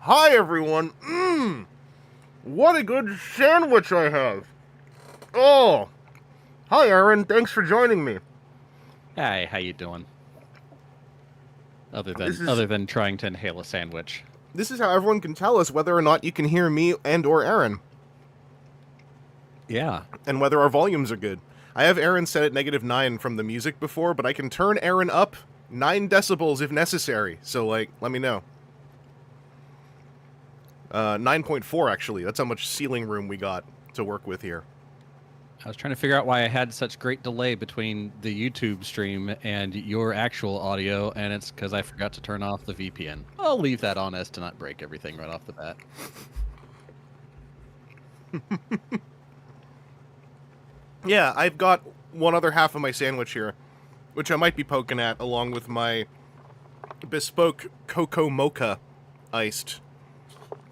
Hi, everyone. What a good sandwich I have. Oh, hi, Aaron. Thanks for joining me. Hi, how you doing? Other than trying to inhale a sandwich. This is how everyone can tell us whether or not you can hear me and or Aaron. Yeah. And whether our volumes are good. I have Aaron set at -9 from the music before, but I can turn Aaron up 9 decibels if necessary. So, like, let me know. 9.4, actually. That's how much ceiling room we got to work with here. I was trying to figure out why I had such great delay between the YouTube stream and your actual audio, and it's because I forgot to turn off the VPN. I'll leave that on as to not break everything right off the bat. Yeah, I've got one other half of my sandwich here, which I might be poking at, along with my bespoke cocoa mocha iced.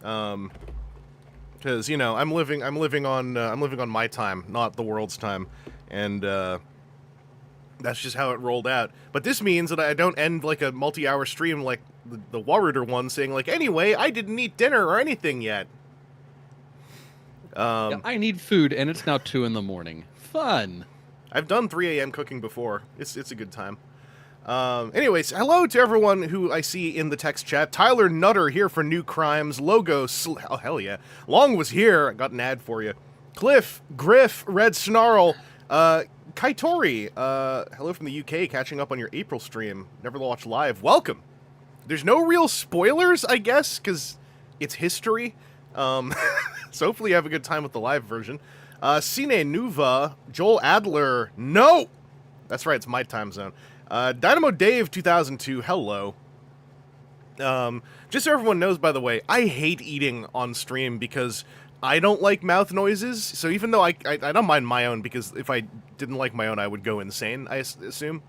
Because, you know, I'm living on my time, not the world's time, and that's just how it rolled out. But this means that I don't end like a multi-hour stream like the Waruder one, saying like, anyway, I didn't eat dinner or anything yet. Yeah, I need food, and it's now 2 in the morning. Fun. I've done 3 a.m. cooking before. It's a good time. Anyways, hello to everyone who I see in the text chat. Tyler Nutter here for New Crimes. Oh, hell yeah. Long was here. I got an ad for you. Cliff, Griff, Red Snarl, Kaitori, hello from the UK, catching up on your April stream. Never watched live. Welcome. There's no real spoilers, I guess, because it's history. So hopefully you have a good time with the live version. Cine Nuva, Joel Adler, no! That's right, it's my time zone. Dynamo Dave 2002, hello. Just so everyone knows, by the way, I hate eating on stream because I don't like mouth noises. So even though I don't mind my own, because if I didn't like my own, I would go insane, I assume.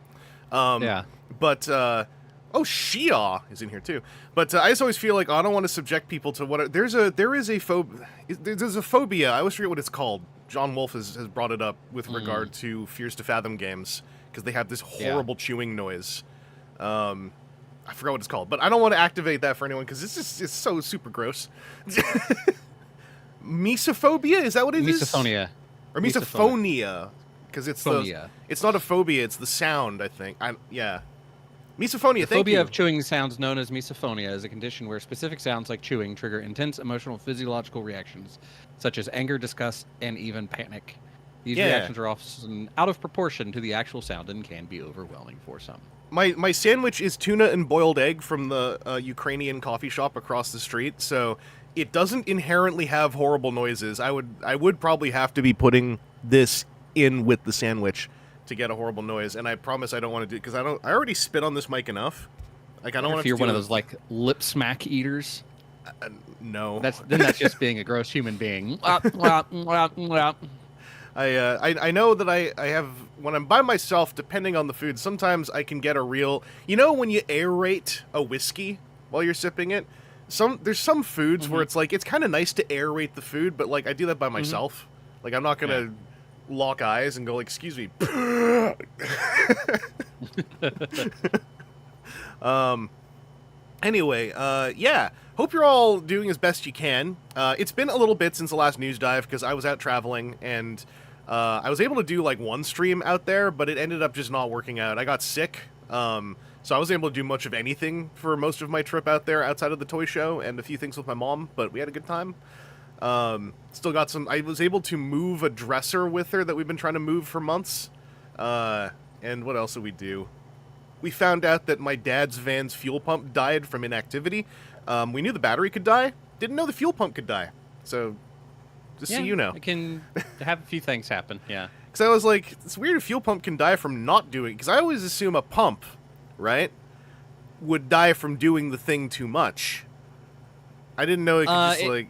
Yeah. But, oh, Shia is in here too. But I just always feel like I don't want to subject people to what... There's a phobia, I always forget what it's called. John Wolfe has brought it up with regard to Fears to Fathom games, because they have this horrible chewing noise. I forgot what it's called, but I don't want to activate that for anyone, because it's so super gross. Mesophobia? Is that what it is? Misophonia. Or misophonia. Because it's it's not a phobia, it's the sound, I think. Yeah. Misophonia, the thank phobia you. of chewing sounds, known as misophonia, is a condition where specific sounds like chewing trigger intense emotional physiological reactions, such as anger, disgust, and even panic. These reactions are often out of proportion to the actual sound and can be overwhelming for some. My sandwich is tuna and boiled egg from the Ukrainian coffee shop across the street, so it doesn't inherently have horrible noises. I would probably have to be putting this in with the sandwich to get a horrible noise, and I promise I don't want to do, because I already spit on this mic enough. Like, I don't want to. If you're one of those like lip smack eaters, no. That's just being a gross human being. I know that I have, when I'm by myself, depending on the food, sometimes I can get a real, when you aerate a whiskey while you're sipping it. There's some foods where it's like, it's kind of nice to aerate the food, but like I do that by myself. Like, I'm not gonna lock eyes and go like, excuse me. Anyway, yeah. Hope you're all doing as best you can. It's been a little bit since the last news dive because I was out traveling, and I was able to do like one stream out there, but it ended up just not working out. I got sick, so I wasn't able to do much of anything for most of my trip out there outside of the toy show and a few things with my mom, but we had a good time. Still got some... I was able to move a dresser with her that we've been trying to move for months. And what else did we do? We found out that my dad's van's fuel pump died from inactivity. We knew the battery could die. Didn't know the fuel pump could die. So, just so you know. It can have a few things happen, yeah. Because I was like, it's weird if fuel pump can die from not doing... Because I always assume a pump, right, would die from doing the thing too much. I didn't know it could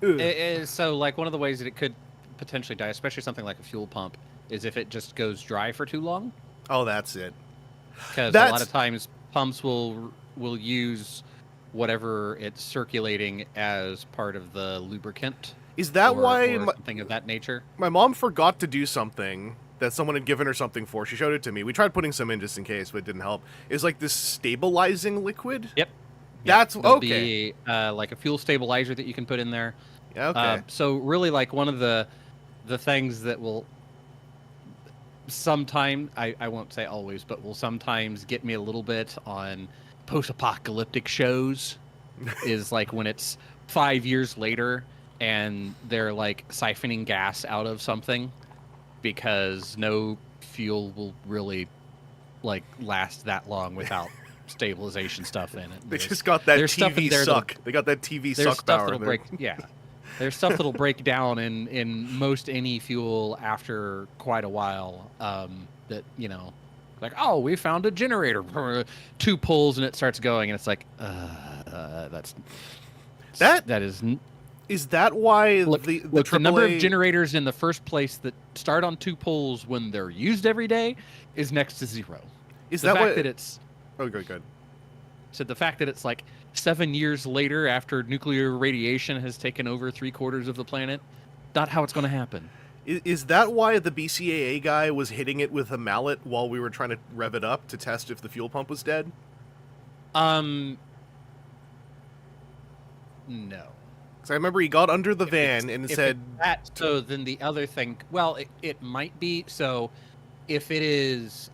just, so, like, one of the ways that it could potentially die, especially something like a fuel pump, is if it just goes dry for too long. Oh, that's it. Because a lot of times pumps will use whatever it's circulating as part of the lubricant. Is that why something of that nature? My mom forgot to do something that someone had given her something for. She showed it to me. We tried putting some in just in case, but it didn't help. It's like this stabilizing liquid. Yep. That's There'll okay. Be, like a fuel stabilizer that you can put in there. Yeah, okay. So really, like, one of the things that will sometimes, I won't say always, but will sometimes get me a little bit on post-apocalyptic shows is like when it's 5 years later and they're like siphoning gas out of something because no fuel will really like last that long without stabilization stuff in it. They just got that TV suck. They got that TV suck power. There's stuff that'll break down in most any fuel after quite a while. That, you know, like, oh, we found a generator, 2 pulls and it starts going, and it's like, is that why the number of generators in the first place that start on 2 pulls when they're used every day is next to 0. Is the that fact what that it's good. So the fact that it's like 7 years later after nuclear radiation has taken over 3/4 of the planet, not how it's going to happen. Is that why the BCAA guy was hitting it with a mallet while we were trying to rev it up to test if the fuel pump was dead? No. Because I remember he got under the van and said... So then the other thing... Well, it might be... So if it is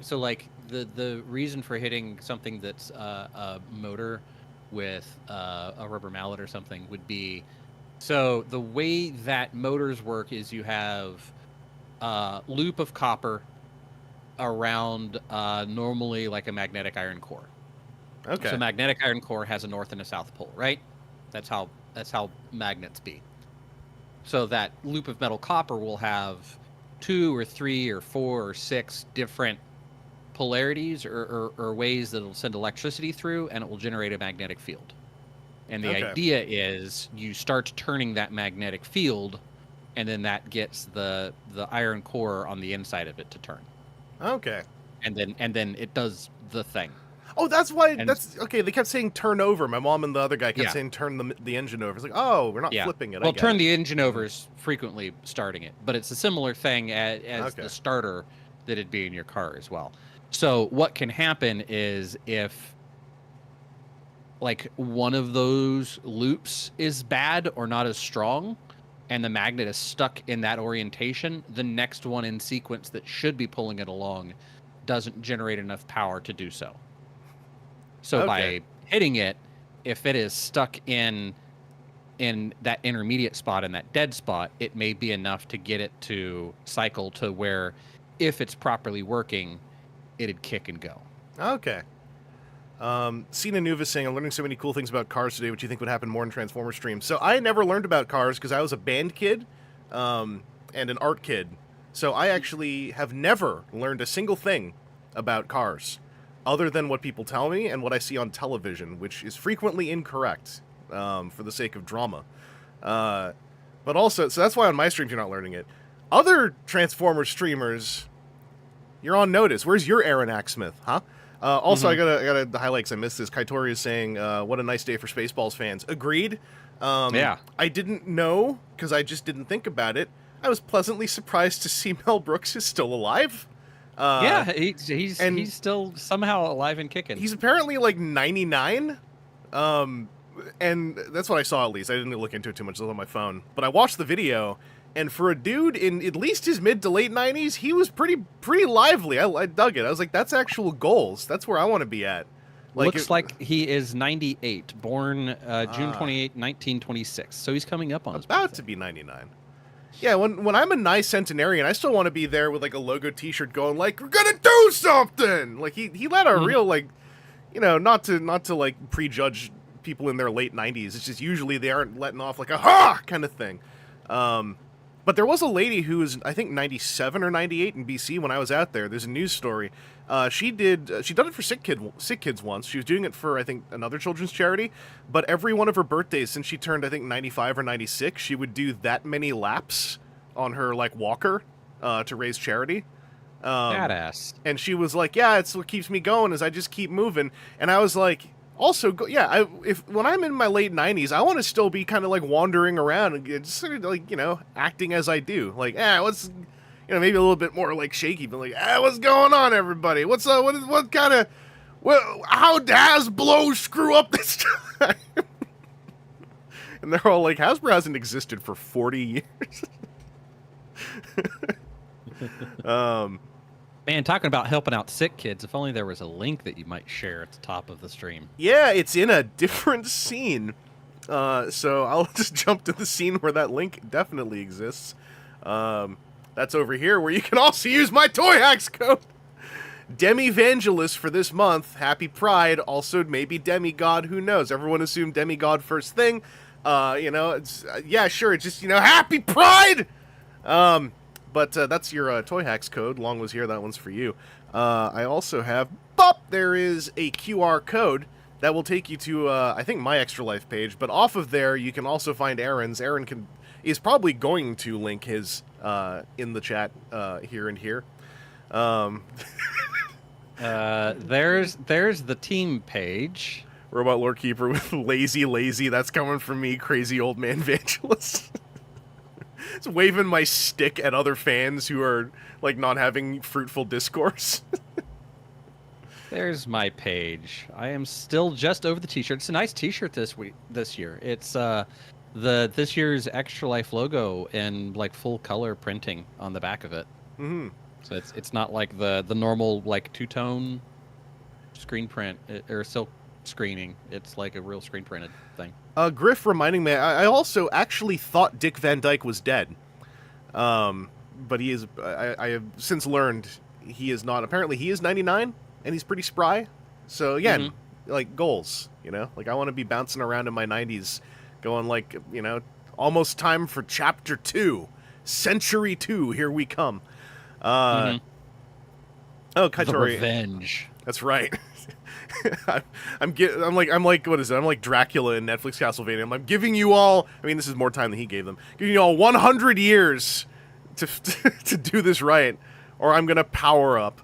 so like the reason for hitting something that's a motor with a rubber mallet or something would be, so the way that motors work is you have a loop of copper around normally like a magnetic iron core. Okay. So magnetic iron core has a north and a south pole, right? That's how magnets be. So that loop of metal copper will have 2 or 3 or 4 or 6 different polarities or ways that it'll send electricity through, and it will generate a magnetic field. And the idea is you start turning that magnetic field, and then that gets the iron core on the inside of it to turn. Okay. And then it does the thing. Oh, that's why. That's okay. They kept saying turn over. My mom and the other guy kept saying turn the engine over. It's like, oh, we're not flipping it. Well, turn the engine over is frequently starting it, but it's a similar thing as the starter that it'd be in your car as well. So what can happen is if like one of those loops is bad or not as strong, and the magnet is stuck in that orientation, the next one in sequence that should be pulling it along doesn't generate enough power to do so. So by hitting it, if it is stuck in that intermediate spot, in that dead spot, it may be enough to get it to cycle to where, if it's properly working, it'd kick and go. Okay. Cena Nuva saying, I'm learning so many cool things about cars today, which you think would happen more in Transformers streams. So I never learned about cars because I was a band kid and an art kid. So I actually have never learned a single thing about cars other than what people tell me and what I see on television, which is frequently incorrect for the sake of drama. But also, so that's why on my streams you're not learning it. Other Transformers streamers, you're on notice. Where's your Aaron Axsmith, huh? Also, I gotta highlight, 'cause I missed this. Kaitori is saying, what a nice day for Spaceballs fans. Agreed. Yeah. I didn't know, because I just didn't think about it. I was pleasantly surprised to see Mel Brooks is still alive. Yeah, he's still somehow alive and kicking. He's apparently like 99. And that's what I saw, at least. I didn't look into it too much. It was on my phone. But I watched the video, and for a dude in at least his mid to late 90s, he was pretty lively. I dug it. I was like, that's actual goals. That's where I want to be at. Looks like he is 98, born June 28, 1926. So he's coming up on his about birthday. to be 99. Yeah, when I'm a nice centenarian, I still want to be there with like a logo T-shirt going like, "We're gonna do something." Like he let a real like, you know, not to like prejudge people in their late 90s. It's just usually they aren't letting off like a ha kind of thing. But there was a lady who was, I think, 97 or 98 in BC when I was out there. There's a news story. She done it for sick kids once. She was doing it for, I think, another children's charity. But every one of her birthdays since she turned, I think, 95 or 96, she would do that many laps on her like walker to raise charity. Badass. And she was like, "Yeah, it's what keeps me going is I just keep moving." And I was like, also, if when I'm in my late 90s, I want to still be kind of like wandering around and just sort of like, you know, acting as I do. Like, what's, you know, maybe a little bit more like shaky, but like, what's going on, everybody? What's what kind of, how Hasbro screw up this time? And they're all like, Hasbro hasn't existed for 40 years. Man, talking about helping out sick kids, if only there was a link that you might share at the top of the stream. Yeah, it's in a different scene. So I'll just jump to the scene where that link definitely exists. That's over here, where you can also use my Toy Hacks code. Vangelus for this month. Happy Pride. Also, maybe Demigod. Who knows? Everyone assumed Demigod first thing. You know, it's yeah, sure. It's just, you know, Happy Pride. But that's your Toy Hacks code. Long was here. That one's for you. I also have, there is a QR code that will take you to, I think, my Extra Life page. But off of there, you can also find Aaron's. Aaron is probably going to link his in the chat here and here. There's the team page. Robot Lore Keeper with lazy. That's coming from me, crazy old man Vangelus. Just waving my stick at other fans who are like not having fruitful discourse. There's my page. I am still just over the t-shirt. It's a nice t-shirt this year. It's this year's Extra Life logo in like full color printing on the back of it. Mm-hmm. So it's not like the normal like two-tone screen print or silk screening. It's like a real screen printed thing. Griff reminding me, I also actually thought Dick Van Dyke was dead. But he is, I have since learned he is not. Apparently he is 99 and he's pretty spry. So again, like goals, you know, like I want to be bouncing around in my 90s going like, you know, almost time for chapter 2, century 2, here we come. Oh, Kaitori. The revenge. That's right. I'm like what is it? I'm like Dracula in Netflix Castlevania. I'm giving you all. I mean, this is more time than he gave them. Giving you all 100 years to do this right, or I'm gonna power up.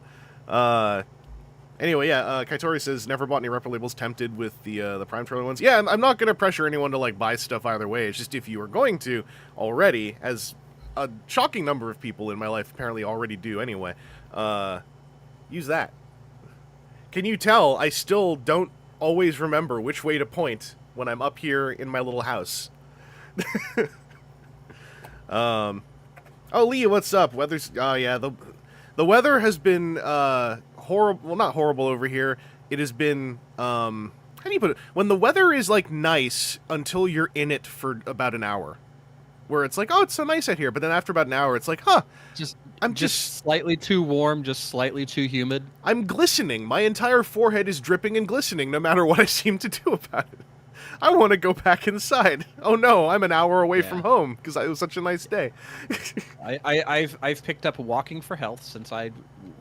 Anyway, yeah. Kaitori says never bought any Repro labels. Tempted with the Prime Trailer ones. Yeah, I'm not gonna pressure anyone to like buy stuff either way. It's just if you are going to already, as a shocking number of people in my life apparently already do anyway, use that. Can you tell I still don't always remember which way to point when I'm up here in my little house? Oh, Lee, what's up? Weather's... Oh, yeah, the weather has been horrible... Well, not horrible over here. It has been... how do you put it? When the weather is, like, nice until you're in it for about an hour. Where it's like, oh, it's so nice out here. But then after about an hour, it's like, huh... I'm just slightly too warm, just slightly too humid. I'm glistening. My entire forehead is dripping and glistening no matter what I seem to do about it. I want to go back inside. Oh no, I'm an hour away from home because it was such a nice day. I've picked up walking for health since I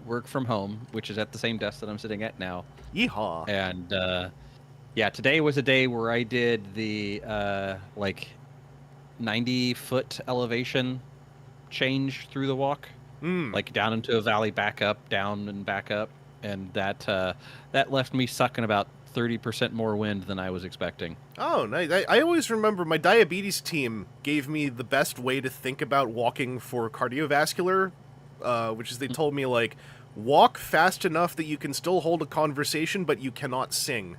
work from home, which is at the same desk that I'm sitting at now. Yeehaw. And yeah, today was a day where I did the like 90-foot elevation change through the walk. Like down into a valley, back up, down and back up, and that left me sucking about 30% more wind than I was expecting. Oh, nice. I always remember my diabetes team gave me the best way to think about walking for cardiovascular, which is they told me, like, walk fast enough that you can still hold a conversation, but you cannot sing.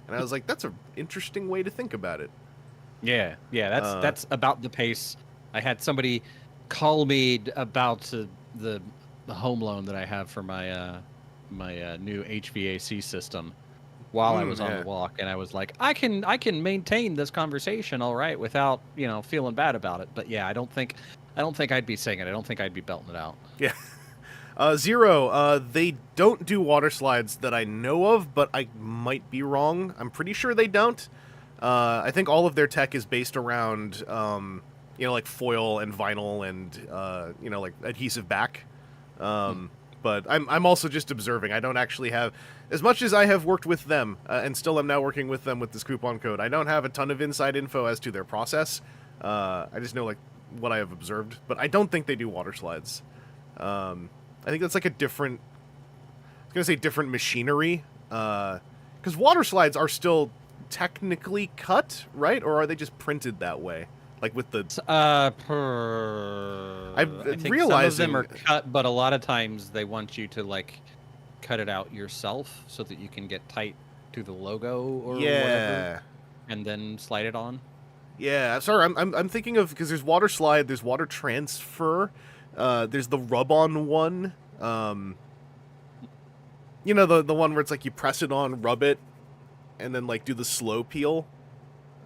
And I was like, that's an interesting way to think about it. Yeah, that's about the pace. I had somebody call me about the home loan that I have for my my new HVAC system while I was on the walk, and I was like, I can maintain this conversation all right without, you know, feeling bad about it. But yeah, I don't think I'd be singing. I don't think I'd be belting it out. Yeah. Zero, they don't do water slides that I know of, but I might be wrong. I'm pretty sure they don't. I think all of their tech is based around you know, like foil and vinyl and, you know, like adhesive back. But I'm also just observing. I don't actually have, as much as I have worked with them, and still am now working with them with this coupon code, I don't have a ton of inside info as to their process. I just know, like, what I have observed. But I don't think they do water slides. I think that's like a different, I was going to say different machinery. Because water slides are still technically cut, right? Or are they just printed that way? Like with the... I think realizing... some of them are cut, but a lot of times they want you to, like, cut it out yourself so that you can get tight to the logo or whatever, and then slide it on. Yeah, sorry, I'm thinking of... Because there's water slide, there's water transfer, there's the rub-on one. You know, the one where it's like you press it on, rub it, and then, like, do the slow peel.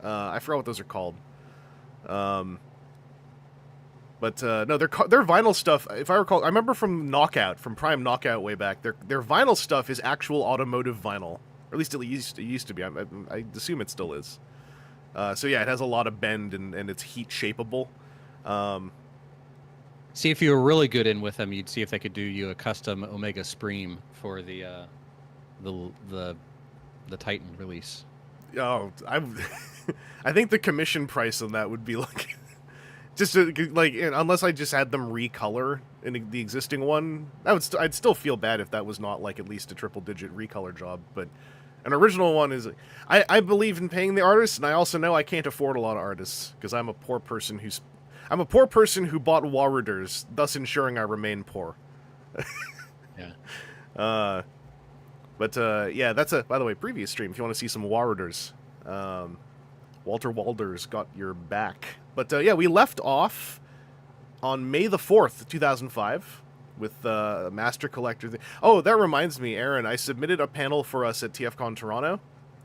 I forgot what those are called. But no, their vinyl stuff, if I recall, I remember from Knockout, from Prime Knockout way back, their vinyl stuff is actual automotive vinyl. Or at least it used to be. I assume it still is. So yeah, it has a lot of bend and it's heat shapeable. See, if you were really good in with them, you'd see if they could do you a custom Omega Supreme for the Titan release. Oh, I think the commission price on that would be like, just like, unless I just had them recolor in the existing one, I'd still feel bad if that was not like at least a triple-digit recolor job. But an original one is, I believe in paying the artists, and I also know I can't afford a lot of artists because I'm a poor person who bought Warriders, thus ensuring I remain poor. Yeah. But yeah, that's by the way, previous stream if you want to see some Warriders. Walter Walder's got your back. But yeah, we left off on May the 4th, 2005. with Master Collector. Oh, that reminds me, Aaron. I submitted a panel for us at TFCon Toronto.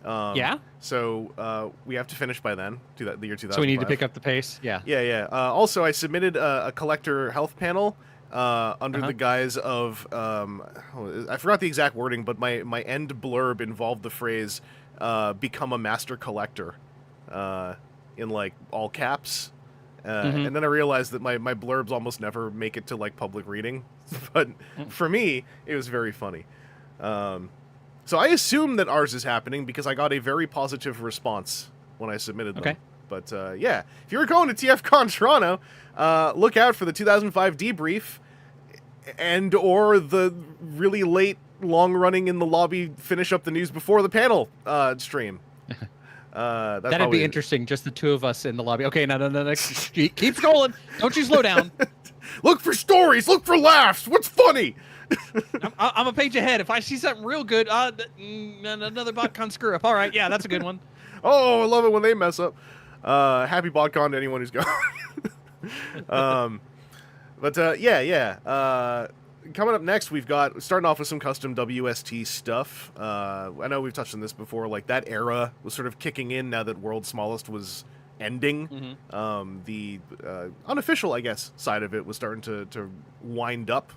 Yeah? So we have to finish by then, the year 2005. So we need to pick up the pace? Yeah. Yeah. Also, I submitted a collector health panel under the guise of, I forgot the exact wording, but my end blurb involved the phrase, become a master collector, in, like, all caps. And then I realized that my blurbs almost never make it to, like, public reading. But for me, it was very funny. So I assume that ours is happening because I got a very positive response when I submitted them. Okay. But yeah, if you're going to TFCon Toronto, look out for the 2005 debrief and or the really late, long-running in the lobby finish up the news before the panel stream. That'd be interesting, just the two of us in the lobby. Okay, no. Keep scrolling. Don't you slow down. Look for stories. Look for laughs. What's funny? I'm a page ahead. If I see something real good, another BotCon screw up. All right, yeah, that's a good one. Oh, I love it when they mess up. Happy BotCon to anyone who's gone. Coming up next, we've got, starting off with some custom WST stuff. I know we've touched on this before, like that era was sort of kicking in now that World's Smallest was ending. The unofficial, I guess, side of it was starting to wind up.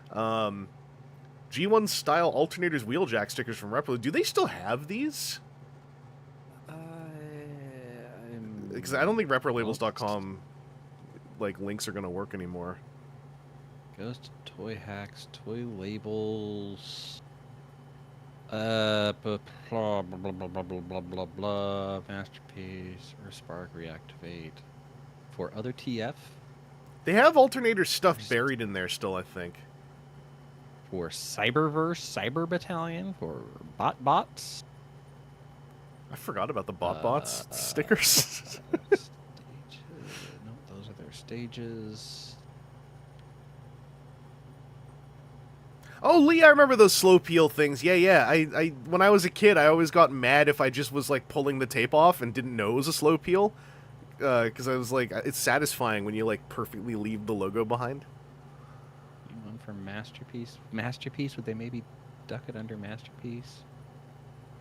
G1 style alternators wheeljack stickers from Replies. Do they still have these? Because I don't think reprolabels.com like links are going to work anymore. Goes to Toy Hacks, Toy Labels, blah blah blah blah blah blah blah blah, Masterpiece or Spark Reactivate for other TF. They have alternator stuff buried in there still, I think. For Cyberverse, Cyber Battalion, for bots. I forgot about the bots stickers. Stages. No, those are their stages. Oh, Lee, I remember those slow peel things. Yeah. I when I was a kid, I always got mad if I just was like pulling the tape off and didn't know it was a slow peel, because I was like, it's satisfying when you like perfectly leave the logo behind. One for Masterpiece. Masterpiece, would they maybe duck it under Masterpiece?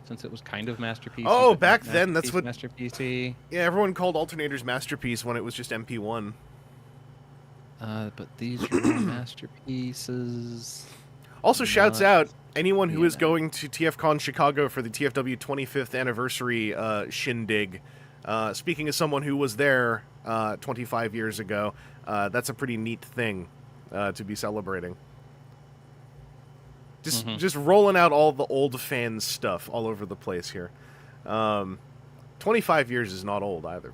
Since it was kind of Masterpiece. Oh, back then, that's what... Masterpiece. Yeah, everyone called alternators Masterpiece when it was just MP1. But these are all Masterpieces. Also, shouts out anyone who is going to TFCon Chicago for the TFW 25th anniversary shindig. Speaking as someone who was there 25 years ago, that's a pretty neat thing to be celebrating. Just rolling out all the old fan stuff all over the place here. 25 years is not old either.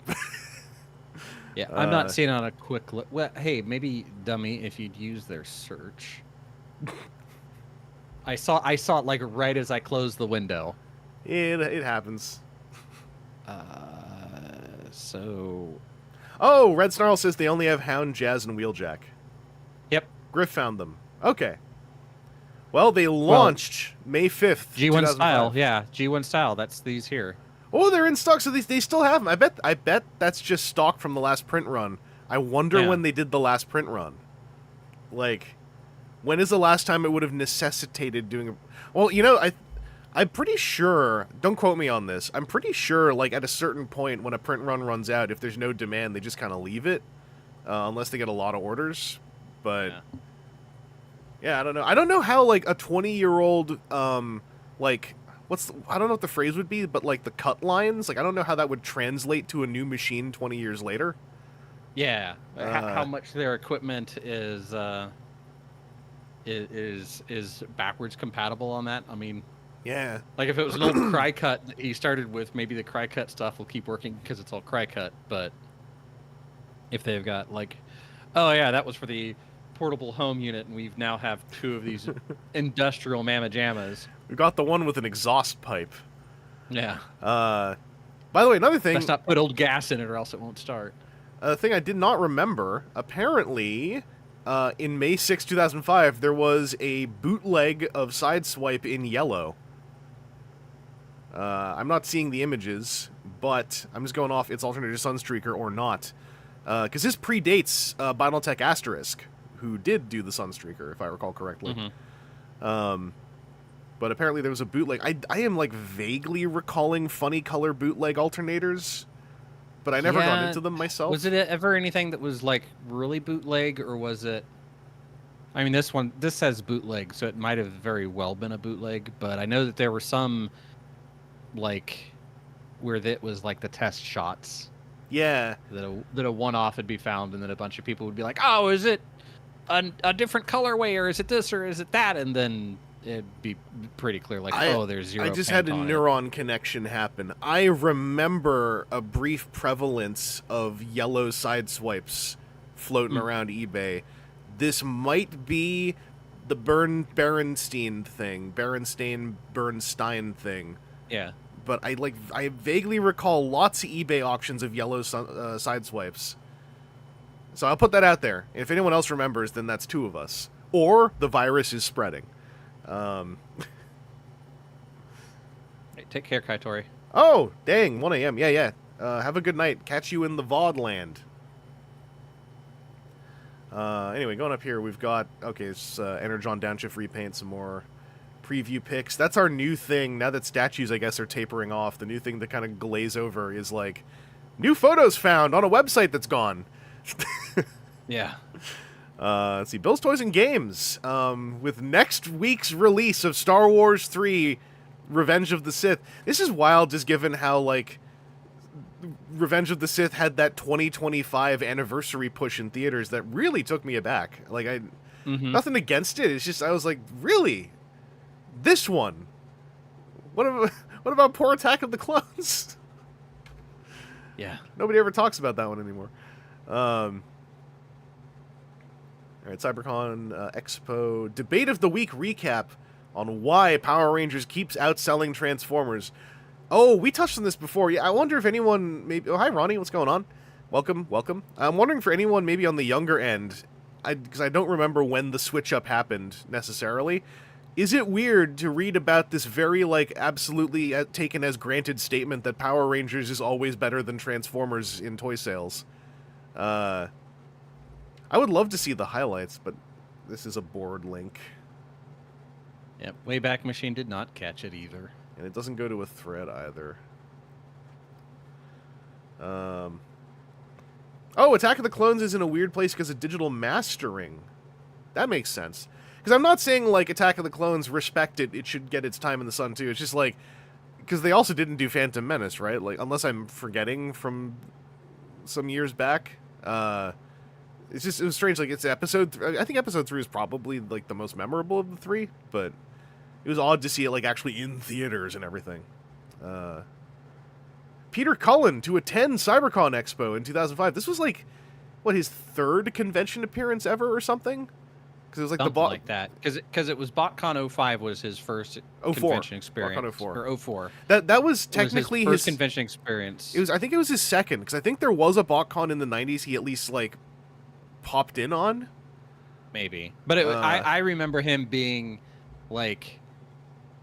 Yeah, I'm not seeing on a quick look. Well, hey, maybe dummy, if you'd use their search. I saw it like right as I closed the window. It happens. So. Oh, Red Snarl says they only have Hound, Jazz, and Wheeljack. Yep. Griff found them. Okay. Well, they launched May 5th. G1 style, yeah. G1 style. That's these here. Oh, they're in stock, so they still have them. I bet that's just stock from the last print run. I wonder when they did the last print run. Like, when is the last time it would have necessitated doing a... Well, you know, I'm pretty sure... Don't quote me on this. I'm pretty sure, like, at a certain point when a print run runs out, if there's no demand, they just kind of leave it. Unless they get a lot of orders. But... Yeah, I don't know. I don't know how, like, a 20-year-old, like... I don't know what the phrase would be, but, like, the cut lines, like, I don't know how that would translate to a new machine 20 years later. Yeah. How much their equipment is backwards compatible on that. I mean, yeah. Like if it was an old cry cut that he started with, maybe the cry cut stuff will keep working because it's all cry cut. But if they've got like, oh yeah, that was for the portable home unit, and we've now have two of these industrial mamma jammas. We got the one with an exhaust pipe. Yeah. By the way, another thing. Let's not put old gas in it, or else it won't start. A thing I did not remember. Apparently, in May 6, 2005, there was a bootleg of Sideswipe in yellow. I'm not seeing the images, but I'm just going off its alternative Sunstreaker or not. Because this predates Binaltech Asterisk, who did do the Sunstreaker, if I recall correctly. Mm-hmm. But apparently there was a bootleg. I am like vaguely recalling funny color bootleg alternators, but I never got into them myself. Was it ever anything that was like really bootleg, or was it? I mean, this says bootleg, so it might have very well been a bootleg. But I know that there were some, like, where that was like the test shots. Yeah. That a one-off would be found, and then a bunch of people would be like, "Oh, is it a different colorway, or is it this, or is it that?" And then it'd be pretty clear, like, "Oh, there's zero." I just had a neuron connection happen. I remember a brief prevalence of yellow side swipes floating around eBay. This might be the Bernstein thing. Yeah. But I vaguely recall lots of eBay auctions of yellow side swipes. So I'll put that out there. If anyone else remembers, then that's two of us. Or the virus is spreading. Hey, take care, Kaitori. Oh, dang, 1 a.m. Yeah. Have a good night. Catch you in the VOD land. Anyway, going up here, we've got... Okay, it's Energon Downshift repaint, some more preview pics. That's our new thing. Now that statues, I guess, are tapering off, the new thing to kind of glaze over is, like, new photos found on a website that's gone. Yeah. Let's see. Bill's Toys and Games. With next week's release of Star Wars 3 Revenge of the Sith. This is wild, just given how, like, Revenge of the Sith had that 2025 anniversary push in theaters that really took me aback. Like, nothing against it. It's just, I was like, really? This one? What about poor Attack of the Clones? Yeah. Nobody ever talks about that one anymore. All right, CyberCon Expo debate of the week recap on why Power Rangers keeps outselling Transformers. Oh, we touched on this before. Yeah, I wonder if anyone maybe. Oh, hi Ronnie, what's going on? Welcome. I'm wondering for anyone maybe on the younger end, because I don't remember when the switch up happened necessarily. Is it weird to read about this very, like, absolutely taken as granted statement that Power Rangers is always better than Transformers in toy sales? I would love to see the highlights, but this is a board link. Yep, Wayback Machine did not catch it either. And it doesn't go to a thread either. Oh, Attack of the Clones is in a weird place because of digital mastering. That makes sense. Because I'm not saying, like, Attack of the Clones, respect it, it should get its time in the sun, too. It's just, like, because they also didn't do Phantom Menace, right? Like, unless I'm forgetting from some years back. It's just, it was strange, like, it's episode... I think episode 3 is probably, like, the most memorable of the three, but it was odd to see it, like, actually in theaters and everything. Peter Cullen to attend CyberCon Expo in 2005. This was, like, what, his third convention appearance ever or something? Because it was like something like that. Because it was BotCon 05 was his first convention experience. BotCon 04. Or 04. That was technically his first convention experience. I think it was his second, because I think there was a BotCon in the 90s he at least, like, popped in on. Maybe. But I remember him being, like,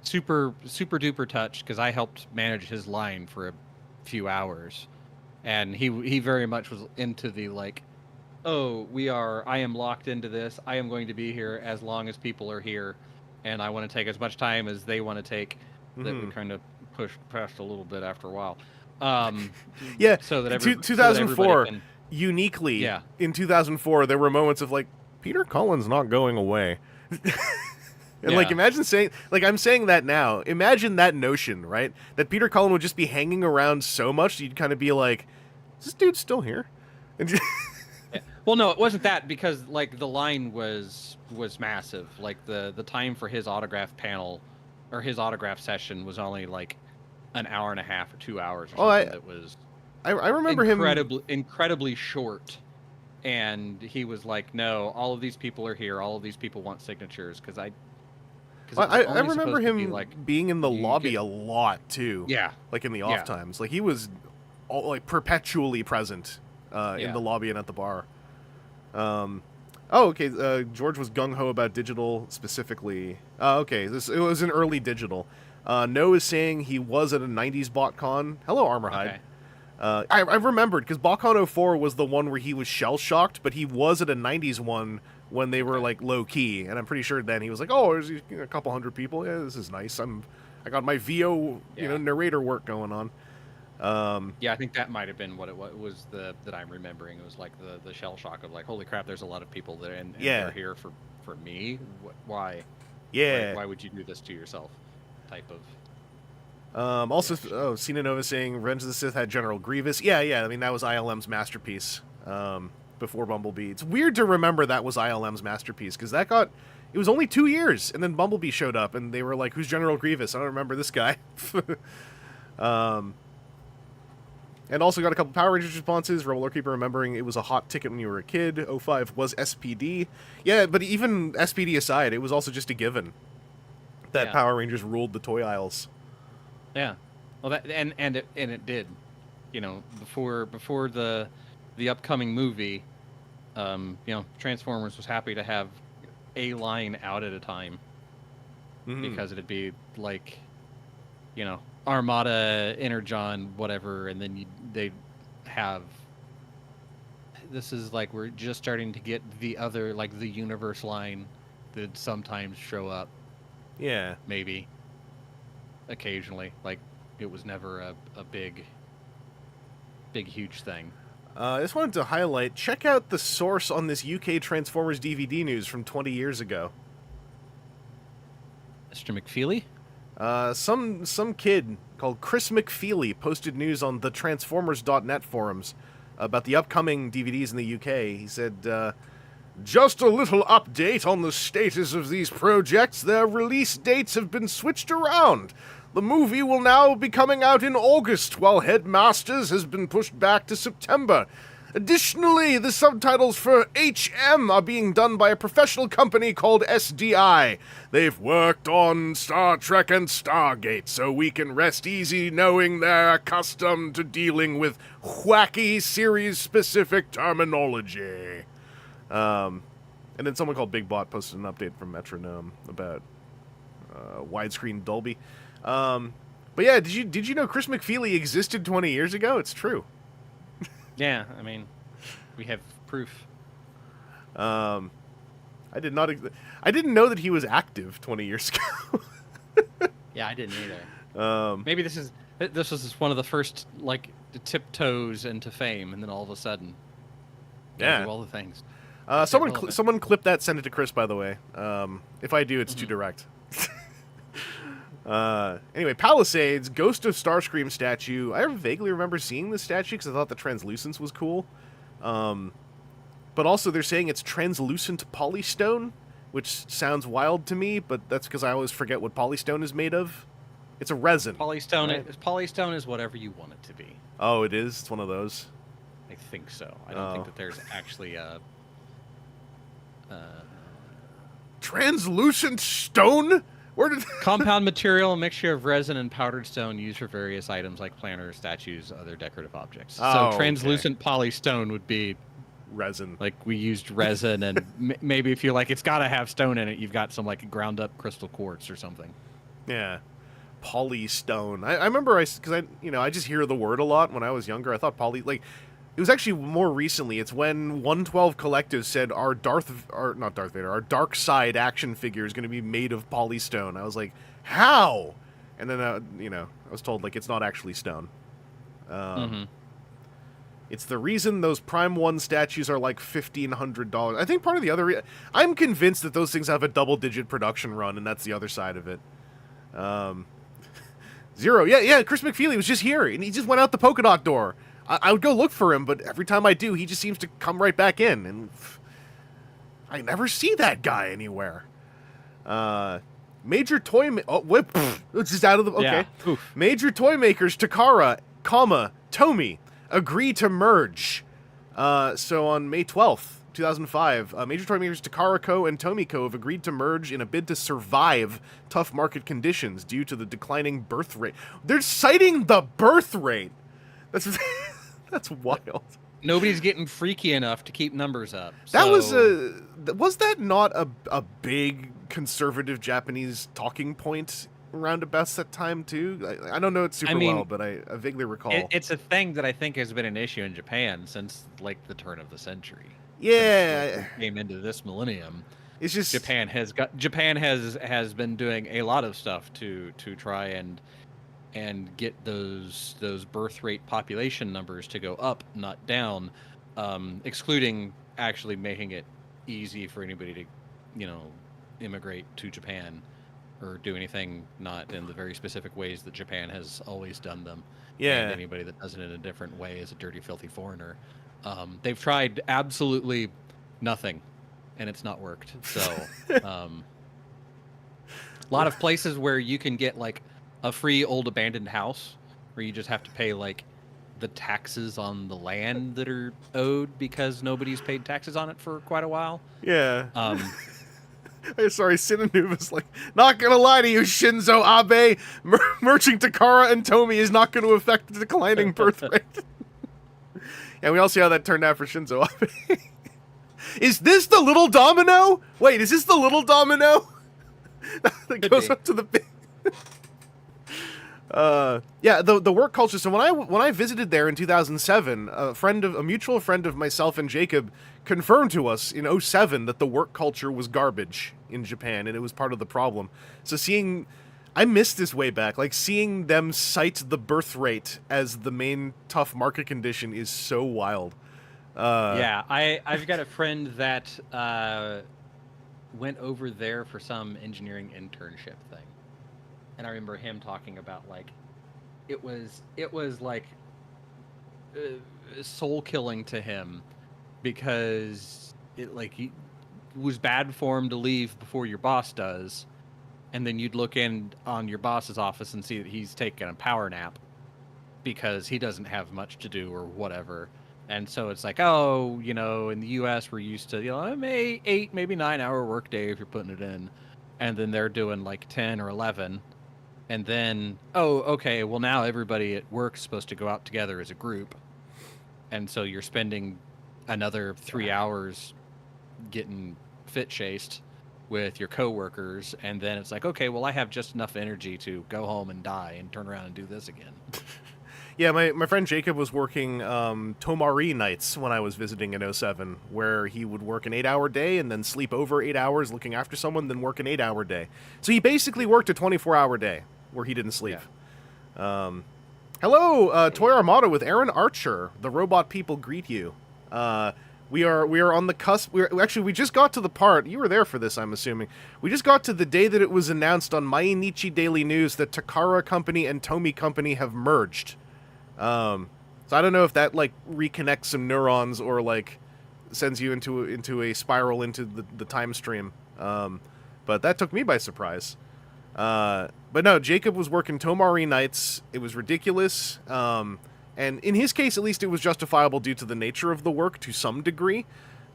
super duper touched, because I helped manage his line for a few hours. And he very much was into the, like, oh, I am locked into this. I am going to be here as long as people are here, and I want to take as much time as they want to take. That we kind of pushed past a little bit after a while. Yeah, so that 2004, uniquely, yeah. In 2004, there were moments of, like, Peter Cullen's not going away. And, like, imagine saying, like, I'm saying that now. Imagine that notion, right? That Peter Cullen would just be hanging around so much, you'd kind of be like, is this dude still here? And yeah. Well, no, it wasn't that, because, like, the line was massive. Like, the time for his autograph panel, or his autograph session, was only, like, an hour and a half or 2 hours or something. It was I remember incredibly short. And he was like, no, all of these people are here. All of these people want signatures, because I remember him being in the lobby a lot, too. Yeah. Like, in the off times. Like, he was, perpetually present in the lobby and at the bar. Okay, George was gung-ho about digital specifically. Okay, it was an early digital. No is saying he was at a 90s BotCon. Hello, Armorhide. I remembered, because Bakano 04 was the one where he was shell-shocked, but he was at a 90s one when they were, like, low-key, and I'm pretty sure then he was like, oh, there's a couple hundred people, yeah, this is nice, I got my VO, narrator work going on. Yeah, I think that might have been what it was that I'm remembering. It was like the shell shock of like, holy crap, there's a lot of people there, and they're here for me. Why? Yeah. Like, why would you do this to yourself? Type of. Also, Cena Nova saying Revenge of the Sith had General Grievous. Yeah. I mean, that was ILM's masterpiece. Before Bumblebee. It's weird to remember that was ILM's masterpiece, because it was only 2 years, and then Bumblebee showed up, and they were like, who's General Grievous? I don't remember this guy. And also got a couple Power Rangers responses. Rebel Lore Keeper remembering it was a hot ticket when you were a kid. 05 was SPD. Yeah, but even SPD aside, it was also just a given that Power Rangers ruled the toy aisles. Yeah. Well, that and it did. You know, before the upcoming movie, Transformers was happy to have a line out at a time, because it'd be like, Armada, Energon, whatever, and then they'd have. This is like we're just starting to get the other, like the Universe line that sometimes show up. Yeah, maybe. Occasionally, like it was never a big, huge thing. I just wanted to highlight. Check out the source on this UK Transformers DVD news from 20 years ago. Mr. McFeely? Some kid called Chris McFeely posted news on the Transformers.net forums about the upcoming DVDs in the UK. He said, just a little update on the status of these projects. Their release dates have been switched around. The movie will now be coming out in August, while Headmasters has been pushed back to September. Additionally, the subtitles for HM are being done by a professional company called SDI. They've worked on Star Trek and Stargate, so we can rest easy knowing they're accustomed to dealing with wacky series-specific terminology. And then someone called Big Bot posted an update from Metronome about widescreen Dolby. But yeah, did you know Chris McFeely existed 20 years ago? It's true. Yeah, I mean, we have proof. I didn't know that he was active 20 years ago. Yeah, I didn't either. Maybe this was one of the first like tiptoes into fame, and then all of a sudden, do all the things. Someone clip that, send it to Chris. By the way, if I do, it's too direct. Anyway, Palisades, Ghost of Starscream statue. I vaguely remember seeing this statue because I thought the translucence was cool. But also they're saying it's translucent polystone, which sounds wild to me, but that's because I always forget what polystone is made of. It's a resin. Polystone, right? Polystone is whatever you want it to be. Oh, it is? It's one of those? I think so. I don't think that there's actually a... translucent stone? Where did compound material, a mixture of resin and powdered stone used for various items like planters, statues, other decorative objects. So translucent polystone would be resin. Like we used resin, and maybe if you're like, it's got to have stone in it, you've got some like ground up crystal quartz or something. Yeah, polystone. I remember because I just hear the word a lot when I was younger. I thought it was actually more recently. It's when 112 Collective said our Dark Side action figure is going to be made of polystone. I was like, how? And then I was told like it's not actually stone. It's the reason those Prime 1 statues are like $1,500. I think part of the other I'm convinced that those things have a double-digit production run, and that's the other side of it. Zero. Yeah. Chris McFeely was just here, and he just went out the polka dot door. I would go look for him, but every time I do, he just seems to come right back in, and I never see that guy anywhere. Major toy... it's just out of the... Okay. Yeah. Major toy makers Takara, Tomy agree to merge. So on May 12th, 2005, major toy makers Takara Co. and Tomy Co. have agreed to merge in a bid to survive tough market conditions due to the declining birth rate. They're citing the birth rate! That's wild. Nobody's getting freaky enough to keep numbers up. That was that not a big conservative Japanese talking point around about that time too. I don't know it super well, but I vaguely recall. It's a thing that I think has been an issue in Japan since like the turn of the century. Yeah, Since we came into this millennium. it's just Japan has been doing a lot of stuff to try and get those birth rate population numbers to go up, not down, excluding actually making it easy for anybody to, immigrate to Japan or do anything not in the very specific ways that Japan has always done them. Yeah. And anybody that does it in a different way is a dirty, filthy foreigner. They've tried absolutely nothing, and it's not worked. So, a lot of places where you can get like a free old abandoned house where you just have to pay like the taxes on the land that are owed because nobody's paid taxes on it for quite a while. Yeah. Sorry, Sinanu was like, not gonna lie to you, Shinzo Abe, merging Takara and Tomy is not going to affect the declining birth rate. And we all see how that turned out for Shinzo Abe. Is this the little domino? Wait, is this the little domino? That goes up to the big... yeah, the work culture. So when I visited there in 2007, a mutual friend of myself and Jacob confirmed to us in 2007 that the work culture was garbage in Japan, and it was part of the problem. So I missed this way back. Like, seeing them cite the birth rate as the main tough market condition is so wild. Yeah, I've got a friend that went over there for some engineering internship thing. And I remember him talking about like it was like soul killing to him because it was bad for him to leave before your boss does, and then you'd look in on your boss's office and see that he's taking a power nap because he doesn't have much to do or whatever. And so it's like, oh, in the U.S. we're used to, 8, maybe 9-hour workday if you're putting it in, and then they're doing like 10 or 11. And then, oh, okay, well, now everybody at work is supposed to go out together as a group. And so you're spending another 3 hours getting fit-chased with your coworkers. And then it's like, okay, well, I have just enough energy to go home and die and turn around and do this again. Yeah, my friend Jacob was working Tomari nights when I was visiting in 2007, where he would work an 8-hour day and then sleep over 8 hours looking after someone, then work an 8-hour day. So he basically worked a 24-hour day where he didn't sleep. Yeah. Hello, Toy Armada with Aaron Archer. The robot people greet you. We are on the cusp. We just got to the part. You were there for this, I'm assuming. We just got to the day that it was announced on Mainichi Daily News that Takara Company and Tomy Company have merged. So I don't know if that like reconnects some neurons or like sends you into a spiral into the time stream. But that took me by surprise. But no, Jacob was working Tomari nights. It was ridiculous. And in his case, at least, it was justifiable due to the nature of the work to some degree.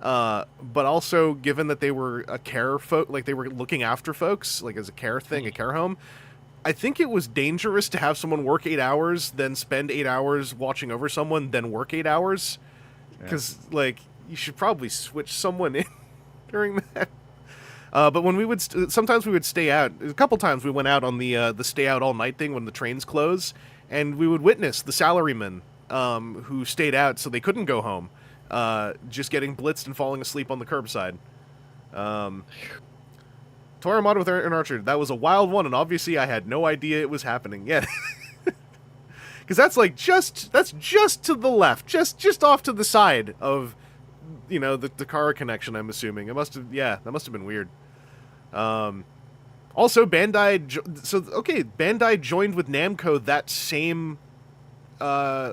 But also given that they were a care like they were looking after folks, like as a care thing, a care home. I think it was dangerous to have someone work 8 hours, then spend 8 hours watching over someone, then work 8 hours. Because, you should probably switch someone in during that. But when we would, sometimes we would stay out. A couple times we went out on the stay out all night thing when the trains close, and we would witness the salarymen who stayed out so they couldn't go home, just getting blitzed and falling asleep on the curbside. Toy Armada with Aaron Archer. That was a wild one, and obviously I had no idea it was happening yet. Because that's just to the left, just off to the side of, the Takara connection. I'm assuming that must have been weird. Also, Bandai joined with Namco that same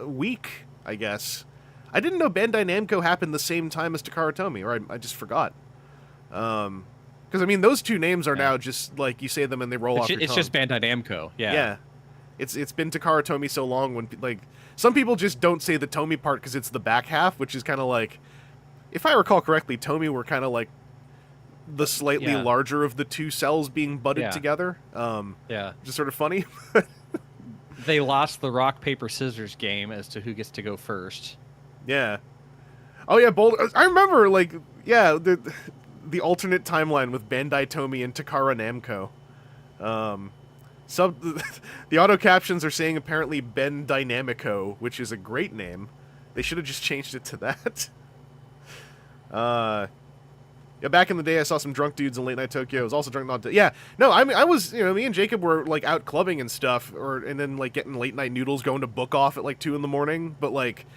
week, I guess. I didn't know Bandai Namco happened the same time as Takaratomy, or I just forgot. Because, those two names are now just, you say them and they roll off your tongue. It's just Bandai Namco, yeah. Yeah. It's been Takaratomy so long when, some people just don't say the Tomy part because it's the back half, which is kind of if I recall correctly, Tomy were kind of the slightly larger of the two cells being butted together. Just sort of funny. They lost the rock, paper, scissors game as to who gets to go first. Yeah. Oh, yeah, I remember, the alternate timeline with Bandai Tomy and Takara Namco. The auto captions are saying apparently Bandai-Namco, which is a great name. They should have just changed it to that. Yeah, back in the day, I saw some drunk dudes in late night Tokyo. I was also drunk not. Yeah, no, I mean, I was, me and Jacob were like out clubbing and stuff, and then like getting late night noodles, going to book off at like 2 a.m. But like,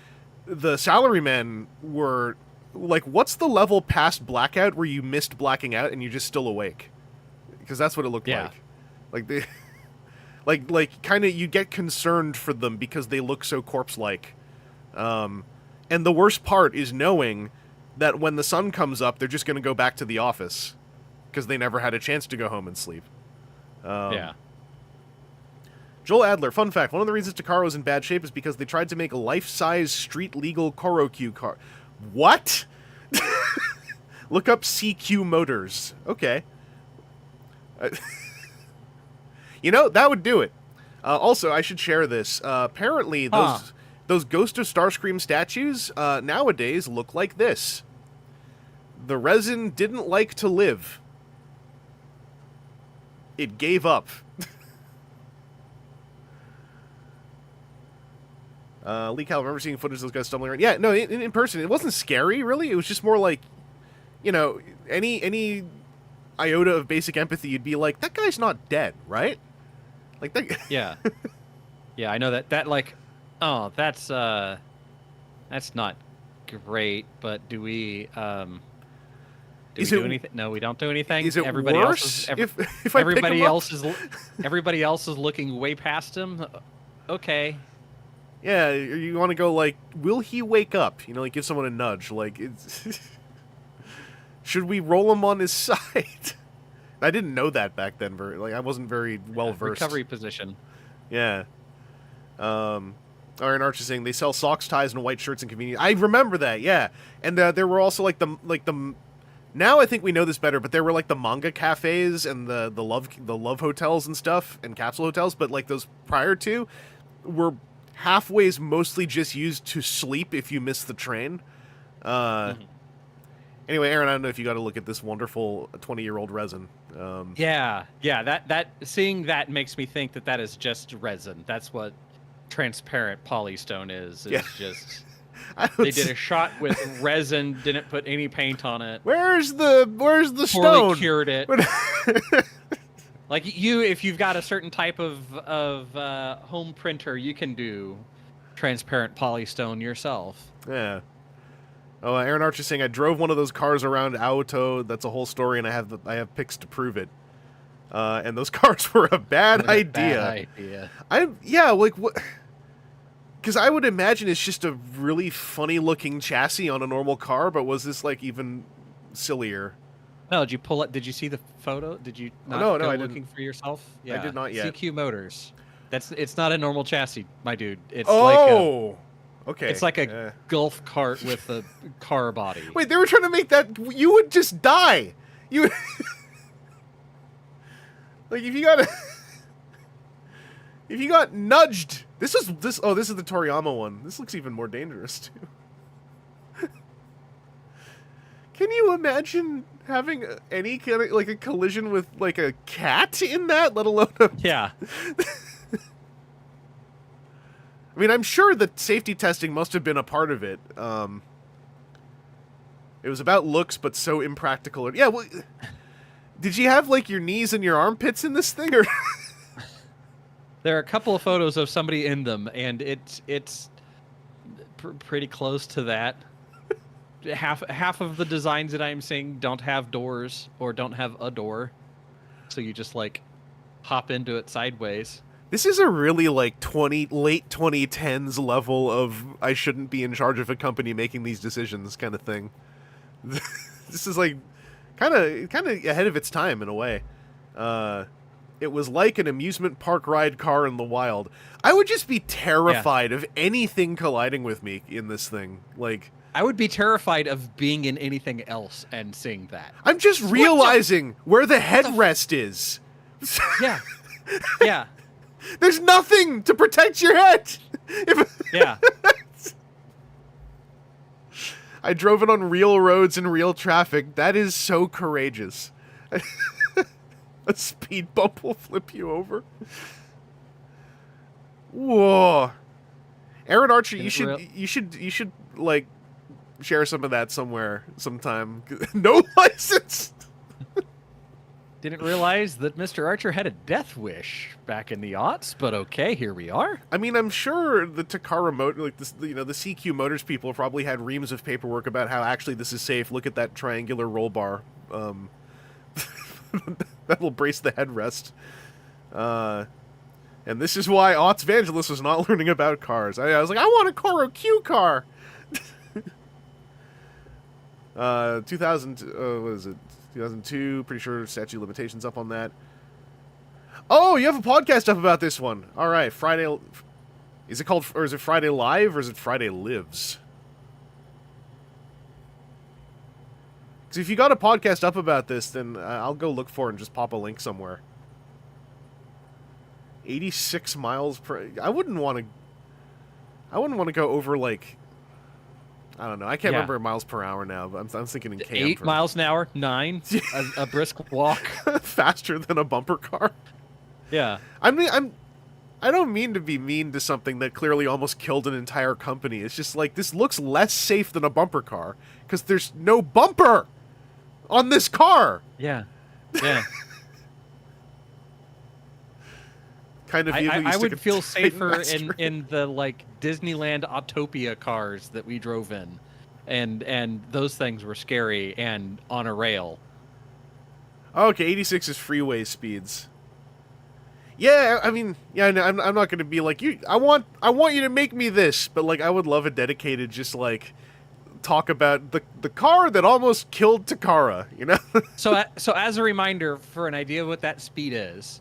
the salarymen were like, what's the level past blackout where you missed blacking out and you're just still awake? Because that's what it looked like. Like they, like kind of you get concerned for them because they look so corpse-like. And the worst part is knowing that when the sun comes up, they're just going to go back to the office because they never had a chance to go home and sleep. Yeah. Joel Adler, fun fact, one of the reasons Takara was in bad shape is because they tried to make a life-size street-legal Korokyu car. What? Look up CQ Motors. Okay. That would do it. Also, I should share this. Apparently, those Ghost of Starscream statues nowadays look like this. The resin didn't like to live. It gave up. Lee Cal, I remember seeing footage of those guys stumbling around. Yeah, no, in person, it wasn't scary, really. It was just more like, any iota of basic empathy, you'd be like, that guy's not dead, right? Like that. Yeah. Yeah, I know that like, oh, that's not great, but do we do anything? No, we don't do anything. Is it everybody worse else is, if I everybody pick him else is everybody else is looking way past him? Okay. Yeah, you want to go like, will he wake up? Like give someone a nudge. Like, it's should we roll him on his side? I didn't know that back then. I wasn't very well versed. Recovery position. Yeah. Iron Arch is saying they sell socks, ties, and white shirts in convenience. I remember that. Yeah, and there were also like the. Now I think we know this better, but there were like the manga cafes and the love hotels and stuff and capsule hotels. But like those prior to were halfways mostly just used to sleep if you miss the train. Anyway, Aaron, I don't know if you got to look at this wonderful 20-year-old resin. Yeah. That seeing that makes me think that is just resin. That's what transparent polystone is. Yeah. Just they did a shot with resin, didn't put any paint on it. Where's the stone? Poorly cured it. Like if you've got a certain type of home printer, you can do transparent polystone yourself. Yeah. Oh, Aaron Archer is saying I drove one of those cars around Aoto. That's a whole story, and I have pics to prove it. And those cars were a bad idea. Like what? Because I would imagine it's just a really funny-looking chassis on a normal car, but was this like even sillier? No, did you pull it? Did you see the photo? Did you not go I looking for yourself? Yeah, I did not yet. CQ Motors. It's not a normal chassis, my dude. It's okay. It's like a golf cart with a car body. Wait, they were trying to make that you would just die. You like if you got nudged. This is the Toriyama one. This looks even more dangerous too. Can you imagine having any kind of like a collision with like a cat in that, let alone a... Yeah. I mean, I'm sure that safety testing must have been a part of it. It was about looks, but so impractical. Yeah, well, did you have like your knees and your armpits in this thing, or? There are a couple of photos of somebody in them, and it's pretty close to that. Half of the designs that I'm seeing don't have doors or don't have a door, so you just like hop into it sideways. This is a really like late 2010s level of I shouldn't be in charge of a company making these decisions kind of thing. This is like kind of ahead of its time in a way. It was like an amusement park ride car in the wild. I would just be terrified of anything colliding with me in this thing. Like, I would be terrified of being in anything else and seeing that. I'm just realizing where the headrest is. Yeah. Yeah. There's nothing to protect your head. Yeah. I drove it on real roads and real traffic. That is so courageous. A speed bump will flip you over. Whoa. Aaron Archer, you should like share some of that somewhere sometime. No license. Didn't realize that Mr. Archer had a death wish back in the aughts, but okay, here we are. I mean, I'm sure the Takara motor, like this, the CQ Motors people probably had reams of paperwork about how actually this is safe. Look at that triangular roll bar. That will brace the headrest. And this is why Aughts Vangelus was not learning about cars. I was like, I want a Koro Q car. 2000, what is it? 2002. Pretty sure statute of limitations up on that. Oh, you have a podcast up about this one. All right, Friday. Is it called, or is it Friday Live, or is it Friday Lives? Because if you got a podcast up about this, then I'll go look for it and just pop a link somewhere. 86 miles per... I wouldn't want to go over, like... I don't know. I can't remember miles per hour now, but I'm thinking in km. 8 miles an hour? 9? a brisk walk? Faster than a bumper car? Yeah. I mean, I don't mean to be mean to something that clearly almost killed an entire company. It's just like, this looks less safe than a bumper car, because there's no bumper on this car! Yeah. Yeah. Kind of I would feel safer in the like Disneyland Autopia cars that we drove in, and those things were scary and on a rail. Okay, 86 is freeway speeds. Yeah, I mean, yeah, I'm not gonna be like you. I want you to make me this, but like I would love a dedicated just like talk about the car that almost killed Takara. You know. So as a reminder, for an idea of what that speed is.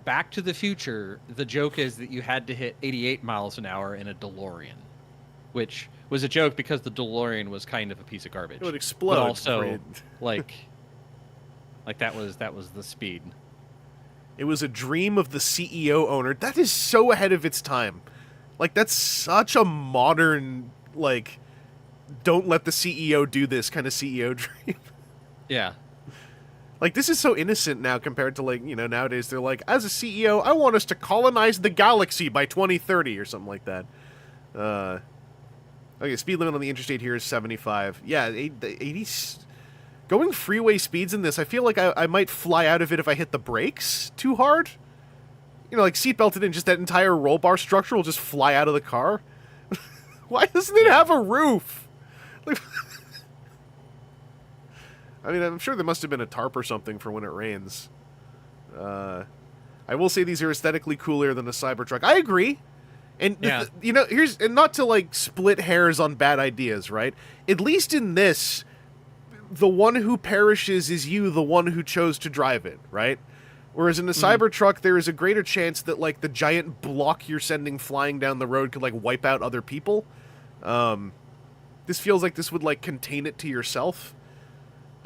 Back to the Future, the joke is that you had to hit 88 miles an hour in a DeLorean, which was a joke because the DeLorean was kind of a piece of garbage. It would explode. But also, like that was the speed. It was a dream of the CEO owner. That is so ahead of its time. Like, that's such a modern, like, don't let the CEO do this kind of CEO dream. Yeah. Like, this is so innocent now compared to, like, you know, nowadays they're like, as a CEO, I want us to colonize the galaxy by 2030 or something like that. Okay, speed limit on the interstate here is 75. Yeah, 80... Going freeway speeds in this, I feel like I might fly out of it if I hit the brakes too hard. You know, like, seatbelted in, just that entire roll bar structure will just fly out of the car. Why doesn't it have a roof? Like... I mean, I'm sure there must have been a tarp or something for when it rains. I will say these are aesthetically cooler than a Cybertruck. I agree. And, you know, and not to, like, split hairs on bad ideas, right? At least in this, the one who perishes is you, the one who chose to drive it, right? Whereas in a Cybertruck, there is a greater chance that, like, the giant block you're sending flying down the road could, like, wipe out other people. This feels like this would, like, contain it to yourself.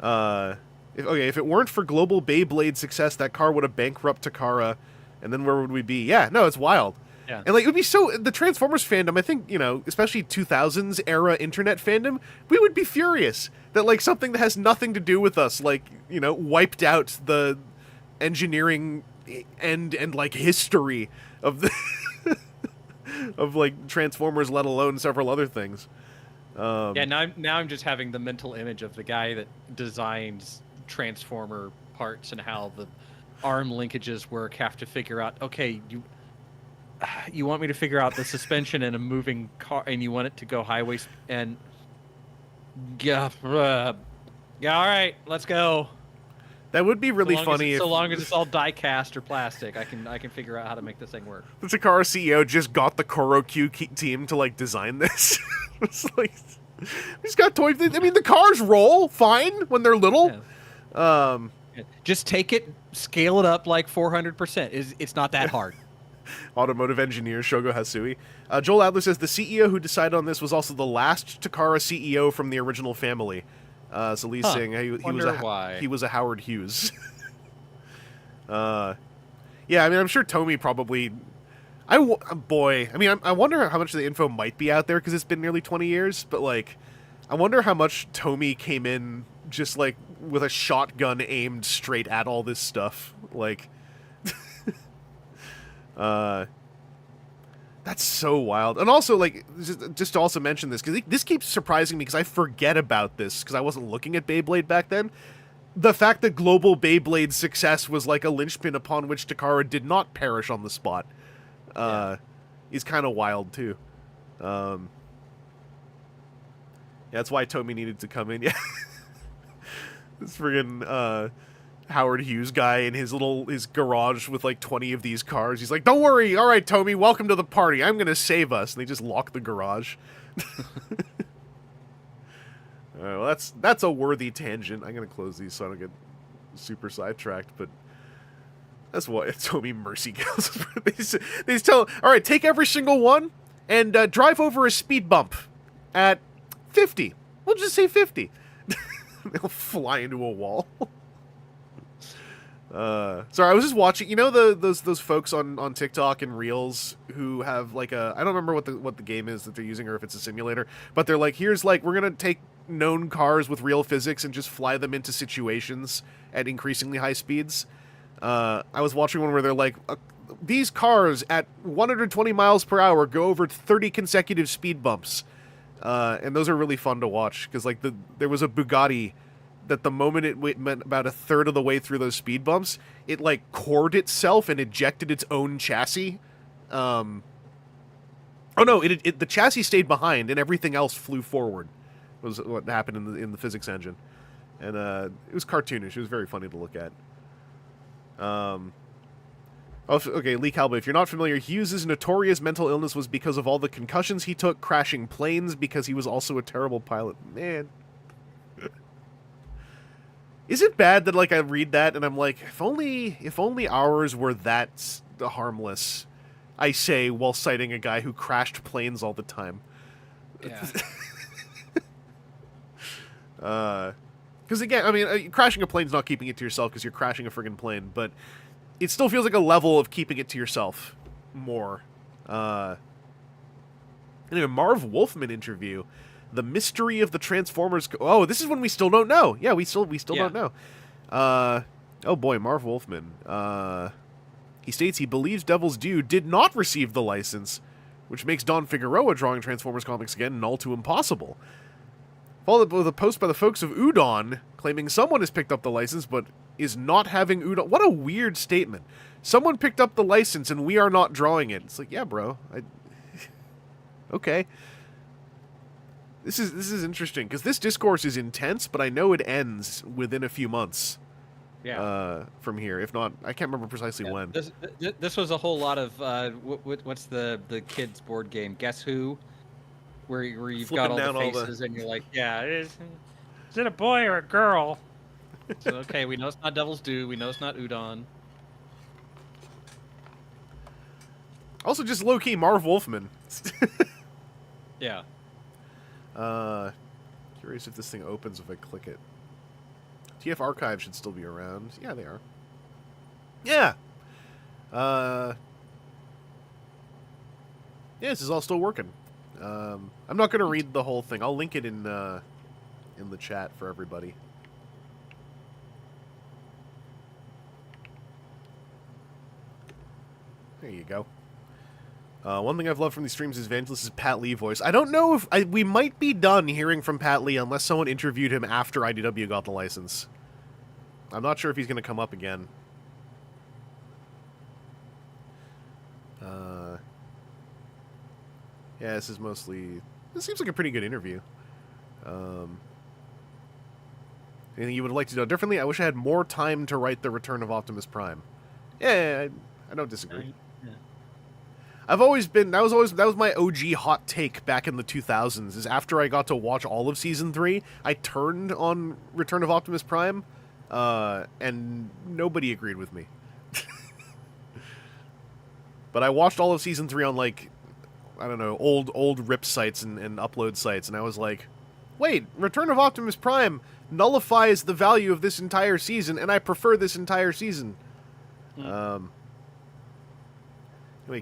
If it weren't for global Beyblade success, that car would have bankrupted Takara, and then where would we be? Yeah, no, it's wild. Yeah. And like it would be so the Transformers fandom, I think, you know, especially 2000s era internet fandom, we would be furious that like something that has nothing to do with us, like, you know, wiped out the engineering and like history of the of like Transformers, let alone several other things. Yeah, now I'm just having the mental image of the guy that designs Transformer parts and how the arm linkages work. Have to figure out, okay, you want me to figure out the suspension in a moving car, and you want it to go highway, and yeah, all right, let's go. That would be really funny. So long as it's all die cast or plastic, I can figure out how to make this thing work. The Takara CEO just got the Koro Q team to like design this. It's like he's got toy. I mean, the cars roll fine when they're little. Yeah. Just take it, scale it up like 400%. It's not that hard. Automotive engineer Shogo Hasui. Joel Adler says the CEO who decided on this was also the last Takara CEO from the original family. So Lee's saying he was a Howard Hughes. Yeah, I mean, I'm sure Tomy probably... I wonder how much of the info might be out there, because it's been nearly 20 years, but, like, I wonder how much Tomy came in just like with a shotgun aimed straight at all this stuff. Like, that's so wild. And also, like, just to also mention this, because this keeps surprising me because I forget about this because I wasn't looking at Beyblade back then. The fact that global Beyblade's success was like a linchpin upon which Takara did not perish on the spot is kind of wild, too. Yeah, that's why Tomy needed to come in. Yeah. This friggin' Howard Hughes guy in his garage with like 20 of these cars. He's like, "Don't worry, all right, Tomy, welcome to the party. I'm gonna save us." And they just lock the garage. All right, well, that's a worthy tangent. I'm gonna close these so I don't get super sidetracked. But that's what Tomy mercy kills. They just tell, all right, take every single one and drive over a speed bump at 50. We'll just say 50. They'll fly into a wall. Sorry, I was just watching. You know those folks on TikTok and Reels who have like I don't remember what the game is that they're using or if it's a simulator, but they're like, here's like we're gonna take known cars with real physics and just fly them into situations at increasingly high speeds. I was watching one where they're like, these cars at 120 miles per hour go over 30 consecutive speed bumps, and those are really fun to watch because like there was a Bugatti that the moment it went about a third of the way through those speed bumps, it like cored itself and ejected its own chassis. Oh no, the chassis stayed behind and everything else flew forward. Was what happened in the physics engine, and it was cartoonish. It was very funny to look at. Okay, Lee Calba, if you're not familiar, Hughes' notorious mental illness was because of all the concussions he took crashing planes because he was also a terrible pilot. Man. Is it bad that like I read that and I'm like, if only ours were that harmless, I say while citing a guy who crashed planes all the time. Yeah. Because again, I mean, crashing a plane's not keeping it to yourself because you're crashing a friggin' plane, but it still feels like a level of keeping it to yourself more. Anyway, Marv Wolfman interview. The mystery of the Transformers... Oh, this is when we still don't know. Yeah, we still don't know. Oh boy, Marv Wolfman. He states he believes Devil's Due did not receive the license, which makes Don Figueroa drawing Transformers comics again null to impossible. Followed with a post by the folks of Udon, claiming someone has picked up the license, but is not having Udon... What a weird statement. Someone picked up the license and we are not drawing it. It's like, yeah, bro. Okay. This is interesting, because this discourse is intense, but I know it ends within a few months. Yeah. From here, if not, I can't remember precisely when. This was a whole lot of what's the kids board game? Guess Who, where you've Flipping got all the faces and you're like, yeah, is it a boy or a girl? So okay, we know it's not Devil's Due. We know it's not Udon. Also, just low key Marv Wolfman. Yeah. Curious if this thing opens if I click it. TF Archive should still be around. Yeah, they are. Yeah. Yeah, this is all still working. I'm not going to read the whole thing. I'll link it in the chat for everybody. There you go. One thing I've loved from these streams is Vangelus' Pat Lee voice. I don't know if... we might be done hearing from Pat Lee unless someone interviewed him after IDW got the license. I'm not sure if he's going to come up again. Yeah, this is mostly... This seems like a pretty good interview. Anything you would like to do differently? I wish I had more time to write The Return of Optimus Prime. Yeah, I don't disagree. I've always been... That was my OG hot take back in the 2000s, is after I got to watch all of Season 3, I turned on Return of Optimus Prime, and nobody agreed with me. But I watched all of Season 3 on, like, I don't know, old rip sites and upload sites, and I was like, wait, Return of Optimus Prime nullifies the value of this entire season, and I prefer this entire season. Anyway,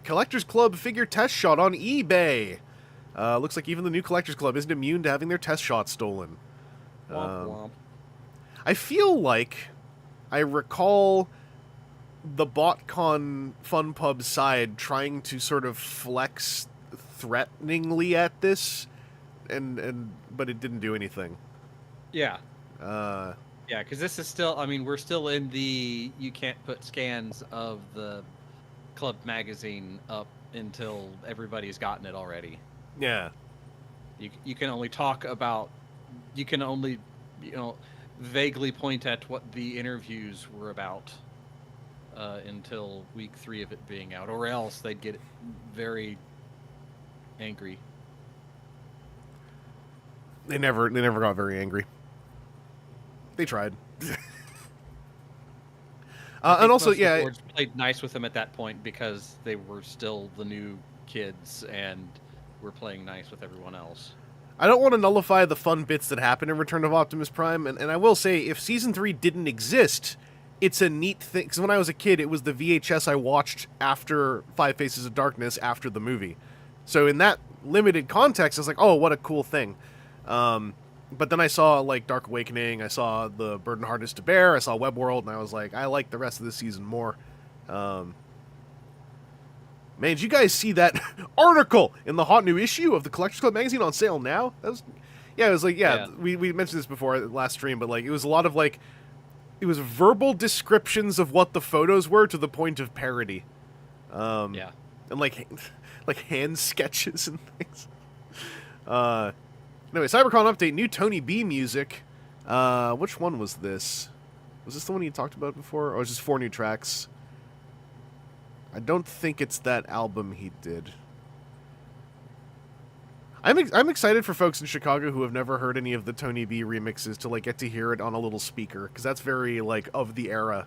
Collectors Club figure test shot on eBay. Looks like even the new Collectors Club isn't immune to having their test shots stolen. Womp womp. I feel like I recall the BotCon Fun Pub side trying to sort of flex threateningly at this, but it didn't do anything. Yeah. Yeah, because this is still, I mean, we're still in the, you can't put scans of the club magazine up until everybody's gotten it already. Yeah. You can only talk about, you can only, vaguely point at what the interviews were about until week 3 of it being out, or else they'd get very angry. They never got very angry. They tried. And also, yeah, boards played nice with them at that point because they were still the new kids and were playing nice with everyone else. I don't want to nullify the fun bits that happen in Return of Optimus Prime, and I will say, if Season 3 didn't exist, it's a neat thing, because when I was a kid, it was the VHS I watched after Five Faces of Darkness after the movie. So in that limited context, I was like, oh, what a cool thing. But then I saw, like, Dark Awakening, I saw The Burden Hardest to Bear, I saw Web World, and I was like, I like the rest of this season more. Man, did you guys see that article in the hot new issue of the Collectors Club magazine on sale now? That was, it was like, we mentioned this before last stream, but, like, it was a lot of, like, it was verbal descriptions of what the photos were to the point of parody. And, like hand sketches and things. Anyway, CyberCon update, new Tony B music. Which one was this? Was this the one you talked about before? Or was this 4 new tracks? I don't think it's that album he did. I'm excited for folks in Chicago who have never heard any of the Tony B remixes to, like, get to hear it on a little speaker, because that's very, like, of the era.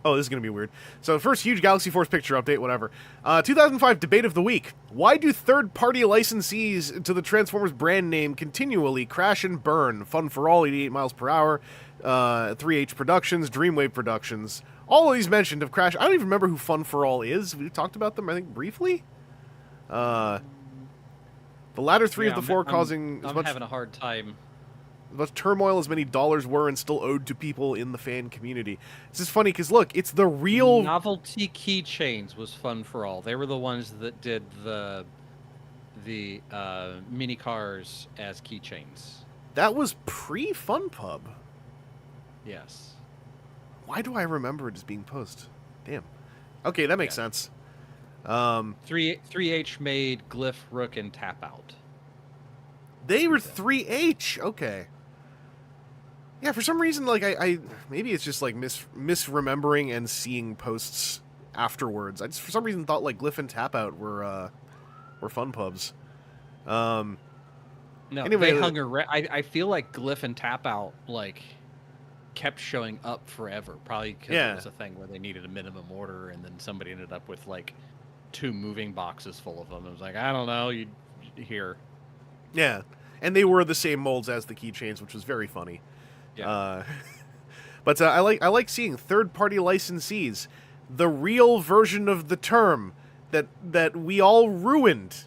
Oh, this is going to be weird. So, first huge Galaxy Force picture update, whatever. 2005 debate of the week. Why do third-party licensees to the Transformers brand name continually crash and burn? Fun for All, 88 miles per hour, 3H Productions, Dreamwave Productions. All of these mentioned have crashed. I don't even remember who Fun for All is. We talked about them, I think, briefly. The latter 3 of the 4 causing as much... having a hard time. As much turmoil as many dollars were and still owed to people in the fan community. This is funny because, look, it's the real... Novelty keychains was Fun for All. They were the ones that did the mini cars as keychains. That was pre-Fun Pub. Yes. Why do I remember it as being post? Damn. Okay, that makes sense. 3H made Glyph, Rook, and Tap Out. They were 3H. Okay. Yeah, for some reason, like, I maybe it's just, like, misremembering and seeing posts afterwards. I just, for some reason, thought, like, Glyph and Tap Out were Fun Pubs. No, anyway, they hung around. I feel like Glyph and Tap Out, like, kept showing up forever. Probably because it was a thing where they needed a minimum order, and then somebody ended up with, like, 2 moving boxes full of them. It was like, I don't know, you here. Yeah, and they were the same molds as the keychains, which was very funny. Yeah. But I like seeing third-party licensees, the real version of the term that we all ruined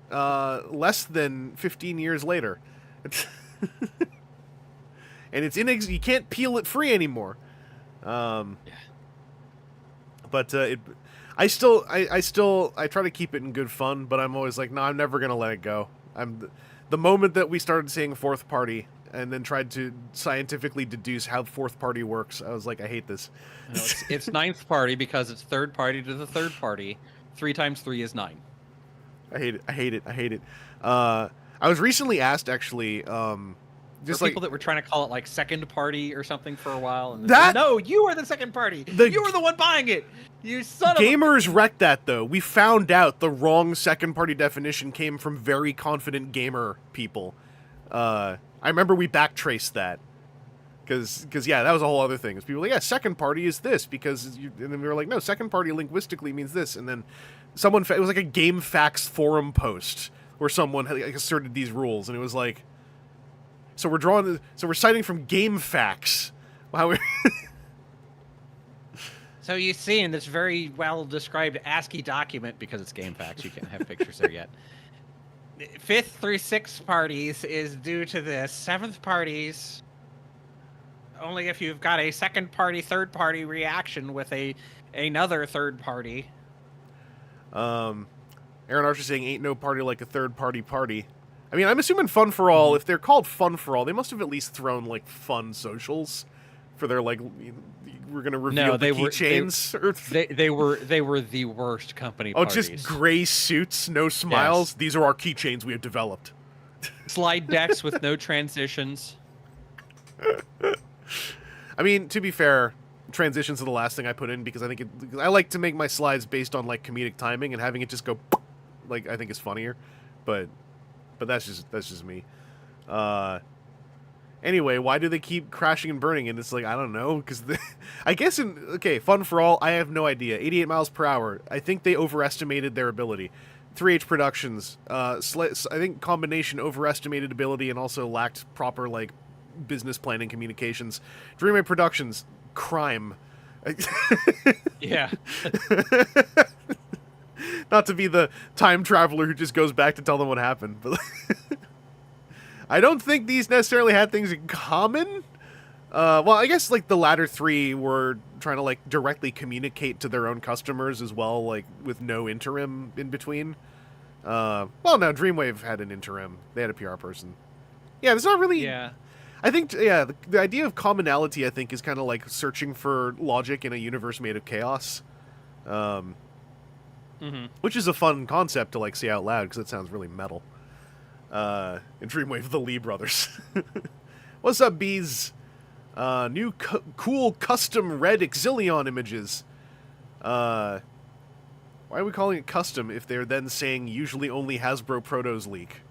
less than 15 years later. And it's you can't peel it free anymore. But I try to keep it in good fun, but I'm always like, no, I'm never gonna let it go. The moment that we started saying fourth party and then tried to scientifically deduce how fourth party works, I was like, I hate this. No, it's ninth party because it's third party to the third party. 3 times 3 is 9. I hate it. I was recently asked, actually, just for like people that were trying to call it like second party or something for a while. And no, you are the second party. You were the one buying it. You son of a... Gamers wrecked that, though. We found out the wrong second party definition came from very confident gamer people. I remember we backtraced that. Because yeah, that was a whole other thing. People were like, yeah, second party is this, because... and then we were like, no, second party linguistically means this. And then someone... It was like a GameFAQs forum post where someone had, like, asserted these rules, and it was like... So we're citing from GameFAQs. Wow. So you see in this very well described ASCII document, because it's GameFAQs, you can't have pictures there yet. 5th through 6th parties is due to this. 7th parties, only if you've got a second party, third party reaction with another third party. Aaron Archer saying, ain't no party like a third party. I mean, I'm assuming Fun for All, if they're called Fun for All, they must have at least thrown, like, fun socials for their, like, we're going to reveal the keychains. They were the worst company parties. Oh, just gray suits, no smiles. Yes. These are our keychains we have developed. Slide decks with no transitions. I mean, to be fair, transitions are the last thing I put in because I think I like to make my slides based on, like, comedic timing, and having it just go, like, I think is funnier. But that's just me. Anyway, why do they keep crashing and burning? And it's like, I don't know, because I guess Fun for All, I have no idea. 88 miles per hour. I think they overestimated their ability. 3H Productions, I think Combination overestimated ability and also lacked proper, like, business planning communications. Dreamwave Productions, crime. Yeah. Not to be the time traveler who just goes back to tell them what happened, but I don't think these necessarily had things in common. Well, I guess, like, the latter three were trying to, like, directly communicate to their own customers as well, like, with no interim in between. Well, no, Dreamwave had an interim. They had a PR person. Yeah, there's not really... Yeah. I think, yeah, the idea of commonality, I think, is kind of like searching for logic in a universe made of chaos. Which is a fun concept to, like, say out loud, because it sounds really metal. In Dreamwave, the Lee brothers. What's up, bees? New cool custom red Exilion images. Why are we calling it custom if they're then saying usually only Hasbro Protos leak?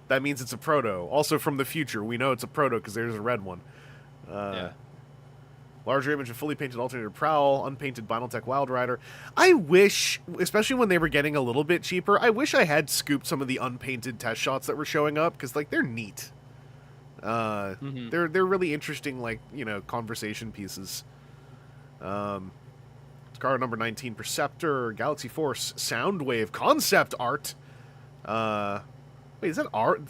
That means it's a proto. Also from the future, we know it's a proto because there's a red one. Yeah. Larger image of fully painted alternator Prowl, unpainted Binaltech Wild Rider. I wish, especially when they were getting a little bit cheaper, I wish I had scooped some of the unpainted test shots that were showing up, because, like, they're neat. They're really interesting, like, you know, conversation pieces. Card number 19, Perceptor, Galaxy Force, Soundwave, concept art. Wait, is that art?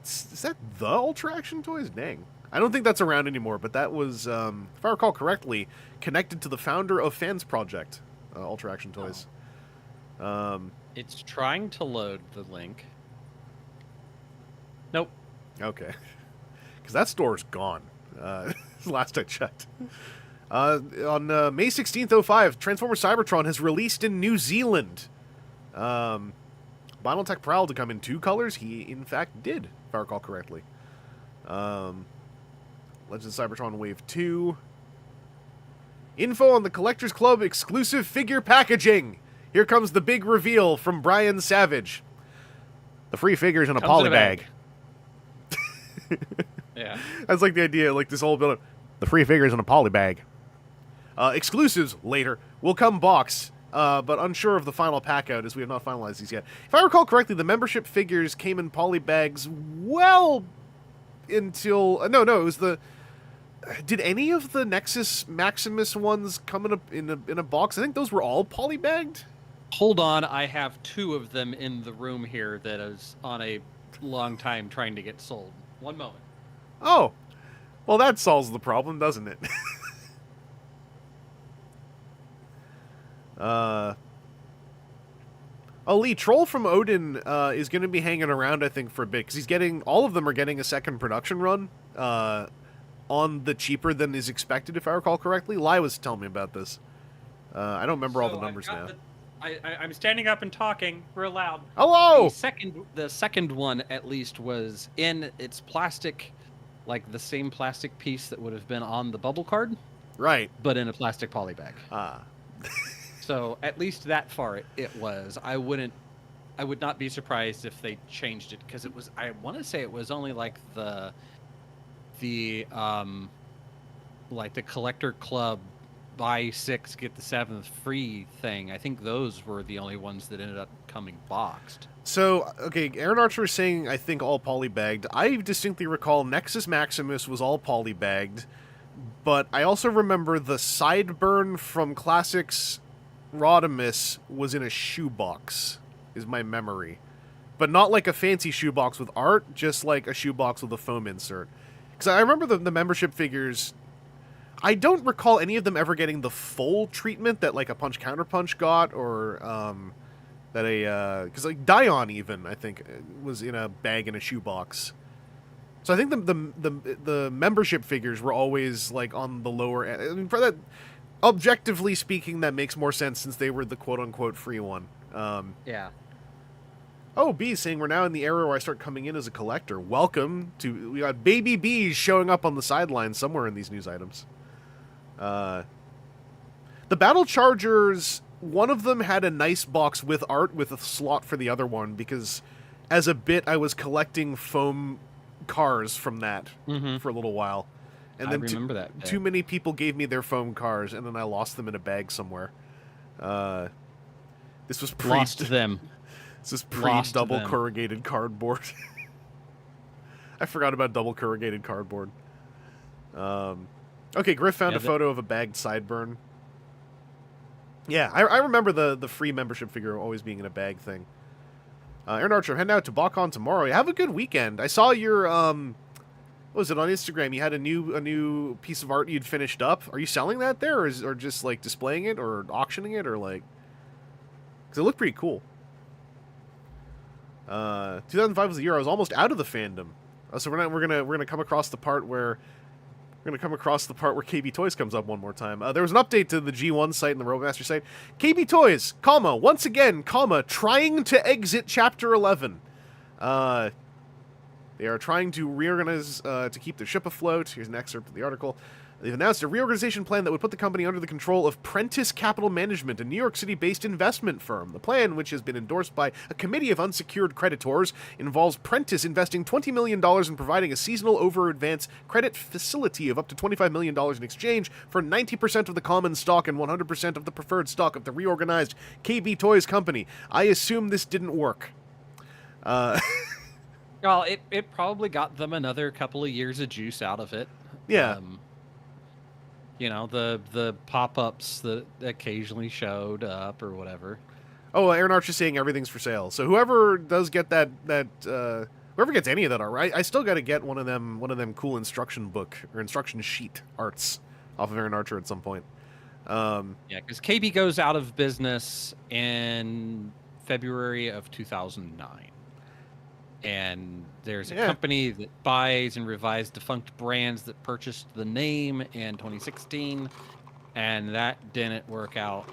Is that the Ultra Action Toys? Dang. I don't think that's around anymore, but that was, if I recall correctly, connected to the founder of Fans Project, Ultra Action Toys. It's trying to load the link. Nope. Okay. Because that store's gone, last I checked. On May 16th, 05, Transformer Cybertron has released in New Zealand. Binaltech Prowl to come in 2 colors. He, in fact, did, if I recall correctly. Legends of Cybertron Wave 2. Info on the Collectors Club exclusive figure packaging. Here comes the big reveal from Brian Savage. The free figures in a poly bag. Yeah. That's like the idea, like this whole build. The free figures in a poly bag. Exclusives later will come box, but unsure of the final pack out as we have not finalized these yet. If I recall correctly, the membership figures came in poly bags well until no, it was the. Did any of the Nexus Maximus ones come in a box? I think those were all polybagged. Hold on, I have 2 of them in the room here that is on a long time trying to get sold. One moment. Oh, well, that solves the problem, doesn't it? Lee, Troll from Odin is going to be hanging around, I think, for a bit, because all of them are getting a second production run. On the cheaper than is expected, if I recall correctly. Lai was telling me about this. I don't remember all the numbers now. I'm standing up and talking real loud. Hello! The second one, at least, was in its plastic, like the same plastic piece that would have been on the bubble card. Right. But in a plastic poly bag. Ah. So, at least that far it was. I would not be surprised if they changed it, because I want to say it was only like the Collector Club buy 6 get the 7th free thing. I think those were the only ones that ended up coming boxed. So, okay, Aaron Archer is saying, I think, all polybagged. I distinctly recall Nexus Maximus was all polybagged. but I also remember the sideburn from Classics Rodimus was in a shoebox, is my memory. But not like a fancy shoebox with art, just like a shoebox with a foam insert. Because I remember the membership figures, I don't recall any of them ever getting the full treatment that like a Punch Counterpunch got, or that because like Dion even, I think, was in a bag in a shoebox. So I think the membership figures were always like on the lower end. I mean, for that, objectively speaking, that makes more sense since they were the quote-unquote free one. Yeah. Oh, B saying we're now in the era where I start coming in as a collector. Welcome to... We got baby bees showing up on the sidelines somewhere in these news items. The Battle Chargers, one of them had a nice box with art with a slot for the other one, because as a bit I was collecting foam cars from that for a little while. And I then remember that bit. Too many people gave me their foam cars, and then I lost them in a bag somewhere. This was Lost them. This is pre-double corrugated cardboard. I forgot about double corrugated cardboard. Okay, Griff found a photo of a bagged sideburn. Yeah, I remember the free membership figure always being in a bag thing. Aaron Archer, heading out to BotCon tomorrow. Yeah, have a good weekend. I saw your what was it on Instagram? You had a new piece of art you'd finished up. Are you selling that there, or just like displaying it, or auctioning it, or like? Because it looked pretty cool. 2005 was the year I was almost out of the fandom. So we're gonna come across the part where KBToys comes up one more time. There was an update to the G1 site and the Robomaster site. KBToys, once again, trying to exit Chapter 11. They are trying to reorganize to keep their ship afloat. Here's an excerpt of the article. They've announced a reorganization plan that would put the company under the control of Prentice Capital Management, a New York City-based investment firm. The plan, which has been endorsed by a committee of unsecured creditors, involves Prentice investing $20 million in providing a seasonal over-advance credit facility of up to $25 million in exchange for 90% of the common stock and 100% of the preferred stock of the reorganized KBToys company. I assume this didn't work. Well, it probably got them another couple of years of juice out of it. Yeah. You know, the pop-ups that occasionally showed up or whatever. Oh, Aaron Archer saying everything's for sale. So whoever does get whoever gets any of that art, I still got to get one of them cool instruction book or instruction sheet arts off of Aaron Archer at some point. Yeah, because KB goes out of business in February of 2009. And there's a company that buys and revives defunct brands that purchased the name in 2016, and that didn't work out,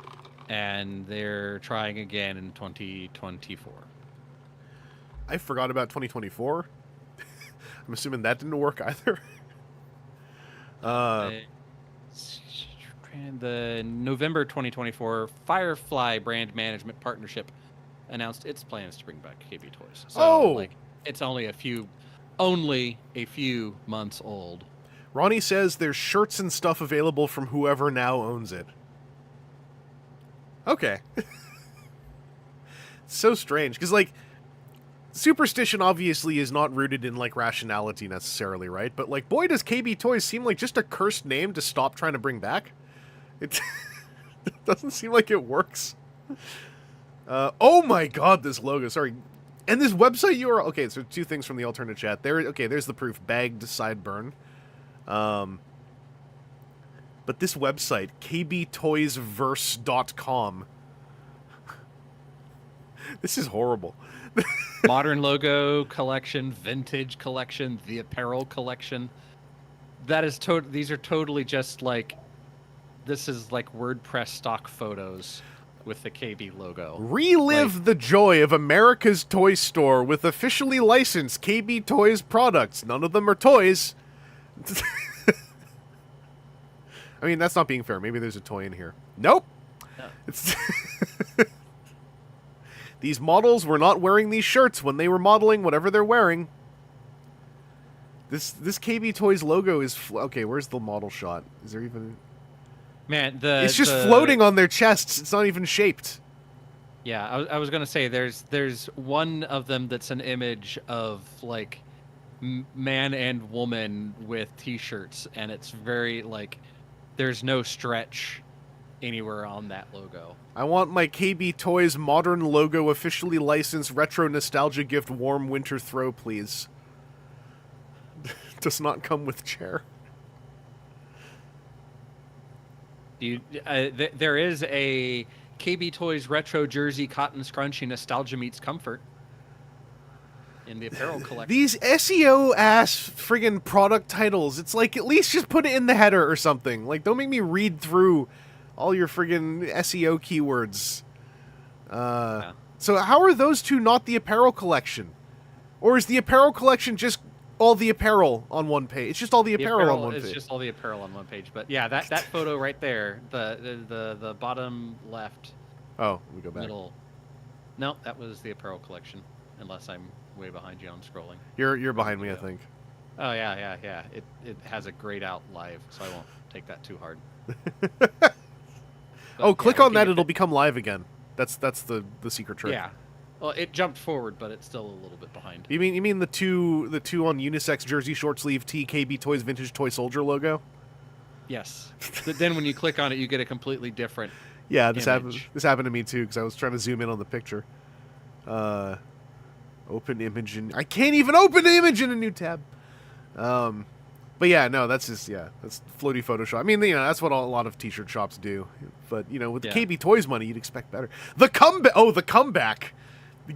and they're trying again in 2024. I forgot about 2024. I'm assuming that didn't work either. The November 2024 Firefly Brand Management Partnership announced its plans to bring back KBToys. So, it's only a few months old. Ronnie says there's shirts and stuff available from whoever now owns it. Okay. So strange, because, like, superstition obviously is not rooted in, like, rationality necessarily, right? But, like, boy, does KBToys seem like just a cursed name to stop trying to bring back. It doesn't seem like it works. Oh my god, this logo. Sorry. And this website URL. Okay, so two things from the alternate chat. There's the proof. Bagged sideburn. But this website, kbtoysverse.com. This is horrible. Modern logo collection, vintage collection, the apparel collection. That is these are totally just like, this is like WordPress stock photos with the KB logo. Relive the joy of America's toy store with officially licensed KBToys products. None of them are toys. I mean, that's not being fair. Maybe there's a toy in here. Nope. No. It's these models were not wearing these shirts when they were modeling whatever they're wearing. This KBToys logo is... okay, where's the model shot? Is there even... Man, it's just floating on their chests. It's not even shaped. Yeah, I was gonna say there's one of them that's an image of like man and woman with T-shirts, and it's very like there's no stretch anywhere on that logo. I want my KBToys modern logo officially licensed retro nostalgia gift warm winter throw, please. Does not come with chair. There is a KBToys retro jersey cotton scrunchie nostalgia meets comfort in the apparel collection. These SEO ass friggin' product titles. It's like, at least just put it in the header or something. Like, don't make me read through all your friggin' SEO keywords. Yeah. So how are those two not the apparel collection? Or is the apparel collection just all the apparel on one page? It's just all the apparel on one page. It's just all the apparel on one page. But yeah, that photo right there, the bottom left. Oh, we go back. Middle. No, that was the apparel collection. Unless I'm way behind you on scrolling. You're behind me, I think. Oh yeah. It has a grayed out live, so I won't take that too hard. Oh, click on that; it'll become live again. That's the secret trick. Yeah. Well, it jumped forward, but it's still a little bit behind. You mean the two on unisex jersey short sleeve T KBToys vintage toy soldier logo? Yes. But then when you click on it, you get a completely different. Yeah, this image. happened to me too because I was trying to zoom in on the picture. Open image and I can't even open the image in a new tab. But yeah, no, that's floaty Photoshop. I mean, that's what a lot of t-shirt shops do. But with the KBToys money, you'd expect better. The comeback.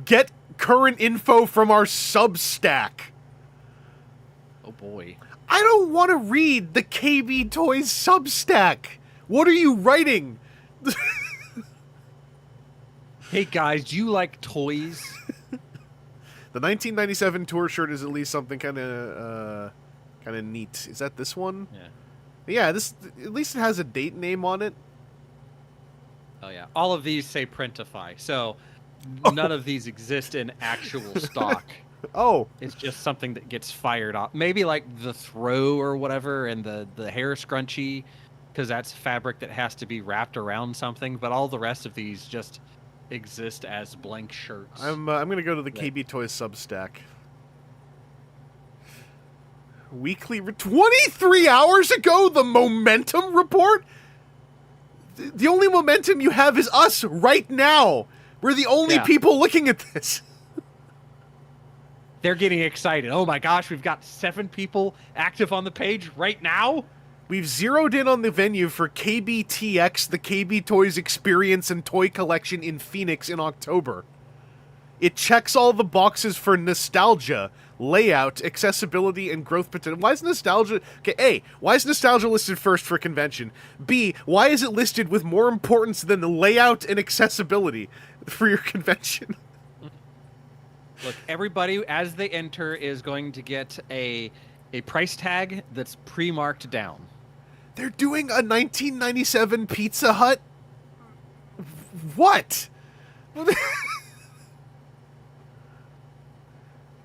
Get current info from our Substack. Oh boy. I don't want to read the KBToys Substack. What are you writing? Hey guys, do you like toys? The 1997 tour shirt is at least something kind of neat. Is that this one? Yeah. Yeah, this at least it has a date name on it. Oh yeah. All of these say Printify. So none of these exist in actual stock. Oh. It's just something that gets fired off. Maybe like the throw or whatever and the hair scrunchie, because that's fabric that has to be wrapped around something, but all the rest of these just exist as blank shirts. I'm gonna go to the KBToys Substack. Weekly 23 hours ago, the momentum report. The only momentum you have is us right now. We're the only people looking at this. They're getting excited. Oh my gosh, we've got 7 people active on the page right now. We've zeroed in on the venue for KBTX, the KBToys Experience and Toy Collection in Phoenix in October. It checks all the boxes for nostalgia, layout, accessibility, and growth potential. Why is nostalgia... Okay, A, why is nostalgia listed first for convention? B, why is it listed with more importance than the layout and accessibility for your convention? Look, everybody, as they enter, is going to get a price tag that's pre-marked down. They're doing a 1997 Pizza Hut? What?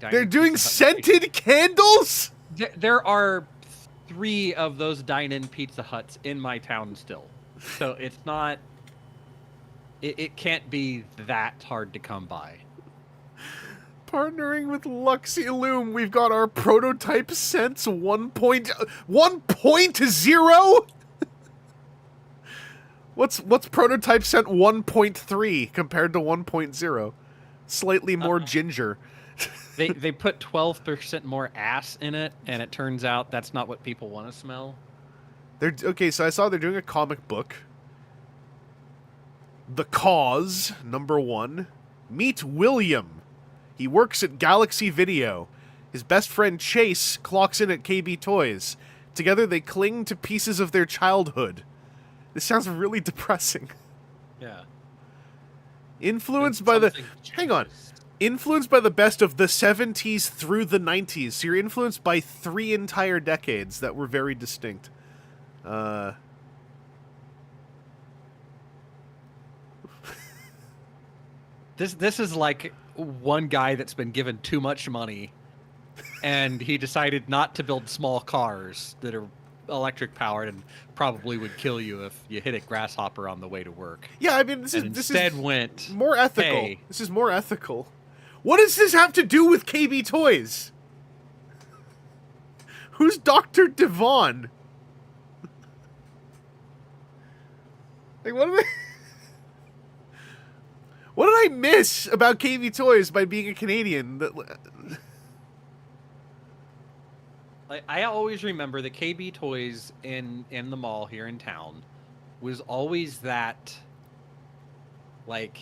They're doing scented candles? There are 3 of those dine-in Pizza Huts in my town still. So it's not... It can't be that hard to come by. Partnering with Luxy-Loom, we've got our prototype Sense 1.0? What's prototype Scent 1.3 compared to 1.0? Slightly more ginger. They put 12% more ass in it, and it turns out that's not what people want to smell. Okay, so I saw they're doing a comic book. The Cause, #1. Meet William. He works at Galaxy Video. His best friend Chase clocks in at KBToys. Together they cling to pieces of their childhood. This sounds really depressing. Yeah. Influenced by the... Hang on. Influenced by the best of the 70s through the 90s. So you're influenced by 3 entire decades that were very distinct. This is like one guy that's been given too much money, and he decided not to build small cars that are electric powered and probably would kill you if you hit a grasshopper on the way to work. Yeah, I mean, this is went more ethical. Hey. This is more ethical. What does this have to do with KBToys? Who's Dr. Devon? Like, what did what did I miss about KBToys by being a Canadian? Like, I always remember the KBToys in the mall here in town was always that, like,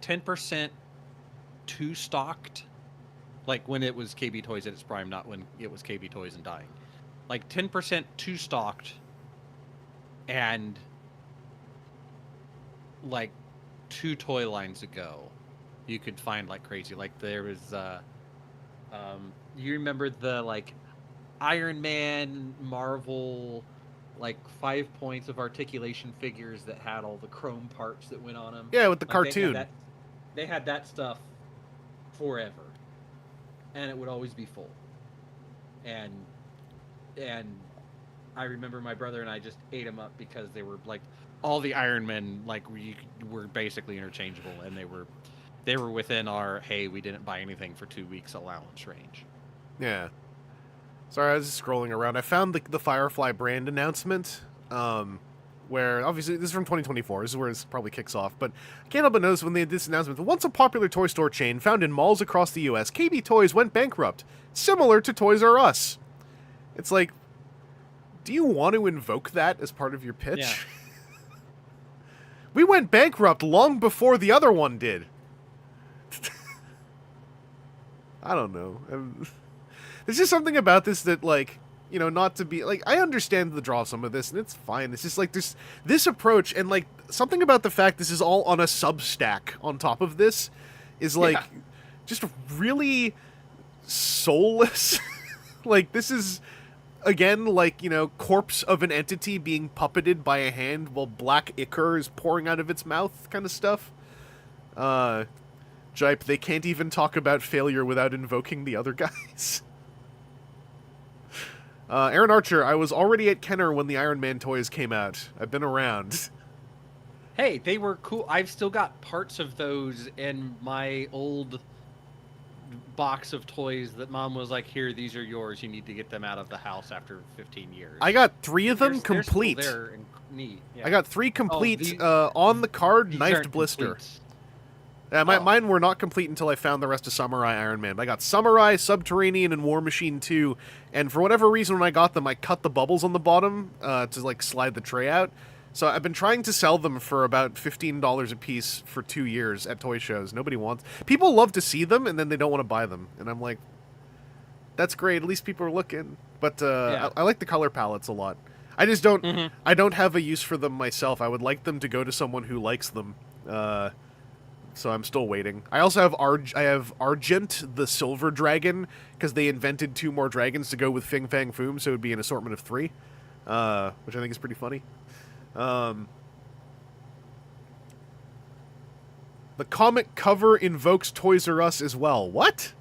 10% too stocked. Like, when it was KBToys at its prime, not when it was KBToys and dying. Like, 10% too stocked, and, like, 2 toy lines ago, you could find like crazy. Like, there was, you remember the, like, Iron Man, Marvel, like, 5 points of articulation figures that had all the chrome parts that went on them? Yeah, with the like, cartoon. They had that stuff forever, and it would always be full. And I remember my brother and I just ate them up because they were like all the Iron Men, like, were basically interchangeable, and they were within our, hey, we didn't buy anything for 2 weeks allowance range. Yeah. Sorry, I was just scrolling around. I found the Firefly brand announcement, where, obviously, this is from 2024. This is where it probably kicks off. But I can't help but notice when they did this announcement, the once a popular toy store chain found in malls across the U.S., KBToys went bankrupt, similar to Toys R Us. It's like, do you want to invoke that as part of your pitch? Yeah. We went bankrupt long before the other one did. I don't know. There's just something about this that, like, you know, not to be, like, I understand the draw of some of this, and it's fine. It's just, like, this approach, and, like, something about the fact this is all on a Substack on top of this is, like, just really soulless. Like, this is, again, like, you know, corpse of an entity being puppeted by a hand while black ichor is pouring out of its mouth kind of stuff. Jipe, they can't even talk about failure without invoking the other guys. Aaron Archer, I was already at Kenner when the Iron Man toys came out. I've been around. Hey, they were cool. I've still got parts of those in my old box of toys that Mom was like, here, these are yours. You need to get them out of the house after 15 years. I got 3 of them complete. They're still there and neat. Yeah. I got 3 complete on the card, knifed blister. Complete. Mine were not complete until I found the rest of Samurai Iron Man. But I got Samurai, Subterranean, and War Machine 2, and for whatever reason when I got them, I cut the bubbles on the bottom to, like, slide the tray out. So I've been trying to sell them for about $15 a piece for 2 years at toy shows. Nobody wants... People love to see them, and then they don't want to buy them. And I'm like, that's great. At least people are looking. But I like the color palettes a lot. I just don't... Mm-hmm. I don't have a use for them myself. I would like them to go to someone who likes them. So I'm still waiting. I also have Argent, the Silver Dragon, because they invented 2 more dragons to go with Fing Fang Foom, so it would be an assortment of 3, which I think is pretty funny. The comic cover invokes Toys R Us as well. What?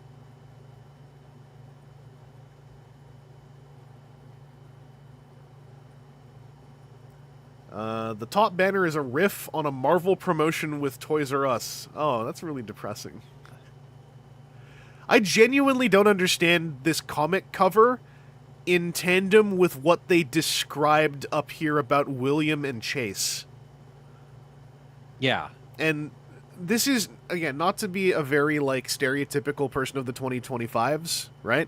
The top banner is a riff on a Marvel promotion with Toys R Us. Oh, that's really depressing. I genuinely don't understand this comic cover in tandem with what they described up here about William and Chase. Yeah. And this is, again, not to be a very, like, stereotypical person of the 2025s, right?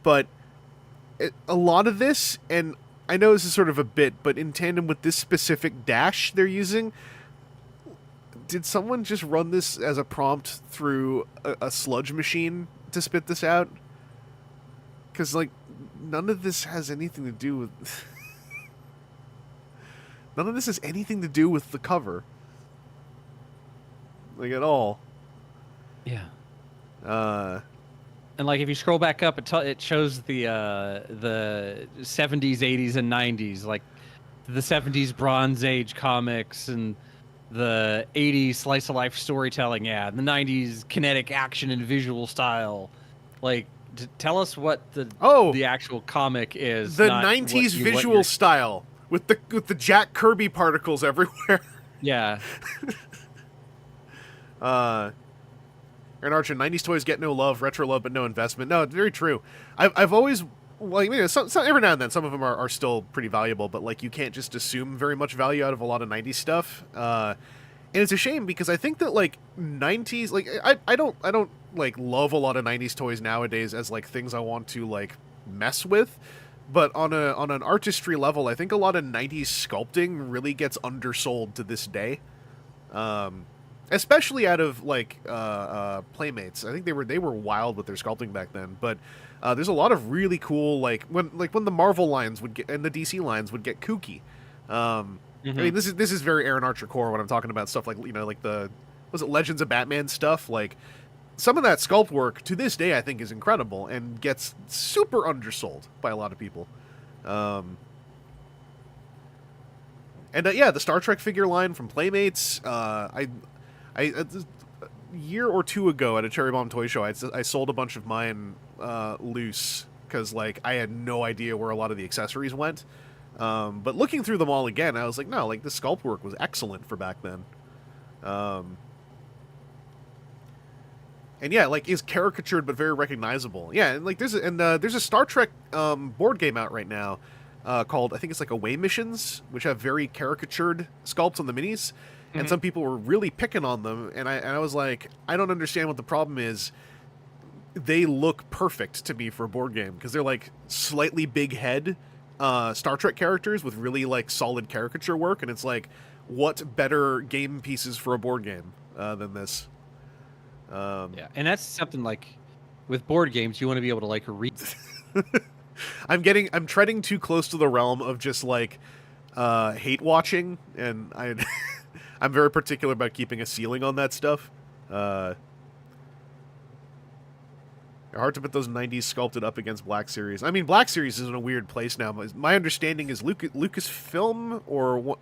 But a lot of this, and I know this is sort of a bit, but in tandem with this specific dash they're using, did someone just run this as a prompt through a sludge machine to spit this out? Because, like, none of this has anything to do with... None of this has anything to do with the cover. Like, at all. Yeah. And, like, if you scroll back up, it shows the 70s, 80s, and 90s, like the 70s Bronze Age comics and the 80s slice of life storytelling ad, the 90s kinetic action and visual style. Like, tell us what the actual comic is. The 90s visual style with the Jack Kirby particles everywhere. Yeah. Aaron Archer, 90s toys get no love, retro love, but no investment. No, it's very true. I've always well, you know, some every now and then some of them are still pretty valuable, but like you can't just assume very much value out of a lot of 90s stuff. And it's a shame because I think that like 90s, like I don't like love a lot of 90s toys nowadays as like things I want to like mess with, but on an artistry level, I think a lot of 90s sculpting really gets undersold to this day. Especially out of like Playmates. I think they were wild with their sculpting back then, but there's a lot of really cool like when the Marvel lines would get and the DC lines would get kooky. I mean, this is very Aaron Archer core when I'm talking about stuff like, you know, like was it Legends of Batman stuff? Like, some of that sculpt work, to this day, I think is incredible and gets super undersold by a lot of people. Yeah, the Star Trek figure line from Playmates, a year or two ago at a Cherry Bomb Toy Show, I sold a bunch of mine loose, because, like, I had no idea where a lot of the accessories went. But looking through them all again, I was like, no, like, the sculpt work was excellent for back then. And yeah, like, is caricatured but very recognizable. Yeah, and like there's a Star Trek board game out right now called, I think it's like Away Missions, which have very caricatured sculpts on the minis. And some people were really picking on them, and I was like, I don't understand what the problem is. They look perfect to me for a board game because they're like slightly big head Star Trek characters with really like solid caricature work, and it's like, what better game pieces for a board game than this? Yeah, and that's something like with board games, you want to be able to like read. I'm treading too close to the realm of just like hate watching, and I'm very particular about keeping a ceiling on that stuff. Hard to put those 90s sculpted up against Black Series. I mean, Black Series is in a weird place now. My understanding is Lucasfilm, or what,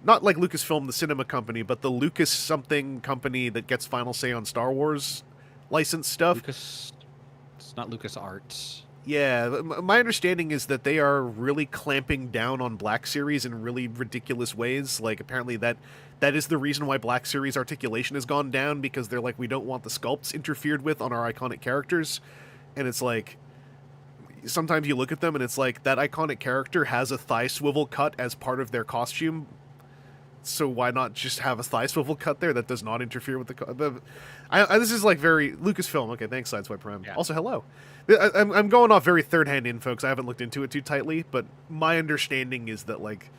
not like Lucasfilm, the cinema company, but the Lucas something company that gets final say on Star Wars licensed stuff. It's not Lucas Arts. Yeah, my understanding is that they are really clamping down on Black Series in really ridiculous ways. Like, apparently that is the reason why Black Series articulation has gone down, because they're like, we don't want the sculpts interfered with on our iconic characters. And it's like, sometimes you look at them and it's like, that iconic character has a thigh swivel cut as part of their costume. So why not just have a thigh swivel cut there that does not interfere with the this is like very Lucasfilm. Okay, thanks, Sideswipe Prime. Yeah. Also, hello. I'm going off very third-hand info because I haven't looked into it too tightly, but my understanding is that, like,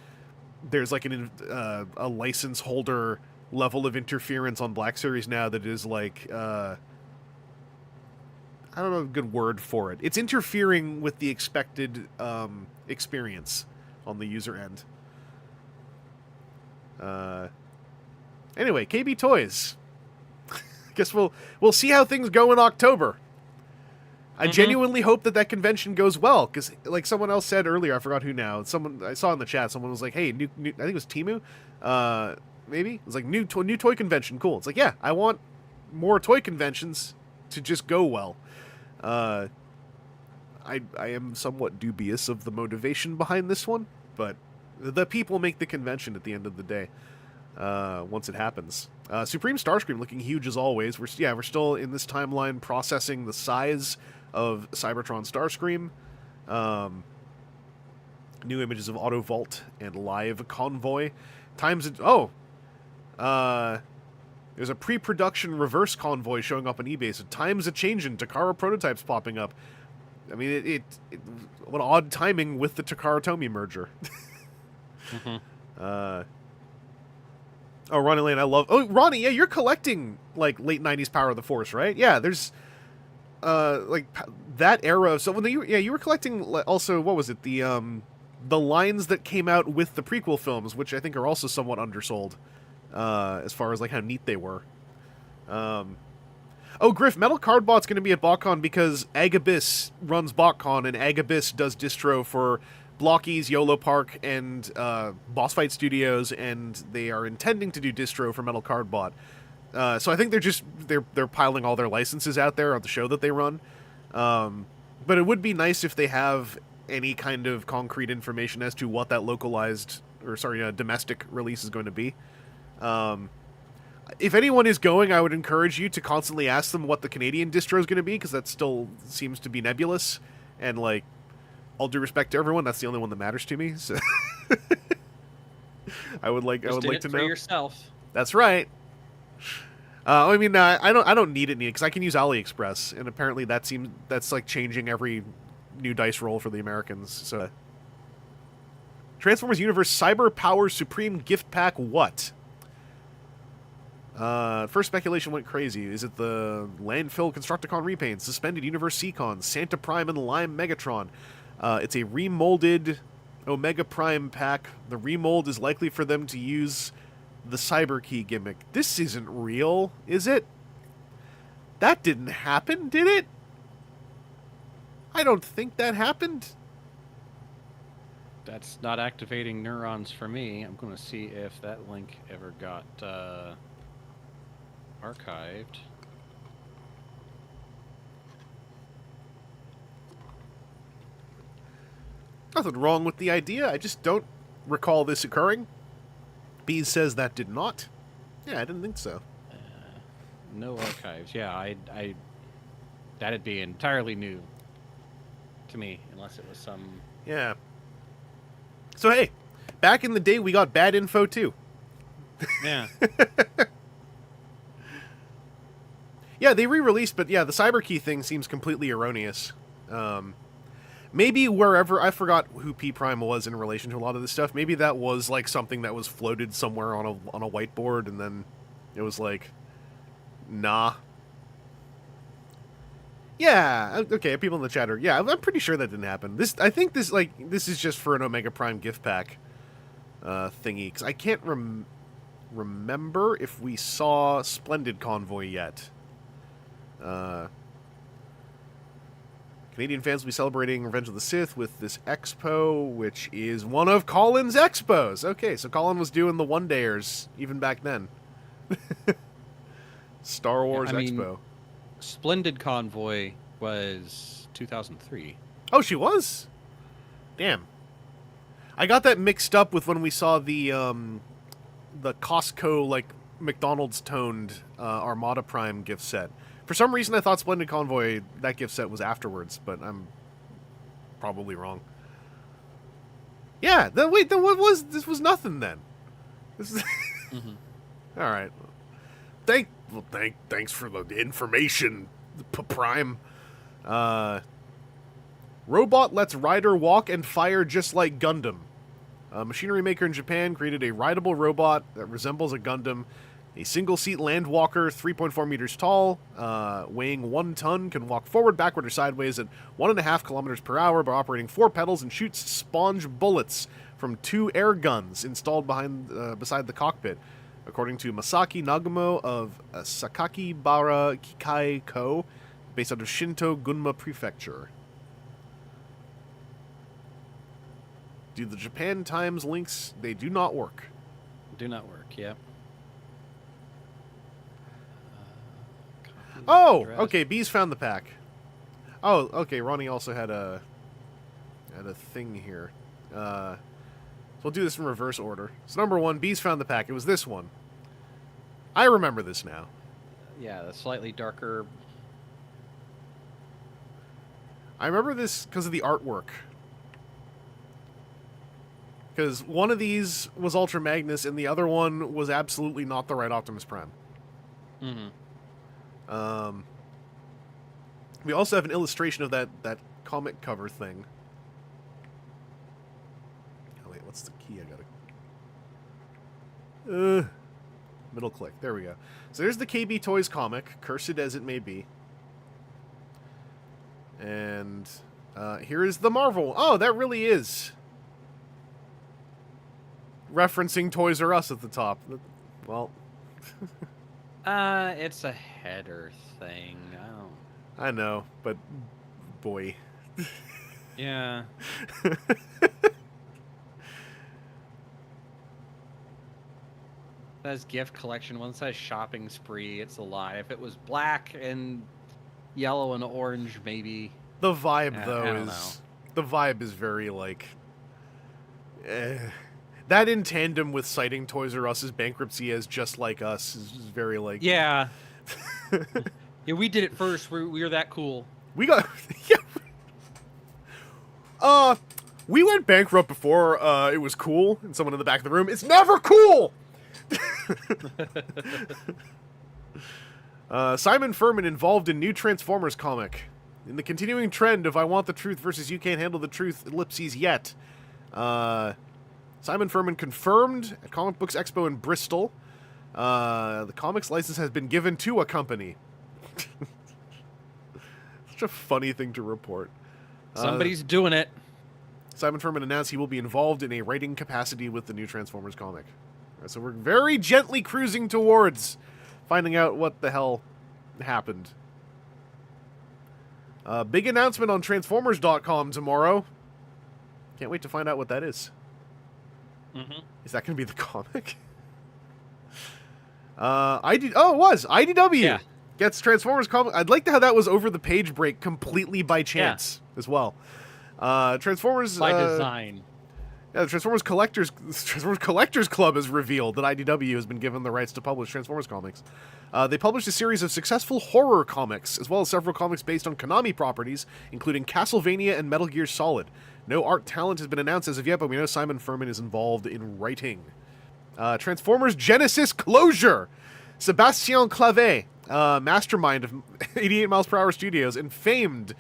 there's like a license holder level of interference on Black Series now that is like, I don't know a good word for it. It's interfering with the expected experience on the user end. Anyway, KBToys. Guess we'll see how things go in October. I genuinely hope that convention goes well, because like someone else said earlier, I forgot who now. Someone I saw in the chat, someone was like, "Hey, new I think it was Timu, maybe it was like new toy convention, cool." It's like, yeah, I want more toy conventions to just go well. I am somewhat dubious of the motivation behind this one, but the people make the convention at the end of the day. Once it happens. Supreme Starscream looking huge as always. We're still in this timeline processing the size of Cybertron Starscream. New images of Auto Vault and Live Convoy. There's a pre-production reverse convoy showing up on eBay. So times a changing. Takara prototypes popping up. I mean, what odd timing with the Takaratomy merger. Oh, Ronnie Lane, I love... Oh, Ronnie, yeah, you're collecting, like, late 90s Power of the Force, right? Yeah, there's, like, that era. So, you were collecting, also, what was it? The lines that came out with the prequel films, which I think are also somewhat undersold, as far as, like, how neat they were. Oh, Griff, Metal Cardbot's going to be at BotCon because Agabus runs BotCon, and Agabus does distro for Blockies, YOLO Park, and Boss Fight Studios, and they are intending to do distro for Metal Cardbot. So I think they're piling all their licenses out there on the show that they run. But it would be nice if they have any kind of concrete information as to what that domestic release is going to be. If anyone is going, I would encourage you to constantly ask them what the Canadian distro is going to be, because that still seems to be nebulous, and like, all due respect to everyone, that's the only one that matters to me. So I would like to know for yourself. That's right. I mean, I don't need it because I can use AliExpress, and apparently that's like changing every new dice roll for the Americans. So, Transformers Universe Cyber Power Supreme Gift Pack. What? First speculation went crazy. Is it the Landfill Constructicon repaint, Suspended Universe Seacon, Santa Prime and Lime Megatron? It's a remolded Omega Prime pack. The remold is likely for them to use the Cyber Key gimmick. This isn't real, is it? That didn't happen, did it? I don't think that happened. That's not activating neurons for me. I'm going to see if that link ever got archived. Nothing wrong with the idea. I just don't recall this occurring. Bees says that did not. Yeah, I didn't think so. No archives. Yeah, I that'd be entirely new to me, unless it was some... Yeah. So, hey, back in the day, we got bad info, too. Yeah. Yeah, they re-released, but yeah, the Cyber Key thing seems completely erroneous. Maybe wherever... I forgot who P Prime was in relation to a lot of this stuff. Maybe that was, like, something that was floated somewhere on a whiteboard, and then it was like, nah. Yeah, okay, people in the chat are... Yeah, I'm pretty sure that didn't happen. I think this is just for an Omega Prime gift pack thingy, because I can't remember if we saw Splendid Convoy yet. Canadian fans will be celebrating Revenge of the Sith with this expo, which is one of Colin's expos. Okay, so Colin was doing the one-dayers even back then. Star Wars Expo. Splendid Convoy was 2003. Oh, she was? Damn. I got that mixed up with when we saw the Costco, like, McDonald's toned Armada Prime gift set. For some reason, I thought Splendid Convoy, that gift set was afterwards, but I'm probably wrong. Yeah, wait, then what was... This was nothing, then. This is... All right. Thanks for the information, Prime. Robot lets rider walk and fire just like Gundam. A machinery maker in Japan created a rideable robot that resembles a Gundam. A single-seat land walker, 3.4 meters tall, weighing 1 ton, can walk forward, backward, or sideways at 1.5 kilometers per hour by operating 4 pedals and shoots sponge bullets from 2 air guns installed beside the cockpit, according to Masaki Nagumo of Sakakibara Kikai Co., based out of Shinto Gunma Prefecture. Do the Japan Times links? They do not work. Do not work, yep. Oh, okay. Bees found the pack. Oh, okay. Ronnie also had a thing here. So we'll do this in reverse order. So number 1, Bees found the pack. It was this one. I remember this now. Yeah, the slightly darker. I remember this because of the artwork. Because one of these was Ultra Magnus, and the other one was absolutely not the right Optimus Prime. Mm-hmm. We also have an illustration of that comic cover thing. Oh wait, what's the key? I gotta... middle click. There we go. So there's the KBToys comic, cursed as it may be. And here is the Marvel. Oh, that really is referencing Toys R Us at the top. Well... It's a header thing. I know, but boy. Yeah. That says gift collection, one says shopping spree. It's a lie. If it was black and yellow and orange, maybe. The vibe, though, I don't is... know. The vibe is very, like... That in tandem with citing Toys R Us's bankruptcy as Just Like Us is very, like... Yeah. Yeah, we did it first. We were that cool. We got... Yeah. We went bankrupt before it was cool, and someone in the back of the room, it's never cool! Simon Furman involved in new Transformers comic. In the continuing trend of I want the truth versus you can't handle the truth ellipses yet. Simon Furman confirmed at Comic Books Expo in Bristol. The comics license has been given to a company. Such a funny thing to report. Somebody's doing it. Simon Furman announced he will be involved in a writing capacity with the new Transformers comic. So we're very gently cruising towards finding out what the hell happened. Big announcement on Transformers.com tomorrow. Can't wait to find out what that is. Mm-hmm. Is that going to be the comic? It was IDW. Yeah. Gets Transformers comic. I'd like to how that was over the page break completely by chance as well. Transformers by design. Yeah, the Transformers Collectors Club has revealed that IDW has been given the rights to publish Transformers comics. They published a series of successful horror comics, as well as several comics based on Konami properties, including Castlevania and Metal Gear Solid. No art talent has been announced as of yet, but we know Simon Furman is involved in writing. Transformers Genesis Closure. Sebastien Clavé, mastermind of 88 Miles Per Hour Studios, and famed,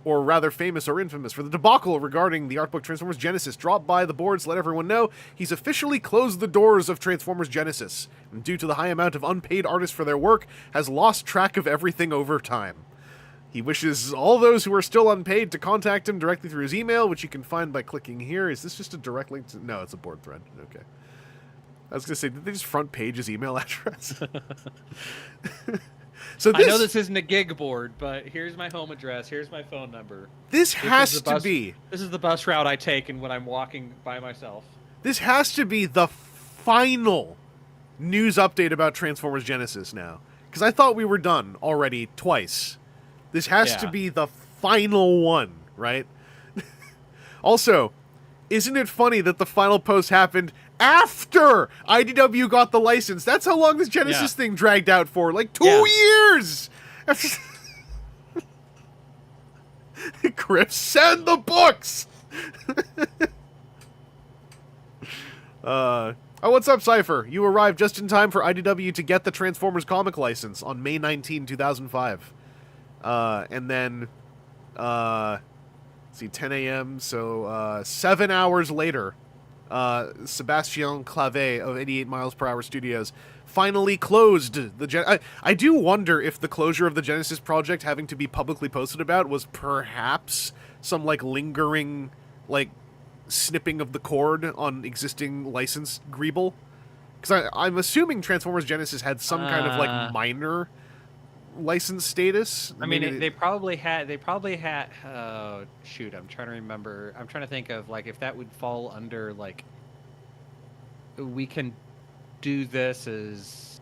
or rather famous or infamous, for the debacle regarding the art book Transformers Genesis, dropped by the boards to let everyone know he's officially closed the doors of Transformers Genesis, and due to the high amount of unpaid artists for their work, has lost track of everything over time. He wishes all those who are still unpaid to contact him directly through his email, which you can find by clicking here. Is this just a direct link to... No, it's a board thread. Okay. I was going to say, did they just front page his email address? So I know this isn't a gig board, but here's my home address. Here's my phone number. This has to be... This is the bus route I take when I'm walking by myself. This has to be the final news update about Transformers Genesis now. Because I thought we were done already twice. This has to be the final one, right? Also, isn't it funny that the final post happened after IDW got the license? That's how long this Genesis thing dragged out for. Like 2 years! Griff, send the books! Oh, what's up, Cypher? You arrived just in time for IDW to get the Transformers comic license on May 19, 2005. And then, see, 10 a.m., so 7 hours later, Sebastien Clavé of 88 Miles Per Hour Studios finally closed the I do wonder if the closure of the Genesis project having to be publicly posted about was perhaps some, like, lingering, like, snipping of the cord on existing licensed Greeble. Because I'm assuming Transformers Genesis had some kind of, like, minor license status. I mean, they probably had. Oh shoot! I'm trying to remember. I'm trying to think of like if that would fall under like. We can do this as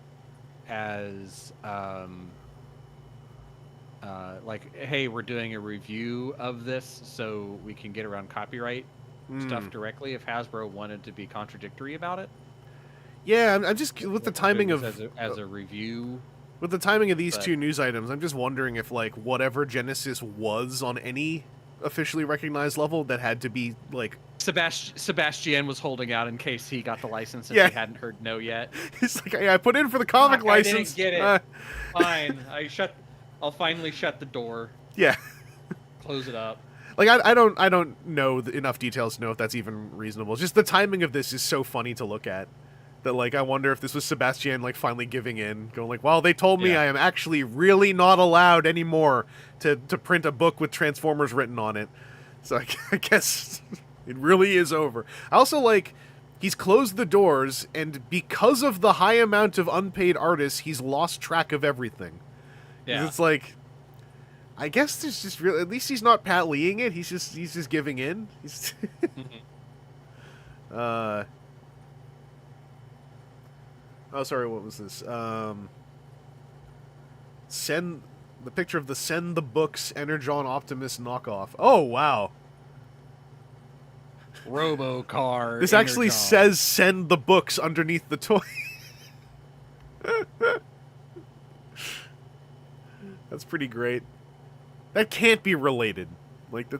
like, hey, we're doing a review of this, so we can get around copyright stuff directly. If Hasbro wanted to be contradictory about it. Yeah, I'm just with the timing of as a review. With the timing of these two news items, I'm just wondering if, like, whatever Genesis was on any officially recognized level that had to be, like... Sebastien was holding out in case he got the license and he hadn't heard no yet. He's like, I put in for the comic license. I didn't get it. Fine. I'll finally shut the door. Yeah. Close it up. Like, I don't know enough details to know if that's even reasonable. Just the timing of this is so funny to look at. That, like, I wonder if this was Sebastien, like, finally giving in. Going like, well, they told me I am actually really not allowed anymore to print a book with Transformers written on it. So I guess it really is over. I also, like, he's closed the doors, and because of the high amount of unpaid artists, he's lost track of everything. Yeah. It's like, I guess there's just really, at least he's not Pat Leeing it. He's just giving in. He's Oh, sorry, what was this? Send the picture of the Send the Books Energon Optimus knockoff. Oh, wow. Robocar. This actually says Send the Books underneath the toy. That's pretty great. That can't be related. Like,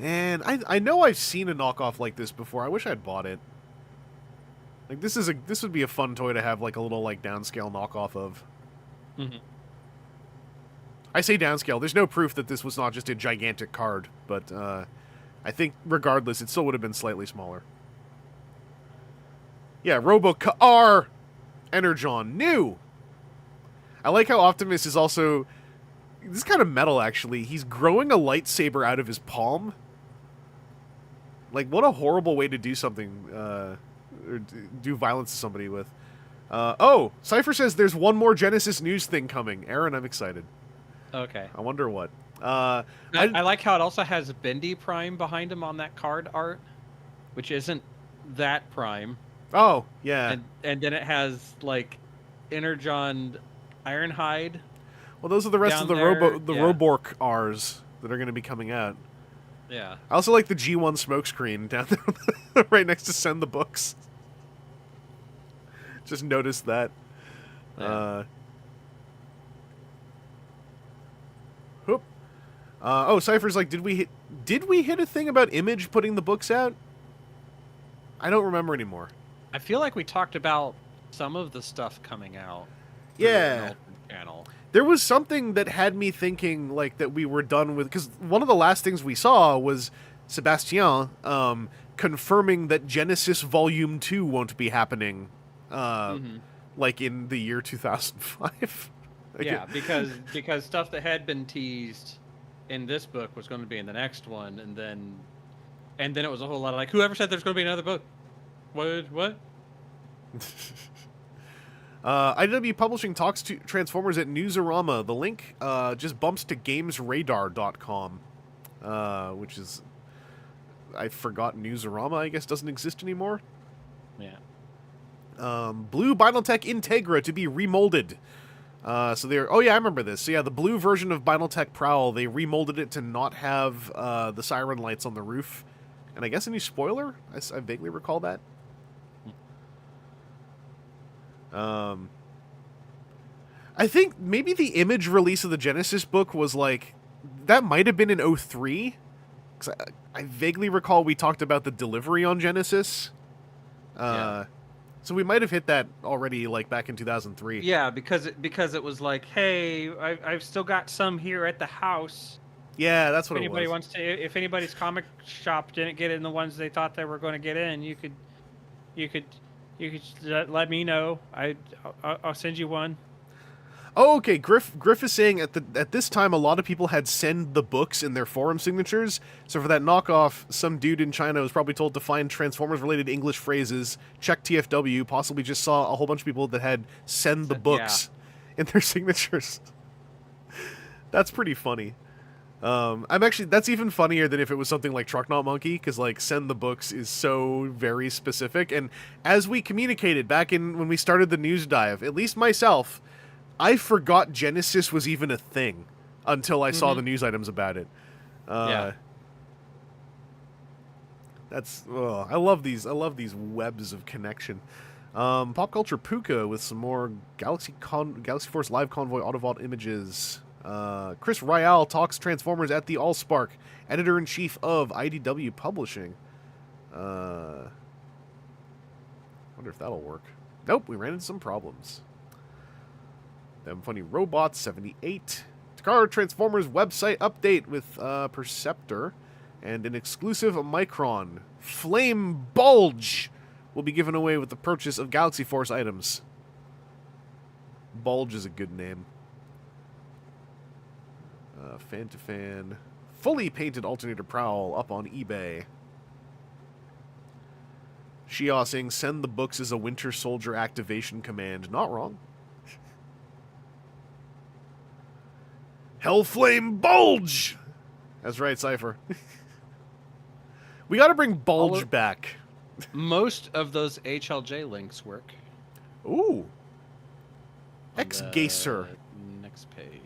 And I know I've seen a knockoff like this before. I wish I'd bought it. Like this would be a fun toy to have like a little like downscale knockoff of. Mm-hmm. I say downscale. There's no proof that this was not just a gigantic card, but I think regardless, it still would have been slightly smaller. Yeah, Robo-Car Energon, new! I like how Optimus is also... This is kind of metal, actually. He's growing a lightsaber out of his palm. Like, what a horrible way to do something, or do violence to somebody with. Oh, Cypher says there's one more Genesis news thing coming. Aaron, I'm excited. Okay. I wonder what. I like how it also has Bendy Prime behind him on that card art, which isn't that Prime. Oh, yeah. And then it has, like, Energon Ironhide. Well, those are the rest of the there. Robork Rs that are going to be coming out. Yeah. I also like the G1 smokescreen down there right next to Send the Books. Just noticed that. Yeah. Whoop. Oh, Cypher's like, did we hit a thing about Image putting the books out? I don't remember anymore. I feel like we talked about some of the stuff coming out. Yeah. Channel. There was something that had me thinking like that we were done with, because one of the last things we saw was Sebastian confirming that Genesis Volume 2 won't be happening like in the year 2005. Yeah, because stuff that had been teased in this book was going to be in the next one, and then it was a whole lot of like, whoever said there's going to be another book? What? IDW Publishing talks to Transformers at Newsarama. The link just bumps to gamesradar.com, which is... I forgot Newsarama, I guess, doesn't exist anymore. Yeah. Blue Binaltech Integra to be remolded. So they're... Oh, yeah, I remember this. So, yeah, the blue version of Binaltech Prowl, they remolded it to not have the siren lights on the roof. And I guess a new spoiler? I vaguely recall that. I think maybe the Image release of the Genesis book was like... That might have been in 03. Because I vaguely recall we talked about the delivery on Genesis. Yeah. So we might have hit that already, like, back in 2003. Yeah, because it was like, hey, I've still got some here at the house. Yeah, that's what if anybody it was. wants to, if anybody's comic shop didn't get in the ones they thought they were going to get in, you could let me know. I'll send you one. Oh, okay. Griff is saying at this time a lot of people had send the books in their forum signatures. So for that knockoff, some dude in China was probably told to find Transformers-related English phrases, check TFW, possibly just saw a whole bunch of people that had send the books in their signatures. That's pretty funny. That's even funnier than if it was something like Truck Not Monkey, because like send the books is so very specific. And as we communicated back in when we started the news dive, at least myself, I forgot Genesis was even a thing until I saw the news items about it. I love these webs of connection. Pop Culture Puka with some more Galaxy Force Live Convoy Autobot images. Chris Ryal talks Transformers at the Allspark, editor-in-chief of IDW Publishing. Wonder if that'll work. Nope, we ran into some problems. Them Funny Robots 78. Takara Transformers website update with Perceptor and an exclusive Micron. Flame Bulge will be given away with the purchase of Galaxy Force items. Bulge is a good name. Fan to fan. Fully painted alternator Prowl up on eBay. Shia saying send the books as a Winter Soldier activation command. Not wrong. Hellflame Bulge! That's right, Cypher. We gotta bring Bulge back. Most of those HLJ links work. Ooh. X-Gacer. Next page.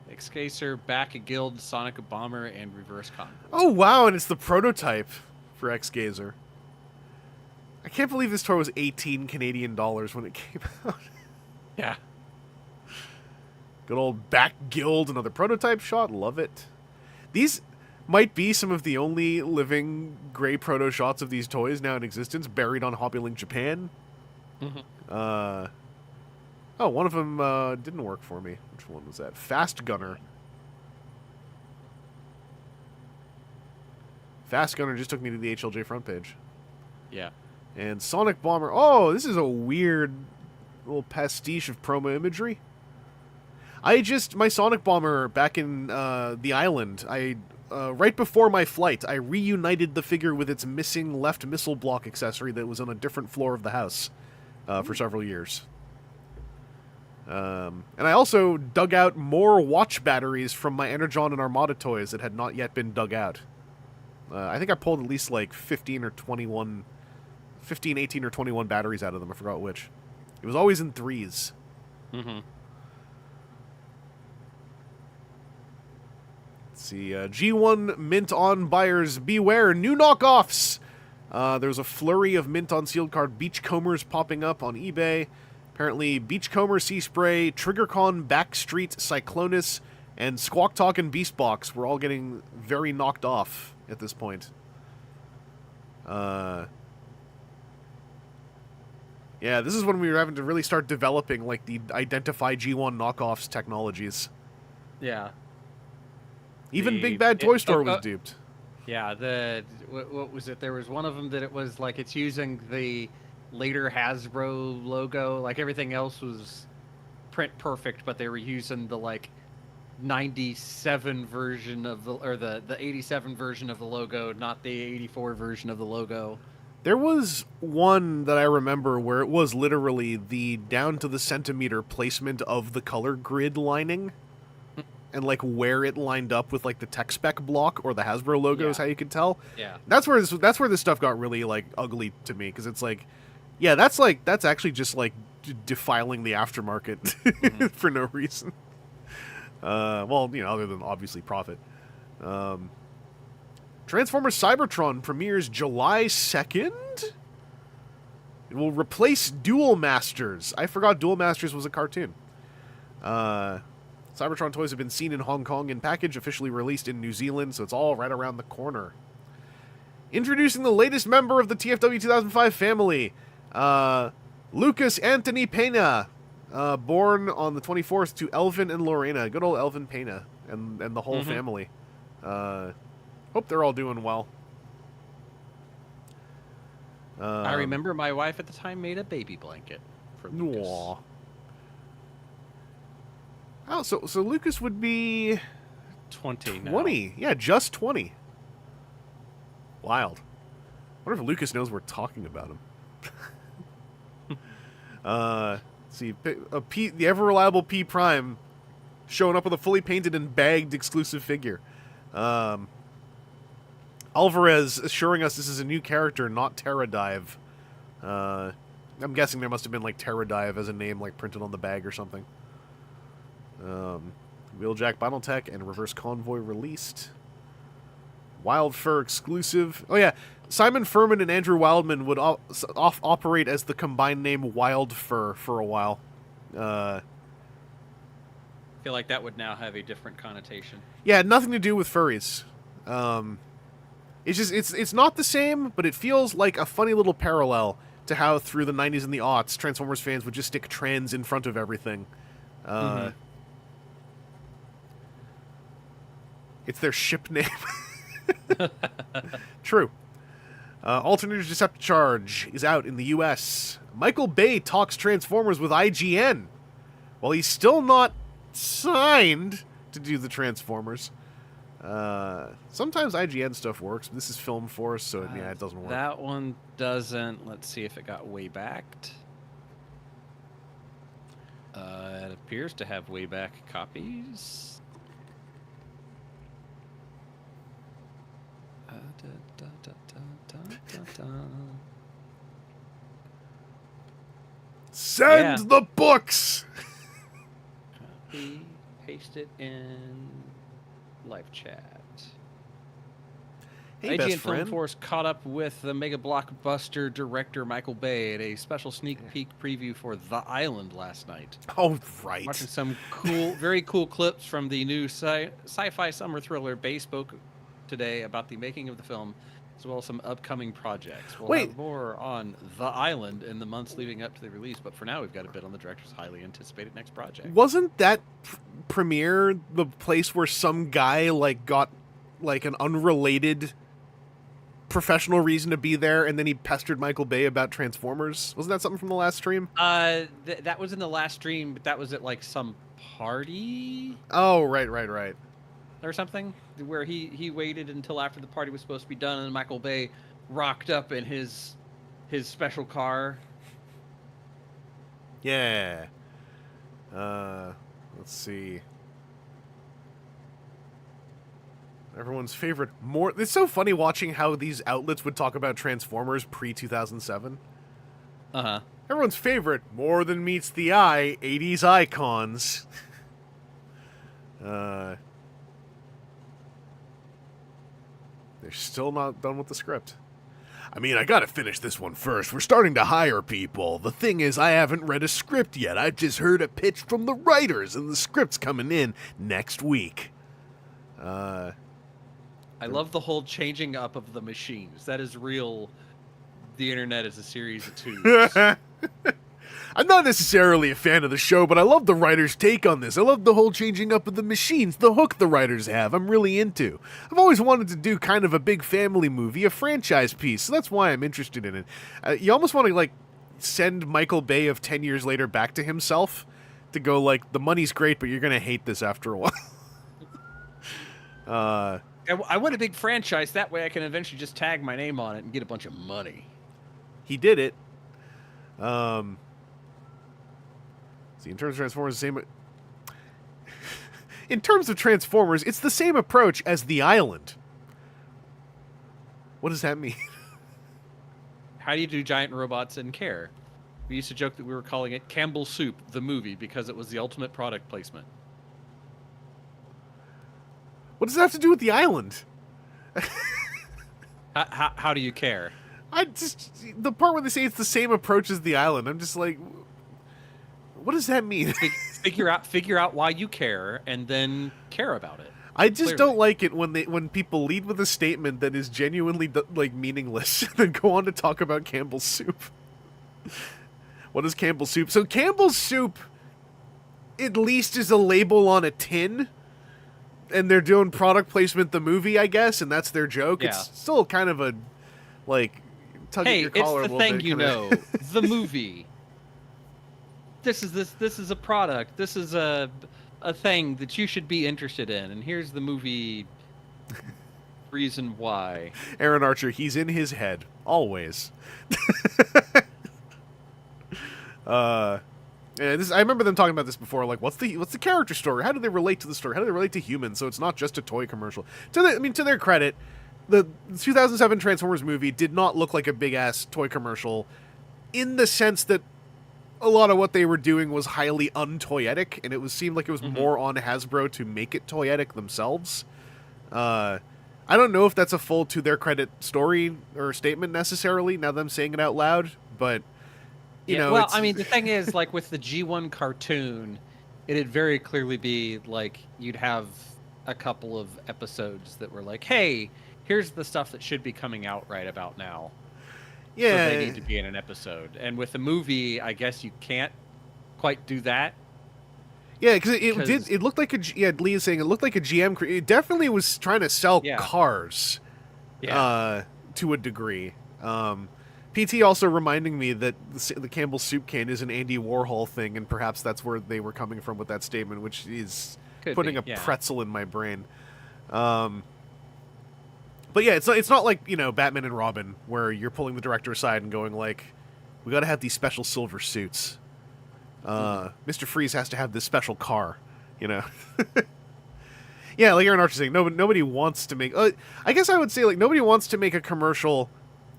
X-Gacer, Back at Guild, Sonic Bomber, and Reverse Convoy. Oh, wow, and it's the prototype for X-Gazer. I can't believe this toy was 18 Canadian dollars when it came out. Yeah. Good old Back Guild, another prototype shot. Love it. These might be some of the only living gray proto shots of these toys now in existence, buried on Hobbylink Japan. Mm-hmm. Oh, one of them didn't work for me. Which one was that? Fast Gunner. Fast Gunner just took me to the HLJ front page. Yeah. And Sonic Bomber. Oh, this is a weird little pastiche of promo imagery. My Sonic Bomber back in the island, right before my flight, I reunited the figure with its missing left missile block accessory that was on a different floor of the house for several years. And I also dug out more watch batteries from my Energon and Armada toys that had not yet been dug out. I think I pulled at least like 15, 18, or 21 batteries out of them. I forgot which. It was always in threes. Mm-hmm. Let's see. G1 mint on buyers beware. New knockoffs. There's a flurry of mint on sealed card Beachcombers popping up on eBay. Apparently, Beachcomber, Sea Spray, TriggerCon, Backstreet, Cyclonus, and Squawk Talk and Beastbox were all getting very knocked off at this point. Yeah, this is when we were having to really start developing like the identify G1 knockoffs technologies. Yeah. Even Big Bad Toy Store was duped. Yeah, what was it? There was one of them that it was like it's using the later Hasbro logo. Like everything else was print perfect, but they were using the like 97 version of the 87 version of the logo, not the 84 version of the logo. There was one that I remember where it was literally the down to the centimeter placement of the color grid lining and like where it lined up with like the tech spec block or the Hasbro logo is how you could tell. Yeah. That's where this stuff got really like ugly to me, because it's like, yeah, that's actually just like defiling the aftermarket for no reason. Well, you know, other than obviously profit. Transformers Cybertron premieres July 2nd? It will replace Duel Masters. I forgot Duel Masters was a cartoon. Cybertron toys have been seen in Hong Kong in package, officially released in New Zealand, so it's all right around the corner. Introducing the latest member of the TFW 2005 family, Lucas Anthony Pena, born on the 24th to Elvin and Lorena. Good old Elvin Pena and the whole family. Hope they're all doing well. I remember my wife at the time made a baby blanket for Lucas. Aww. Oh, so Lucas would be 20 now. 20. Yeah, just 20. Wild. I wonder if Lucas knows we're talking about him. Let's see, the ever-reliable P Prime showing up with a fully painted and bagged exclusive figure. Alvarez assuring us this is a new character, not Terradive. I'm guessing there must have been like Terradive as a name like printed on the bag or something. Wheeljack Battletech and Reverse Convoy released. Wild Fur exclusive. Oh yeah, Simon Furman and Andrew Wildman would operate as the combined name Wild Fur for a while. I feel like that would now have a different connotation. Yeah, nothing to do with furries. It's just it's not the same, but it feels like a funny little parallel to how through the 90s and the aughts, Transformers fans would just stick trans in front of everything. It's their ship name. True. Alternator Decepticharge is out in the U.S. Michael Bay talks Transformers with IGN. While he's still not signed to do the Transformers. Sometimes IGN stuff works, but this is Film Force, so yeah, it doesn't work. That one doesn't. Let's see if it got way backed. It appears to have way back copies. Send the books! Copy, paste it in live chat. Hey, IGN best Film friend. Force caught up with the mega blockbuster director Michael Bay at a special sneak peek preview for The Island last night. Oh, right. Watching some cool, very cool clips from the new sci-fi summer thriller today about the making of the film, as well as some upcoming projects. We'll Wait. have more on The Island in the months leading up to the release, but for now we've got a bit on the director's highly anticipated next project. Wasn't that premiere the place where some guy like got like an unrelated professional reason to be there, and then he pestered Michael Bay about Transformers? Wasn't that something from the last stream? That was in the last stream, but that was at like some party Oh, right. or something, where he waited until after the party was supposed to be done, and Michael Bay rocked up in his special car. Yeah. Let's see. Everyone's favorite more. It's so funny watching how these outlets would talk about Transformers pre-2007. Uh-huh. Everyone's favorite, more than meets the eye, 80s icons. They're still not done with the script. I mean, I gotta finish this one first. We're starting to hire people. The thing is, I haven't read a script yet. I've just heard a pitch from the writers, and the script's coming in next week. I love the whole changing up of the machines. That is real. The internet is a series of tubes. I'm not necessarily a fan of the show, but I love the writers' take on this. I love the whole changing up of the machines, the hook the writers have. I'm really into. I've always wanted to do kind of a big family movie, a franchise piece, so that's why I'm interested in it. You almost want to, like, send Michael Bay of 10 years later back to himself to go, like, the money's great, but you're going to hate this after a while. I want a big franchise. That way I can eventually just tag my name on it and get a bunch of money. He did it. See, in terms of Transformers, the same. In terms of Transformers, it's the same approach as The Island. What does that mean? How do you do giant robots and care? We used to joke that we were calling it Campbell Soup, the movie, because it was the ultimate product placement. What does that have to do with The Island? How do you care? The part where they say it's the same approach as The Island, I'm just like, what does that mean? Figure out why you care, and then care about it. I just Clearly. don't like it when people lead with a statement that is genuinely like meaningless, and then go on to talk about Campbell's Soup. What is Campbell's Soup? So Campbell's Soup, at least, is a label on a tin, and they're doing product placement, the movie, I guess, and that's their joke. Yeah. It's still kind of a like tug at your collar a it's the little thing bit, you kinda. know, the movie. This is a product. This is a thing that you should be interested in, and here's the movie reason why. Aaron Archer, he's in his head always. I remember them talking about this before. Like, what's the character story? How do they relate to the story? How do they relate to humans? So it's not just a toy commercial. To their credit, the 2007 Transformers movie did not look like a big ass toy commercial, in the sense that a lot of what they were doing was highly untoyetic, and seemed like it was more on Hasbro to make it toyetic themselves. I don't know if that's a full to their credit story or statement necessarily, now that I'm saying it out loud, but you know. Well, I mean, the thing is, like with the G1 cartoon, it'd very clearly be like you'd have a couple of episodes that were like, hey, here's the stuff that should be coming out right about now. Yeah, so they need to be in an episode. And with the movie, I guess you can't quite do that. Yeah, because it looked like Lee is saying it looked like a GM. It definitely was trying to sell cars, to a degree. PT also reminding me that the Campbell Soup can is an Andy Warhol thing, and perhaps that's where they were coming from with that statement, which is putting a pretzel in my brain. But yeah, it's not like, you know, Batman and Robin, where you're pulling the director aside and going like, we got to have these special silver suits. Mr. Freeze has to have this special car, you know. Yeah, like Aaron Archer saying, nobody wants to make. I guess I would say like nobody wants to make a commercial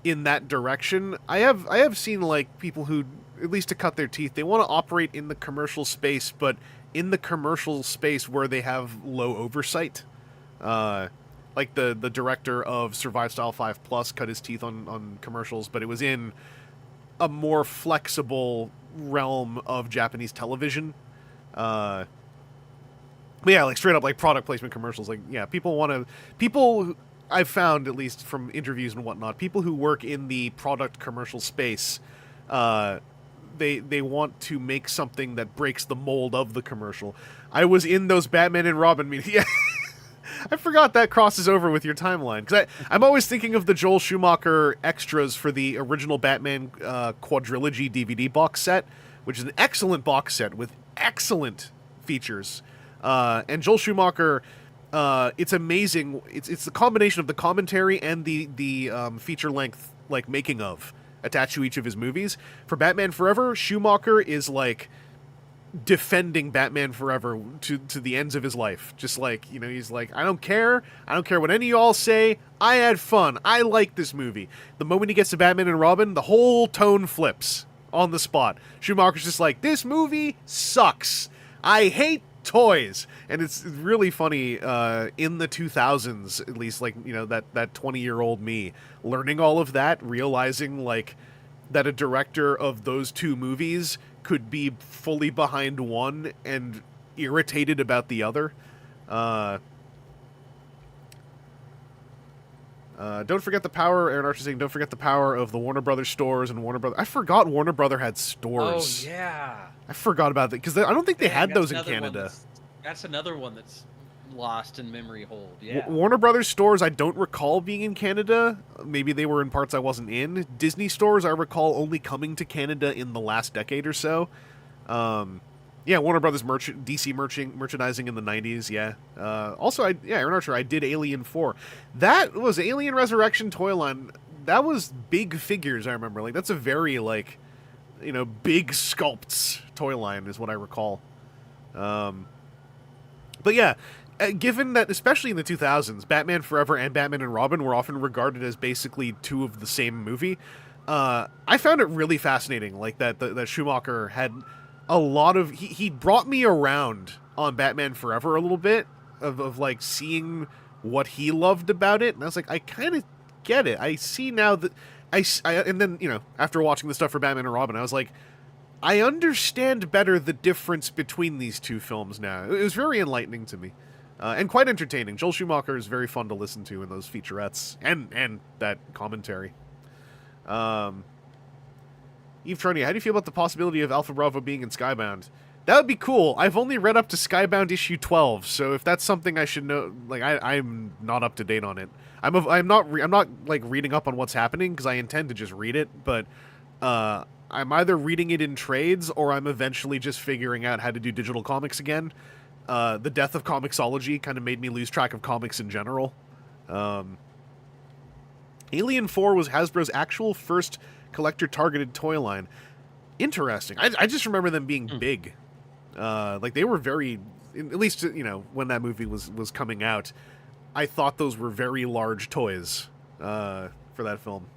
in that direction. I have seen like people who, at least to cut their teeth, they want to operate in the commercial space, but in the commercial space where they have low oversight. Like the director of Survive Style 5 Plus cut his teeth on commercials, but it was in a more flexible realm of Japanese television. But yeah, like straight up like product placement commercials. Like, yeah, people I've found, at least from interviews and whatnot, people who work in the product commercial space, they want to make something that breaks the mold of the commercial. I was in those Batman and Robin meetings. Yeah. I forgot that crosses over with your timeline, because I'm always thinking of the Joel Schumacher extras for the original Batman quadrilogy DVD box set, which is an excellent box set with excellent features. And Joel Schumacher, it's amazing. It's the combination of the commentary and the feature length like making of attached to each of his movies. For Batman Forever, Schumacher is like defending Batman Forever to the ends of his life. Just like, you know, he's like, I don't care what any of y'all say, I had fun, I like this movie. The moment he gets to Batman and Robin, the whole tone flips on the spot. Schumacher's just like, this movie sucks, I hate toys. And it's really funny, in the 2000s, at least, like, you know, that 20-year-old me learning all of that, realizing like that a director of those two movies could be fully behind one and irritated about the other. Don't forget the power, Aaron Archer saying, don't forget the power of the Warner Brothers stores and Warner Brothers. I forgot Warner Brothers had stores. Oh, yeah. I forgot about that, because I don't think they had those in Canada. That's another one that's lost in memory hold, yeah. Warner Brothers stores I don't recall being in Canada. Maybe they were in parts I wasn't in. Disney stores I recall only coming to Canada in the last decade or so. Yeah, Warner Brothers DC merchandising in the 90s, yeah. Also, Aaron Archer, I did Alien 4. That was Alien Resurrection Toyline. That was big figures, I remember. Like, that's a very, like, you know, big sculpts Toyline is what I recall. But yeah, given that, especially in the 2000s, Batman Forever and Batman and Robin were often regarded as basically two of the same movie, I found it really fascinating, like, that Schumacher had a lot of... He brought me around on Batman Forever a little bit, of like, seeing what he loved about it, and I was like, I kind of get it. I see now that... and then, you know, after watching the stuff for Batman and Robin, I was like, I understand better the difference between these two films now. It was very enlightening to me. And quite entertaining. Joel Schumacher is very fun to listen to in those featurettes. And that commentary. Eve Trony, how do you feel about the possibility of Alpha Bravo being in Skybound? That would be cool. I've only read up to Skybound issue 12, so if that's something I should know, like, I'm not up to date on it. I'm not like reading up on what's happening, because I intend to just read it, but I'm either reading it in trades, or I'm eventually just figuring out how to do digital comics again. The death of Comixology kind of made me lose track of comics in general. Alien 4 was Hasbro's actual first collector-targeted toy line. Interesting. I just remember them being big. Like, they were very... At least, you know, when that movie was coming out, I thought those were very large toys for that film.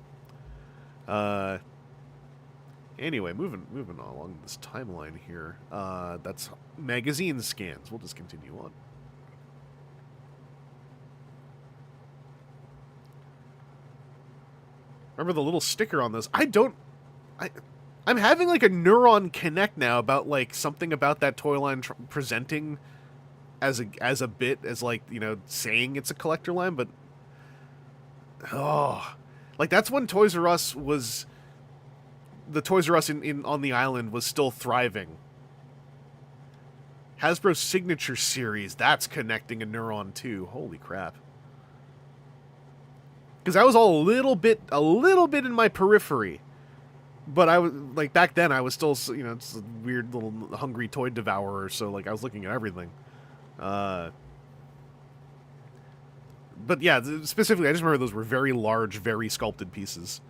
Anyway, moving along this timeline here. That's magazine scans. We'll just continue on. Remember the little sticker on this? I'm having like a neuron connect now about like something about that toy line presenting as a bit, as like, you know, saying it's a collector line, but like that's when Toys R Us was... The Toys R Us on the island was still thriving. Hasbro's Signature Series, that's connecting a neuron too. Holy crap. Because I was all a little bit in my periphery. But I was, like, back then I was still, you know, just a weird little hungry toy devourer, so, like, I was looking at everything. But yeah, specifically, I just remember those were very large, very sculpted pieces.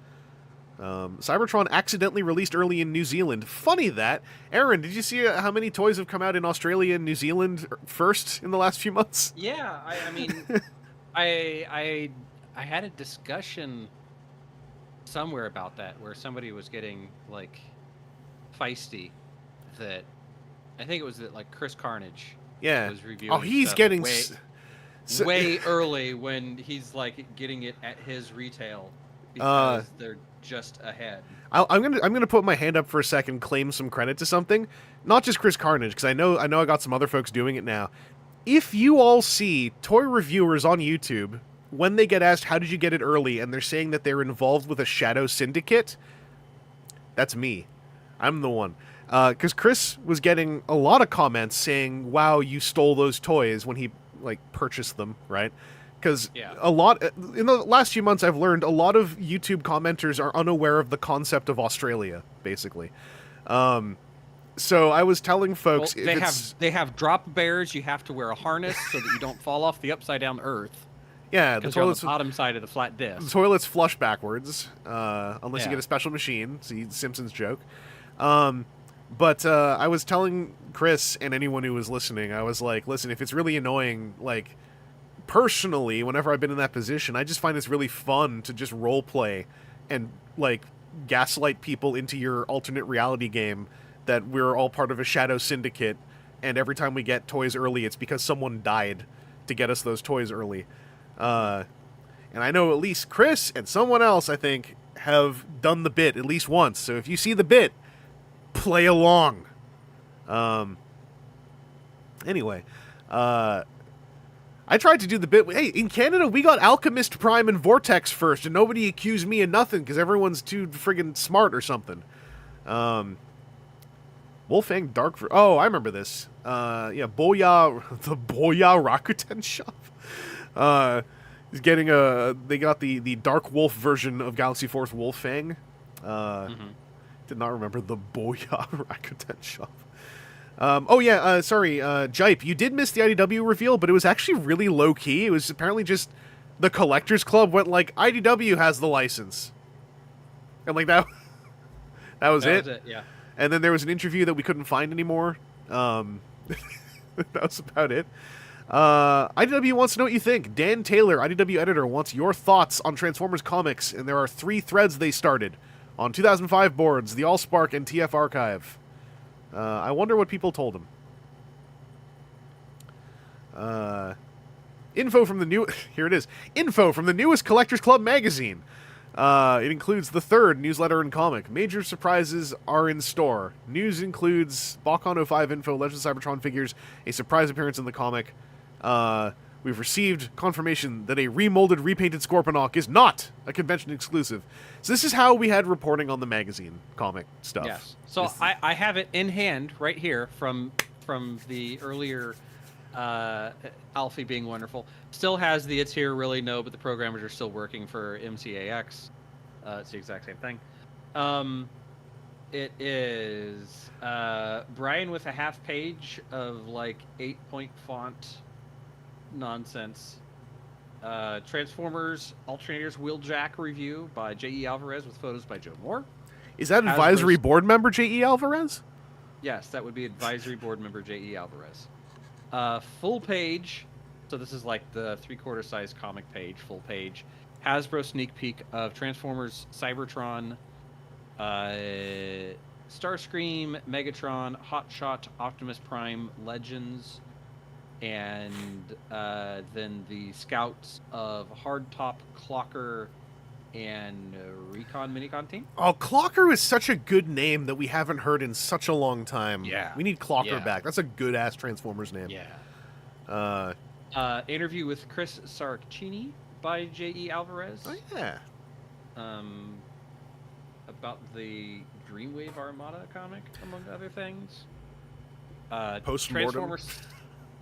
Cybertron accidentally released early in New Zealand. Funny that. Aaron, did you see how many toys have come out in Australia and New Zealand first in the last few months? Yeah, I mean, I had a discussion somewhere about that, where somebody was getting, like, feisty that... I think it was that, like, Chris Carnage was reviewing. Oh, he's getting... way early when he's, like, getting it at his retail because they're just ahead. I'm gonna put my hand up for a second, claim some credit to something. Not just Chris Carnage, because I know I got some other folks doing it now. If you all see toy reviewers on YouTube when they get asked, how did you get it early, and they're saying that they're involved with a shadow syndicate, that's me. I'm the one. Because Chris was getting a lot of comments saying, wow, you stole those toys when he, like, purchased them, right? Because a lot, in the last few months, I've learned a lot of YouTube commenters are unaware of the concept of Australia, basically. So I was telling folks... Well, they have drop bears, you have to wear a harness so that you don't fall off the upside-down earth. Yeah, the toilet's on the bottom side of the flat disc. The toilet's flush backwards, unless you get a special machine. See, Simpsons joke. But I was telling Chris and anyone who was listening, I was like, listen, if it's really annoying, like, personally, whenever I've been in that position, I just find it's really fun to just role play and, like, gaslight people into your alternate reality game that we're all part of a shadow syndicate, and every time we get toys early, it's because someone died to get us those toys early. And I know at least Chris and someone else, I think, have done the bit at least once. So if you see the bit, play along. Anyway, I tried to do the bit. Hey, in Canada, we got Alchemist Prime and Vortex first, and nobody accused me of nothing because everyone's too friggin' smart or something. Wolfang Dark... Oh, I remember this. Yeah, the Boya Rakuten shop. He's getting they got the Dark Wolf version of Galaxy Force Wolfang. Did not remember the Boya Rakuten shop. Sorry, Jipe, you did miss the IDW reveal, but it was actually really low-key. It was apparently just the Collectors Club went like, IDW has the license. And like that was it, yeah. And then there was an interview that we couldn't find anymore. That was about it. IDW wants to know what you think. Dan Taylor, IDW editor, wants your thoughts on Transformers comics, and there are 3 threads they started on 2005 boards, the Allspark and TF Archive. I wonder what people told him. Info from the new... Here it is. Info from the newest Collectors Club magazine. It includes the 3rd newsletter and comic. Major surprises are in store. News includes BalkCon 05 info, Legends of Cybertron figures, a surprise appearance in the comic. We've received confirmation that a remolded, repainted Scorponok is not a convention exclusive. So this is how we had reporting on the magazine comic stuff. Yes. So I have it in hand right here from the earlier Alfie being wonderful. Still has the it's here really no, but the programmers are still working for MCAX. It's the exact same thing. It is Brian with a half page of like 8-point font nonsense. Transformers Alternators Wheeljack review by J.E. Alvarez with photos by Joe Moore. Is that advisory board member J.E. Alvarez? Yes, that would be advisory board member J.E. Alvarez. Full page. So this is like the 3/4 size comic page, full page. Hasbro sneak peek of Transformers Cybertron, Starscream, Megatron, Hotshot, Optimus Prime, Legends, and then the scouts of Hardtop, Clocker, and Recon Minicon team. Oh, Clocker is such a good name that we haven't heard in such a long time. Yeah. We need Clocker back. That's a good-ass Transformers name. Yeah. Interview with Chris Saracchini by J.E. Alvarez. Oh, yeah. About the Dreamwave Armada comic, among other things. Post-mortem. Transformers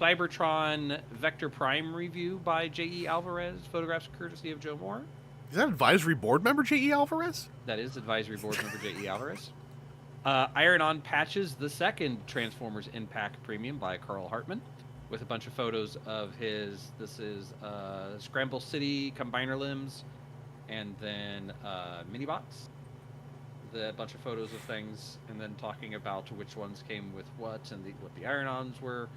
Cybertron Vector Prime review by J.E. Alvarez. Photographs courtesy of Joe Moore. Is that advisory board member J.E. Alvarez? That is advisory board member J.E. Alvarez. Iron On Patches, the second Transformers Impact Premium by Carl Hartman, with a bunch of photos of his. This is Scramble City Combiner Limbs, and then Minibots. A bunch of photos of things, and then talking about which ones came with what and what the Iron-Ons were.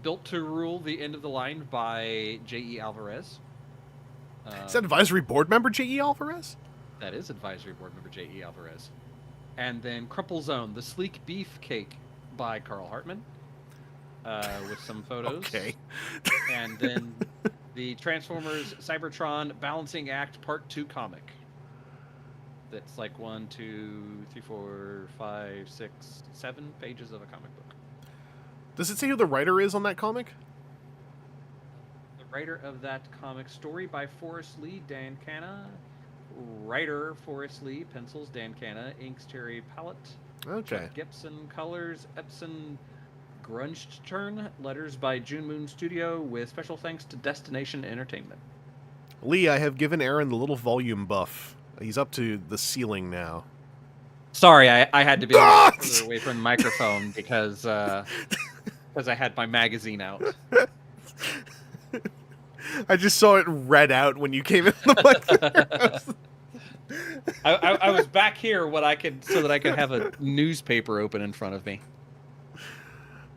Built to Rule, the End of the Line by J.E. Alvarez. Is that advisory board member J.E. Alvarez? That is advisory board member J.E. Alvarez. And then Crumple Zone, the Sleek Beef Cake by Carl Hartman, with some photos. Okay. And then the Transformers Cybertron Balancing Act Part 2 comic. That's like 1, 2, 3, 4, 5, 6, 7 pages of a comic book. Does it say who the writer is on that comic? The writer of that comic. Story by Forrest Lee, Dan Canna. Writer Forrest Lee, pencils Dan Canna, inks Terry Pallett. Okay. Chuck Gibson, colors Epson Grunstern, letters by June Moon Studio, with special thanks to Destination Entertainment. Lee, I have given Aaron the little volume buff. He's up to the ceiling now. Sorry, I had to be a little further away from the microphone because I had my magazine out. I just saw it read out when you came in the microphone. I was back here so that I could have a newspaper open in front of me.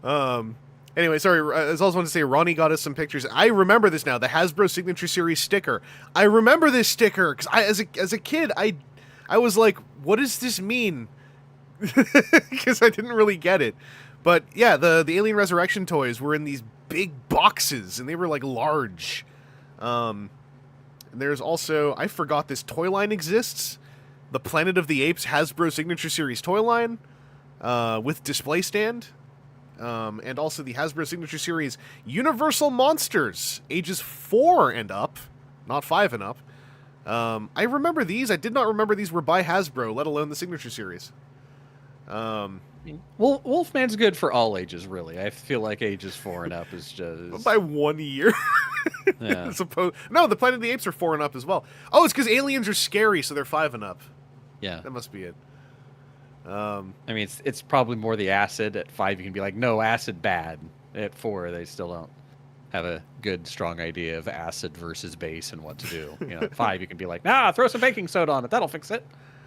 Anyway, sorry, I also wanted to say Ronnie got us some pictures. I remember this now, the Hasbro Signature Series sticker. I remember this sticker, because as a kid, I was like, what does this mean? Because I didn't really get it. But yeah, the Alien Resurrection toys were in these big boxes, and they were like large. And there's also, I forgot this Toyline exists. The Planet of the Apes Hasbro Signature Series Toyline with display stand. And also the Hasbro Signature Series Universal Monsters, ages 4 and up, not 5 and up. I remember these. I did not remember these were by Hasbro, let alone the Signature Series. Well, Wolfman's good for all ages, really. I feel like ages 4 and up is just... By 1 year. Yeah. No, the Planet of the Apes are 4 and up as well. Oh, it's because aliens are scary, so they're 5 and up. Yeah. That must be it. I mean, it's probably more the acid. At 5, you can be like, no, acid bad. At 4, they still don't have a good, strong idea of acid versus base and what to do. You know, at 5, you can be like, nah, throw some baking soda on it. That'll fix it.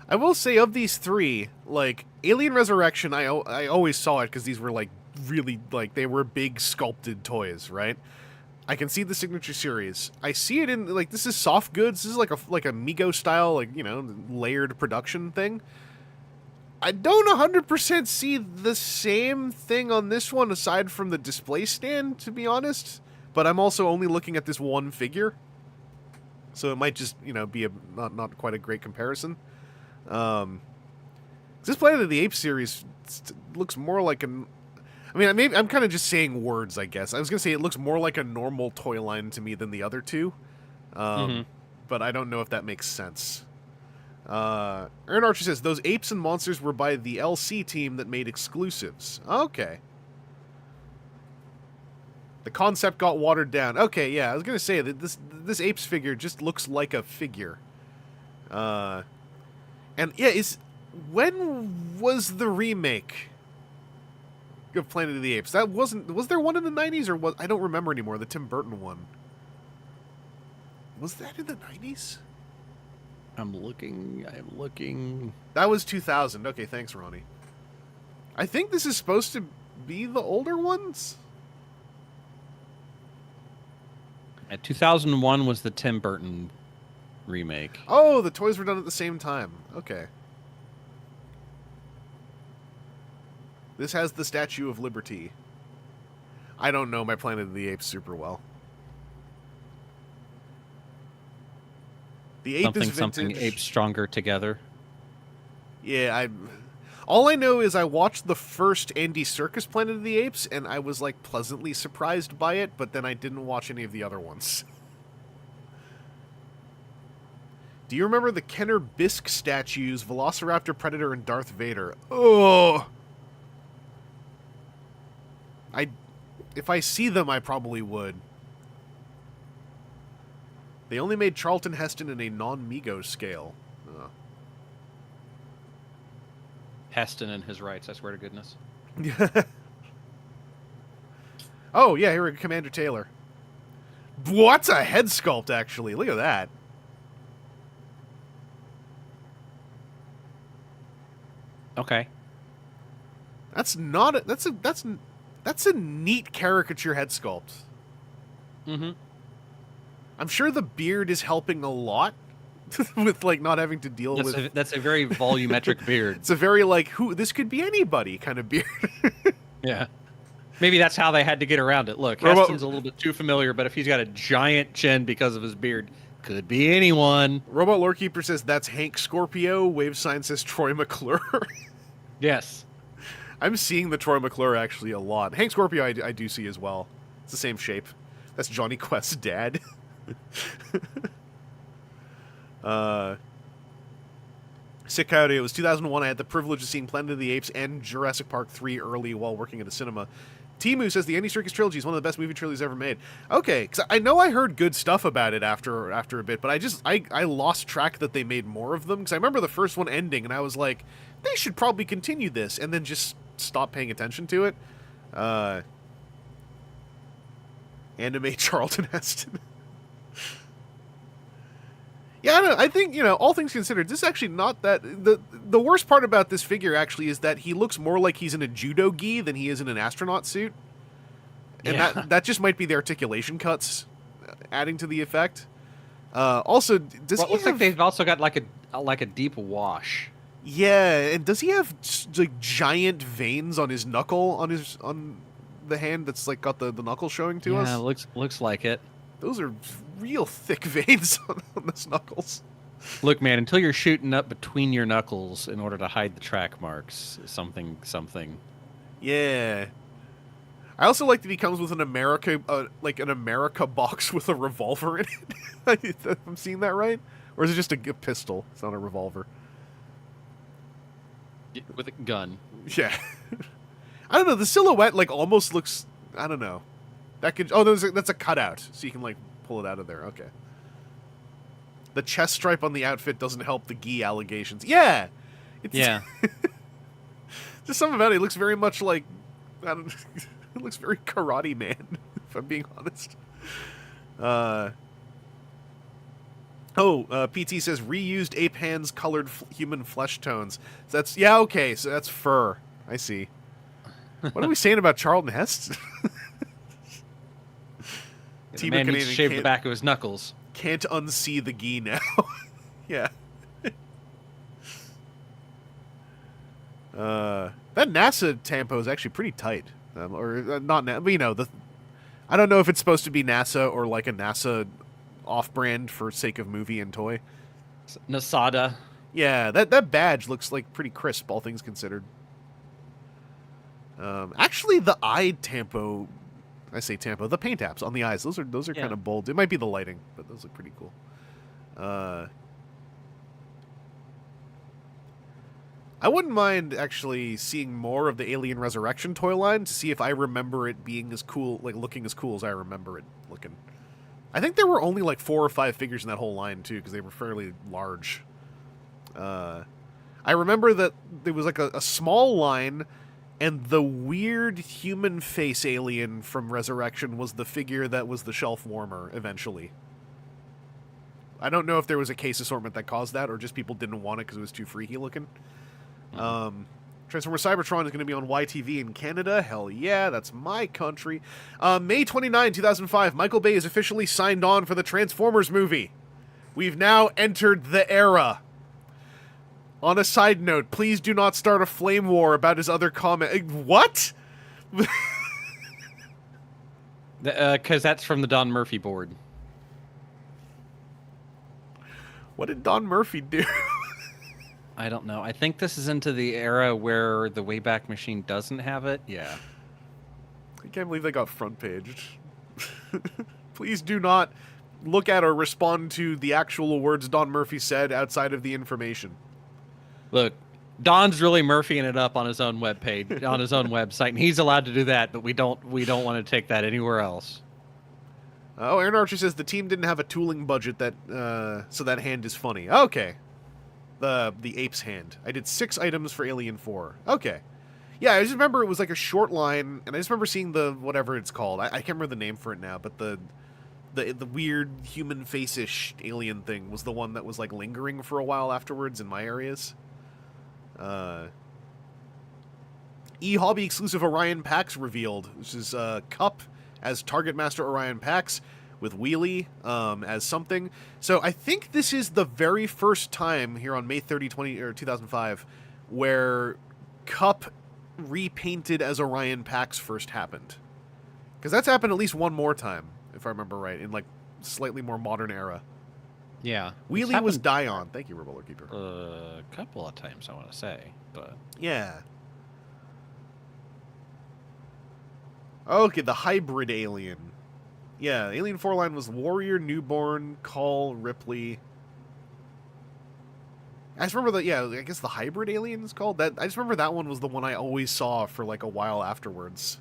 I will say, of these 3, like, Alien Resurrection, I always saw it because these were, like, really, like, they were big sculpted toys, right? I can see the Signature Series. I see it in, like, this is soft goods. This is like a Mego style, like, you know, layered production thing. I don't 100% see the same thing on this one aside from the display stand, to be honest. But I'm also only looking at this one figure. So it might just, you know, be not quite a great comparison. This Planet of the Apes series looks more like an... I mean, I'm kind of just saying words, I guess. I was going to say it looks more like a normal toy line to me than the other two. But I don't know if that makes sense. Aaron Archer says, those apes and monsters were by the LC team that made exclusives. Okay. The concept got watered down. Okay, yeah, I was going to say that this apes figure just looks like a figure. And yeah, when was the remake of Planet of the Apes? That was there one in the 90s or I don't remember anymore, the Tim Burton one. Was that in the 90s? I'm looking. That was 2000. Okay, thanks, Ronnie. I think this is supposed to be the older ones. 2001 was the Tim Burton remake. Oh, the toys were done at the same time. Okay. This has the Statue of Liberty. I don't know my Planet of the Apes super well. The ape is vintage. Something apes stronger together. Yeah, all I know is I watched the first Andy Serkis Planet of the Apes, and I was, like, pleasantly surprised by it, but then I didn't watch any of the other ones. Do you remember the Kenner Bisk statues, Velociraptor, Predator, and Darth Vader? Oh! If I see them, I probably would. They only made Charlton Heston in a non-Mego scale. Heston and his rights, I swear to goodness. Oh, yeah, here we go, Commander Taylor. What's a head sculpt, actually? Look at that. Okay. That's not... That's a neat caricature head sculpt. Mm-hmm. I'm sure the beard is helping a lot with, like, not having to deal with... That's a very volumetric beard. It's a very, like, this could be anybody kind of beard. Yeah. Maybe that's how they had to get around it. Look, Heston's a little bit too familiar, but if he's got a giant chin because of his beard, could be anyone. Robot Lorekeeper says that's Hank Scorpio. Wave Sign says Troy McClure. Yes. I'm seeing the Troy McClure actually a lot. Hank Scorpio I do see as well. It's the same shape. That's Johnny Quest's dad. Sick Coyote, it was 2001. I had the privilege of seeing Planet of the Apes and Jurassic Park 3 early while working at a cinema. Timu says the Andy Serkis trilogy is one of the best movie trilogies ever made. Okay, because I know I heard good stuff about it after a bit, but I lost track that they made more of them, because I remember the first one ending, and I was like, they should probably continue this, and then just stop paying attention to it. Anime Charlton Heston. Yeah, I think, all things considered, this is actually not that... The worst part about this figure, actually, is that he looks more like he's in a judo gi than he is in an astronaut suit. And that just might be the articulation cuts adding to the effect. Also, does he it looks like they've also got like a deep wash. Yeah, and does he have like giant veins on his knuckle, on the hand that's like got the knuckle showing to us? Yeah, looks like it. Those are real thick veins on those knuckles. Look, man, until you're shooting up between your knuckles in order to hide the track marks, something. Yeah. I also like that he comes with an America box with a revolver in it. I'm seeing that right? Or is it just a pistol? It's not a revolver. With a gun. Yeah. I don't know, the silhouette almost looks, I don't know. That could that's a cutout, so you can pull it out of there. Okay. The chest stripe on the outfit doesn't help the gi allegations. Yeah. Yeah. Just something about it. It looks very much like it looks very Karate Man, if I'm being honest. PT says reused ape hands, colored human flesh tones. So okay, so that's fur. I see. What are we saying about Charlton Heston? The man needs to shave the back of his knuckles. Can't unsee the gi now. Yeah. That NASA tampo is actually pretty tight. Not, but I don't know if it's supposed to be NASA or like a NASA off-brand for sake of movie and toy. Nasada. Yeah, that badge looks pretty crisp, all things considered. Actually, the eye tampo, the paint apps on the eyes, those are kind of bold. It might be the lighting, but those look pretty cool. I wouldn't mind actually seeing more of the Alien Resurrection toy line to see if I remember it being as cool, looking as cool as I remember it looking. I think there were only 4 or 5 figures in that whole line too, because they were fairly large. I remember that there was a small line, and the weird human face alien from Resurrection was the figure that was the shelf warmer eventually. I don't know if there was a case assortment that caused that, or just people didn't want it because it was too freaky looking. Transformer Cybertron is going to be on YTV in Canada. Hell yeah, that's my country. May 29, 2005, Michael Bay is officially signed on for the Transformers movie. We've now entered the era. On a side note, please do not start a flame war about his other comment. What? Because that's from the Don Murphy board. What did Don Murphy do? I don't know. I think this is into the era where the Wayback Machine doesn't have it. Yeah. I can't believe they got front paged. Please do not look at or respond to the actual words Don Murphy said outside of the information. Look, Don's really Murphying it up on his own webpage, on his own website, and he's allowed to do that, but we don't want to take that anywhere else. Aaron Archer says the team didn't have a tooling budget so that hand is funny. Okay. The ape's hand. I did 6 items for Alien 4. Okay. Yeah, I just remember it was a short line, and I just remember seeing the whatever it's called. I can't remember the name for it now, but the weird human face-ish alien thing was the one that was lingering for a while afterwards in my areas. E-Hobby exclusive Orion packs revealed, which is Cup as Target Master Orion packs with Wheelie as something. So I think this is the very first time here on May 30, 2005 where Cup repainted as Orion packs first happened. Because that's happened at least one more time, if I remember right, in slightly more modern era. Yeah. Wheelie was Dion. Thank you, Roller Keeper. A couple of times, I want to say, but... Yeah. Okay, the hybrid alien. Yeah, Alien 4 line was Warrior, Newborn, Call, Ripley. I just remember that, yeah, I guess the Hybrid Alien is called. That I just remember that one was the one I always saw for like a while afterwards.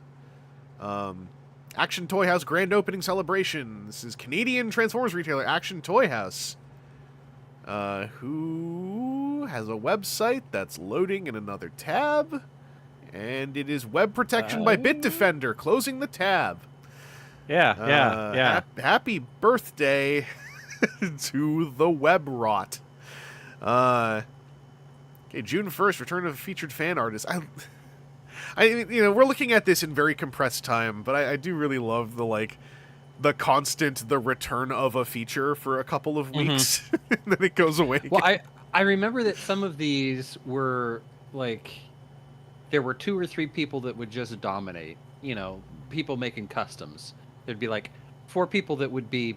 Action Toy House Grand Opening Celebration. This is Canadian Transformers retailer Action Toy House, who has a website that's loading in another tab, and it is web protection by Bitdefender closing the tab. Yeah. Happy birthday to the web rot. Okay, June 1st, return of a featured fan artist. We're looking at this in very compressed time, but I do really love the constant, the return of a feature for a couple of weeks, and then it goes away. Well, I remember that some of these were like, there were 2 or 3 people that would just dominate. People making customs. There'd be like 4 people that would be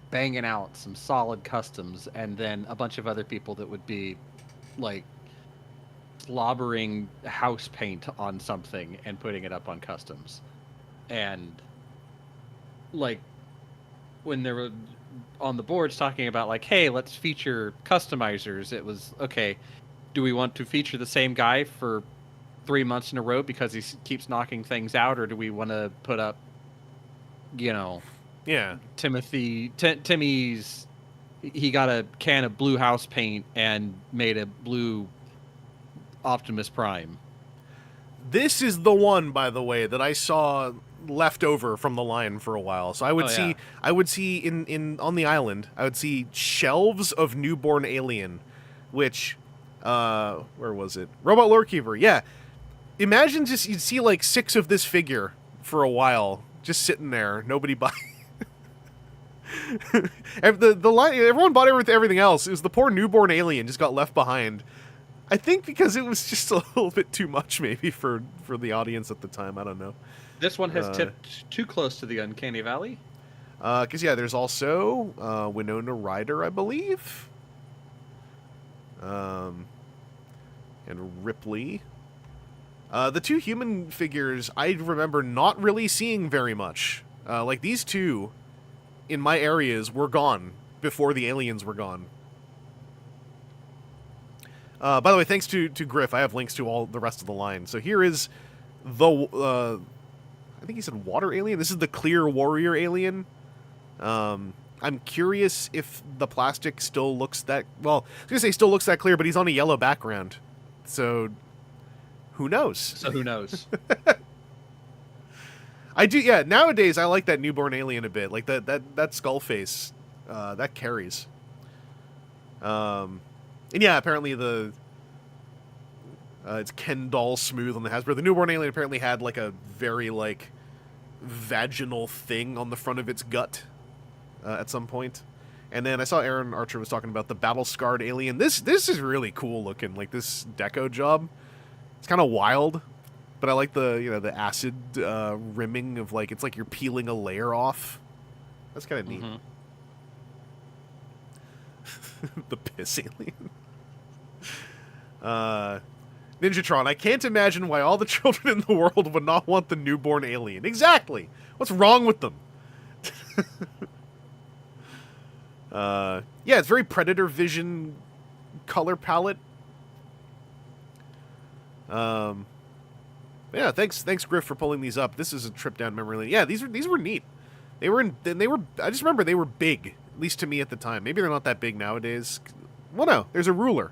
banging out some solid customs, and then a bunch of other people that would be like slobbering house paint on something and putting it up on customs. And like when they were on the boards talking about like, hey, let's feature customizers, it was okay, do we want to feature the same guy for 3 months in a row because he keeps knocking things out, or do we want to put up Timmy's, he got a can of blue house paint and made a blue Optimus Prime. This is the one, by the way, that I saw left over from the line for a while. So I would see in on the island, I would see shelves of newborn alien, which where was it? Robot Lorekeeper. Yeah. Imagine just you'd see like 6 of this figure for a while, just sitting there, nobody buying. the line, everyone bought everything else. It was the poor newborn alien just got left behind. I think because it was just a little bit too much, maybe for the audience at the time. I don't know. This one has tipped too close to the Uncanny Valley. Because there's also Winona Ryder, I believe, and Ripley. The 2 human figures I remember not really seeing very much. Like these 2 in my areas were gone before the aliens were gone. By the way, thanks to Griff, I have links to all the rest of the line. So here is the, I think he said water alien. This is the clear warrior alien. I'm curious if the plastic still looks that, well, I was going to say still looks that clear, but he's on a yellow background. So who knows? I do, yeah, nowadays I like that newborn alien a bit. Like that skull face, that carries. And yeah, apparently it's Ken Doll Smooth on the Hasbro. The newborn alien apparently had like a very like vaginal thing on the front of its gut at some point. And then I saw Aaron Archer was talking about the battle scarred alien. This is really cool looking, like this deco job. It's kind of wild, but I like the the acid rimming of like it's like you're peeling a layer off. That's kind of neat. The piss alien. Ninjatron, I can't imagine why all the children in the world would not want the newborn alien. Exactly. What's wrong with them? Yeah, it's very Predator Vision color palette. Yeah, thanks Griff for pulling these up. This is a trip down memory lane. Yeah, these were neat. They were I just remember they were big, at least to me at the time. Maybe they're not that big nowadays. Well, no, there's a ruler.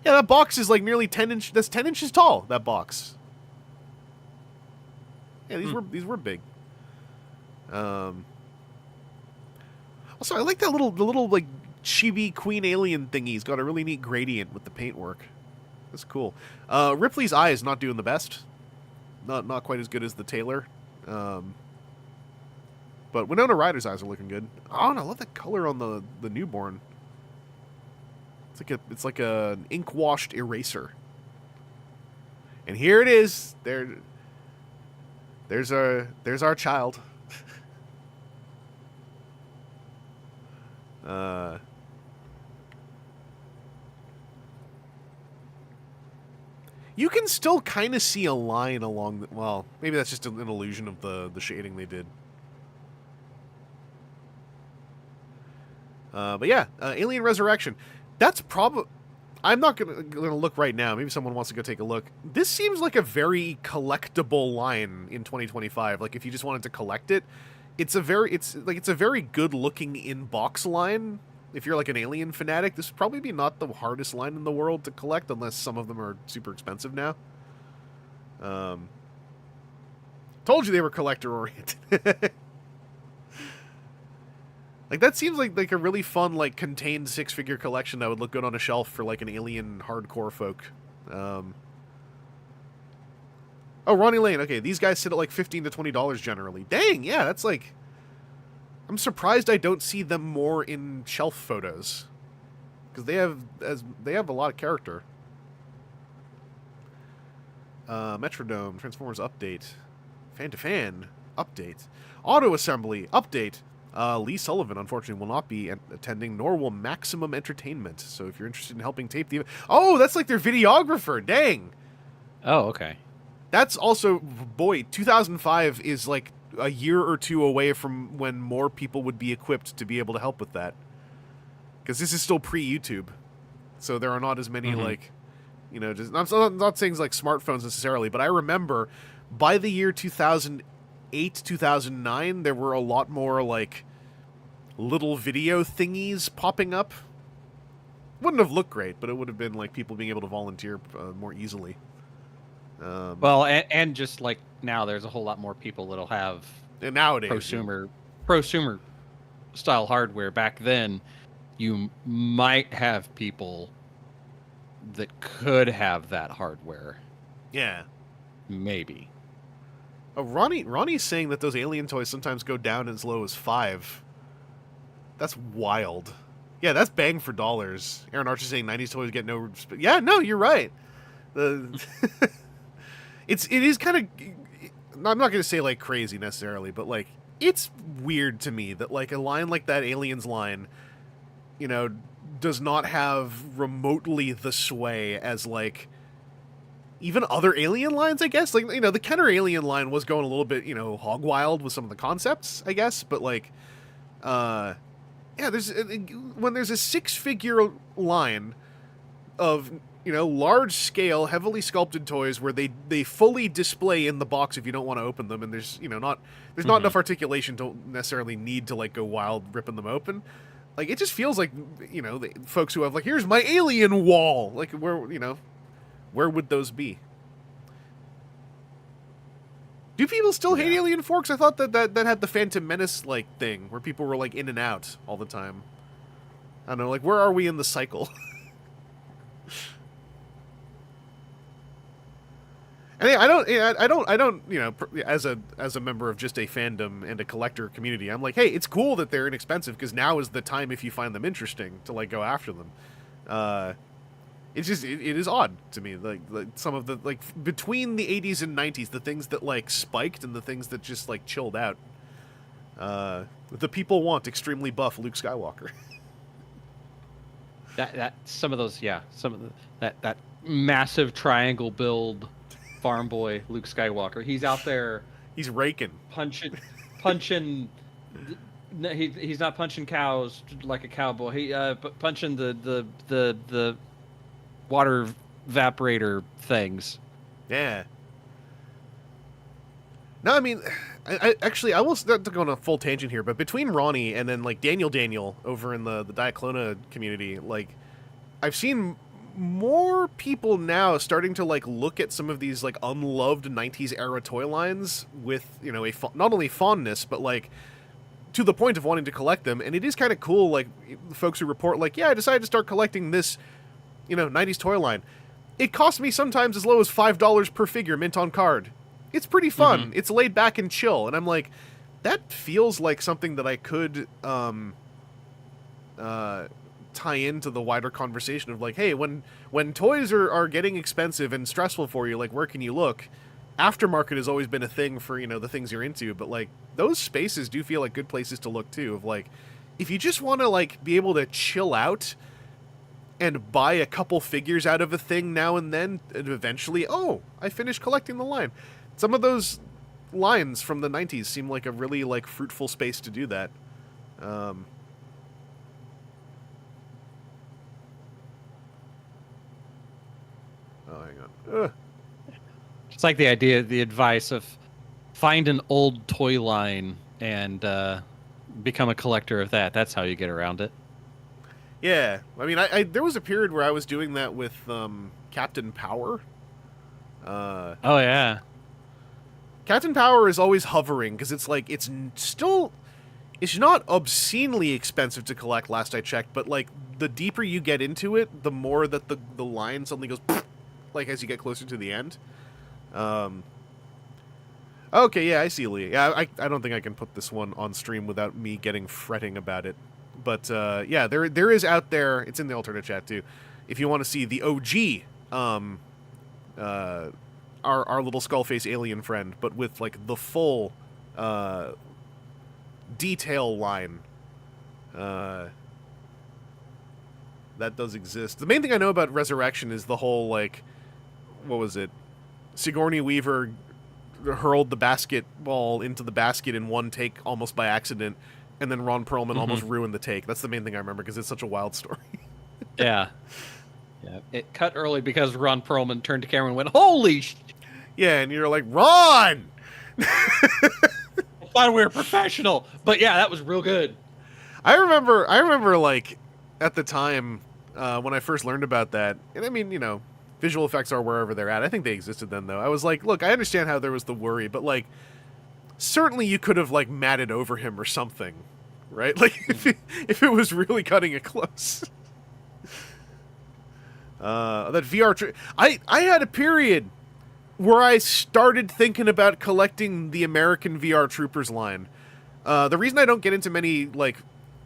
Yeah, that box is like nearly 10 inches. That's 10 inches tall, that box. Yeah, these were big. Also, I like that the little like chibi queen alien thingy. He's got a really neat gradient with the paintwork. That's cool. Ripley's eye is not doing the best. Not quite as good as the Taylor. But Winona Ryder's eyes are looking good. Oh, and I love that color on the newborn. It's like an ink washed eraser. And here it is. There's our child. You can still kind of see a line along the, well, maybe that's just an illusion of the shading they did. But yeah, Alien Resurrection. That's probably... I'm not gonna look right now. Maybe someone wants to go take a look. This seems like a very collectible line in 2025. Like, if you just wanted to collect it, it's a very good looking in-box line. If you're like an Alien fanatic, this would probably be not the hardest line in the world to collect, unless some of them are super expensive now. Told you they were collector-oriented. Like, that seems like a really fun, like, contained six-figure collection that would look good on a shelf for, like, an Alien hardcore folk. Oh, Ronnie Lane. Okay, these guys sit at, like, $15 to $20 generally. Dang, yeah, that's, like... I'm surprised I don't see them more in shelf photos. Because they have a lot of character. Metrodome, Transformers update. Fan to Fan update. Auto Assembly update. Lee Sullivan, unfortunately, will not be attending, nor will Maximum Entertainment. So if you're interested in helping tape the... Oh, that's like their videographer. Dang. Oh, okay. That's also... Boy, 2005 is like a year or two away from when more people would be equipped to be able to help with that. Because this is still pre-YouTube. So there are not as many, like... You know, just... I'm not saying like smartphones necessarily, but I remember by the year 2008, 2009, there were a lot more, like, little video thingies popping up. Wouldn't have looked great, but it would have been, like, people being able to volunteer more easily. Well, and just, like, now there's a whole lot more people that'll have and nowadays, prosumer style hardware. Back then, you might have people that could have that hardware. Yeah. Maybe. Oh, Ronnie's saying that those Alien toys sometimes go down as low as $5. That's wild. Yeah, that's bang for dollars. Aaron Archer saying 90s toys get no... Yeah, no, you're right. It is kind of... I'm not going to say, like, crazy necessarily, but, like, it's weird to me that, like, a line like that Aliens line, you know, does not have remotely the sway as, like... Even other Alien lines, I guess. Like, you know, the Kenner Alien line was going a little bit, you know, hog wild with some of the concepts, I guess. But, like, yeah, when there's a six-figure line of, you know, large-scale, heavily sculpted toys where they fully display in the box if you don't want to open them, and there's, you know, not enough articulation to necessarily need to, like, go wild ripping them open. Like, it just feels like, you know, the folks who have, like, here's my Alien wall. Like, where, you know... Where would those be? Do people still hate Alien Forks? I thought that had the Phantom Menace-like thing, where people were, like, in and out all the time. I don't know, like, where are we in the cycle? And I don't, you know, as a member of just a fandom and a collector community, I'm like, hey, it's cool that they're inexpensive, because now is the time, if you find them interesting, to, like, go after them. It's just, it is odd to me, like some of the, like, between the 80s and 90s, the things that, like, spiked and the things that just, like, chilled out. The people want extremely buff Luke Skywalker. Some of those, yeah, that massive triangle build farm boy Luke Skywalker. He's out there. He's raking. Punching. He's not punching cows like a cowboy. He punching the water evaporator things. Yeah. No, I mean, I actually, I will start to go on a full tangent here, but between Ronnie and then, like, Daniel over in the Diaclona community, like, I've seen more people now starting to, like, look at some of these, like, unloved 90s era toy lines with, you know, not only fondness, but, like, to the point of wanting to collect them. And it is kind of cool, like, folks who report, like, yeah, I decided to start collecting this, you know, 90s toy line. It cost me sometimes as low as $5 per figure, mint on card. It's pretty fun. It's laid back and chill. And I'm like, that feels like something that I could tie into the wider conversation of, like, hey, when toys are getting expensive and stressful for you, like, where can you look? Aftermarket has always been a thing for, you know, the things you're into, but, like, those spaces do feel like good places to look too, of, like, if you just want to, like, be able to chill out and buy a couple figures out of a thing now and then, and eventually, oh, I finished collecting the line. Some of those lines from the 90s seem like a really, like, fruitful space to do that. Oh, hang on. Ugh. It's like the advice of find an old toy line and become a collector of that. That's how you get around it. Yeah, I mean, I there was a period where I was doing that with Captain Power. Oh yeah, Captain Power is always hovering because it's like it's not obscenely expensive to collect. Last I checked, but like the deeper you get into it, the more that the line suddenly goes like as you get closer to the end. Okay, yeah, I see, Lee. Yeah, I don't think I can put this one on stream without me getting fretting about it. But yeah, there is out there. It's in the alternate chat too. If you want to see the OG, our little skullface alien friend, but with like the full detail line, that does exist. The main thing I know about Resurrection is the whole like, what was it? Sigourney Weaver hurled the basketball into the basket in one take almost by accident, and then Ron Perlman almost ruined the take. That's the main thing I remember because it's such a wild story. Yeah. Yeah. It cut early because Ron Perlman turned to camera and went, "Holy sh!" Yeah, and you're like, Ron! I thought we were professional. But yeah, that was real good. I remember like at the time when I first learned about that, and I mean, you know, visual effects are wherever they're at. I think they existed then, though. I was like, look, I understand how there was the worry, but, like, certainly you could have, like, matted over him or something, right? Like, if it was really cutting it close. That VR... I had a period where I started thinking about collecting the American VR Troopers line. The reason I don't get into many, like,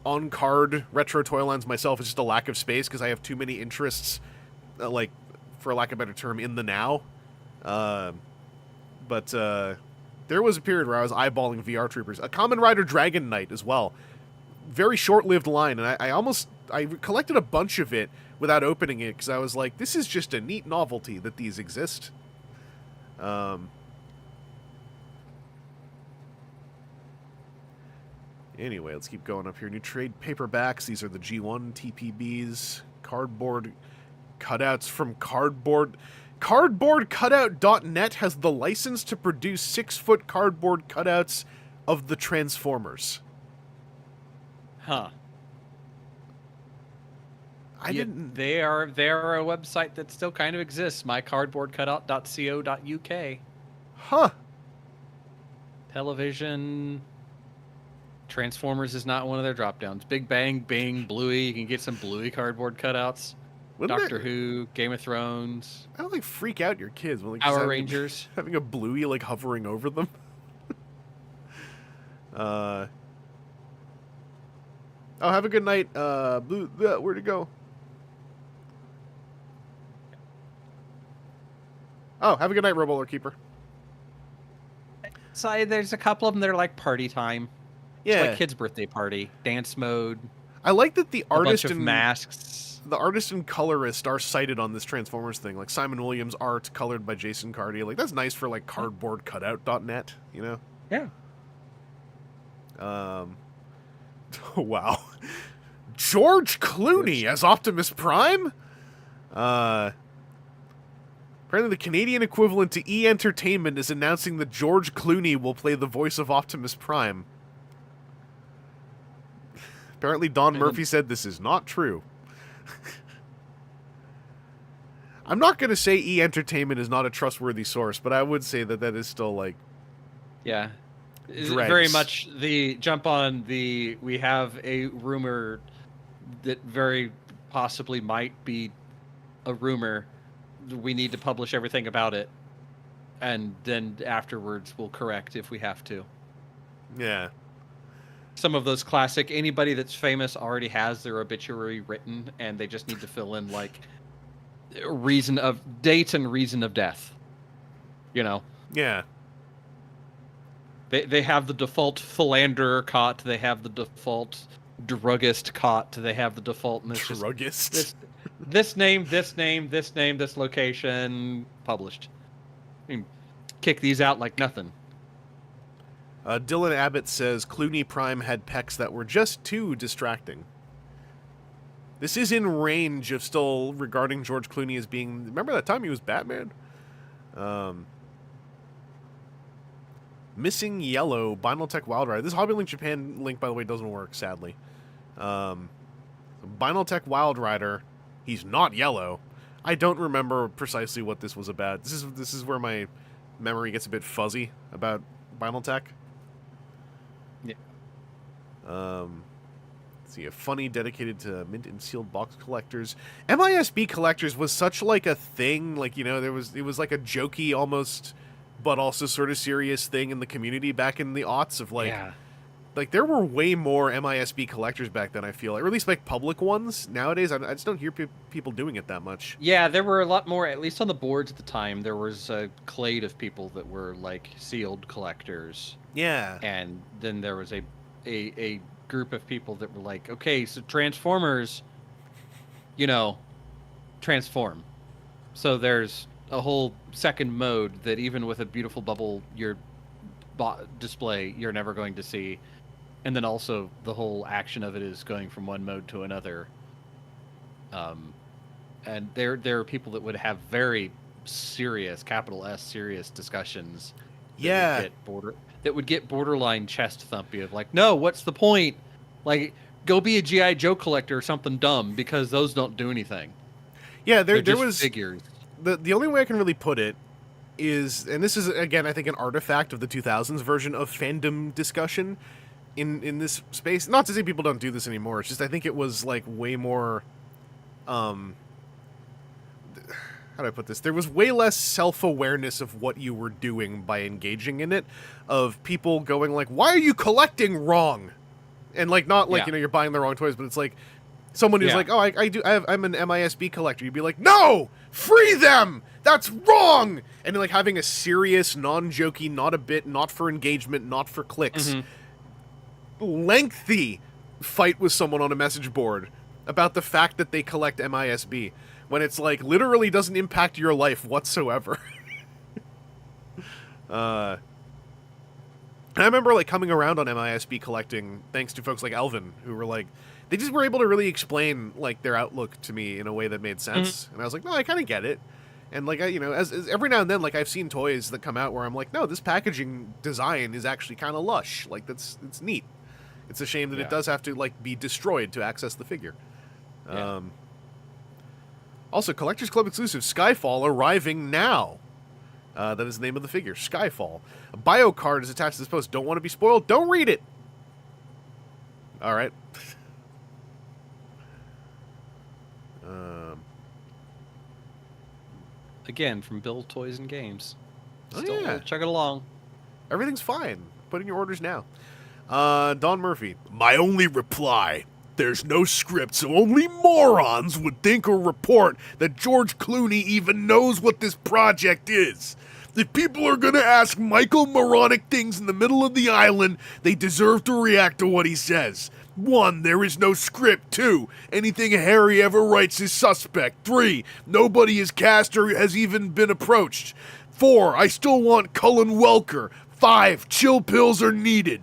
on-card retro toy lines myself is just a lack of space, because I have too many interests, like... for lack of a better term, in the now. But there was a period where I was eyeballing VR Troopers. A Kamen Rider Dragon Knight as well. Very short-lived line, and I collected a bunch of it without opening it, because I was like, this is just a neat novelty that these exist. Anyway, let's keep going up here. New trade paperbacks. These are the G1 TPBs. Cardboard... cutouts from cardboard. Cardboardcutout.net has the license to produce 6-foot cardboard cutouts of the Transformers. Huh. Didn't. They are a website that still kind of exists. mycardboardcutout.co.uk. Huh. Television. Transformers is not one of their drop downs. Big Bang, Bing, Bluey. You can get some Bluey cardboard cutouts. Doctor Who, Game of Thrones. I don't like freak out your kids when like Power Rangers. Having a Bluey like hovering over them. Oh, have a good night. Blue, where'd it go? Oh, have a good night, Robo Keeper. So there's a couple of them that are like party time. Yeah, it's like kids' birthday party, dance mode. I like that the artist and masks. The artist and colorist are cited on this Transformers thing, like Simon Williams art colored by Jason Carty. Like that's nice for like cardboardcutout.net, you know? Yeah. Wow. George Clooney as Optimus Prime? Apparently the Canadian equivalent to E! Entertainment is announcing that George Clooney will play the voice of Optimus Prime. Apparently Don Murphy said this is not true. I'm not going to say E! Entertainment is not a trustworthy source, but I would say that that is still like... Yeah. Dregs. Very much the jump on the... We have a rumor that very possibly might be a rumor. We need to publish everything about it. And then afterwards we'll correct if we have to. Yeah. Some of those classic, anybody that's famous already has their obituary written, and they just need to fill in, like, reason of date and reason of death. You know? Yeah. They have the default philanderer cot, they have the default druggist cot, they have the default... And it's druggist? Just, this name, this location, published. I mean, kick these out like nothing. Dylan Abbott says Clooney Prime had pecs that were just too distracting. This is in range of still regarding George Clooney as being... Remember that time he was Batman? Missing Yellow, Binaltech Wild Rider. This Hobby Link Japan link, by the way, doesn't work, sadly. Binaltech Wild Rider. He's not yellow. I don't remember precisely what this was about. This is where my memory gets a bit fuzzy about Binaltech. Yeah. Let's see, a funny dedicated to mint and sealed box collectors. MISB collectors was such like a thing. Like, you know, it was like a jokey almost, but also sort of serious thing in the community back in the aughts of like... Yeah. Like, there were way more MISB collectors back then, I feel like. Or at least, like, public ones. Nowadays, I just don't hear people doing it that much. Yeah, there were a lot more, at least on the boards at the time, there was a clade of people that were, like, sealed collectors. Yeah. And then there was a group of people that were like, okay, so Transformers, you know, transform. So there's a whole second mode that even with a beautiful bubble display, you're never going to see. And then also the whole action of it is going from one mode to another. And there are people that would have very serious, capital S, serious discussions. Yeah. That would get borderline chest thumpy of like, no, what's the point? Like, go be a G.I. Joe collector or something dumb because those don't do anything. Yeah, there was figures. The only way I can really put it is, and this is again I think an artifact of the 2000s version of fandom discussion. In this space, not to say people don't do this anymore, it's just I think it was like way more how do I put this? There was way less self-awareness of what you were doing by engaging in it, of people going like, why are you collecting wrong? And like, not like, you know, you're buying the wrong toys, but it's like someone who's like, oh, I'm an MISB collector. You'd be like, no, free them. That's wrong. And like having a serious, non-jokey, not a bit, not for engagement, not for clicks, lengthy fight with someone on a message board about the fact that they collect MISB when it's like literally doesn't impact your life whatsoever. And I remember like coming around on MISB collecting thanks to folks like Elvin who were like, they just were able to really explain like their outlook to me in a way that made sense. And I was like, no, I kind of get it. And like, you know, as every now and then, like I've seen toys that come out where I'm like, no, this packaging design is actually kind of lush. Like it's neat. It's a shame that it does have to like be destroyed to access the figure. Yeah. Also, Collectors Club exclusive Skyfall arriving now. That is the name of the figure, Skyfall. A bio card is attached to this post. Don't want to be spoiled? Don't read it. All right. Again, from Bill Toys and Games. Still chug it along. Everything's fine. Put in your orders now. Don Murphy. My only reply. There's no script, so only morons would think or report that George Clooney even knows what this project is. If people are gonna ask Michael moronic things in the middle of the island, they deserve to react to what he says. 1, there is no script. 2, anything Harry ever writes is suspect. 3, nobody is cast or has even been approached. 4, I still want Cullen Welker. 5, chill pills are needed.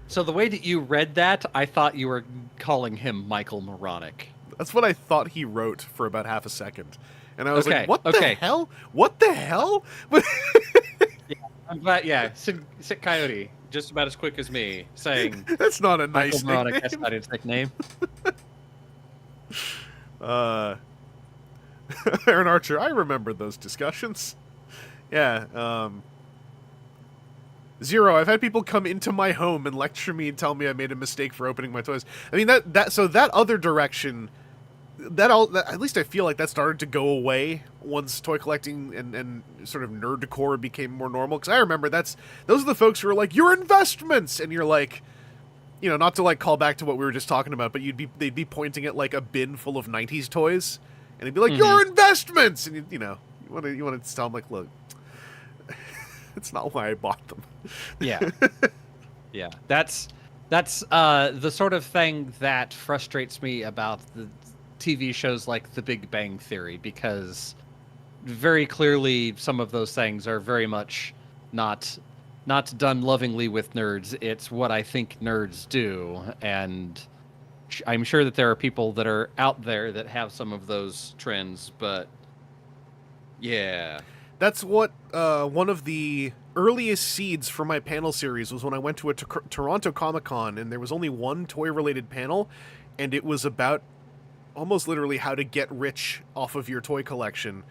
So the way that you read that, I thought you were calling him Michael Moronic. That's what I thought he wrote for about half a second. And I was like, what the hell? What the hell? Yeah, I'm glad, Sick Coyote, just about as quick as me, saying... That's not a nice Michael nickname. Moronic, that's not his nickname. Aaron Archer, I remember those discussions. Yeah, Zero, I've had people come into my home and lecture me and tell me I made a mistake for opening my toys. I mean, so that other direction, at least I feel like that started to go away once toy collecting and sort of nerd decor became more normal. Because I remember those are the folks who are like, your investments! And you're like, you know, not to like call back to what we were just talking about, but they'd be pointing at like a bin full of 90s toys. And they'd be like, your investments! And you know, you want to tell them like, look, it's not why I bought them. Yeah. Yeah. That's the sort of thing that frustrates me about the TV shows like The Big Bang Theory, because very clearly some of those things are very much not done lovingly with nerds. It's what I think nerds do, and I'm sure that there are people that are out there that have some of those trends, but yeah. That's what one of the earliest seeds for my panel series was when I went to a Toronto Comic-Con, and there was only one toy-related panel, and it was about almost literally how to get rich off of your toy collection.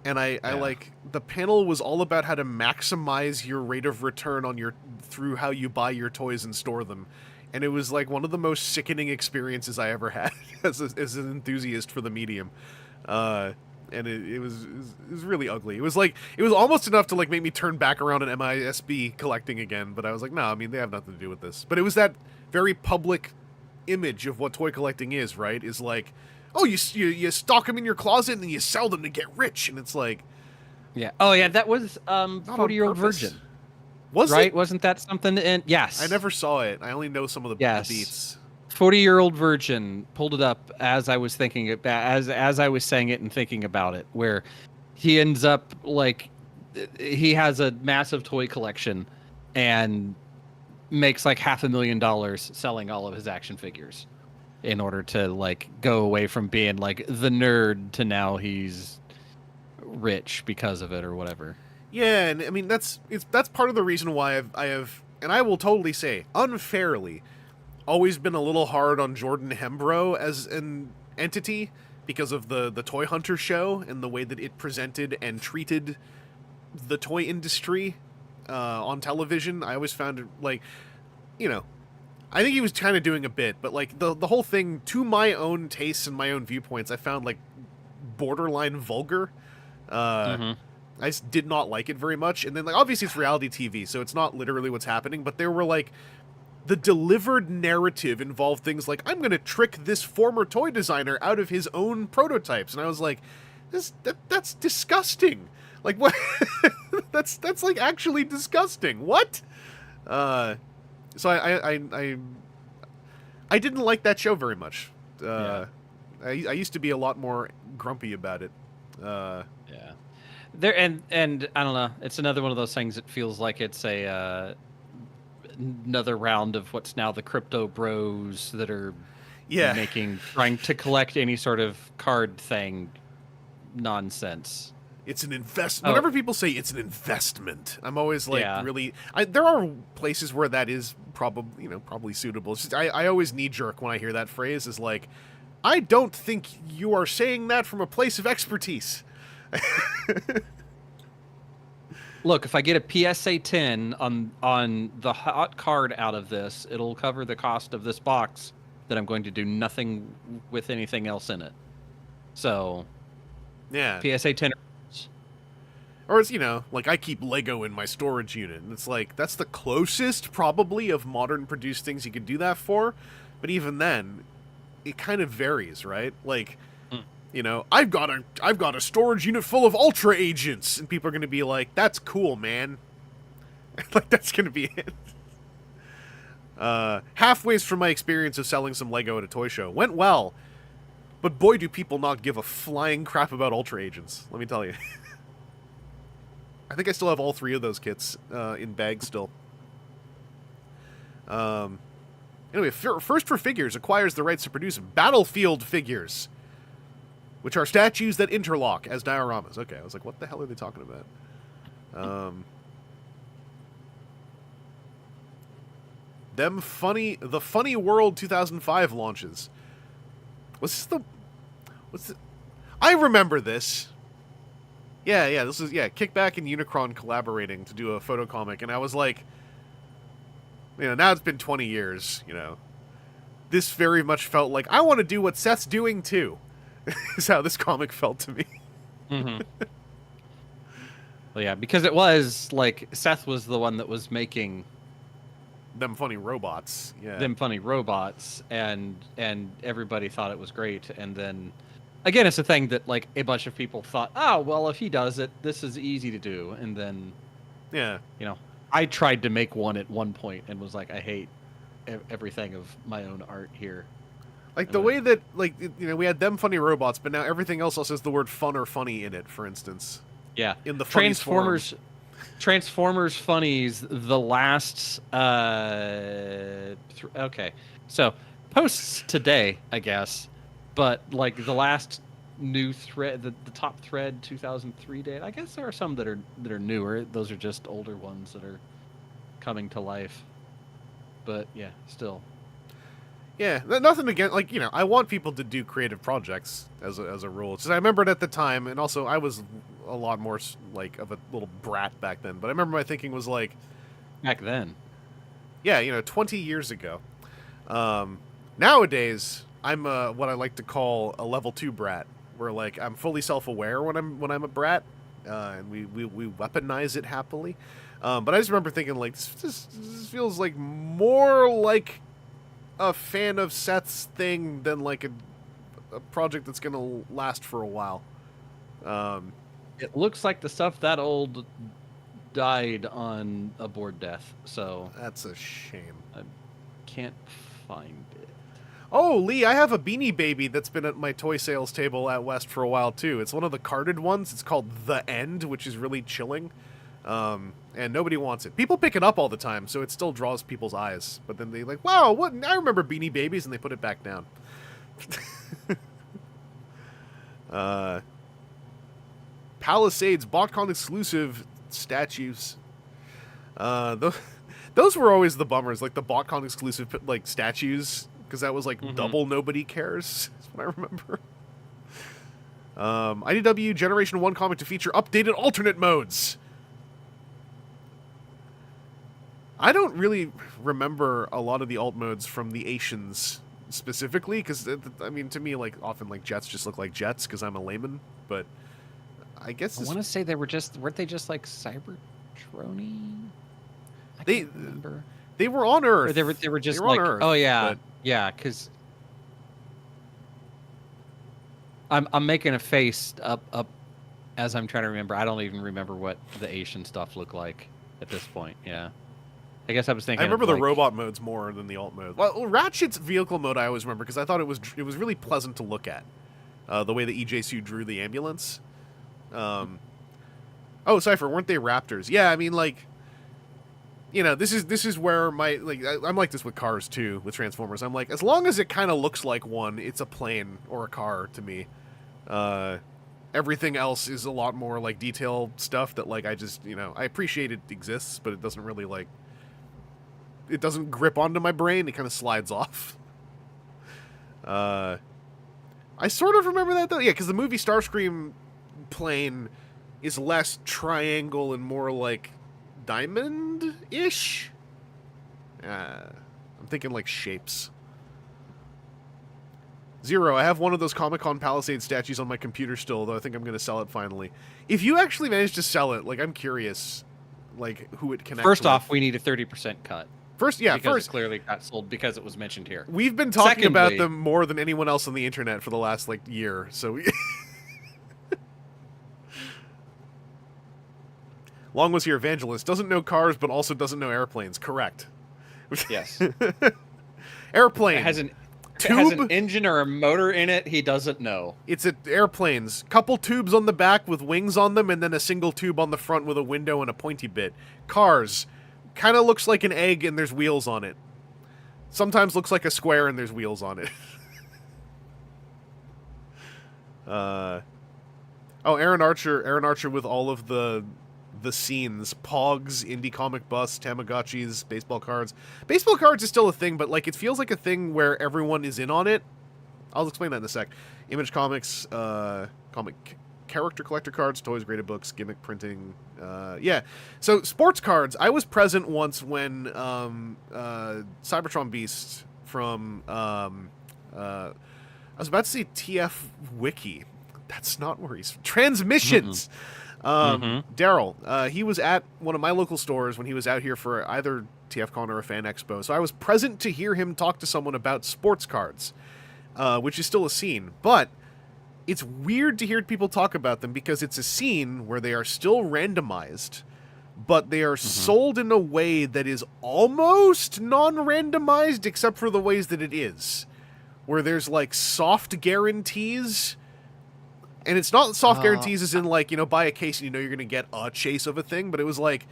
And I like, the panel was all about how to maximize your rate of return on through how you buy your toys and store them. And it was like one of the most sickening experiences I ever had as an enthusiast for the medium. And it was really ugly. It was almost enough to like make me turn back around on MISB collecting again. But I was like, no, I mean, they have nothing to do with this. But it was that very public image of what toy collecting is, right? Is like, oh, you stock them in your closet and you sell them to get rich, and it's like, yeah, oh yeah, that was 40-Year-Old Virgin, was right? it? Wasn't that something? And yes, I never saw it. I only know some of the beats. 40-Year-Old Virgin, pulled it up as I was thinking as I was saying it and thinking about it, where he ends up like he has a massive toy collection and makes like $500,000 selling all of his action figures in order to like go away from being like the nerd to now he's rich because of it or whatever. Yeah, and I mean that's part of the reason why I have, and I will totally say unfairly, always been a little hard on Jordan Hembrow as an entity because of the Toy Hunter show and the way that it presented and treated the toy industry on television. I always found it like, you know, I think he was kind of doing a bit, but like the whole thing, to my own tastes and my own viewpoints, I found like borderline vulgar. I just did not like it very much. And then like obviously it's reality TV, so it's not literally what's happening, but there were like the delivered narrative involved things like, I'm going to trick this former toy designer out of his own prototypes. And I was like, that's disgusting. Like what? that's like actually disgusting. What? So I didn't like that show very much. I used to be a lot more grumpy about it. Yeah. There and I don't know. It's another one of those things that feels like it's a another round of what's now the crypto bros that are trying to collect any sort of card thing nonsense. It's an investment. Whenever people say it's an investment, I'm always like, really. There are places where that is probably suitable. It's just, I always knee jerk when I hear that phrase. Is like, I don't think you are saying that from a place of expertise. Look, if I get a PSA 10 on the hot card out of this, it'll cover the cost of this box that I'm going to do nothing with anything else in it. So, yeah, PSA 10. Or it's, like I keep Lego in my storage unit, and it's like, that's the closest, probably, of modern produced things you could do that for, but even then, it kind of varies, right? Like, I've got a storage unit full of Ultra Agents, and people are going to be like, that's cool, man. Like, that's going to be it. Halfways from my experience of selling some Lego at a toy show. Went well, but boy, do people not give a flying crap about Ultra Agents, let me tell you. I think I still have all 3 of those kits in bags still. Anyway, First for Figures acquires the rights to produce Battlefield figures, which are statues that interlock as dioramas. Okay, I was like, what the hell are they talking about? The Funny World 2005 launches. What's the... I remember this. Yeah, this is, Kickback and Unicron collaborating to do a photo comic, and I was like, now it's been 20 years, This very much felt like, I want to do what Seth's doing too, is how this comic felt to me. Mm-hmm. Well, yeah, because it was, like, Seth was the one that was making... them funny robots, yeah. Them funny robots, and everybody thought it was great, and then... Again, it's a thing that, like, a bunch of people thought, oh, well, if he does it, this is easy to do. And then, I tried to make one at one point and was like, I hate everything of my own art here. Like, the way that, like, we had them funny robots, but now everything else has the word fun or funny in it, for instance. Yeah. In the Transformers Funnies, the last... okay. So... posts today, I guess, but like the last new thread, the top thread 2003 date. I guess there are some that are newer. Those are just older ones that are coming to life. But yeah, still. Yeah, nothing against, like, you know, I want people to do creative projects as a rule. Because I remember it at the time, and also I was a lot more, like, of a little brat back then. But I remember my thinking was, like... Back then? Yeah, you know, 20 years ago. Nowadays, I'm what I like to call a level 2 brat. Where, like, I'm fully self-aware when I'm a brat. And we weaponize it happily. But I just remember thinking, like, this feels like more like... a fan of Seth's thing than like a project that's gonna last for a while. It looks like the stuff that old died on a board death, so that's a shame. I can't find it. Oh, Lee, I have a Beanie Baby that's been at my toy sales table at West for a while too. It's one of the carded ones. It's called The End, which is really chilling. And nobody wants it. People pick it up all the time, so it still draws people's eyes. But then they like, wow, what? I remember Beanie Babies, and they put it back down. Palisades BotCon exclusive statues. Those were always the bummers, like the BotCon exclusive like statues, because that was like double nobody cares. Is what I remember. IDW Generation 1 comic to feature updated alternate modes. I don't really remember a lot of the alt modes from the Asians specifically, because, I mean, to me, like, often, like, jets just look like jets, because I'm a layman, but I guess... I want to say they were just... Weren't they just, like, Cybertrony? I can't remember. They were on Earth. Or they were just, like... on Earth, oh, yeah. Yeah, because... I'm making a face up as I'm trying to remember. I don't even remember what the Asian stuff looked like at this point, yeah. I guess I was thinking. I remember the robot modes more than the alt mode. Well, Ratchet's vehicle mode I always remember because I thought it was really pleasant to look at, the way that EJ drew the ambulance. Oh, Cypher, weren't they Raptors? Yeah, I mean, like, you know, this is where my I'm like this with cars too, with Transformers. I'm like, as long as it kind of looks like one, it's a plane or a car to me. Everything else is a lot more like detail stuff that like I just, you know, I appreciate it exists, but it doesn't really like. It doesn't grip onto my brain. It kind of slides off. I sort of remember that, though. Yeah, because the movie Starscream plane is less triangle and more, like, diamond-ish? I'm thinking, like, shapes. Zero, I have one of those Comic-Con Palisade statues on my computer still, though I think I'm going to sell it finally. If you actually manage to sell it, like, I'm curious, like, who it connects First with. off, we need a 30% cut. First, yeah, because it clearly got sold because it was mentioned here. We've been talking about them more than anyone else on the internet for the last, like, year, so... Long was here, Vangelus. Doesn't know cars, but also doesn't know airplanes. Correct. Yes. Airplane. It has an engine or a motor in it, he doesn't know. It's airplanes. Couple tubes on the back with wings on them, and then a single tube on the front with a window and a pointy bit. Cars. Kind of looks like an egg and there's wheels on it. Sometimes looks like a square and there's wheels on it. Oh, Aaron Archer with all of the scenes. Pogs, Indie Comic Bus, Tamagotchis, baseball cards. Baseball cards is still a thing, but like it feels like a thing where everyone is in on it. I'll explain that in a sec. Image Comics, comic character collector cards, toys, graded books, gimmick printing. Yeah. So sports cards. I was present once when Cybertron Beast from I was about to say TF Wiki. That's not where he's Transmissions. Daryl, he was at one of my local stores when he was out here for either TFCon or a fan expo. So I was present to hear him talk to someone about sports cards, which is still a scene. But it's weird to hear people talk about them because it's a scene where they are still randomized, but they are sold in a way that is almost non-randomized except for the ways that it is. Where there's like soft guarantees. And it's not soft guarantees as in like, you know, buy a case and you know you're going to get a chase of a thing, but it was like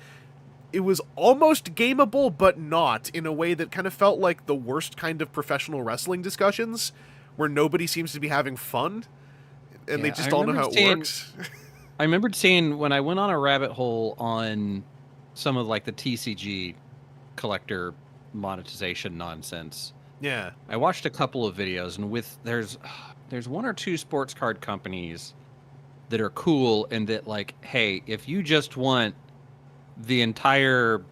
it was almost gameable, but not, in a way that kind of felt like the worst kind of professional wrestling discussions, where nobody seems to be having fun, and they just all know how it works. I remembered seeing, when I went on a rabbit hole on some of like the TCG collector monetization nonsense. Yeah. I watched a couple of videos, and there's one or two sports card companies that are cool, and that like, hey, if you just want the entire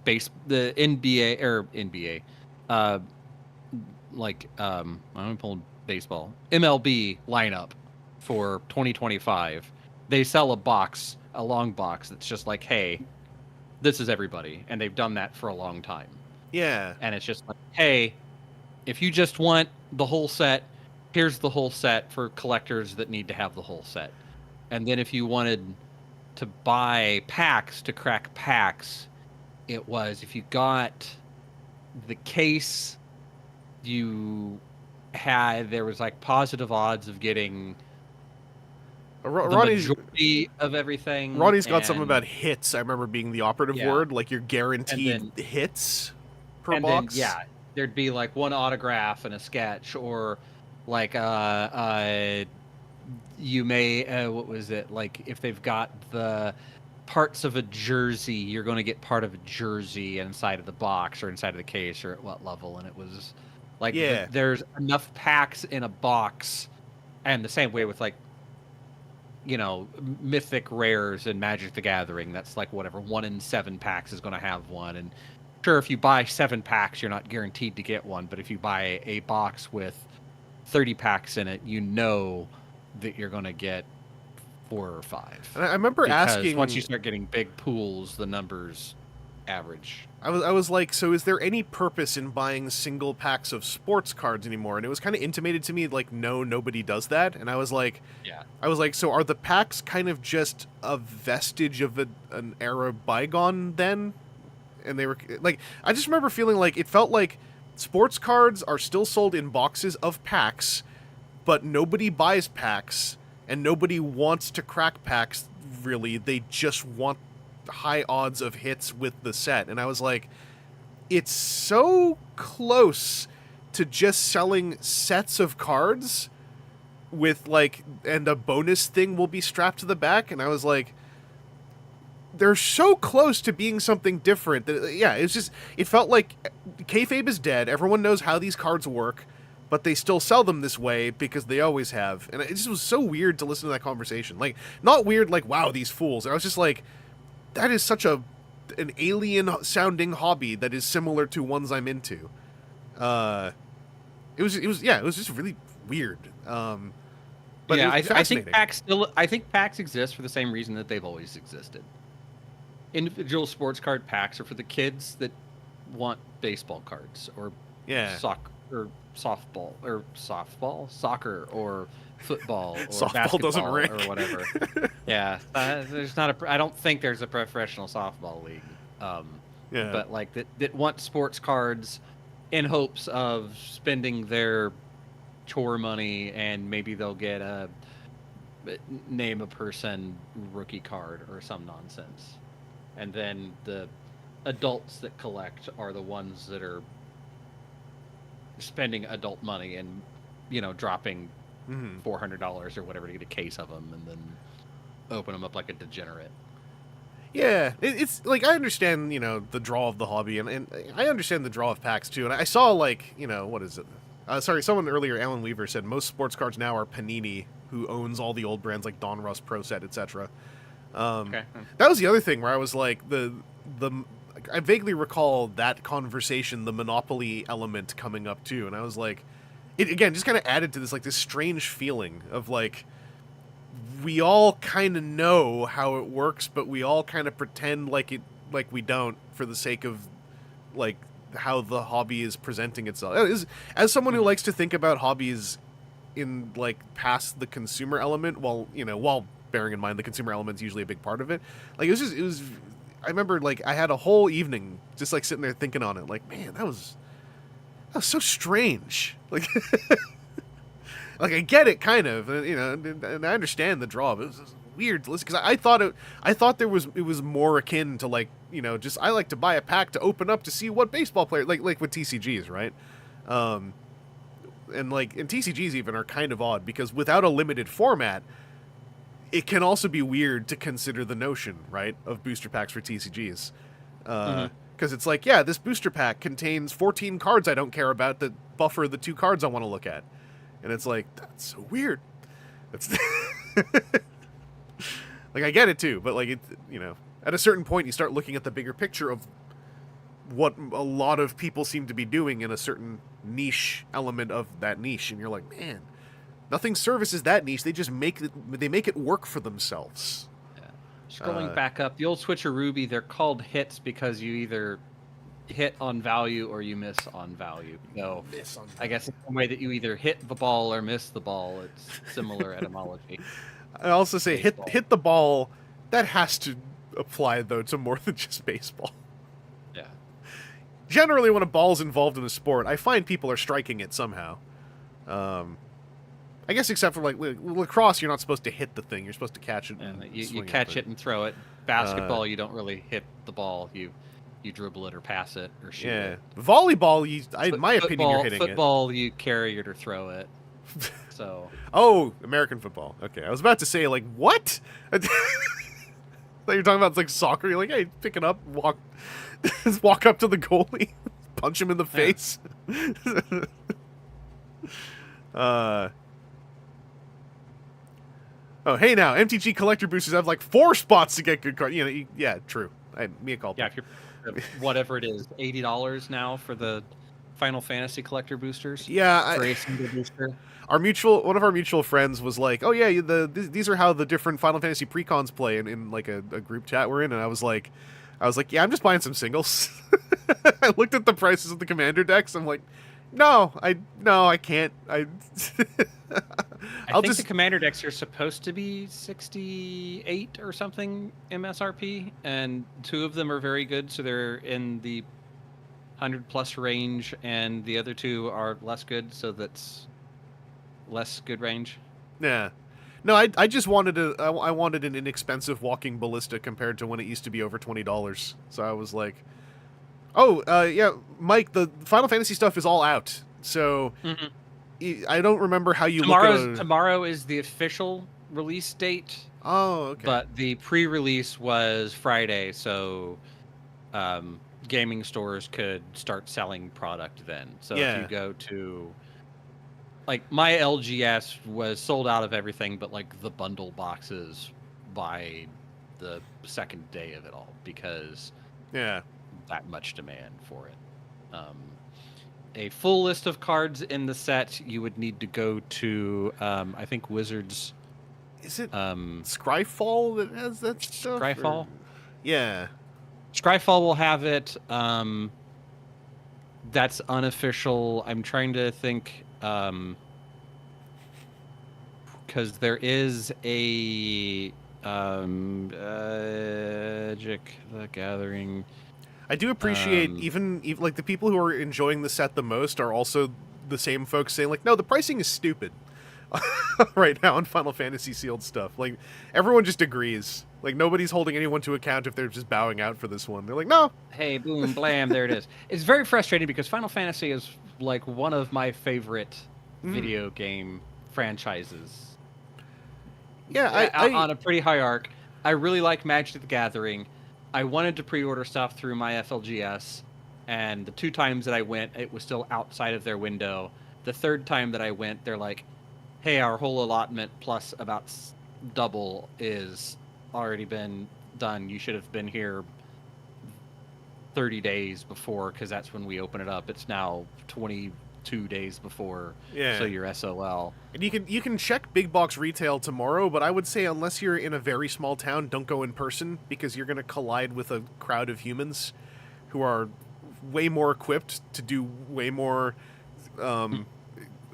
the NBA, I'm pulling baseball, MLB lineup for 2025, they sell a long box that's just like, hey, this is everybody, and they've done that for a long time. Yeah. And it's just like, hey, if you just want the whole set, here's the whole set for collectors that need to have the whole set. And then if you wanted to buy packs to crack packs, it was, if you got the case, there was like positive odds of getting the majority of everything. Ronnie's got something about hits. I remember being the operative word, like you're guaranteed hits per box. Then, there'd be like one autograph and a sketch, or like you may what was it, like if they've got the parts of a jersey, you're going to get part of a jersey inside of the box or inside of the case, or at what level. And it was like, there's enough packs in a box, and the same way with like, you know, mythic rares and Magic the Gathering, that's like whatever, 1 in 7 packs is going to have one. And sure, if you buy 7 packs, you're not guaranteed to get one, but if you buy a box with 30 packs in it, you know that you're going to get 4 or 5. And I remember asking, once you start getting big pools, the numbers average. I was like, so is there any purpose in buying single packs of sports cards anymore? And it was kind of intimated to me like, no, nobody does that. And I was like, so are the packs kind of just a vestige of an era bygone then? And they were like, I just remember feeling like it felt like sports cards are still sold in boxes of packs, but nobody buys packs and nobody wants to crack packs, really. They just want high odds of hits with the set. And I was like, it's so close to just selling sets of cards with like, and a bonus thing will be strapped to the back. And I was like, they're so close to being something different that, it felt like kayfabe is dead. Everyone knows how these cards work, but they still sell them this way because they always have. And it just was so weird to listen to that conversation. Like, not weird like, wow, these fools. I was just like, that is such an alien sounding hobby that is similar to ones I'm into. It was just really weird. But yeah, I think packs exist for the same reason that they've always existed. Individual sports card packs are for the kids that want baseball cards, or soccer, or softball, or soccer, or football, or softball basketball, doesn't ring, or whatever. There's not I don't think there's a professional softball league. But like that want sports cards in hopes of spending their chore money, and maybe they'll get a name a person rookie card or some nonsense. And then the adults that collect are the ones that are spending adult money and, you know, dropping $400 or whatever to get a case of them, and then open them up like a degenerate. Yeah, it's like, I understand, you know, the draw of the hobby, and I understand the draw of packs too. And I saw, like, you know, what is it? Someone earlier, Alan Weaver, said most sports cards now are Panini, who owns all the old brands like Donruss, Pro Set, etc. That was the other thing where I was like, I vaguely recall that conversation, the monopoly element coming up too, and I was like, it again just kind of added to this strange feeling of like, we all kind of know how it works, but we all kind of pretend like we don't, for the sake of like how the hobby is presenting itself. As someone who likes to think about hobbies in like past the consumer element, while bearing in mind the consumer element's usually a big part of it, like it was I remember like I had a whole evening just like sitting there thinking on it, like, man, that was so strange. Like like I get it kind of, you know, and I understand the draw, but it was just weird to listen, because I thought it was more akin to, like, you know, just I like to buy a pack to open up to see what baseball player, like with TCGs, right? And TCGs even are kind of odd, because without a limited format, it can also be weird to consider the notion, right, of booster packs for TCGs. Because it's like, yeah, this booster pack contains 14 cards I don't care about that buffer the 2 cards I want to look at. And it's like, that's so weird. That's like, I get it too, but like, it, you know, at a certain point you start looking at the bigger picture of what a lot of people seem to be doing in a certain niche element of that niche, and you're like, man, nothing services that niche. They just make it work for themselves. Yeah. Scrolling back up, the old switcheroobie, they're called hits because you either hit on value or you miss on value. No, I guess it's the way that you either hit the ball or miss the ball. It's similar etymology. I also say Baseball. hit the ball. That has to apply though to more than just baseball. Yeah. Generally, when a ball's involved in a sport, I find people are striking it somehow. I guess except for like lacrosse, you're not supposed to hit the thing. You're supposed to catch it. And you catch it and throw it. Basketball, you don't really hit the ball. You dribble it or pass it or shoot it. Volleyball, in my opinion, you're hitting football, you carry it or throw it. So. Oh, American football. Okay, I was about to say, like, what? Like you're talking about, it's like soccer. You're like, hey, pick it up, walk up to the goalie, punch him in the face. Oh, hey now, MTG collector boosters have like 4 spots to get good cards. You know, yeah, true. Me a call. Yeah, if you're whatever it is, $80 now for the Final Fantasy collector boosters. Yeah, for a single booster. One of our mutual friends was like, "Oh yeah, these are how the different Final Fantasy precons play in like a group chat we're in," and I was like, "Yeah, I'm just buying some singles." I looked at the prices of the commander decks. I'm like, "No, I can't. I think the commander decks are supposed to be 68 or something MSRP, and 2 of them are very good, so they're in the 100+ range, and the other 2 are less good, so that's less good range. Yeah. No, I just wanted I wanted an inexpensive walking ballista compared to when it used to be over $20. So I was like, oh, yeah, Mike, the Final Fantasy stuff is all out. So I don't remember how you Tomorrow is the official release date. Oh, okay. But the pre-release was Friday, so gaming stores could start selling product then. So if you go to, like, my LGS was sold out of everything but like the bundle boxes by the second day of it all, because that much demand for it. A full list of cards in the set, you would need to go to I think Wizards. Is it Skyfall that has that stuff? Skyfall? Or? Yeah. Skyfall will have it. That's unofficial. I'm trying to think, because there is a Magic the Gathering. I do appreciate even like the people who are enjoying the set the most are also the same folks saying like, no, the pricing is stupid right now on Final Fantasy sealed stuff. Like, everyone just agrees. Like, nobody's holding anyone to account if they're just bowing out for this one. They're like, no. Hey, boom, blam, there it is. It's very frustrating because Final Fantasy is like one of my favorite video game franchises. Yeah, on a pretty high arc. I really like Magic the Gathering. I wanted to pre-order stuff through my FLGS, and the 2 times that I went, it was still outside of their window. The 3rd time that I went, they're like, hey, our whole allotment plus about double is already been done. You should have been here 30 days before, because that's when we open it up. It's now 22 days before, so you're SOL. And you can check big box retail tomorrow, but I would say unless you're in a very small town, don't go in person, because you're going to collide with a crowd of humans who are way more equipped to do way more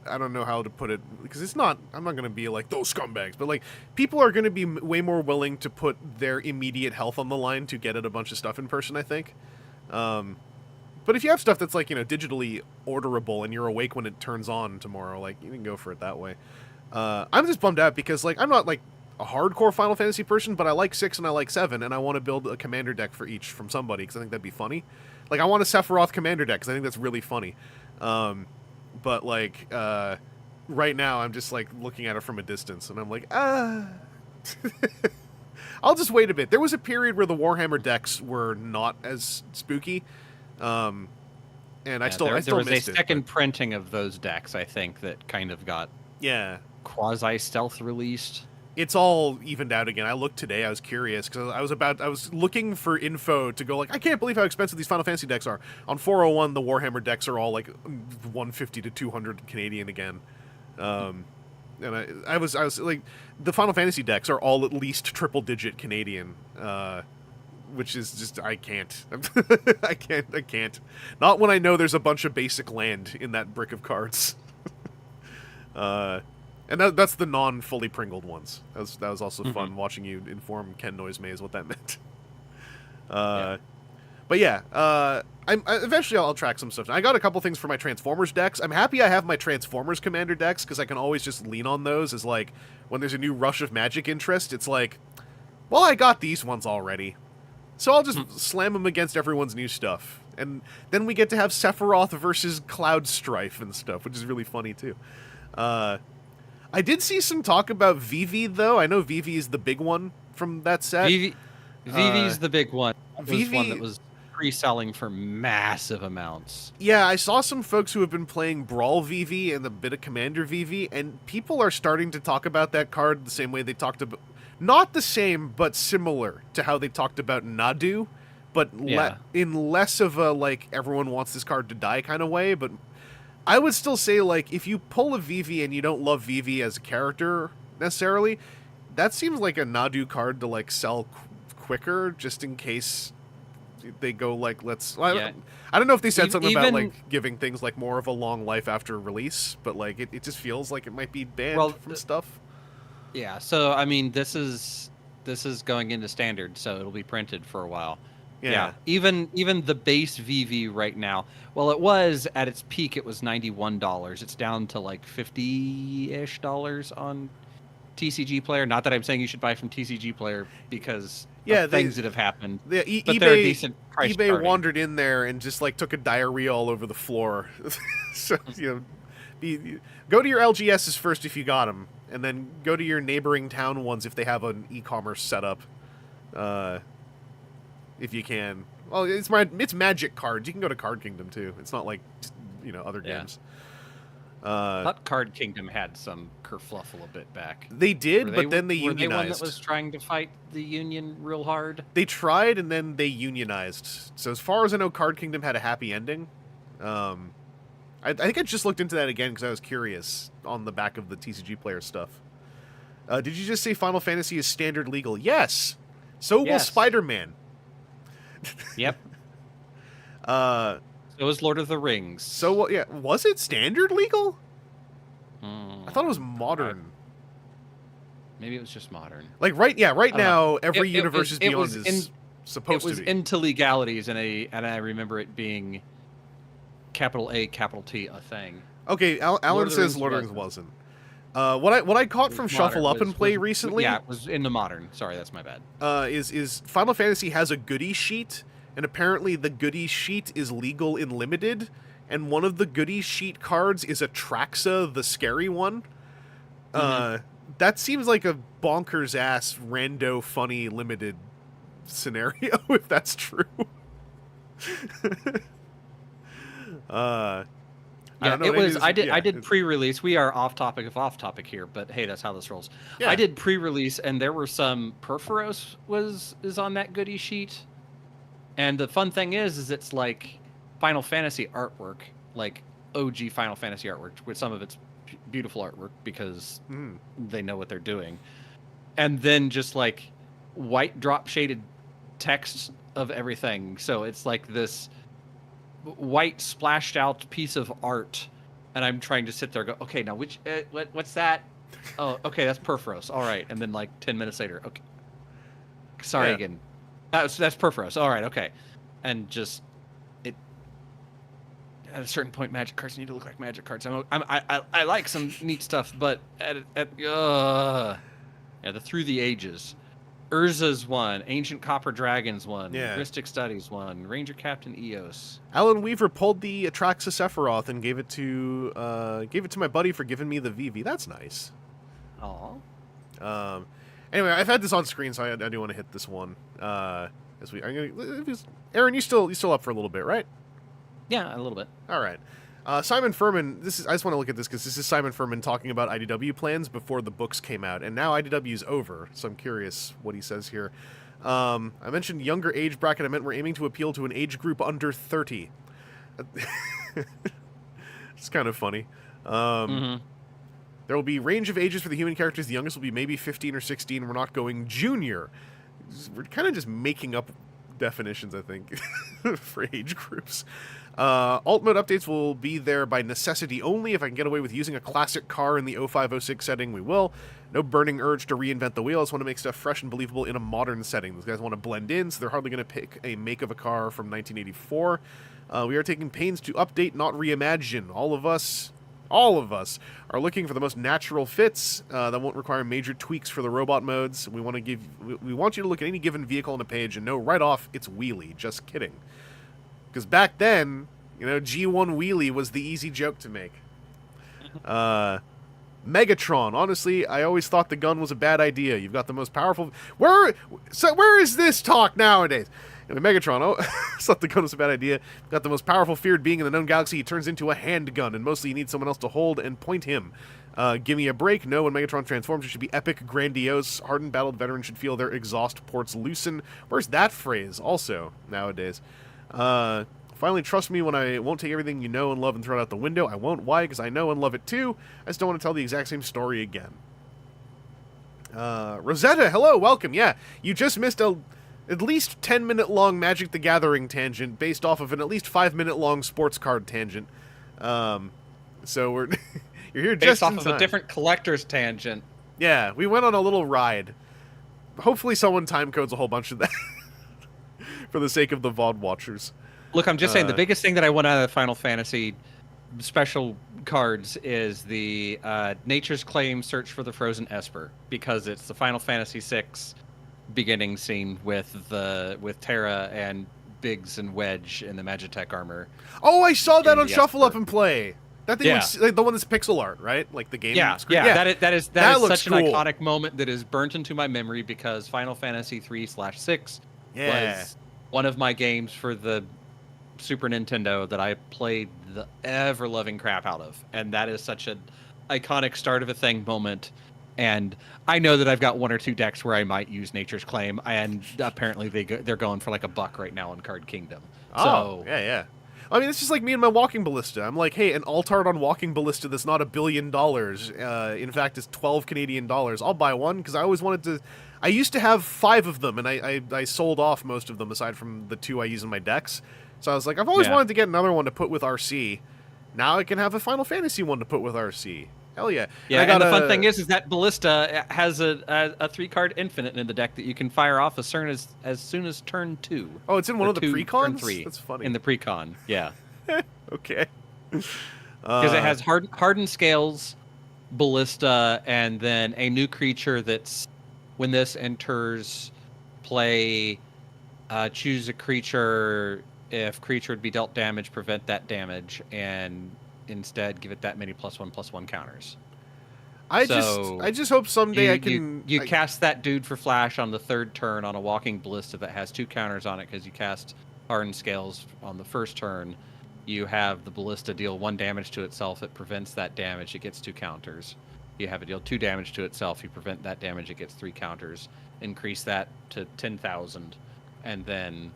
I don't know how to put it, because it's not, I'm not going to be like, those scumbags, but like, people are going to be way more willing to put their immediate health on the line to get at a bunch of stuff in person, I think. But if you have stuff that's like, you know, digitally orderable and you're awake when it turns on tomorrow, like, you can go for it that way. I'm just bummed out because, like, I'm not like a hardcore Final Fantasy person, but I like 6 and I like 7, and I want to build a commander deck for each from somebody because I think that'd be funny. Like, I want a Sephiroth commander deck because I think that's really funny. But like right now, I'm just like looking at it from a distance, and I'm like, I'll just wait a bit. There was a period where the Warhammer decks were not as spooky, and I still there was missed a it, second printing of those decks, I think, that kind of got quasi stealth released. It's all evened out again. I looked today. I was curious because I was looking for info to go like, I can't believe how expensive these Final Fantasy decks are. On 401, the Warhammer decks are all like 150 to 200 Canadian again. And I was like, the Final Fantasy decks are all at least triple-digit Canadian, which is just, I can't. I can't. Not when I know there's a bunch of basic land in that brick of cards. And that's the non-fully pringled ones. That was also fun watching you inform Ken Noisemaze what that meant. But yeah, eventually I'll track some stuff. I got a couple things for my Transformers decks. I'm happy I have my Transformers commander decks because I can always just lean on those as like when there's a new rush of Magic interest. It's like, well, I got these ones already, so I'll just slam them against everyone's new stuff, and then we get to have Sephiroth versus Cloud Strife and stuff, which is really funny too. I did see some talk about Vivi, though. I know Vivi is the big one from that set. Vivi's the big one. Vivi, one that was pre-selling for massive amounts. Yeah, I saw some folks who have been playing Brawl Vivi and a bit of Commander Vivi, and people are starting to talk about that card the same way they talked about... Not the same, but similar to how they talked about Nadu, but in less of a, like, everyone wants this card to die kind of way, but... I would still say, like, if you pull a Vivi and you don't love Vivi as a character, necessarily, that seems like a Nadu card to, like, sell quicker, just in case they go, like, let's... I don't know if they said something about, like, giving things, like, more of a long life after release, but, like, it just feels like it might be banned from stuff. Yeah, so, I mean, this is going into standard, so it'll be printed for a while. Yeah. Even the base VV right now, well, it was at its peak, it was $91. It's down to like $50-ish on TCG Player. Not that I'm saying you should buy from TCG Player because of things that have happened. But eBay, they're a decent price. eBay wandered in there and just like took a diarrhea all over the floor. So go to your LGSs first if you got them, and then go to your neighboring town ones if they have an e-commerce setup. If you can. Well, it's Magic cards. You can go to Card Kingdom, too. It's not like, other games. I thought Card Kingdom had some kerfluffle a bit back. They did, but then they unionized. Were they one that was trying to fight the Union real hard? They tried, and then they unionized. So as far as I know, Card Kingdom had a happy ending. I think I just looked into that again because I was curious on the back of the TCG Player stuff. Did you just say Final Fantasy is standard legal? Yes! So will Spider-Man. Yep. So was Lord of the Rings. So was it standard legal? I thought it was modern. Maybe it was just modern. Like right now, every Universes Beyond is supposed to be. It was into legalities, and I remember it being capital A, capital T, a thing. Okay, Alan says Lord of the Rings wasn't. What I caught from Shuffle Up and Play recently... Yeah, it was in the modern. Sorry, that's my bad. Is Final Fantasy has a goodie sheet, and apparently the goodie sheet is legal in limited, and one of the goodie sheet cards is Atraxa, the scary one. That seems like a bonkers-ass, rando, funny, limited scenario, if that's true. I did pre-release. We are off topic here, but hey, that's how this rolls. Yeah. I did pre-release, and there were some Perforos is on that goodie sheet. And the fun thing is it's like Final Fantasy artwork, like OG Final Fantasy artwork, with some of its beautiful artwork because they know what they're doing. And then just like white drop shaded text of everything. So it's like this white splashed out piece of art, and I'm trying to sit there and go, okay, now which what's that? Oh, okay, that's Perforos. All right. And then like 10 minutes later, okay, sorry again, that's Perforos. All right, okay. And just it at a certain point, Magic cards need to look like Magic cards. I like some neat stuff, but Yeah, the Through the Ages. Urza's one, Ancient Copper Dragons one, Yeah. Mystic Studies one, Ranger Captain Eos. Alan Weaver pulled the Atraxa Sephiroth and gave it to my buddy for giving me the VV. That's nice. Aw. Anyway, I've had this on screen, so I do want to hit this one. Aaron, you still up for a little bit, right? Yeah, a little bit. All right. Simon Furman, I just want to look at this because this is Simon Furman talking about IDW plans before the books came out, and now IDW is over, so I'm curious what he says here. I mentioned younger age bracket. I meant we're aiming to appeal to an age group under 30. It's kind of funny. There will be range of ages for the human characters. The youngest will be maybe 15 or 16. We're not going junior. We're kind of just making up definitions, I think, for age groups. Alt mode updates will be there by necessity only. If I can get away with using a classic car in the 0506 setting, we will. No burning urge to reinvent the wheel. I just want to make stuff fresh and believable in a modern setting. Those guys want to blend in, so they're hardly going to pick a make of a car from 1984. We are taking pains to update, not reimagine. All of us are looking for the most natural fits that won't require major tweaks for the robot modes. We want you to look at any given vehicle on a page and know right off it's wheelie. Just kidding. Because back then, G1 wheelie was the easy joke to make. Megatron. Honestly, I always thought the gun was a bad idea. You've got the most powerful... Where is this talk nowadays? Megatron, I thought the gun was a bad idea. You've got the most powerful feared being in the known galaxy. He turns into a handgun, and mostly you need someone else to hold and point him. Give me a break. No, when Megatron transforms, it should be epic, grandiose. Hardened, battled veterans should feel their exhaust ports loosen. Where's that phrase also nowadays? Finally, trust me when I won't take everything you know and love and throw it out the window. I won't. Why? Because I know and love it too. I just don't want to tell the exact same story again. Rosetta, hello, welcome. Yeah, you just missed at least 10-minute long Magic the Gathering tangent based off of an at least 5-minute long sports card tangent. So we're you're here just based off in of time. a different collector's tangent. Yeah, we went on a little ride. Hopefully someone time codes a whole bunch of that for the sake of the VOD watchers. Look, I'm just saying the biggest thing that I want out of the Final Fantasy special cards is the Nature's Claim Search for the Frozen Esper, because it's the Final Fantasy VI beginning scene with Terra and Biggs and Wedge in the Magitech armor. Oh, I saw that on Shuffle Up and Play. That thing looks like the one that's pixel art, right? Like the game screen. Yeah. That is such an cool. iconic moment that is burnt into my memory because Final Fantasy 3/6 was one of my games for the Super Nintendo that I played the ever-loving crap out of. And that is such an iconic start of a thing moment. And I know that I've got one or two decks where I might use Nature's Claim, and apparently they're going for like $1 right now on Card Kingdom. Oh, yeah. I mean, it's just like me and my Walking Ballista. I'm like, hey, an alt-art on Walking Ballista that's not $1 billion. In fact, it's 12 Canadian dollars. I'll buy one because I always wanted to... I used to have 5 of them, and I sold off most of them aside from the 2 I use in my decks. So I was like, I've always wanted to get another one to put with RC. Now I can have a Final Fantasy one to put with RC. Hell yeah. Yeah, and the fun thing is that Ballista has a 3-card infinite in the deck that you can fire off as soon as turn 2. Oh, it's in one of the precons? Turn 3. That's funny. In the precon, yeah. Okay. Because it has hardened scales, Ballista, and then a new creature that's, when this enters play, choose a creature. If creature would be dealt damage, prevent that damage, and instead give it that many +1/+1 counters. I just hope someday I can... You cast that dude for flash on the 3rd turn on a Walking Ballista that has 2 counters on it because you cast Hardened Scales on the 1st turn. You have the Ballista deal 1 damage to itself. It prevents that damage. It gets 2 counters. You have it deal 2 damage to itself. You prevent that damage. It gets 3 counters. Increase that to 10,000, and then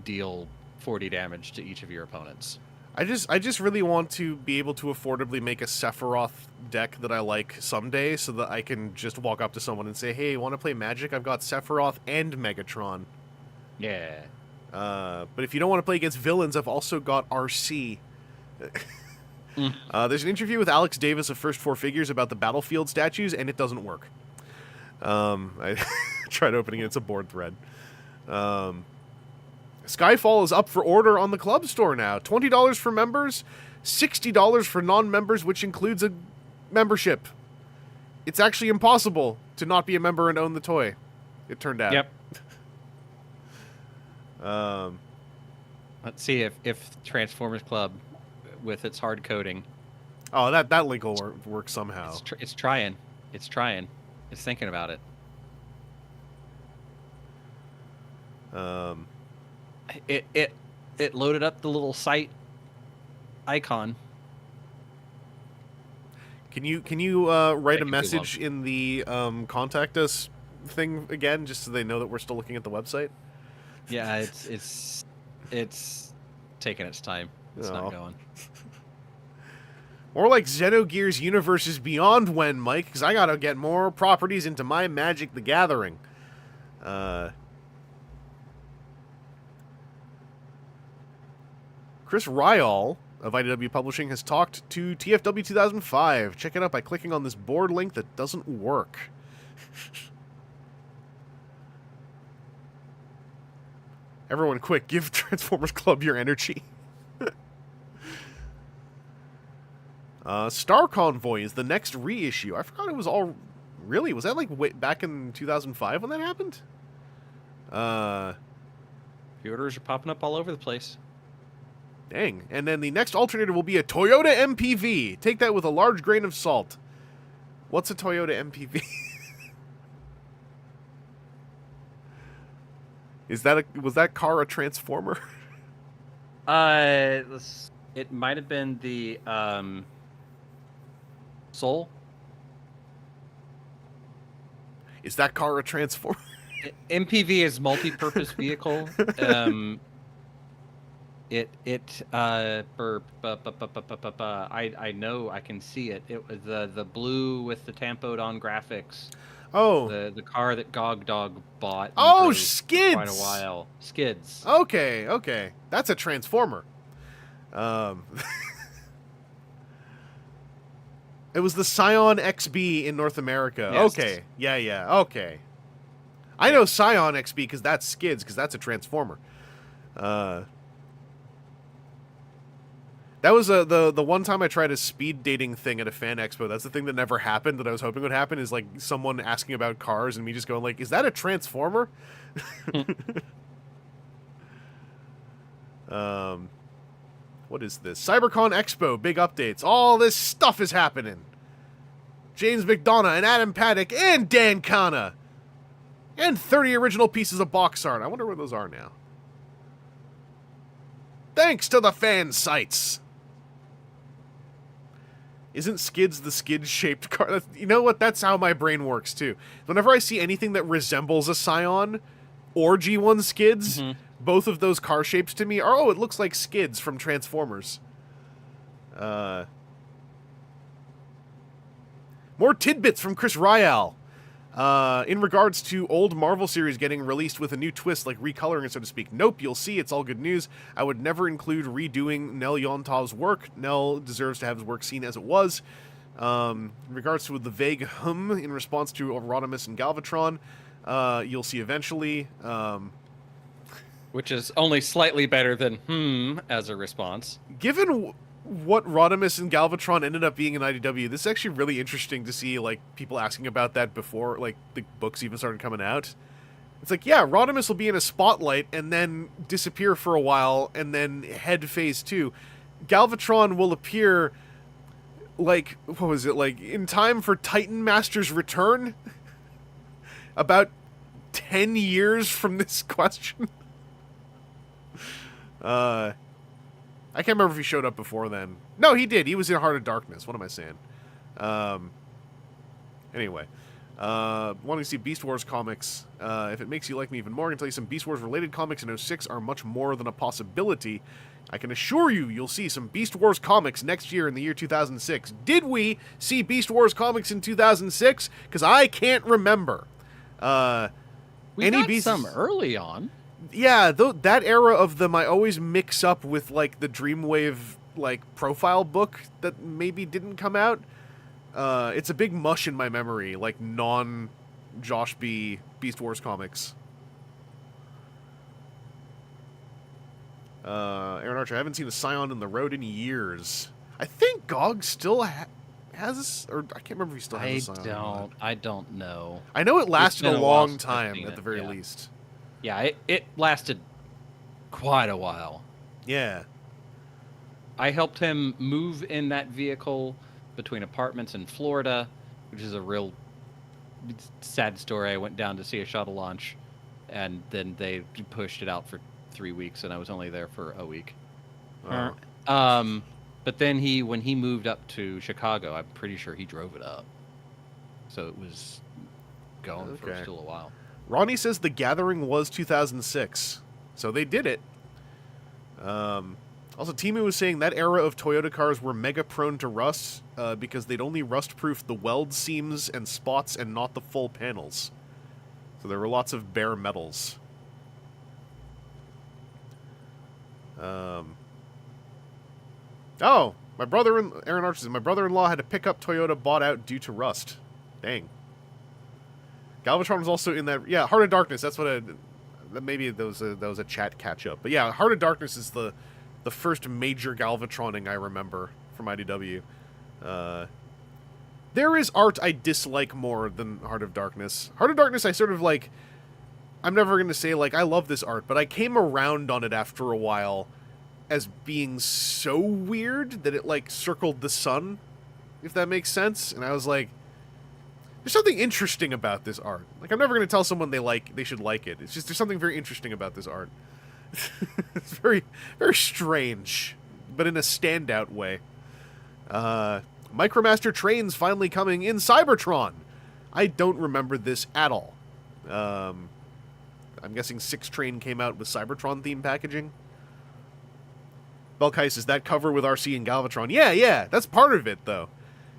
deal 40 damage to each of your opponents. I just really want to be able to affordably make a Sephiroth deck that I like someday so that I can just walk up to someone and say, hey, want to play Magic? I've got Sephiroth and Megatron. Yeah. But if you don't want to play against villains, I've also got RC. There's an interview with Alex Davis of First Four Figures about the Battlefield statues, and it doesn't work. I tried opening it. It's a board thread. Skyfall is up for order on the club store now. $20 for members, $60 for non-members, which includes a membership. It's actually impossible to not be a member and own the toy. It turned out. Yep. Let's see if Transformers Club, with its hard coding. Oh, that link will work somehow. It's trying. It's trying. It's thinking about it. It loaded up the little site icon. Can you write a message in the contact us thing again, just so they know that we're still looking at the website? Yeah, it's taking its time. It's not going. More like Xenogears Universes Beyond when, Mike, because I gotta get more properties into my Magic the Gathering. Chris Ryall of IDW Publishing has talked to TFW 2005. Check it out by clicking on this board link that doesn't work. Everyone quick, give Transformers Club your energy. Star Convoy is the next reissue. I forgot it was all... Really? Was that like way back in 2005 when that happened? Pre-orders are popping up all over the place. Dang. And then the next alternator will be a Toyota MPV. Take that with a large grain of salt. What's a Toyota MPV? Was that car a Transformer? It might have been the Soul. Is that car a Transformer? MPV is multi-purpose vehicle. I know, I can see it. It was the blue with the tampoed on graphics. Oh, the car that Gog Dog bought. Oh, Skids! For quite a while. Skids. Okay. That's a Transformer. It was the Scion XB in North America. Yes. Okay. Yeah. Okay. I know Scion XB because that's Skids, because that's a Transformer. That was the one time I tried a speed dating thing at a fan expo. That's the thing that never happened that I was hoping would happen, is like someone asking about cars and me just going like, is that a Transformer? What is this? CyberCon Expo, big updates. All this stuff is happening. James McDonough and Adam Paddock and Dan Kana. And 30 original pieces of box art. I wonder where those are now. Thanks to the fan sites. Isn't Skids the Skid-shaped car? You know what? That's how my brain works, too. Whenever I see anything that resembles a Scion or G1 Skids, both of those car shapes to me are, oh, it looks like Skids from Transformers. More tidbits from Chris Ryall. In regards to old Marvel series getting released with a new twist, like recoloring it, so to speak. Nope, you'll see, it's all good news. I would never include redoing Nel Yontov's work. Nel deserves to have his work seen as it was. In regards to the vague in response to Rodimus and Galvatron, you'll see eventually. Which is only slightly better than as a response. Given what Rodimus and Galvatron ended up being in IDW, this is actually really interesting to see, like, people asking about that before, like, the books even started coming out. It's like, yeah, Rodimus will be in a spotlight and then disappear for a while and then head phase 2. Galvatron will appear, like, what was it, like, in time for Titan Master's return? About 10 years from this question. I can't remember if he showed up before then. No, he did. He was in Heart of Darkness. What am I saying? Anyway. Wanting to see Beast Wars comics. If it makes you like me even more, I can tell you some Beast Wars related comics in 06 are much more than a possibility. I can assure you, you'll see some Beast Wars comics next year in the year 2006. Did we see Beast Wars comics in 2006? Because I can't remember. We got some early on. Yeah, that era of them I always mix up with, like, the Dreamwave, like, profile book that maybe didn't come out. It's a big mush in my memory, like, non-Josh B. Beast Wars comics. Aaron Archer, I haven't seen a Scion in the road in years. I think GOG still has, or I can't remember if he still has a Scion mod. I don't know. I know it lasted a long time at the very least. Yeah, it lasted quite a while. Yeah. I helped him move in that vehicle between apartments in Florida, which is a real sad story. I went down to see a shuttle launch, and then they pushed it out for 3 weeks, and I was only there for a week. Oh. But then when he moved up to Chicago, I'm pretty sure he drove it up. So it was going for still a while. Ronnie says The Gathering was 2006. So they did it. Also, Timu was saying that era of Toyota cars were mega prone to rust because they'd only rust-proofed the weld seams and spots and not the full panels. So there were lots of bare metals. Oh, Aaron Archer says, my brother-in-law had a pickup Toyota bought out due to rust. Dang. Galvatron was also in that. Yeah, Heart of Darkness. That's what maybe that was a chat catch-up. But yeah, Heart of Darkness is the first major Galvatroning I remember from IDW. There is art I dislike more than Heart of Darkness. Heart of Darkness I sort of like. I'm never going to say, like, I love this art, but I came around on it after a while as being so weird that it, like, circled the sun, if that makes sense. And I was like, there's something interesting about this art. Like, I'm never going to tell someone they should like it. It's just there's something very interesting about this art. It's very, very strange, but in a standout way. Micromaster Trains finally coming in Cybertron. I don't remember this at all. I'm guessing 6 Train came out with Cybertron theme packaging. Belkai says that cover with RC and Galvatron. Yeah, that's part of it though,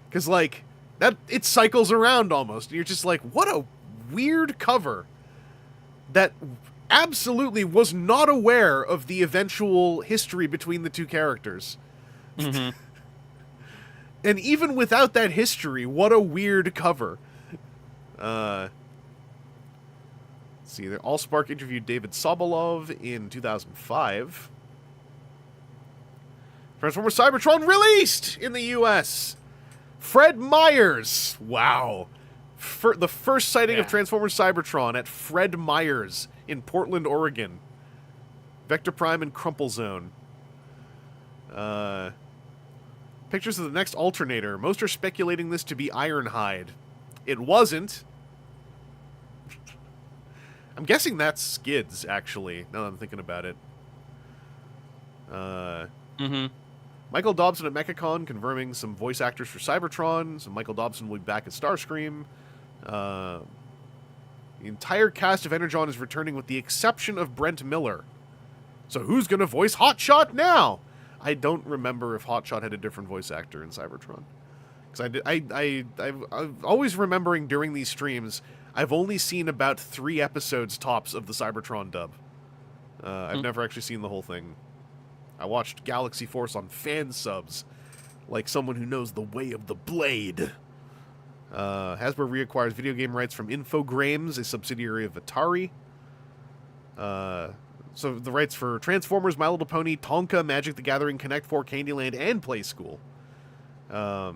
because like that it cycles around almost, and you're just like, what a weird cover. That absolutely was not aware of the eventual history between the two characters. Mm-hmm. And even without that history, what a weird cover. Let's see, the Allspark interviewed David Sobolov in 2005. Transformers Cybertron released in the U.S. Fred Meyers. Wow. The first sighting of Transformers Cybertron at Fred Meyers in Portland, Oregon. Vector Prime and Crumple Zone. Pictures of the next Alternator. Most are speculating this to be Ironhide. It wasn't. I'm guessing that's Skids, actually, now that I'm thinking about it. Michael Dobson at MechaCon confirming some voice actors for Cybertron. So Michael Dobson will be back at Starscream. The entire cast of Energon is returning with the exception of Brent Miller. So who's going to voice Hotshot now? I don't remember if Hotshot had a different voice actor in Cybertron. Because I'm always remembering during these streams, I've only seen about 3 episodes tops of the Cybertron dub. I've never actually seen the whole thing. I watched Galaxy Force on fan subs, like someone who knows the way of the blade. Hasbro reacquires video game rights from Infogrames, a subsidiary of Atari. So the rights for Transformers, My Little Pony, Tonka, Magic the Gathering, Connect 4, Candyland, and Play School. Whereas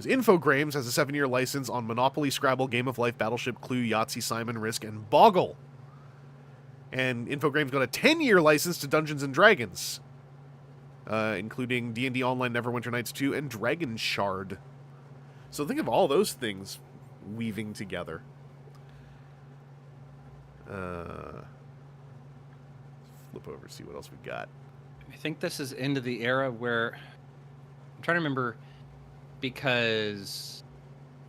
Infogrames has a 7-year license on Monopoly, Scrabble, Game of Life, Battleship, Clue, Yahtzee, Simon, Risk, and Boggle. And Infogrames got a 10-year license to Dungeons & Dragons, including D&D Online, Neverwinter Nights 2, and Dragon Shard. So think of all those things weaving together. Flip over, see what else we got. I think this is into the era where... I'm trying to remember, because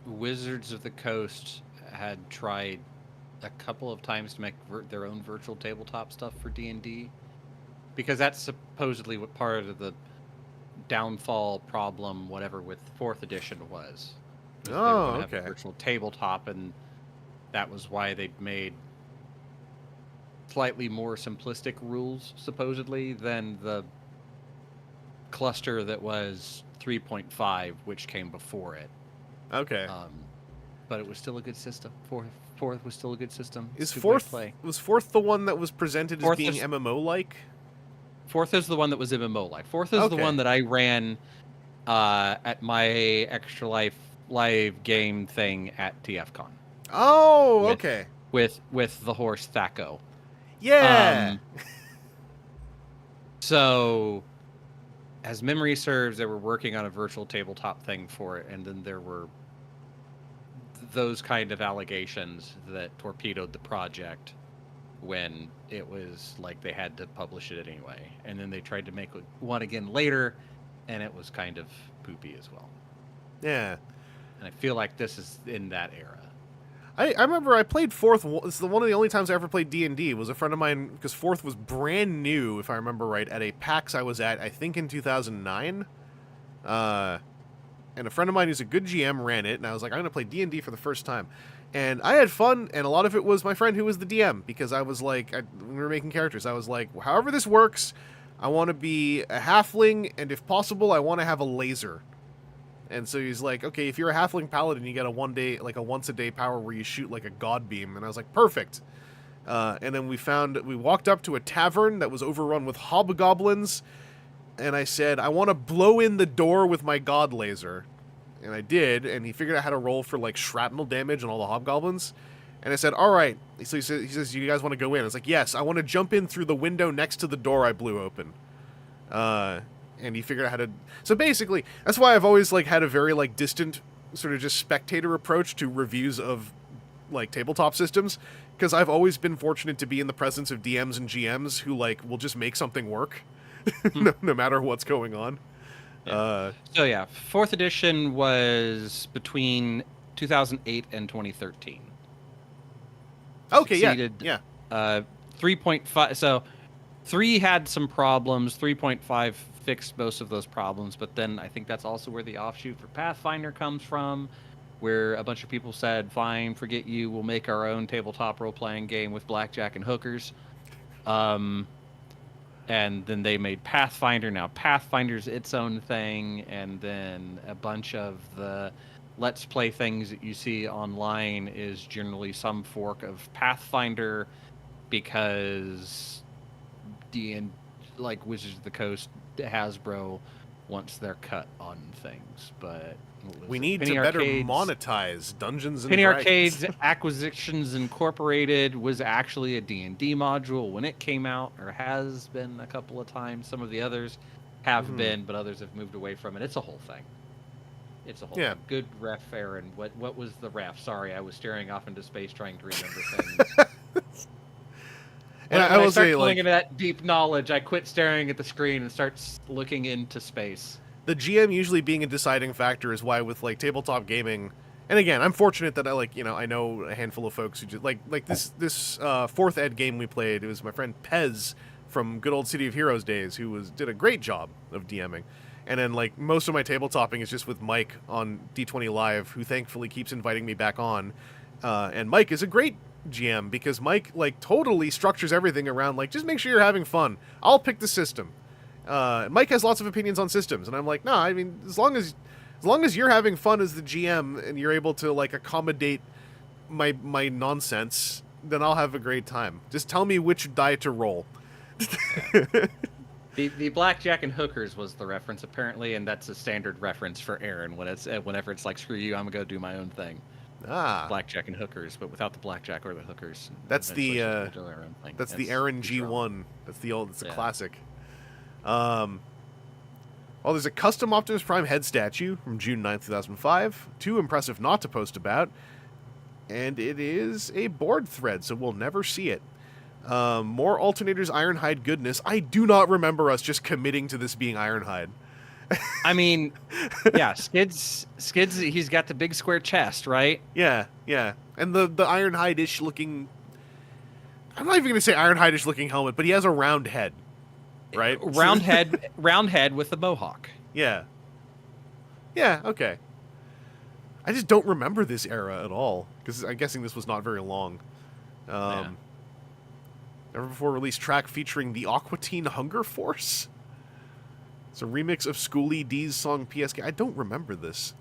Wizards of the Coast had tried a couple of times to make their own virtual tabletop stuff for D&D, because that's supposedly what part of the downfall problem, whatever, with 4th edition was. Oh, okay. Have a virtual tabletop, and that was why they made slightly more simplistic rules, supposedly, than the cluster that was 3.5, which came before it. Okay. But it was still a good system. Fourth was still a good system. Was 4th the one that was presented as being MMO-like? 4th is the one that was MMO-like. 4th is the one that I ran at my Extra Life live game thing at TFCon. Oh, okay. With the horse Thaco. Yeah. So, as memory serves, they were working on a virtual tabletop thing for it, and then there were those kind of allegations that torpedoed the project when it was like they had to publish it anyway. And then they tried to make one again later, and it was kind of poopy as well. Yeah. And I feel like this is in that era. I remember I played Fourth. It's one of the only times I ever played D&D. Was a friend of mine, because Fourth was brand new, if I remember right, at a PAX I was at, I think in 2009. And a friend of mine who's a good GM ran it, and I was like, I'm going to play D&D for the first time. And I had fun, and a lot of it was my friend who was the DM, because I was like, when we were making characters, I was like, however this works, I want to be a halfling, and if possible, I want to have a laser. And so he's like, okay, if you're a halfling paladin, you get a once a day power where you shoot like a god beam. And I was like, perfect. And then we walked up to a tavern that was overrun with hobgoblins. And I said, I want to blow in the door with my god laser. And I did. And he figured out how to roll for like shrapnel damage on all the hobgoblins. And I said, all right. So he says, you guys want to go in? I was like, yes, I want to jump in through the window next to the door I blew open. And he figured out how to... So basically, that's why I've always like had a very like distant sort of just spectator approach to reviews of like tabletop systems, because I've always been fortunate to be in the presence of DMs and GMs who like will just make something work no matter what's going on. Yeah. So yeah, 4th edition was between 2008 and 2013. Okay, Succeeded, yeah. 3.5. So 3 had some problems. 3.5 fixed most of those problems, but then I think that's also where the offshoot for Pathfinder comes from, where a bunch of people said, fine, forget you, we'll make our own tabletop role-playing game with blackjack and hookers. And then they made Pathfinder. Now Pathfinder's its own thing, and then a bunch of the Let's Play things that you see online is generally some fork of Pathfinder, because like Wizards of the Coast, Hasbro wants their cut on things. But we need to better monetize Dungeons and Penny Dragons. Arcade's Acquisitions Incorporated was actually a D&D module when it came out, or has been a couple of times. Some of the others have been, but others have moved away from it. It's a whole thing. It's a whole thing. Good ref, Aaron. What was the ref? Sorry, I was staring off into space trying to remember things. And I will say, like, into that deep knowledge, I quit staring at the screen and start looking into space. The GM usually being a deciding factor is why with like tabletop gaming, and again, I'm fortunate that I know a handful of folks who just like this 4th ed game we played. It was my friend Pez from good old City of Heroes days who did a great job of DMing. And then like most of my tabletopping is just with Mike on D20 Live, who thankfully keeps inviting me back on. And Mike is a great GM, because Mike like totally structures everything around like, just make sure you're having fun. I'll pick the system. Mike has lots of opinions on systems, and I'm like, no, I mean, as long as you're having fun as the GM and you're able to like accommodate my nonsense, then I'll have a great time. Just tell me which die to roll. The blackjack and hookers was the reference apparently, and that's a standard reference for Aaron whenever it's like, screw you, I'm gonna go do my own thing. Blackjack and hookers, but without the blackjack or the hookers. That's the Aaron G1. It's a classic. Well, there's a custom Optimus Prime head statue from June 9th, 2005. Too impressive not to post about. And it is a board thread, so we'll never see it. More Alternators Ironhide goodness. I do not remember us just committing to this being Ironhide. I mean, yeah, Skids, he's got the big square chest, right? Yeah. And the Ironhide-ish looking... I'm not even going to say Ironhide-ish looking helmet, but he has a round head, right? Round head with a mohawk. Yeah. Yeah, okay. I just don't remember this era at all, because I'm guessing this was not very long. Never before released track featuring the Aqua Teen Hunger Force? It's a remix of Schoolie D's song PSK. I don't remember this.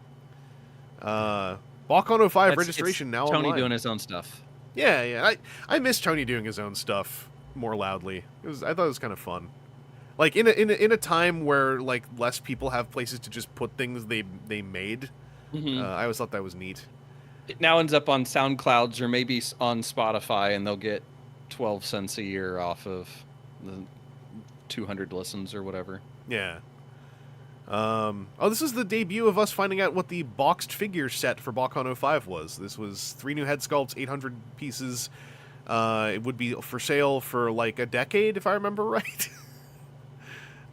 Balcon 05 registration now Tony online. Doing his own stuff. Yeah. I miss Tony doing his own stuff more loudly. I thought it was kind of fun. Like in a time where like less people have places to just put things they made. I always thought that was neat. It now ends up on SoundClouds or maybe on Spotify, and they'll get 12 cents a year off of the 200 listens or whatever. Yeah. This is the debut of us finding out what the boxed figure set for BotCon 05 was. This was 3 new head sculpts, 800 pieces. It would be for sale for like a decade, if I remember right.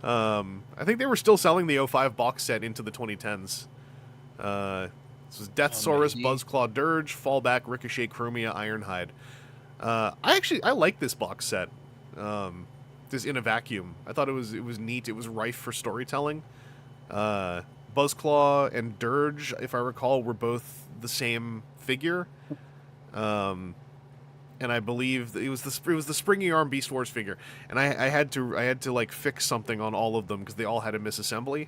I think they were still selling the 05 box set into the 2010s. This was Deathsaurus, Buzzclaw Dirge, Fallback, Ricochet, Chromia, Ironhide. I like this box set. This in a vacuum. I thought it was neat. It was rife for storytelling. Buzzclaw and Dirge, if I recall, were both the same figure. And I believe it was the Springy Arm Beast Wars figure. And I had to like fix something on all of them because they all had a misassembly.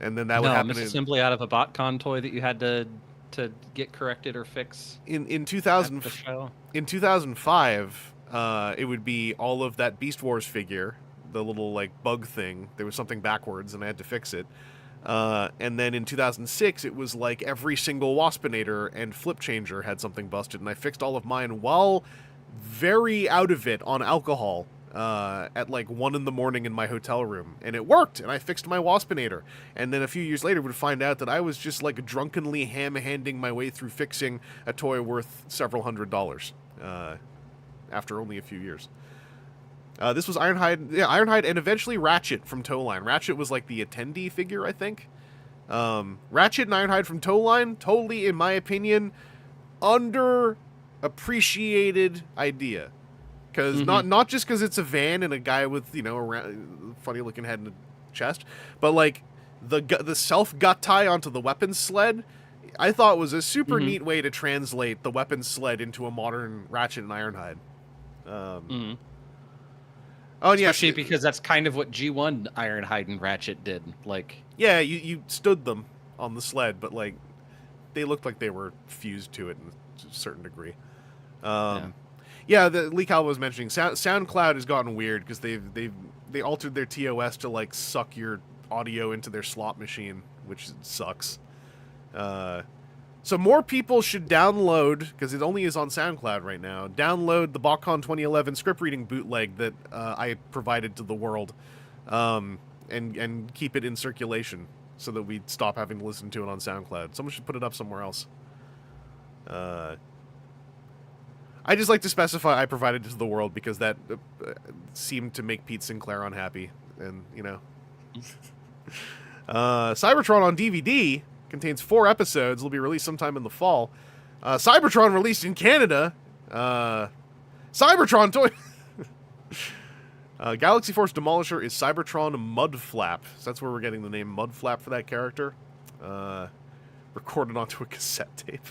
And then that would happen. Misassembly out of a BotCon toy that you had to get corrected or fix. In 2005, it would be all of that Beast Wars figure, the little like bug thing. There was something backwards, and I had to fix it. And then in 2006, it was like every single Waspinator and Flip Changer had something busted, and I fixed all of mine while very out of it on alcohol. At like 1 a.m. in my hotel room, and it worked, and I fixed my Waspinator. And then a few years later would find out that I was just like drunkenly ham-handing my way through fixing a toy worth several $100s after only a few years. This was Ironhide, and eventually Ratchet from Toyline. Ratchet was like the attendee figure, I think. Ratchet and Ironhide from Toyline, totally, in my opinion, underappreciated idea. Because not just because it's a van and a guy with, you know, a funny looking head and a chest, but like the self gut tie onto the weapons sled, I thought was a super neat way to translate the weapons sled into a modern Ratchet and Ironhide. Oh, yeah, especially because that's kind of what G1 Ironhide and Ratchet did. Like, yeah, you stood them on the sled, but like they looked like they were fused to it in a certain degree. Yeah, the Lee Calvo was mentioning SoundCloud has gotten weird because they altered their TOS to like suck your audio into their slot machine, which sucks. So more people should download, because it only is on SoundCloud right now. Download the BotCon 2011 script reading bootleg that I provided to the world, and keep it in circulation so that we stop having to listen to it on SoundCloud. Someone should put it up somewhere else. I just like to specify I provided it to the world because that seemed to make Pete Sinclair unhappy. And, you know. Cybertron on DVD contains 4 episodes. It'll be released sometime in the fall. Cybertron released in Canada. Cybertron toy... Galaxy Force Demolisher is Cybertron Mudflap. So that's where we're getting the name Mudflap for that character. Recorded onto a cassette tape.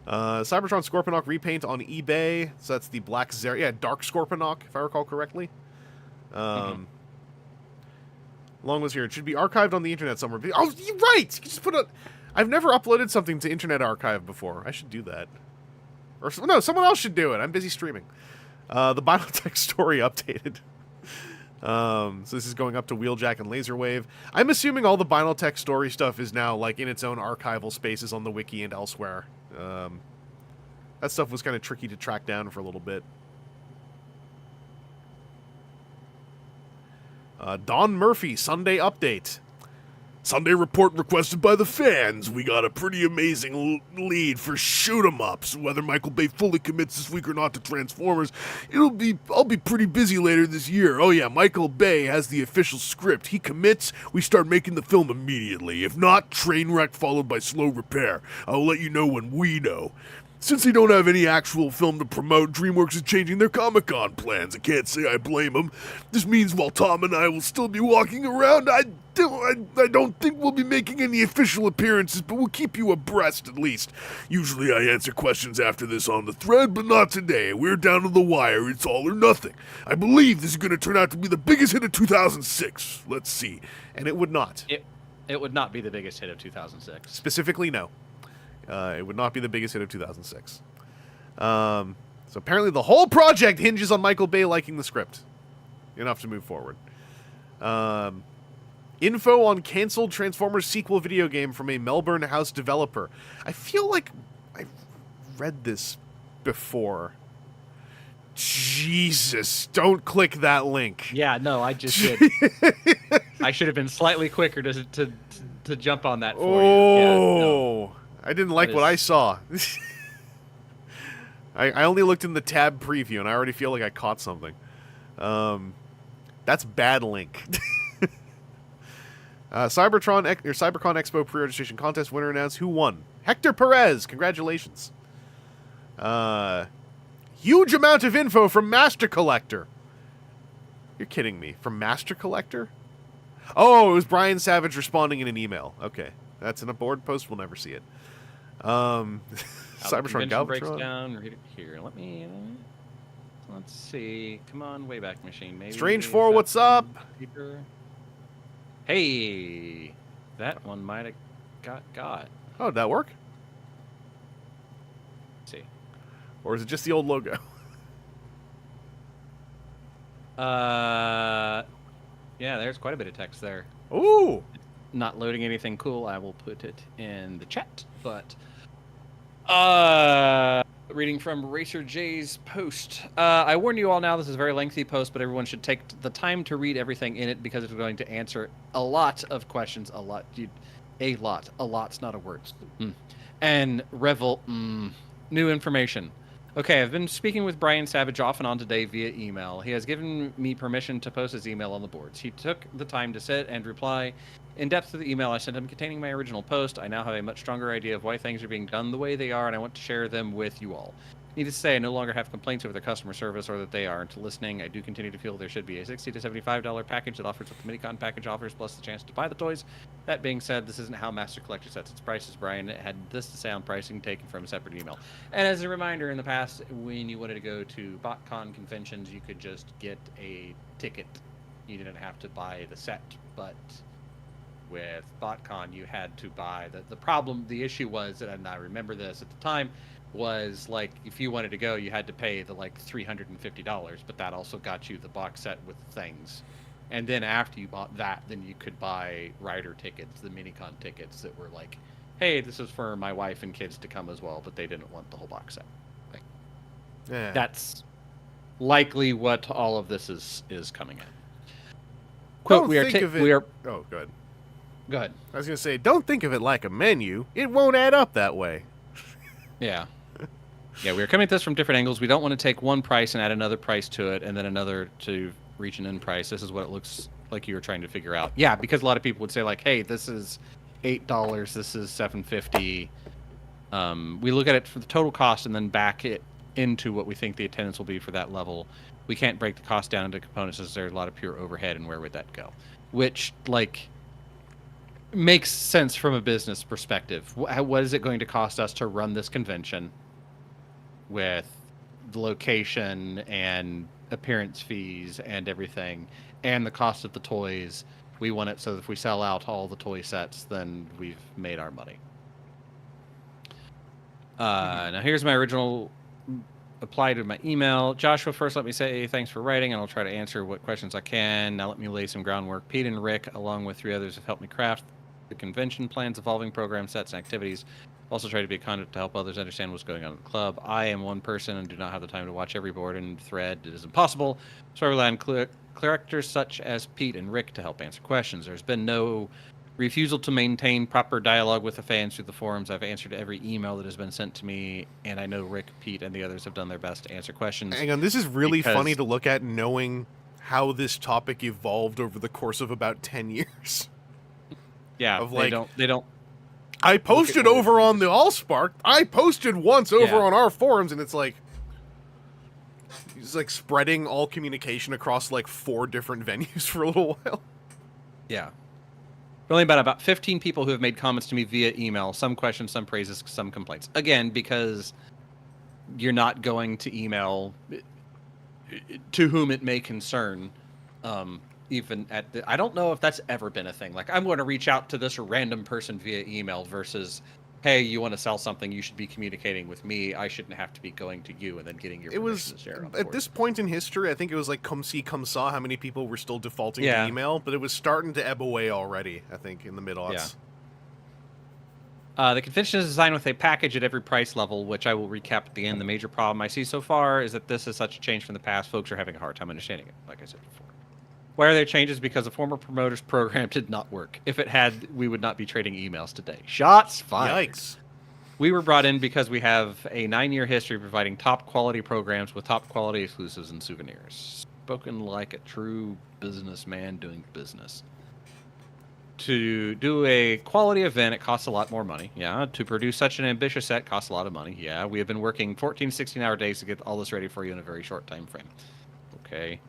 Cybertron Scorponok repaint on eBay. So that's the Black Zero. Yeah, Dark Scorponok, if I recall correctly. Long was here. It should be archived on the internet somewhere. Oh, you're right! You can just put it... I've never uploaded something to Internet Archive before. I should do that. Or no, someone else should do it. I'm busy streaming. The Biotech story updated. So this is going up to Wheeljack and Laserwave. I'm assuming all the Binaltech story stuff is now like in its own archival spaces on the wiki and elsewhere. That stuff was kind of tricky to track down for a little bit. Don Murphy, Sunday update. Sunday report requested by the fans. We got a pretty amazing lead for shoot 'em ups. Whether Michael Bay fully commits this week or not to Transformers, I'll be pretty busy later this year. Oh yeah, Michael Bay has the official script. He commits, we start making the film immediately. If not, train wreck followed by slow repair. I'll let you know when we know. Since they don't have any actual film to promote, DreamWorks is changing their Comic-Con plans. I can't say I blame them. This means while Tom and I will still be walking around, I don't think we'll be making any official appearances, but we'll keep you abreast at least. Usually I answer questions after this on the thread, but not today. We're down to the wire. It's all or nothing. I believe this is going to turn out to be the biggest hit of 2006. Let's see. And it would not. It would not be the biggest hit of 2006. Specifically, no. It would not be the biggest hit of 2006. So apparently the whole project hinges on Michael Bay liking the script. enough to move forward. Info on canceled Transformers sequel video game from a Melbourne house developer. I feel like I've read this before. Jesus, don't click that link. Yeah, no, I just did. I should have been slightly quicker to jump on that for you. Yeah, no. I didn't like what I saw. I only looked in the tab preview, and I already feel like I caught something. That's bad link. CyberCon Expo pre-registration contest winner announced. Who won? Hector Perez. Congratulations. Huge amount of info from Master Collector. You're kidding me. From Master Collector? Oh, it was Brian Savage responding in an email. Okay. That's in a board post. We'll never see it. Cybertron Galvatron. Breaks down. Read it here. Let's see. Come on, Wayback Machine. Maybe Strange 4, what's up? Paper. Hey, that one might have got. Oh, did that work? Let's see. Or is it just the old logo? Yeah, there's quite a bit of text there. Ooh! Not loading anything cool. I will put it in the chat. But reading from Racer J's post. I warn you all now, this is a very lengthy post, but everyone should take the time to read everything in it because it's going to answer a lot of questions. A lot's not a word. And revel new information. Okay, I've been speaking with Brian Savage off and on today via email. He has given me permission to post his email on the boards. He took the time to sit and reply in depth to the email I sent him containing my original post. I now have a much stronger idea of why things are being done the way they are, and I want to share them with you all. Needless to say, I no longer have complaints over their customer service or that they aren't listening. I do continue to feel there should be a $60 to $75 package that offers what the Minicon package offers, plus the chance to buy the toys. That being said, this isn't how Master Collector sets its prices. Brian had this to say on pricing taken from a separate email. And as a reminder, in the past, when you wanted to go to BotCon conventions, you could just get a ticket. You didn't have to buy the set, but with BotCon, you had to buy the issue was, and I remember this at the time, was like if you wanted to go, you had to pay the like $350, but that also got you the box set with things. And then after you bought that, then you could buy rider tickets, the Minicon tickets that were like, hey, this is for my wife and kids to come as well, but they didn't want the whole box set. Like, yeah. That's likely what all of this is coming at. Quote, we are Oh, good. Go ahead. I was going to say, don't think of it like a menu. It won't add up that way. Yeah. Yeah, we're coming at this from different angles. We don't want to take one price and add another price to it and then another to reach an end price. This is what it looks like you were trying to figure out. Yeah, because a lot of people would say like, hey, this is $8, this is $7.50. We look at it for the total cost and then back it into what we think the attendance will be for that level. We can't break the cost down into components as there's a lot of pure overhead, and where would that go? Which, like, makes sense from a business perspective. What is it going to cost us to run this convention with the location and appearance fees and everything, and the cost of the toys? We want it so that if we sell out all the toy sets, then we've made our money. Now here's my original reply to my email. Joshua, first let me say thanks for writing, and I'll try to answer what questions I can. Now let me lay some groundwork. Pete and Rick, along with 3 others, have helped me craft the convention plans, evolving program sets and activities. Also try to be a conduit to help others understand what's going on in the club. I am one person and do not have the time to watch every board and thread. It is impossible. So I rely on characters such as Pete and Rick to help answer questions. There's been no refusal to maintain proper dialogue with the fans through the forums. I've answered every email that has been sent to me, and I know Rick, Pete, and the others have done their best to answer questions. Hang on, this is really funny to look at, knowing how this topic evolved over the course of about 10 years. Yeah, of like, they don't. I posted over on the Allspark. I posted once over on our forums, and it's like spreading all communication across like 4 different venues for a little while. Yeah. Only about 15 people who have made comments to me via email. Some questions, some praises, some complaints. Again, because you're not going to email to whom it may concern. Even at I don't know if that's ever been a thing. Like, I'm going to reach out to this random person via email versus hey, you want to sell something, you should be communicating with me. I shouldn't have to be going to you and then getting your permission to share on at this point in history, I think it was like come see, come saw how many people were still defaulting to email, but it was starting to ebb away already, I think, in the mid-aughts. The convention is designed with a package at every price level, which I will recap at the end. The major problem I see so far is that this is such a change from the past. Folks are having a hard time understanding it, like I said before. Why are there changes? Because the former promoter's program did not work. If it had, we would not be trading emails today. Shots fired. Yikes. We were brought in because we have a 9-year history of providing top-quality programs with top-quality exclusives and souvenirs. Spoken like a true businessman doing business. To do a quality event, it costs a lot more money. Yeah. To produce such an ambitious set costs a lot of money. Yeah. We have been working 14, 16-hour days to get all this ready for you in a very short time frame. Okay.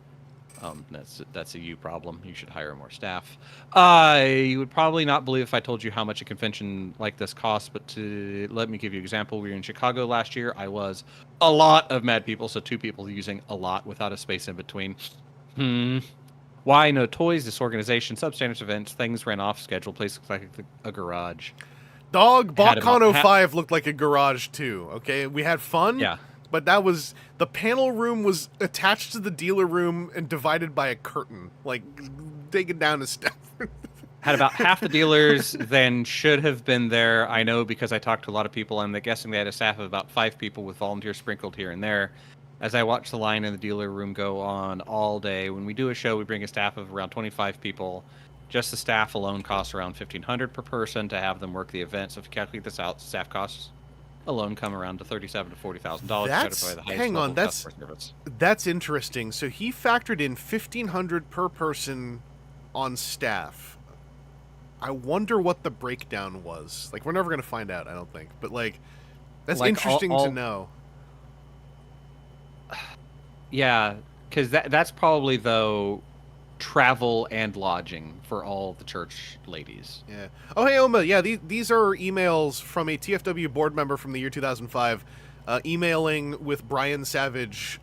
That's a you problem. You should hire more staff. You would probably not believe if I told you how much a convention like this costs, but let me give you an example. We were in Chicago last year. I was a lot of mad people, so 2 people using a lot without a space in between. Why no toys? Disorganization, substandard events, things ran off schedule, place looks like a garage. Dog, BotCon 05 looked like a garage too, okay? We had fun. Yeah. But that was, the panel room was attached to the dealer room and divided by a curtain. Like, take it down a step. Had about half the dealers then should have been there. I know because I talked to a lot of people, and they're guessing they had a staff of about 5 people with volunteers sprinkled here and there. As I watched the line in the dealer room go on all day, when we do a show, we bring a staff of around 25 people. Just the staff alone costs around $1,500 per person to have them work the event. So if you calculate this out, staff costs alone come around to $37,000 to $40,000. Hang on, that's interesting. So he factored in $1,500 per person on staff. I wonder what the breakdown was. Like, we're never gonna find out, I don't think. But like, that's interesting to know. Yeah, because that's probably though travel and lodging for all the church ladies. Yeah. Oh, hey, Oma. Yeah, these are emails from a TFW board member from the year 2005, emailing with Brian Savage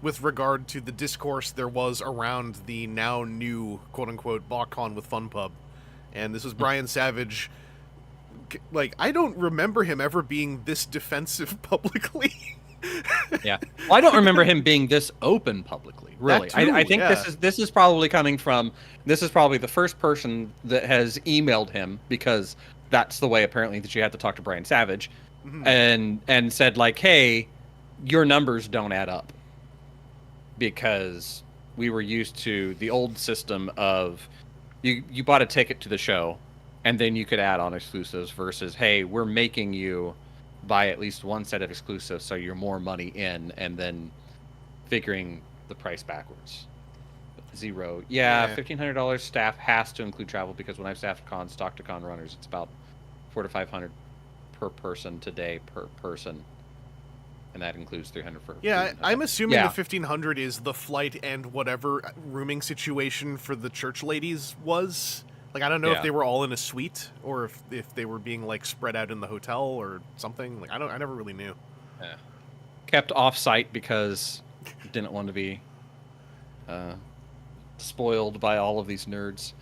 with regard to the discourse there was around the now new quote-unquote BotCon with Fun Pub. And this was Brian Savage. Like, I don't remember him ever being this defensive publicly. Yeah. Well, I don't remember him being this open publicly. Really, too, I think this is probably coming from. This is probably the first person that has emailed him, because that's the way apparently that you had to talk to Brian Savage, and said like, hey, your numbers don't add up, because we were used to the old system of you bought a ticket to the show, and then you could add on exclusives, versus hey, we're making you buy at least one set of exclusives so you're more money in, and then figuring the price backwards. Zero. Yeah. $1,500 staff has to include travel, because when I've staffed cons, talked to con runners, it's about $400 to $500 per person today per person, and that includes $300 for. Yeah, I'm assuming the $1,500 is the flight and whatever rooming situation for the church ladies was. Like, I don't know if they were all in a suite, or if they were being like spread out in the hotel or something. Like, I never really knew. Yeah. Kept off site because didn't want to be spoiled by all of these nerds.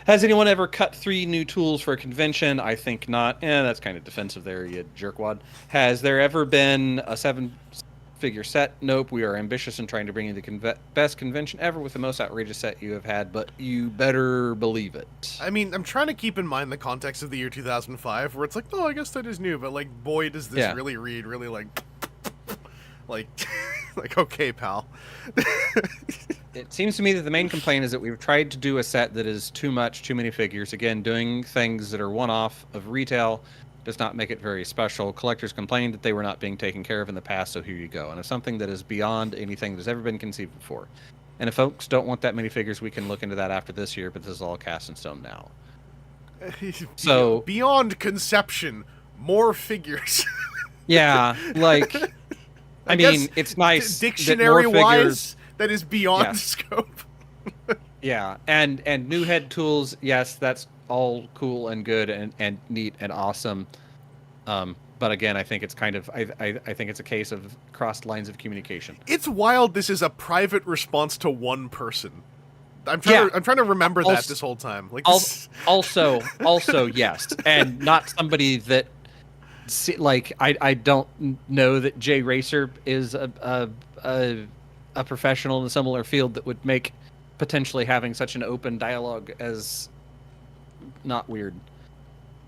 Has anyone ever cut 3 new tools for a convention? I think not. That's kind of defensive there, you jerkwad. Has there ever been a 7-figure set? Nope. We are ambitious in trying to bring you the best convention ever with the most outrageous set you have had, but you better believe it. I mean, I'm trying to keep in mind the context of the year 2005, where it's like, oh, I guess that is new, but like, boy, does this really read really like okay, pal. It seems to me that the main complaint is that we've tried to do a set that is too many figures. Again, doing things that are one-off of retail does not make it very special. Collectors complained that they were not being taken care of in the past, so here you go. And it's something that is beyond anything that has ever been conceived before. And if folks don't want that many figures, we can look into that after this year, but this is all cast in stone now. So beyond conception, more figures. Yeah, like, I mean, it's nice. Dictionary-wise, that is beyond scope. Yeah, and new head tools, yes, that's all cool and good and neat and awesome. But again, I think it's kind of I think it's a case of crossed lines of communication. It's wild. This is a private response to one person. I'm trying to remember that this whole time. Like also yes, and not somebody that like I don't know that Jay Racer is a professional in a similar field that would make potentially having such an open dialogue as not weird.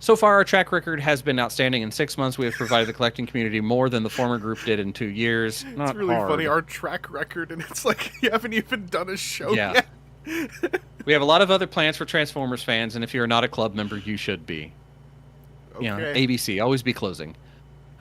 So far, our track record has been outstanding. In 6 months, we have provided the collecting community more than the former group did in 2 years. Not it's really hard. funny, our track record, and it's like you haven't even done a show yet. We have a lot of other plans for Transformers fans, and if you're not a club member, you should be. Okay. You know, ABC, always be closing.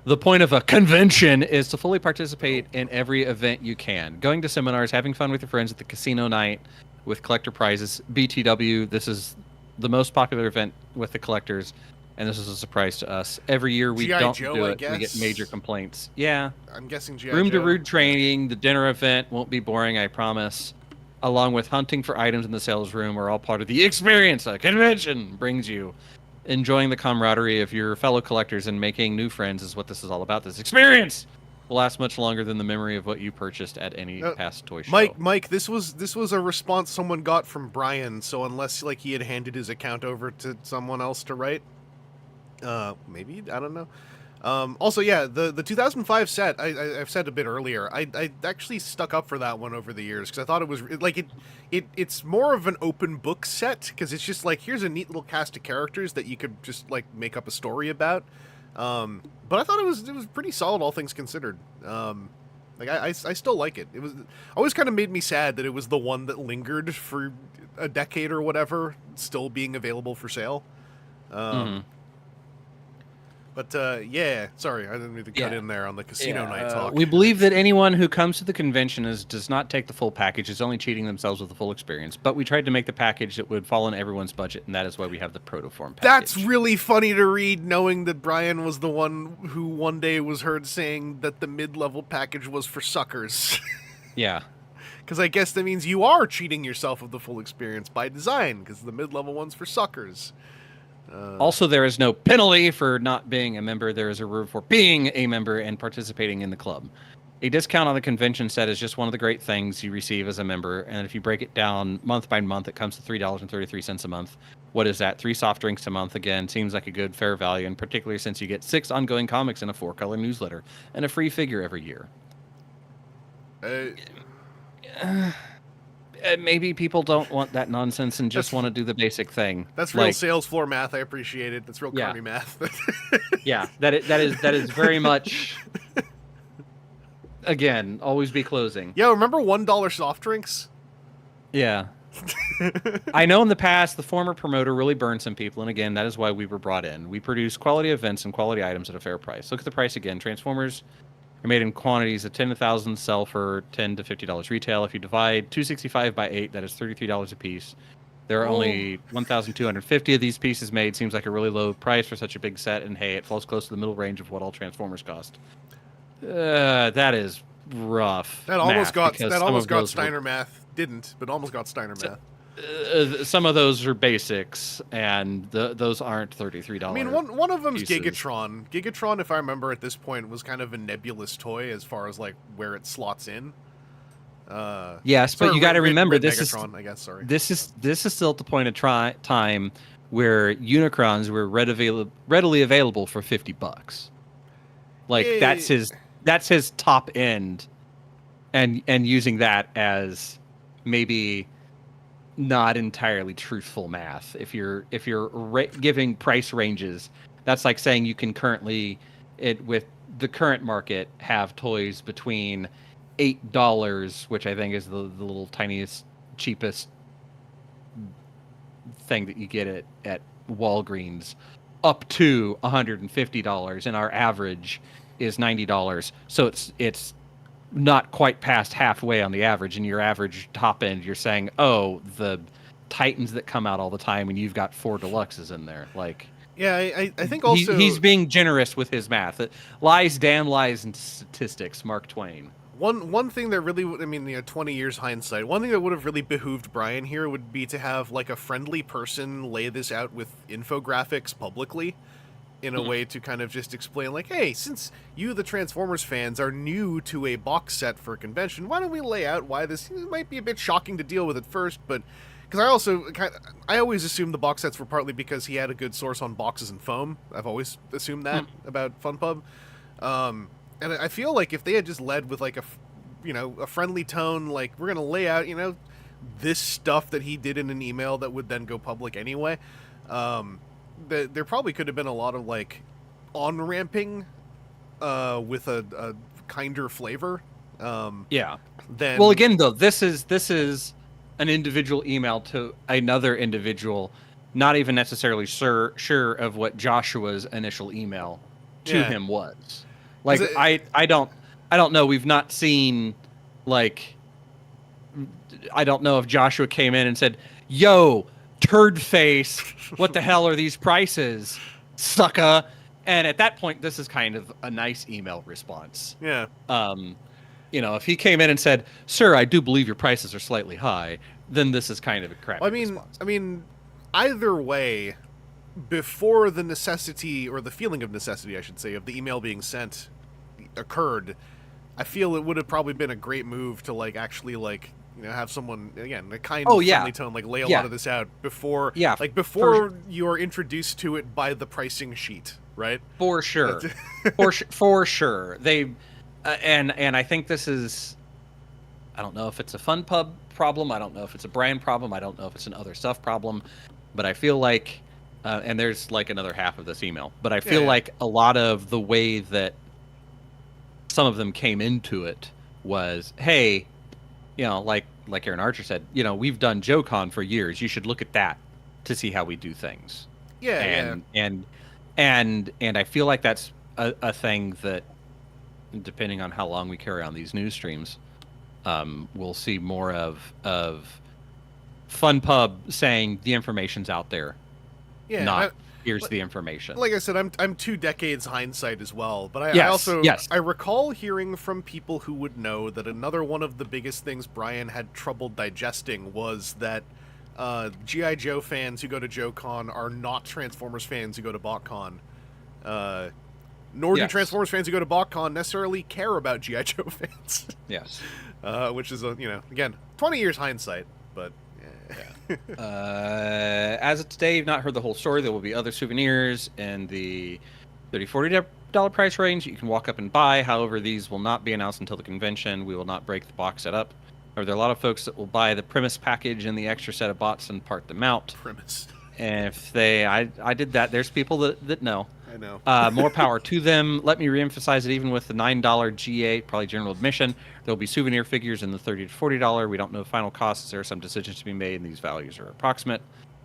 The point of a convention is to fully participate in every event you can. Going to seminars, having fun with your friends at the casino night with collector prizes. BTW, this is the most popular event with the collectors, and this is a surprise to us. Every year we don't do it, we get major complaints. Yeah. I'm guessing G.I. Room to Room training, the dinner event won't be boring, I promise. Along with hunting for items in the sales room are all part of the experience a convention brings you. Enjoying the camaraderie of your fellow collectors and making new friends is what this is all about. This experience will last much longer than the memory of what you purchased at any past toy show. Mike, this was a response someone got from Brian, so unless like he had handed his account over to someone else to write, maybe, I don't know. Also, yeah, the 2005 set, I've said a bit earlier, I actually stuck up for that one over the years, because I thought it was, like, it's more of an open book set, because it's just like, here's a neat little cast of characters that you could just, like, make up a story about. But I thought it was pretty solid, all things considered. Like, I still like it. It was always kind of made me sad that it was the one that lingered for a decade or whatever, still being available for sale. But, yeah, sorry, I didn't mean to cut in there on the casino night talk. We believe that anyone who comes to the convention does not take the full package, is only cheating themselves with the full experience. But we tried to make the package that would fall in everyone's budget, and that is why we have the protoform package. That's really funny to read, knowing that Brian was the one who one day was heard saying that the mid-level package was for suckers. Yeah. Because I guess that means you are cheating yourself of the full experience by design, because the mid-level one's for suckers. Also, there is no penalty for not being a member. There is a reward for being a member and participating in the club. A discount on the convention set is just one of the great things you receive as a member. And if you break it down month by month, it comes to $3.33 a month. What is that? 3 soft drinks a month. Again, seems like a good, fair value, and particularly since you get 6 ongoing comics in a 4-color newsletter and a free figure every year. Maybe people don't want that nonsense and just want to do the basic thing. That's real sales floor math. I appreciate it. That's real carny math. Yeah, that is very much. Again, always be closing. Yo, remember $1 soft drinks? Yeah. I know in the past the former promoter really burned some people, and again, that is why we were brought in. We produce quality events and quality items at a fair price. Look at the price again. Transformers are made in quantities of 10 to 1,000, sell for $10 to $50 retail. If you divide 265 by 8, that is $33 a piece. There are only 1,250 of these pieces made. Seems like a really low price for such a big set, and hey, it falls close to the middle range of what all Transformers cost. That is rough. That almost got Steiner math. Didn't, but almost got Steiner math. Some of those are basics, and those aren't $33. I mean, one of them's pieces. Gigatron. Gigatron, if I remember at this point, was kind of a nebulous toy as far as like where it slots in. Yes, but you got to remember this Megatron, is. I guess, sorry. This is still at the point of time where Unicrons were readily available for $50. Like that's his top end, and using that as maybe not entirely truthful math. If you're giving price ranges, that's like saying you can currently, with the current market, have toys between $8, which I think is the little tiniest, cheapest thing that you get at Walgreens, up to $150, and our average is $90. So it's not quite past halfway on the average, and your average top end, you're saying, oh, the Titans that come out all the time, and you've got 4 deluxes in there. Like, yeah, I think also he's being generous with his math. Lies, damn lies, and statistics. Mark Twain. One thing that really, I mean, 20 years hindsight, one thing that would have really behooved Brian here would be to have like a friendly person lay this out with infographics publicly. in a way to kind of just explain, like, hey, since you, the Transformers fans, are new to a box set for a convention, why don't we lay out why this might be a bit shocking to deal with at first, but because I always assumed the box sets were partly because he had a good source on boxes and foam. I've always assumed that about FunPub. And I feel like if they had just led with like a friendly tone, like, we're going to lay out, this stuff that he did in an email that would then go public anyway, there probably could have been a lot of like on-ramping with a kinder flavor. Then, well, again, though, this is an individual email to another individual, not even necessarily sure of what Joshua's initial email to him was. Like, I don't know. We've not seen, like, I don't know if Joshua came in and said, "Yo, turd face, what the hell are these prices, sucker?" And at that point, this is kind of a nice email response. Yeah. If he came in and said, "Sir, I do believe your prices are slightly high," then this is kind of a crappy response. I mean, either way, before the necessity, or the feeling of necessity, I should say, of the email being sent occurred, I feel it would have probably been a great move to, like, actually, like, have someone, again, a kind of friendly tone, like, lay a lot of this out before, before you're introduced to it by the pricing sheet, right? For sure. for sure. They, and I think this is, I don't know if it's a FunPub problem, I don't know if it's a brand problem, I don't know if it's an other stuff problem, but I feel like, and there's like another half of this email, but I feel like a lot of the way that some of them came into it was, hey, like Aaron Archer said, we've done JoeCon for years. You should look at that to see how we do things. And I feel like that's a thing that, depending on how long we carry on these news streams, we'll see more of FunPub saying the information's out there. Here's the information. Like I said, I'm 2 decades hindsight as well, but I recall hearing from people who would know that another one of the biggest things Brian had trouble digesting was that G.I. Joe fans who go to JoeCon are not Transformers fans who go to BotCon. Nor do Transformers fans who go to BotCon necessarily care about G.I. Joe fans. Yes. Which is, again, 20 years hindsight, but... As of today, you've not heard the whole story. There will be other souvenirs in the $30-$40 price range you can walk up and buy. However, these will not be announced until the convention. We will not break the box set up. There are a lot of folks that will buy the premise package and the extra set of bots and part them out. Premise. And if I did that, there's people that know. I know. More power to them. Let me reemphasize it. Even with the $9 G8, probably general admission, there will be souvenir figures in the $30 to $40. We don't know final costs. There are some decisions to be made, and these values are approximate.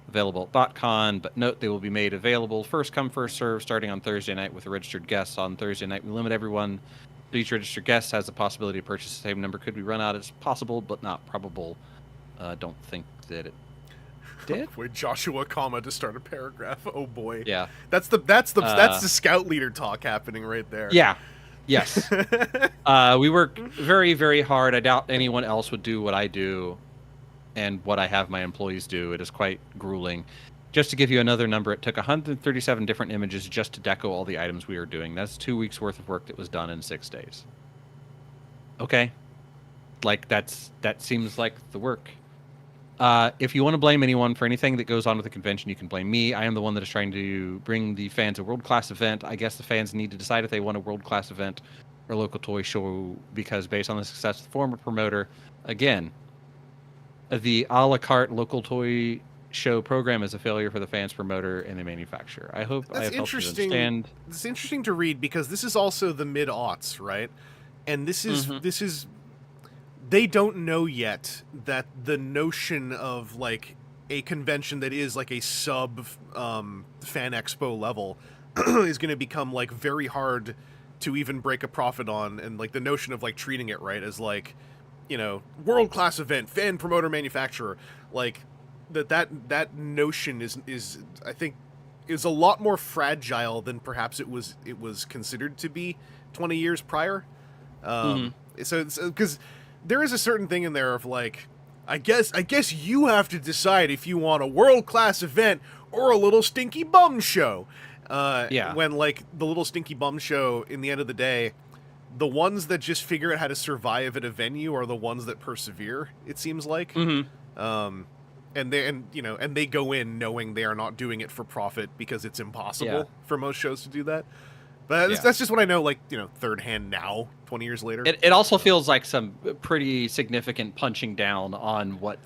Available at BotCon, but note they will be made available first come, first serve, starting on Thursday night with the registered guests. On Thursday night, we limit everyone. Each registered guest has the possibility to purchase the same number. Could be run out as possible, but not probable. Don't think that it did. Wait, Joshua, comma to start a paragraph. Oh boy. Yeah. That's the scout leader talk happening right there. Yeah. Yes. We work very, very hard. I doubt anyone else would do what I do and what I have my employees do. It is quite grueling. Just to give you another number, it took 137 different images just to deco all the items we are doing. That's 2 weeks worth of work that was done in 6 days. Okay. Like, that seems like the work. If you want to blame anyone for anything that goes on with the convention, you can blame me. I am the one that is trying to bring the fans a world-class event. I guess the fans need to decide if they want a world-class event or local toy show, because based on the success of the former promoter, again, the a la carte local toy show program is a failure for the fans, promoter, and the manufacturer. I hope I have helped you understand. It's interesting to read because this is also the mid-aughts, right? And this is they don't know yet that the notion of like a convention that is like a sub fan expo level is going to become like very hard to even break a profit on, and like the notion of like treating it right as like, world-class event, fan promoter manufacturer, like that notion is I think is a lot more fragile than perhaps it was considered to be 20 years prior. So it's because there is a certain thing in there of like, I guess you have to decide if you want a world-class event or a little stinky bum show. When, like, the Little Stinky Bum show, in the end of the day, the ones that just figure out how to survive at a venue are the ones that persevere, it seems like. Mm-hmm. And they go in knowing they are not doing it for profit because it's impossible for most shows to do that. But that's just what I know, like, third hand now, 20 years later. It also feels like some pretty significant punching down on what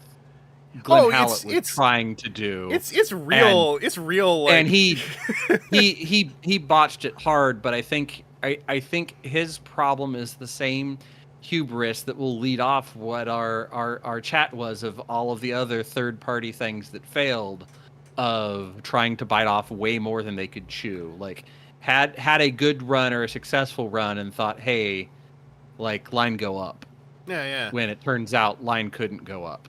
Glenn Howlett was trying to do. It's real. It's real. Like... And he botched it hard. But I think his problem is the same hubris that will lead off what our chat was of all of the other third party things that failed, of trying to bite off way more than they could chew. Like had a good run or a successful run and thought, hey, like, line go up. Yeah. When it turns out line couldn't go up.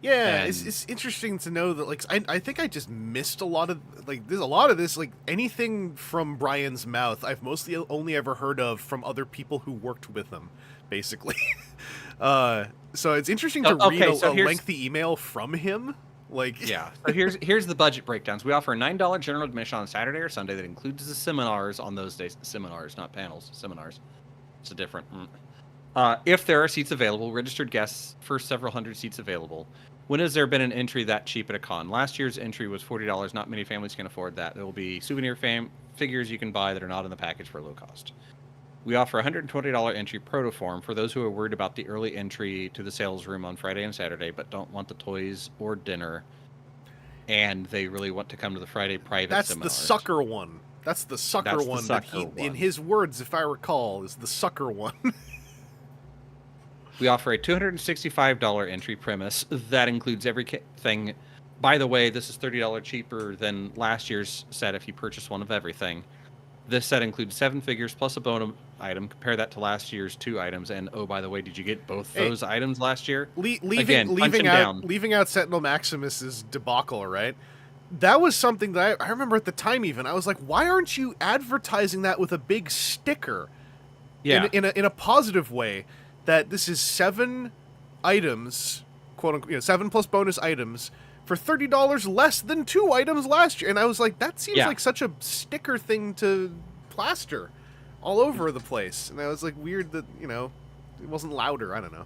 Yeah, it's interesting to know that, like, I think I just missed a lot of, like, there's a lot of this, like, anything from Brian's mouth I've mostly only ever heard of from other people who worked with him, basically. So it's interesting to read a lengthy email from him. Like, yeah. So here's the budget breakdowns. We offer a $9 general admission on Saturday or Sunday that includes the seminars on those days. Seminars, not panels. Seminars. It's a different. If there are seats available, registered guests, first several hundred seats available. When has there been an entry that cheap at a con? Last year's entry was $40. Not many families can afford that. There will be souvenir figures you can buy that are not in the package for low cost. We offer a $120 entry protoform for those who are worried about the early entry to the sales room on Friday and Saturday, but don't want the toys or dinner, and they really want to come to the Friday private seminars. That's the sucker one. That's the sucker one that he, in his words, if I recall, is the sucker one. We offer a $265 entry premise that includes everything. By the way, this is $30 cheaper than last year's set if you purchase one of everything. This set includes 7 figures plus a bonus item. Compare that to last year's 2 items. And oh, by the way, did you get both those items last year? Leaving out Sentinel Maximus's debacle, right? That was something that I remember at the time. Even I was like, why aren't you advertising that with a big sticker? Yeah, in a positive way. That this is 7 items, quote unquote, 7 plus bonus items for $30 less than 2 items last year. And I was like, that seems like such a sticker thing to plaster all over the place. And I was like, weird that, it wasn't louder. I don't know.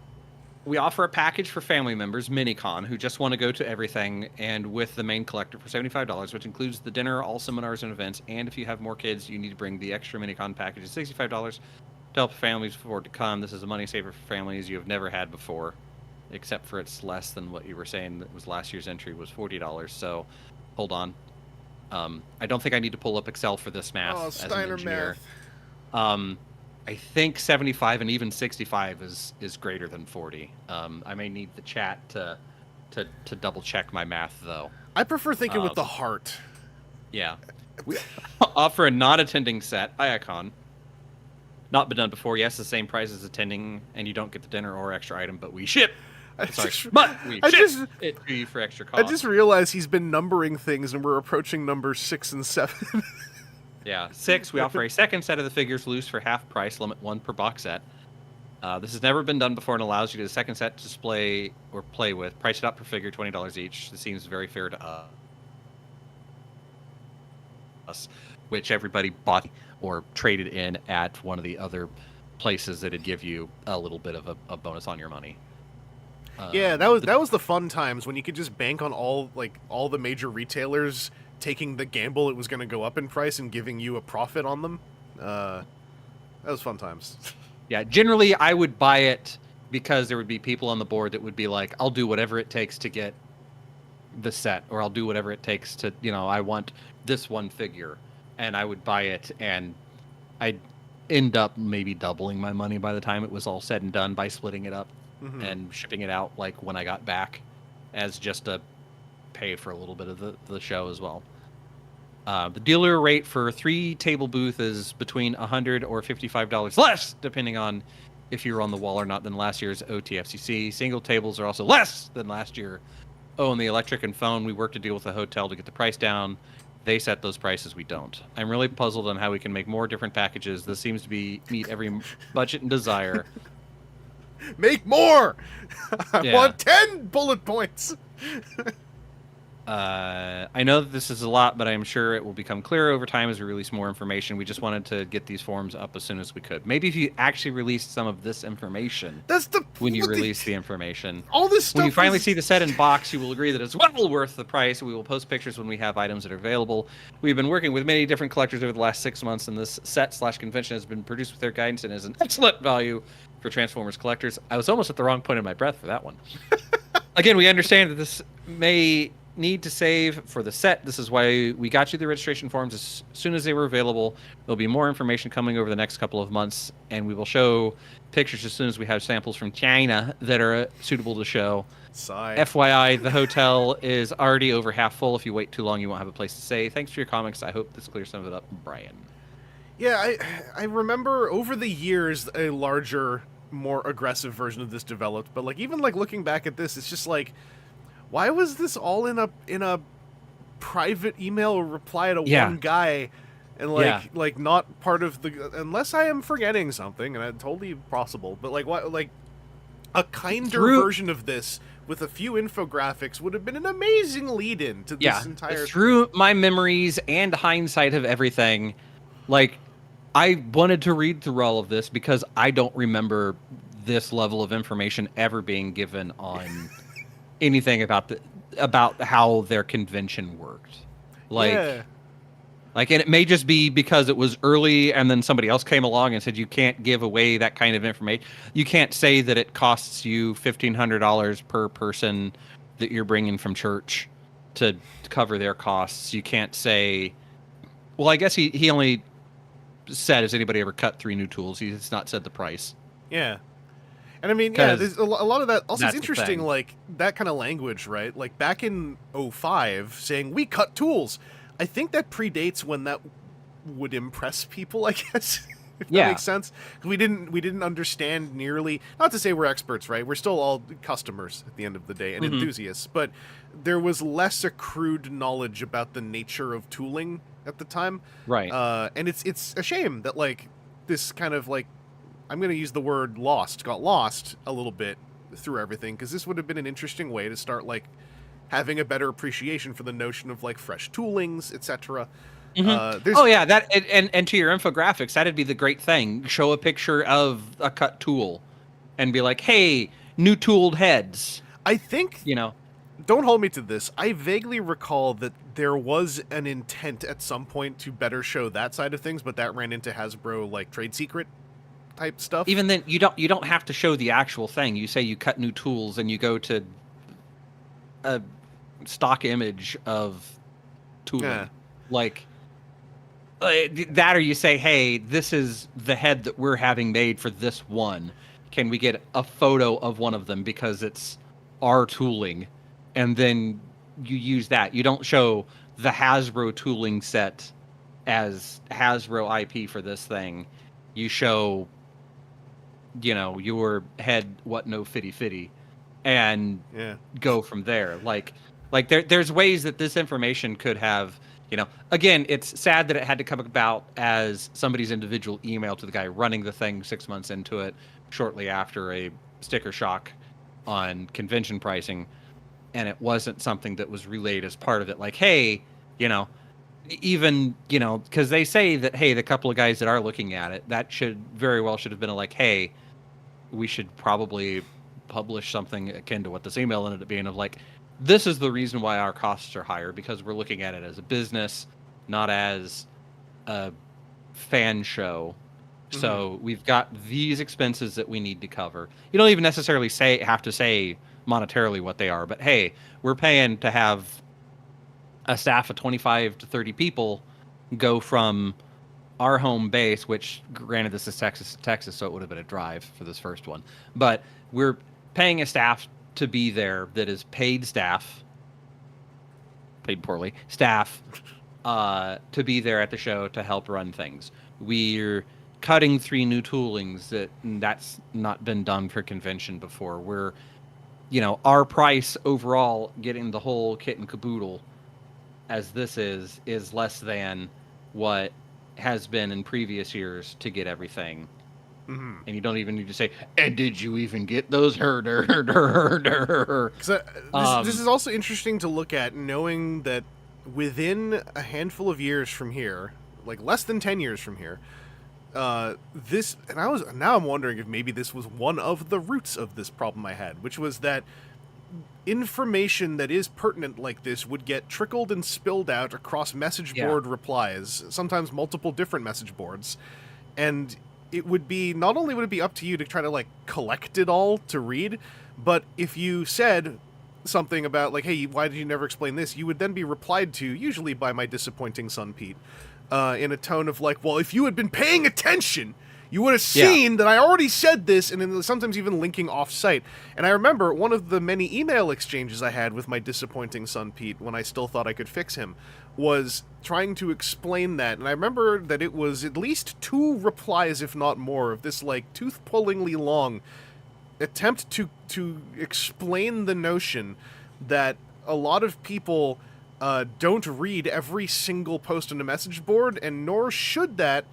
We offer a package for family members, Minicon, who just want to go to everything, and with the main collector for $75, which includes the dinner, all seminars and events. And if you have more kids, you need to bring the extra Minicon package at $65. To help families afford to come. This is a money saver for families you have never had before, except for it's less than what you were saying that was last year's entry was $40. So hold on. I don't think I need to pull up Excel for this math as an engineer. Math. I think 75 and even 65 is greater than 40. I may need the chat to double check my math though. I prefer thinking with the heart. Yeah. We offer a non-attending set, Iacon. Not been done before. Yes, the same price as attending, and you don't get the dinner or extra item, but we ship. It to you for extra cost. I just realized he's been numbering things, and we're approaching numbers 6 and 7. Yeah, 6. We offer a second set of the figures loose for half price, limit 1 per box set. This has never been done before and allows you to the second set to display or play with. Price it out per figure, $20 each. This seems very fair to us, which everybody bought or traded in at one of the other places that'd give you a little bit of a bonus on your money. Yeah, that was the fun times when you could just bank on all the major retailers taking the gamble it was going to go up in price and giving you a profit on them. That was fun times. Yeah, generally I would buy it because there would be people on the board that would be like, I'll do whatever it takes to get the set, or I'll do whatever it takes to, I want this one figure. And I would buy it, and I'd end up maybe doubling my money by the time it was all said and done by splitting it up and shipping it out like when I got back as just a pay for a little bit of the show as well. The dealer rate for a 3-table booth is between $100 or $55 less, depending on if you're on the wall or not, than last year's OTFCC. Single tables are also less than last year. Oh, and the electric and phone, we work to deal with the hotel to get the price down. They set those prices, we don't. I'm really puzzled on how we can make more different packages. This seems to meet every budget and desire. Make more! I want 10 bullet points! I know that this is a lot, but I'm sure it will become clearer over time as we release more information. We just wanted to get these forums up as soon as we could. Maybe if you actually released some of this information when you release the information. All this stuff. When you finally see the set in box, you will agree that it's well worth the price. We will post pictures when we have items that are available. We've been working with many different collectors over the last 6 months, and this set/convention has been produced with their guidance and is an excellent value for Transformers collectors. I was almost at the wrong point in my breath for that one. Again, we understand that this may need to save for the set. This is why we got you the registration forms as soon as they were available. There'll be more information coming over the next couple of months, and we will show pictures as soon as we have samples from China that are suitable to show. FYI, the hotel is already over half full. If you wait too long, you won't have a place to stay. Thanks for your comments. I hope this clears some of it up, Brian. Yeah, I remember over the years a larger, more aggressive version of this developed, but like even like looking back at this, it's just like, why was this all in a private email reply to one guy, and like not part of the, unless I am forgetting something, and it's totally possible, but like what, like a kinder version of this with a few infographics would have been an amazing lead-in to this entire through my memories and hindsight of everything. Like, I wanted to read through all of this because I don't remember this level of information ever being given on anything about how their convention worked. Like, and it may just be because it was early and then somebody else came along and said you can't give away that kind of information. You can't say that it costs you $1,500 per person that you're bringing from church to cover their costs. You can't say, well, I guess he only said, has anybody ever cut 3 new tools? He's not said the price. Yeah. And I mean, there's a lot of that. Also, it's interesting, like, that kind of language, right? Like, back in 05, saying, we cut tools. I think that predates when that would impress people, I guess. If that makes sense. We didn't understand nearly, not to say we're experts, right? We're still all customers at the end of the day and enthusiasts, but there was less accrued knowledge about the nature of tooling at the time. Right. And it's a shame that, like, this kind of, like, I'm going to use the word got lost a little bit through everything, because this would have been an interesting way to start, like, having a better appreciation for the notion of, like, fresh toolings, etc. That and to your infographics, that'd be the great thing. Show a picture of a cut tool and be like, hey, new tooled heads. I think, don't hold me to this, I vaguely recall that there was an intent at some point to better show that side of things, but that ran into Hasbro, like, trade secret type stuff. Even then, you don't have to show the actual thing. You say you cut new tools and you go to a stock image of tooling, like that, or you say, hey, this is the head that we're having made for this one. Can we get a photo of one of them because it's our tooling? And then you use that. You don't show the Hasbro tooling set as Hasbro IP for this thing. You show, your head, what no fitty, and go from there. Like there's ways that this information could have, again, it's sad that it had to come about as somebody's individual email to the guy running the thing 6 months into it, shortly after a sticker shock on convention pricing. And it wasn't something that was relayed as part of it. Like, hey, even, because they say that, hey, the couple of guys that are looking at it, that should have been like, hey, we should probably publish something akin to what this email ended up being, of like, this is the reason why our costs are higher, because we're looking at it as a business, not as a fan show. So we've got these expenses that we need to cover. You don't even necessarily have to say monetarily what they are, but hey, we're paying to have a staff of 25 to 30 people go from our home base, which granted this is Texas, so it would have been a drive for this first one, but we're paying a staff to be there that is paid staff, paid poorly, staff, to be there at the show to help run things. We're cutting 3 new toolings that's not been done for convention before. We're, our price overall, getting the whole kit and caboodle as this is less than what has been in previous years to get everything And you don't even need to say, and did you even get those herder? This is also interesting to look at, knowing that within a handful of years from here, like less than 10 years from here, now I'm wondering if maybe this was one of the roots of this problem I had, which was that information that is pertinent like this would get trickled and spilled out across message board replies, sometimes multiple different message boards, and it would be, not only would it be up to you to try to like collect it all to read, but if you said something about like, hey, why did you never explain this, you would then be replied to, usually by my disappointing son Pete, in a tone of like, well, if you had been paying attention, you would have seen that I already said this, and then sometimes even linking off-site. And I remember one of the many email exchanges I had with my disappointing son Pete, when I still thought I could fix him, was trying to explain that. And I remember that it was at least 2 replies, if not more, of this like tooth-pullingly long attempt to explain the notion that a lot of people don't read every single post on a message board, and nor should that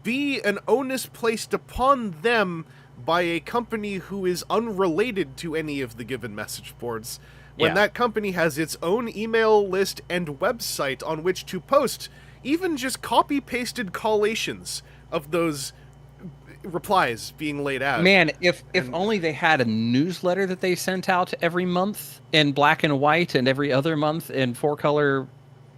be an onus placed upon them by a company who is unrelated to any of the given message boards, when that company has its own email list and website on which to post even just copy-pasted collations of those replies being laid out. Man, if only they had a newsletter that they sent out every month in black and white and every other month in 4-color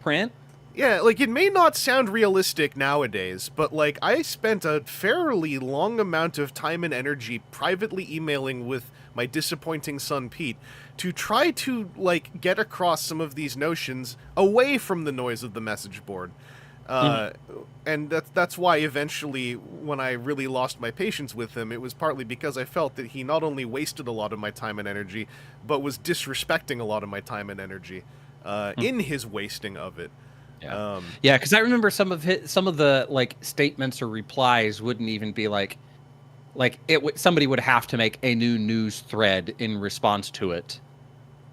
print. Yeah, like, it may not sound realistic nowadays, but, like, I spent a fairly long amount of time and energy privately emailing with my disappointing son Pete to try to, like, get across some of these notions away from the noise of the message board. And that's why eventually, when I really lost my patience with him, it was partly because I felt that he not only wasted a lot of my time and energy, but was disrespecting a lot of my time and energy in his wasting of it. Yeah, because I remember some of the like statements or replies wouldn't even be like somebody would have to make a new news thread in response to it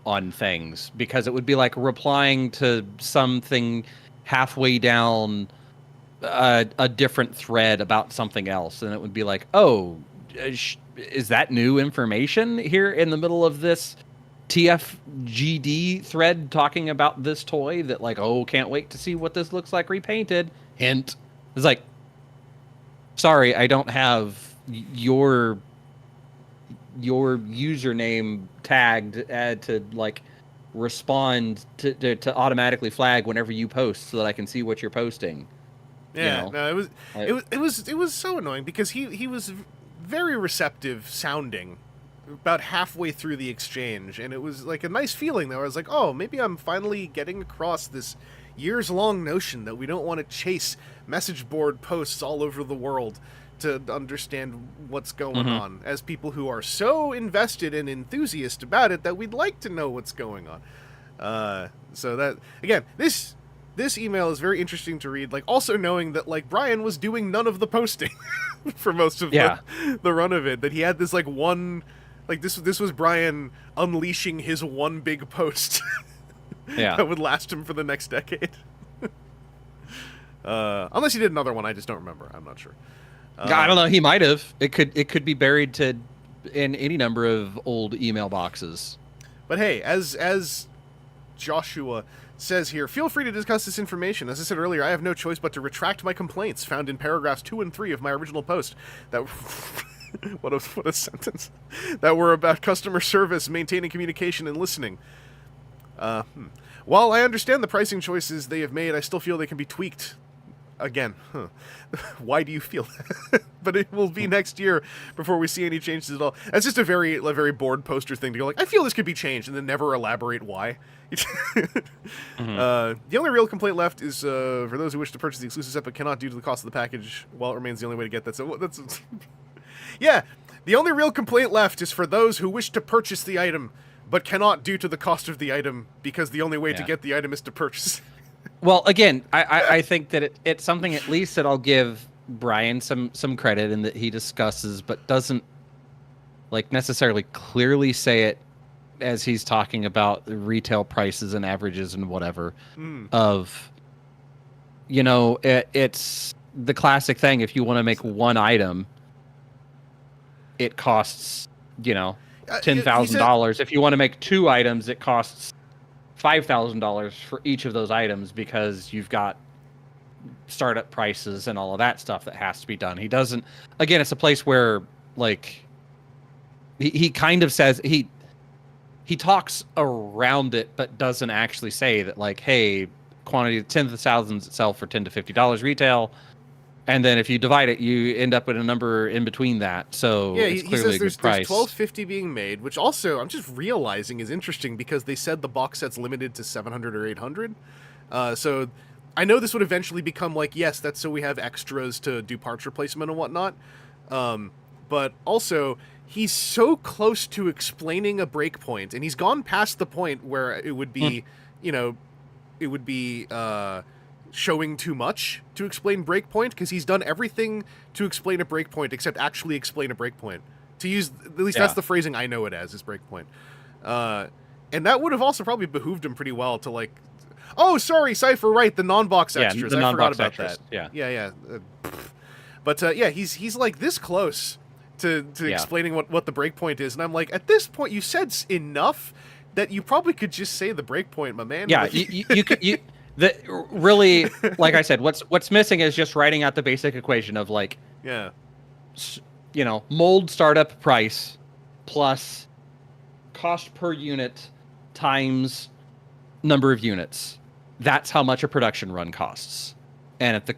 on things, because it would be like replying to something halfway down a different thread about something else, and it would be like, oh, is that new information here in the middle of this TFGD thread talking about this toy that, like, oh, can't wait to see what this looks like repainted. Hint. It's like, sorry, I don't have your username tagged to like respond to automatically flag whenever you post so that I can see what you're posting. Yeah, you know? No, it was so annoying because he was very receptive sounding about halfway through the exchange, and it was like a nice feeling though. I was like, oh, maybe I'm finally getting across this years-long notion that we don't want to chase message board posts all over the world to understand what's going on, as people who are so invested and enthusiast about it that we'd like to know what's going on. So that, again, this email is very interesting to read, like, also knowing that, like, Brian was doing none of the posting for most of the run of it, that he had this, like, one... Like, this was Brian unleashing his one big post that would last him for the next decade. Unless he did another one, I just don't remember. I'm not sure. I don't know. He might have. It could be buried in any number of old email boxes. But hey, as Joshua says here, feel free to discuss this information. As I said earlier, I have no choice but to retract my complaints found in paragraphs 2 and 3 of my original post. That... what a sentence. That were about customer service, maintaining communication, and listening. While I understand the pricing choices they have made, I still feel they can be tweaked. Again, why do you feel that? But it will be next year before we see any changes at all. That's just a very bored poster thing to go like, I feel this could be changed, and then never elaborate why. The only real complaint left is for those who wish to purchase the exclusive set but cannot due to the cost of the package, while it remains the only way to get that. So that's... Yeah, the only real complaint left is for those who wish to purchase the item, but cannot due to the cost of the item, because the only way to get the item is to purchase. Well, again, I think that it's something at least that I'll give Brian some credit in, that he discusses, but doesn't like necessarily clearly say it as he's talking about the retail prices and averages and whatever of, you know, it's the classic thing. If you want to make one item, it costs, $10,000. If you want to make 2 items, it costs $5,000 for each of those items because you've got startup prices and all of that stuff that has to be done. He doesn't. Again, it's a place where like he kind of says he talks around it, but doesn't actually say that like, hey, quantity tens of thousands itself for $10 to $50 retail. And then if you divide it, you end up with a number in between that. So yeah, it's he clearly says a good price. There's $12.50 being made, which also I'm just realizing is interesting because they said the box set's limited to 700 or 800. So I know this would eventually become like, yes, that's so we have extras to do parts replacement and whatnot. But also he's so close to explaining a breakpoint, and he's gone past the point where it would be, it would be showing too much to explain breakpoint, because he's done everything to explain a breakpoint except actually explain a breakpoint. To use, at least that's the phrasing I know it as, is breakpoint. And that would have also probably behooved him pretty well to like, oh, sorry, Cypher, right, the non-box extras. I forgot about that. Yeah. But he's like this close to explaining what the breakpoint is, and I'm like, at this point, you said enough that you probably could just say the breakpoint, my man. Yeah, you could. Really, like I said, what's missing is just writing out the basic equation of like, mold startup price plus cost per unit times number of units. That's how much a production run costs. And if the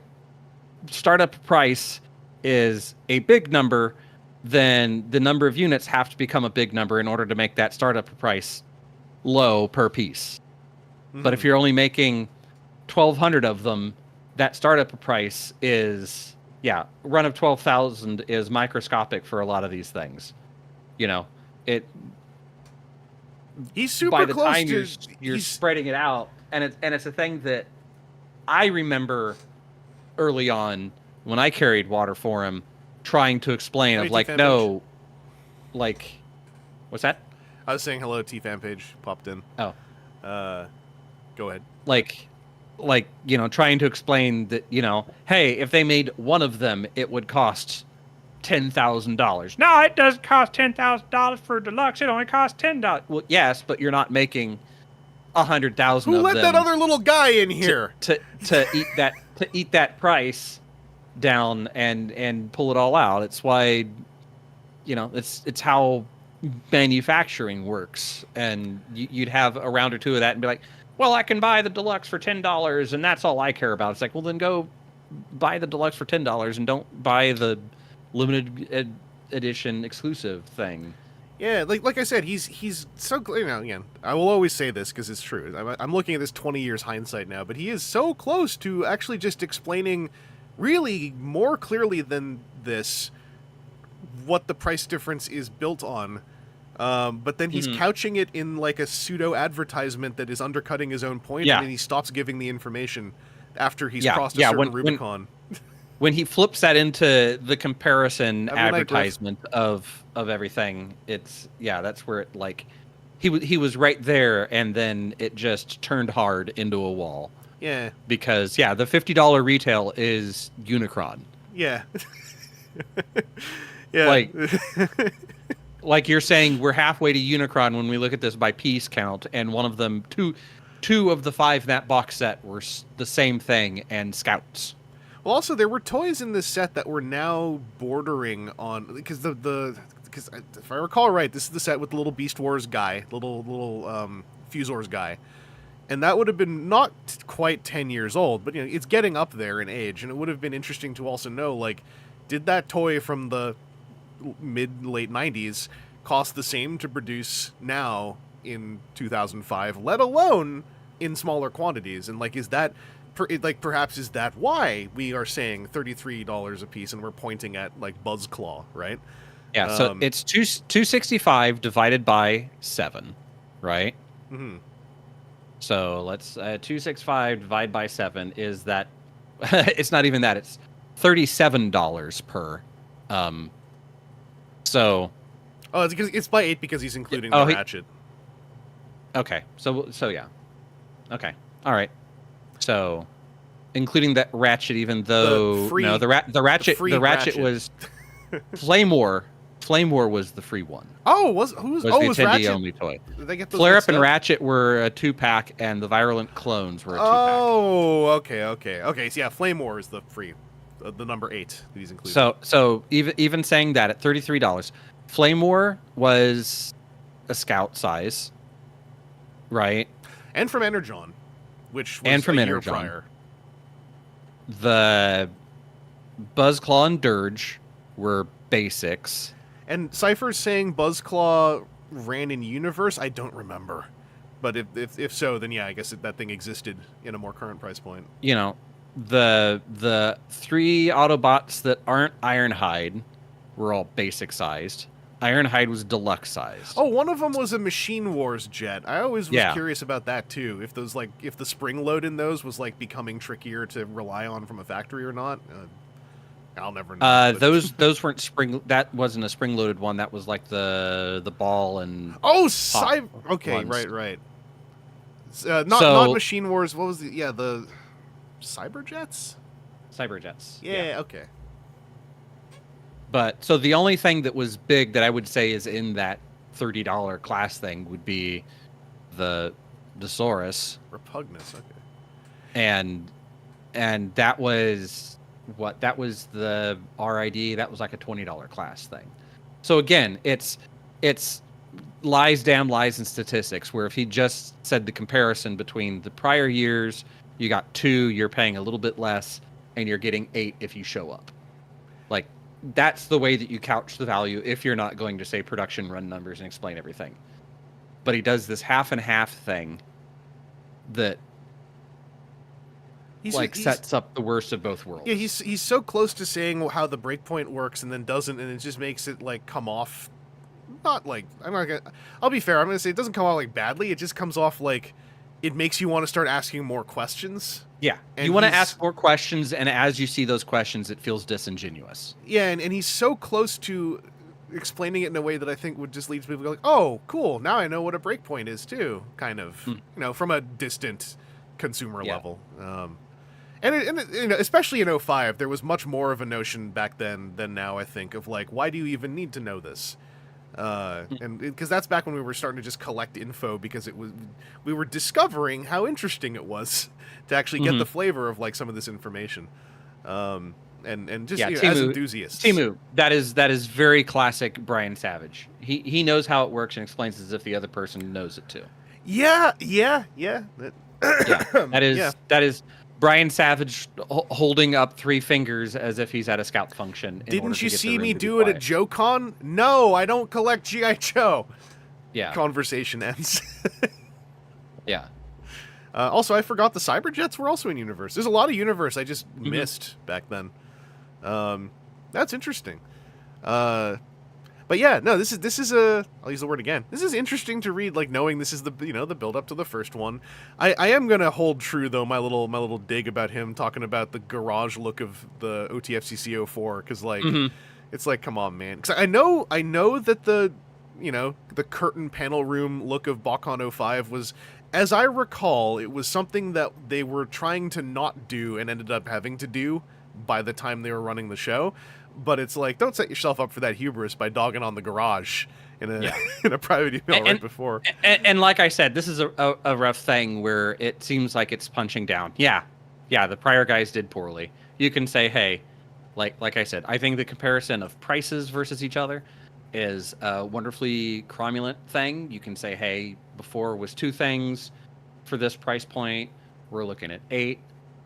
startup price is a big number, then the number of units have to become a big number in order to make that startup price low per piece. Mm-hmm. But if you're only making 1,200 of them, that startup price is, run of 12,000 is microscopic for a lot of these things. He's super by the close time to, you're spreading it out, and it's a thing that I remember early on when I carried water for him, trying to explain of like, no, like, what's that? I was saying hello. T-Fan page popped in. Oh, go ahead. Like trying to explain that hey, if they made one of them, it would cost $10,000. No, it doesn't cost $10,000 for deluxe. It only costs $10. Well, yes, but you're not making 100,000 of them. Who let that other little guy in here to eat that price down and pull it all out? It's why it's how manufacturing works, and you'd have a round or two of that and be like, well, I can buy the deluxe for $10 and that's all I care about. It's like, well, then go buy the deluxe for $10 and don't buy the limited edition exclusive thing. Yeah, like I said, he's so, again, I will always say this because it's true. I'm looking at this 20 years hindsight now, but he is so close to actually just explaining really more clearly than this what the price difference is built on. But then he's couching it in like a pseudo advertisement that is undercutting his own point, and then he stops giving the information after he's crossed a certain Rubicon. When he flips that into the comparison advertisement of everything, it's that's where it like he was right there, and then it just turned hard into a wall. Yeah, because the $50 retail is Unicron. Yeah, yeah. Like you're saying, we're halfway to Unicron when we look at this by piece count, and one of them, two of the 5 in that box set were the same thing, and Scouts. Well, also there were toys in this set that were now bordering on, because because if I recall right, this is the set with the little Beast Wars guy, little Fusors guy, and that would have been not quite 10 years old, but it's getting up there in age, and it would have been interesting to also know, like, did that toy from the mid-late 90s cost the same to produce now in 2005, let alone in smaller quantities? And like, is that perhaps is that why we are saying $33 a piece and we're pointing at like Buzzclaw, right? Yeah, so it's 265 divided by 7, right? Mm-hmm. So let's 265 divided by 7 is that it's not even that, it's $37 per. So, it's by 8 because he's including the ratchet. Okay, so yeah, okay, all right. So including that Ratchet, even though the Ratchet was Flame War. Flame War was the free one. Oh, was the attendee Ratchet only toy? Did they get those Flare Up and Ratchet were a 2-pack, and the Virulent Clones were a 2-pack. Oh, okay. So yeah, Flame War is the free, the number 8 that he's included. So even saying that at $33, Flame War was a Scout size, right? And from Energon, which was a year prior. The Buzzclaw and Dirge were basics. And Cypher's saying Buzzclaw ran in Universe? I don't remember. But if so, then yeah, I guess that thing existed in a more current price point. You know, the 3 Autobots that aren't Ironhide were all basic sized. Ironhide was deluxe sized. Oh, one of them was a Machine Wars jet. I always was curious about that too. If those if the spring load in those was becoming trickier to rely on from a factory or not. I'll never know. Those weren't spring. That wasn't a spring loaded one. That was like the ball and okay, ones. right. Not Machine Wars. What was the Cyberjets? Cyberjets. Yeah. Okay. But so the only thing that was big that I would say is in that $30 class thing would be the Saurus. Repugnus. Okay. And that was what? That was the RID. That was like a $20 class thing. So again, it's lies, damn lies, and statistics. Where if he just said the comparison between the prior years, you got 2, you're paying a little bit less, and you're getting 8 if you show up. Like, that's the way that you couch the value if you're not going to say production run numbers and explain everything. But he does this half and half thing that sets up the worst of both worlds. Yeah, he's so close to saying how the breakpoint works and then doesn't, and it just makes it come off not I'll be fair, I'm gonna say it doesn't come off badly, it just comes off it makes you want to start asking more questions. Yeah, and you want to ask more questions, and as you see those questions, it feels disingenuous. Yeah, and he's so close to explaining it in a way that I think would just lead people to go oh, cool, now I know what a breakpoint is too, kind of, from a distant consumer level. And especially in 05, there was much more of a notion back then than now, I think, of why do you even need to know this? And because that's back when we were starting to just collect info because we were discovering how interesting it was to actually get the flavor of some of this information, and just Timu, as enthusiasts. Timu, that is very classic Brian Savage. He knows how it works and explains as if the other person knows it too. Yeah. That is Brian Savage holding up 3 fingers as if he's at a scout function. Didn't you see me do it at JoeCon? No, I don't collect G.I. Joe. Yeah. Conversation ends. Yeah. Also, I forgot the Cyberjets were also in Universe. There's a lot of Universe I just missed back then. That's interesting. But yeah, no, this is I'll use the word again. This is interesting to read, knowing this is the the build up to the first one. I am gonna hold true though my little dig about him talking about the garage look of the OTFCC 04 because it's come on, man. Because I know that the the curtain panel room look of BotCon 05 was, as I recall, it was something that they were trying to not do and ended up having to do by the time they were running the show. But it's don't set yourself up for that hubris by dogging on the garage in a private email right before. And like I said, this is a rough thing where it seems like it's punching down. Yeah, the prior guys did poorly. You can say, hey, like I said, I think the comparison of prices versus each other is a wonderfully cromulent thing. You can say, hey, before was 2 things for this price point. We're looking at 8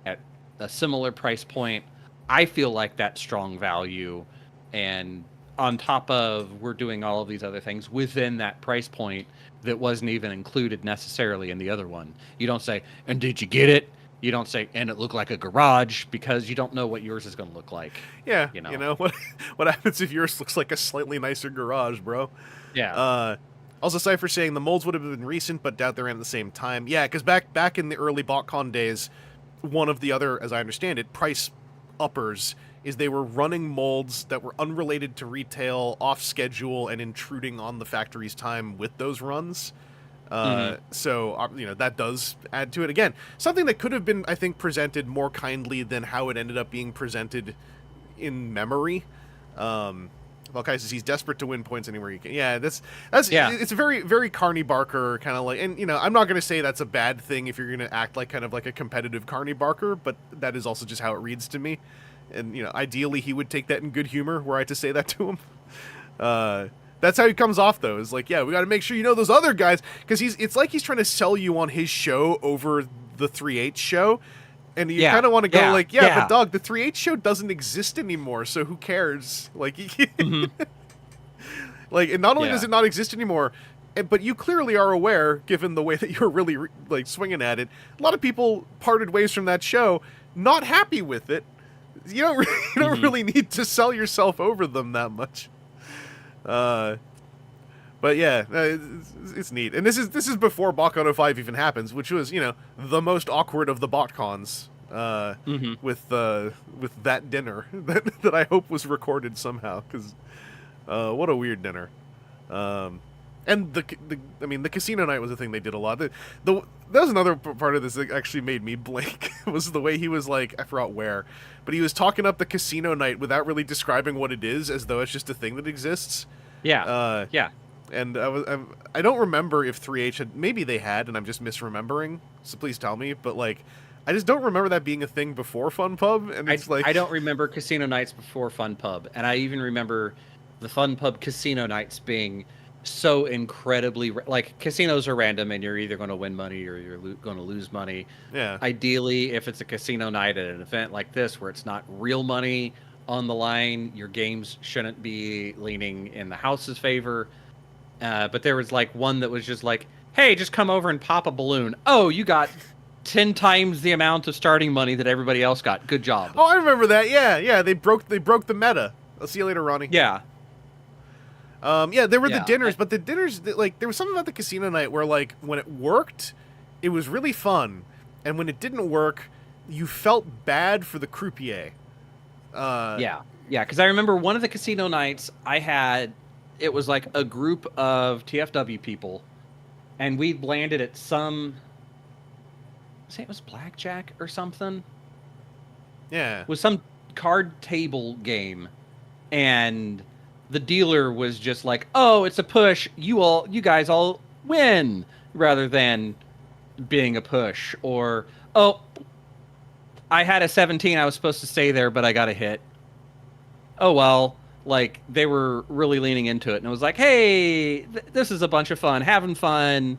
at a similar price point. I feel like that's strong value, and on top of we're doing all of these other things within that price point that wasn't even included necessarily in the other one. You don't say, and did you get it? You don't say, and it looked like a garage, because you don't know what yours is going to look like. Yeah, what happens if yours looks like a slightly nicer garage, bro? Yeah. Also, Cypher saying the molds would have been recent, but doubt they ran at the same time. Yeah, because back in the early BotCon days, one of the other, as I understand it, price uppers is they were running molds that were unrelated to retail, off schedule, and intruding on the factory's time with those runs. So, you know, that does add to it. Again, something that could have been, I think, presented more kindly than how it ended up being presented in memory. Valkai says he's desperate to win points anywhere he can. Yeah, that's it's a very, very Carney Barker kind of like, and, you know, I'm not going to say that's a bad thing if you're going to act like kind of like a competitive Carney Barker, but that is also just how it reads to me. And, you know, ideally he would take that in good humor were I to say that to him. That's how he comes off, though. Is like, yeah, we got to make sure you know those other guys, because it's like he's trying to sell you on his show over the 3H show, and you kind of want to go like, but dog, the 3H show doesn't exist anymore, so who cares? Like, like, and not only does it not exist anymore, but you clearly are aware, given the way that you're really like swinging at it. A lot of people parted ways from that show, not happy with it. You don't really need to sell yourself over them that much. But yeah, it's neat, and this is before BotCon 05 even happens, which was, you know, the most awkward of the BotCons, with that dinner that I hope was recorded somehow, because what a weird dinner. And the casino night was a thing they did a lot. That was another part of this that actually made me blink, was the way he was like, I forgot where, but he was talking up the casino night without really describing what it is, as though it's just a thing that exists. Yeah. And I don't remember if 3H had, maybe they had, and I'm just misremembering, so please tell me, but like, I just don't remember that being a thing before Fun Pub, and it's I don't remember casino nights before Fun Pub, and I even remember the Fun Pub casino nights being so incredibly, like, casinos are random, and you're either going to win money or you're going to lose money. Yeah. Ideally, if it's a casino night at an event like this, where it's not real money on the line, your games shouldn't be leaning in the house's favor. But there was like one that was just like, hey, just come over and pop a balloon. Oh, you got 10 times the amount of starting money that everybody else got. Good job. Oh, I remember that. Yeah. They broke the meta. I'll see you later, Ronnie. Yeah. There were the dinners, but the dinners, like, there was something about the casino night where, like, when it worked, it was really fun, and when it didn't work, you felt bad for the croupier. Because I remember one of the casino nights I had, it was like a group of TFW people, and we landed at some, say it was blackjack or something. Yeah. It was some card table game, and the dealer was just like, oh, it's a push, you guys all win, rather than being a push, or, oh, I had a 17, I was supposed to stay there, but I got a hit. Oh, well, like, they were really leaning into it, and it was like, hey, this is a bunch of fun, having fun,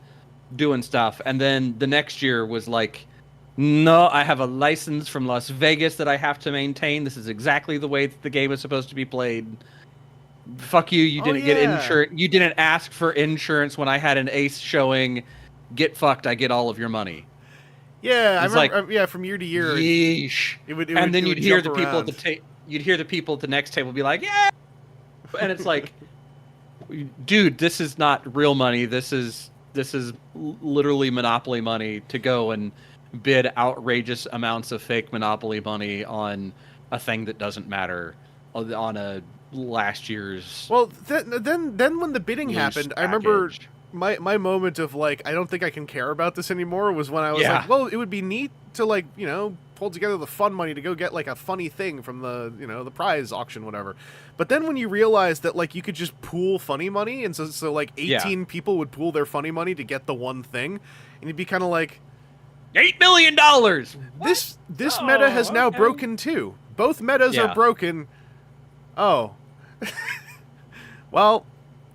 doing stuff. And then the next year was like, no, I have a license from Las Vegas that I have to maintain. This is exactly the way that the game is supposed to be played. Fuck you, you didn't get insurance. You didn't ask for insurance when I had an ace showing. Get fucked, I get all of your money. Yeah, I remember, from year to year. Yeesh. And then you'd hear the people at the you'd hear the people at the next table be like, yeah, and it's like, dude, this is not real money. This is literally Monopoly money to go and bid outrageous amounts of fake Monopoly money on a thing that doesn't matter, on a last year's. Well, then when the bidding happened, I remember my moment of like, I don't think I can care about this anymore, was when I was like, well, it would be neat to, like, you know, pull together the fun money to go get like a funny thing from the, you know, the prize auction, whatever. But then when you realize that, like, you could just pool funny money, and so like 18 people would pool their funny money to get the one thing, and you'd be kind of like, $8 million. This meta has now broken too. Both metas are broken. Oh. Well,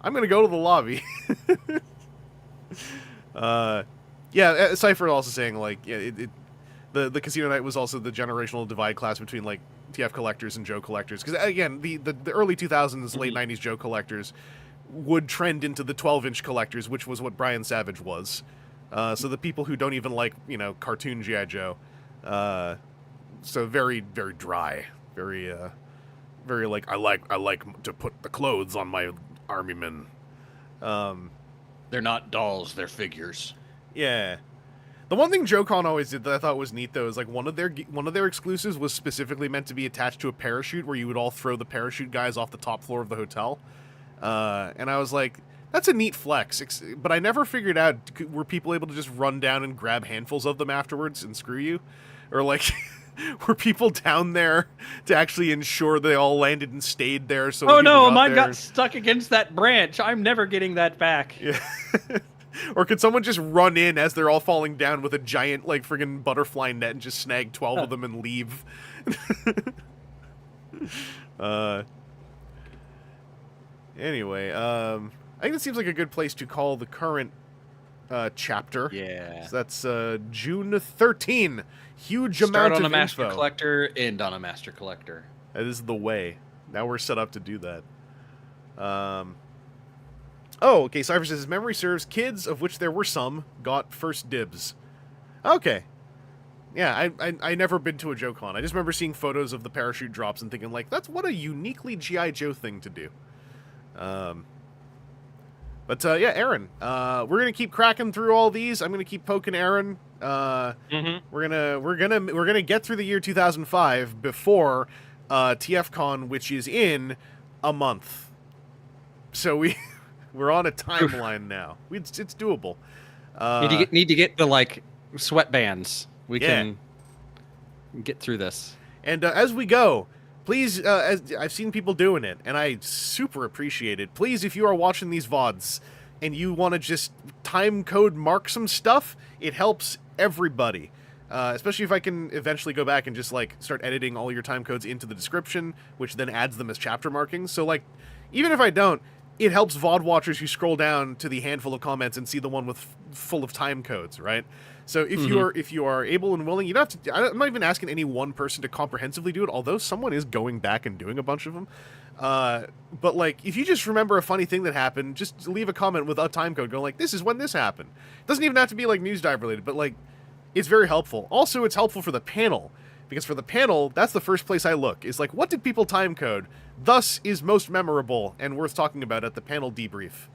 I'm going to go to the lobby. Cypher also saying, like, the casino night was also the generational divide class between, like, TF collectors and Joe collectors. Because, again, the early 2000s, late 90s Joe collectors would trend into the 12-inch collectors, which was what Brian Savage was. So the people who don't even like, you know, cartoon G.I. Joe. So very, very dry. Very, very like, I like to put the clothes on my army men. They're not dolls, they're figures. Yeah. The one thing JoeCon always did that I thought was neat, though, is like one of their exclusives was specifically meant to be attached to a parachute, where you would all throw the parachute guys off the top floor of the hotel. And I was like, That's a neat flex, but I never figured out, were people able to just run down and grab handfuls of them afterwards and screw you? Or, like, were people down there to actually ensure they all landed and stayed there? So oh no, mine got stuck against that branch. I'm never getting that back. Yeah. Or could someone just run in as they're all falling down with a giant, like, friggin' butterfly net and just snag 12 of them and leave? Anyway, I think it seems like a good place to call the current chapter. Yeah. So that's June 13. Huge Start amount of on a master info. collector, end on a master collector. That is the way. Now we're set up to do that. Oh, okay, Cypher says, memory serves, kids, of which there were some, got first dibs. Okay. Yeah, I never been to a Joe Con. I just remember seeing photos of the parachute drops and thinking, like, that's what a uniquely G.I. Joe thing to do. But yeah, Aaron, we're gonna keep cracking through all these. I'm gonna keep poking Aaron. We're gonna get through the year 2005 before TFCon, which is in a month. So we're on a timeline now. It's doable. Need to get the like sweatbands. We can get through this. And as we go, please, as I've seen people doing it, and I super appreciate it. Please, if you are watching these VODs and you want to just time code mark some stuff, it helps everybody. Especially if I can eventually go back and just like start editing all your time codes into the description, which then adds them as chapter markings. So like, even if I don't, it helps VOD watchers who scroll down to the handful of comments and see the one with full of time codes, right? So if you are able and willing, you don't have to. I'm not even asking any one person to comprehensively do it, although someone is going back and doing a bunch of them. But like, if you just remember a funny thing that happened, just leave a comment with a time code, going like, "This is when this happened." It doesn't even have to be like news dive related, but like, it's very helpful. Also, it's helpful for the panel, because for the panel, that's the first place I look. Is like, what did people time code? Thus is most memorable and worth talking about at the panel debrief.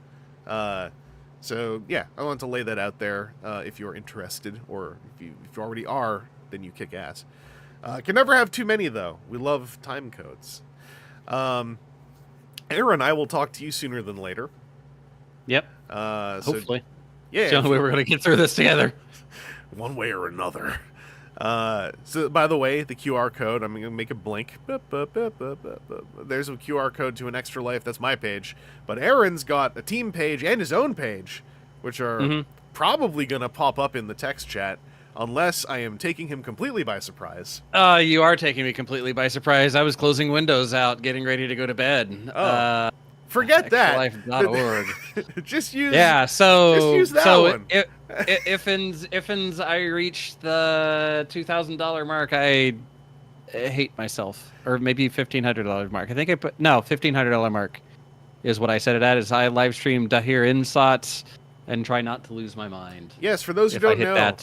So yeah, I wanted to lay that out there. If you're interested, or if you already are, then you kick ass. Can never have too many though. We love time codes. Aaron, I will talk to you sooner than later. Yep. So, Hopefully. yeah. It's the only way we're gonna get through this together. One way or another. So, by the way, the QR code, I'm going to make it blink. There's a QR code to an Extra Life. That's my page. But Aaron's got a team page and his own page, which are probably going to pop up in the text chat, unless I am taking him completely by surprise. You are taking me completely by surprise. I was closing Windows out, getting ready to go to bed. Oh. Forget that. Extralife.org. Just use. Yeah. So just use that one. If I reach the $2,000 mark, I hate myself. Or maybe $1,500 mark. I think I put $1,500 mark is what I set it at. Is I live stream Dahir Insots and try not to lose my mind. Yes, for those who don't know,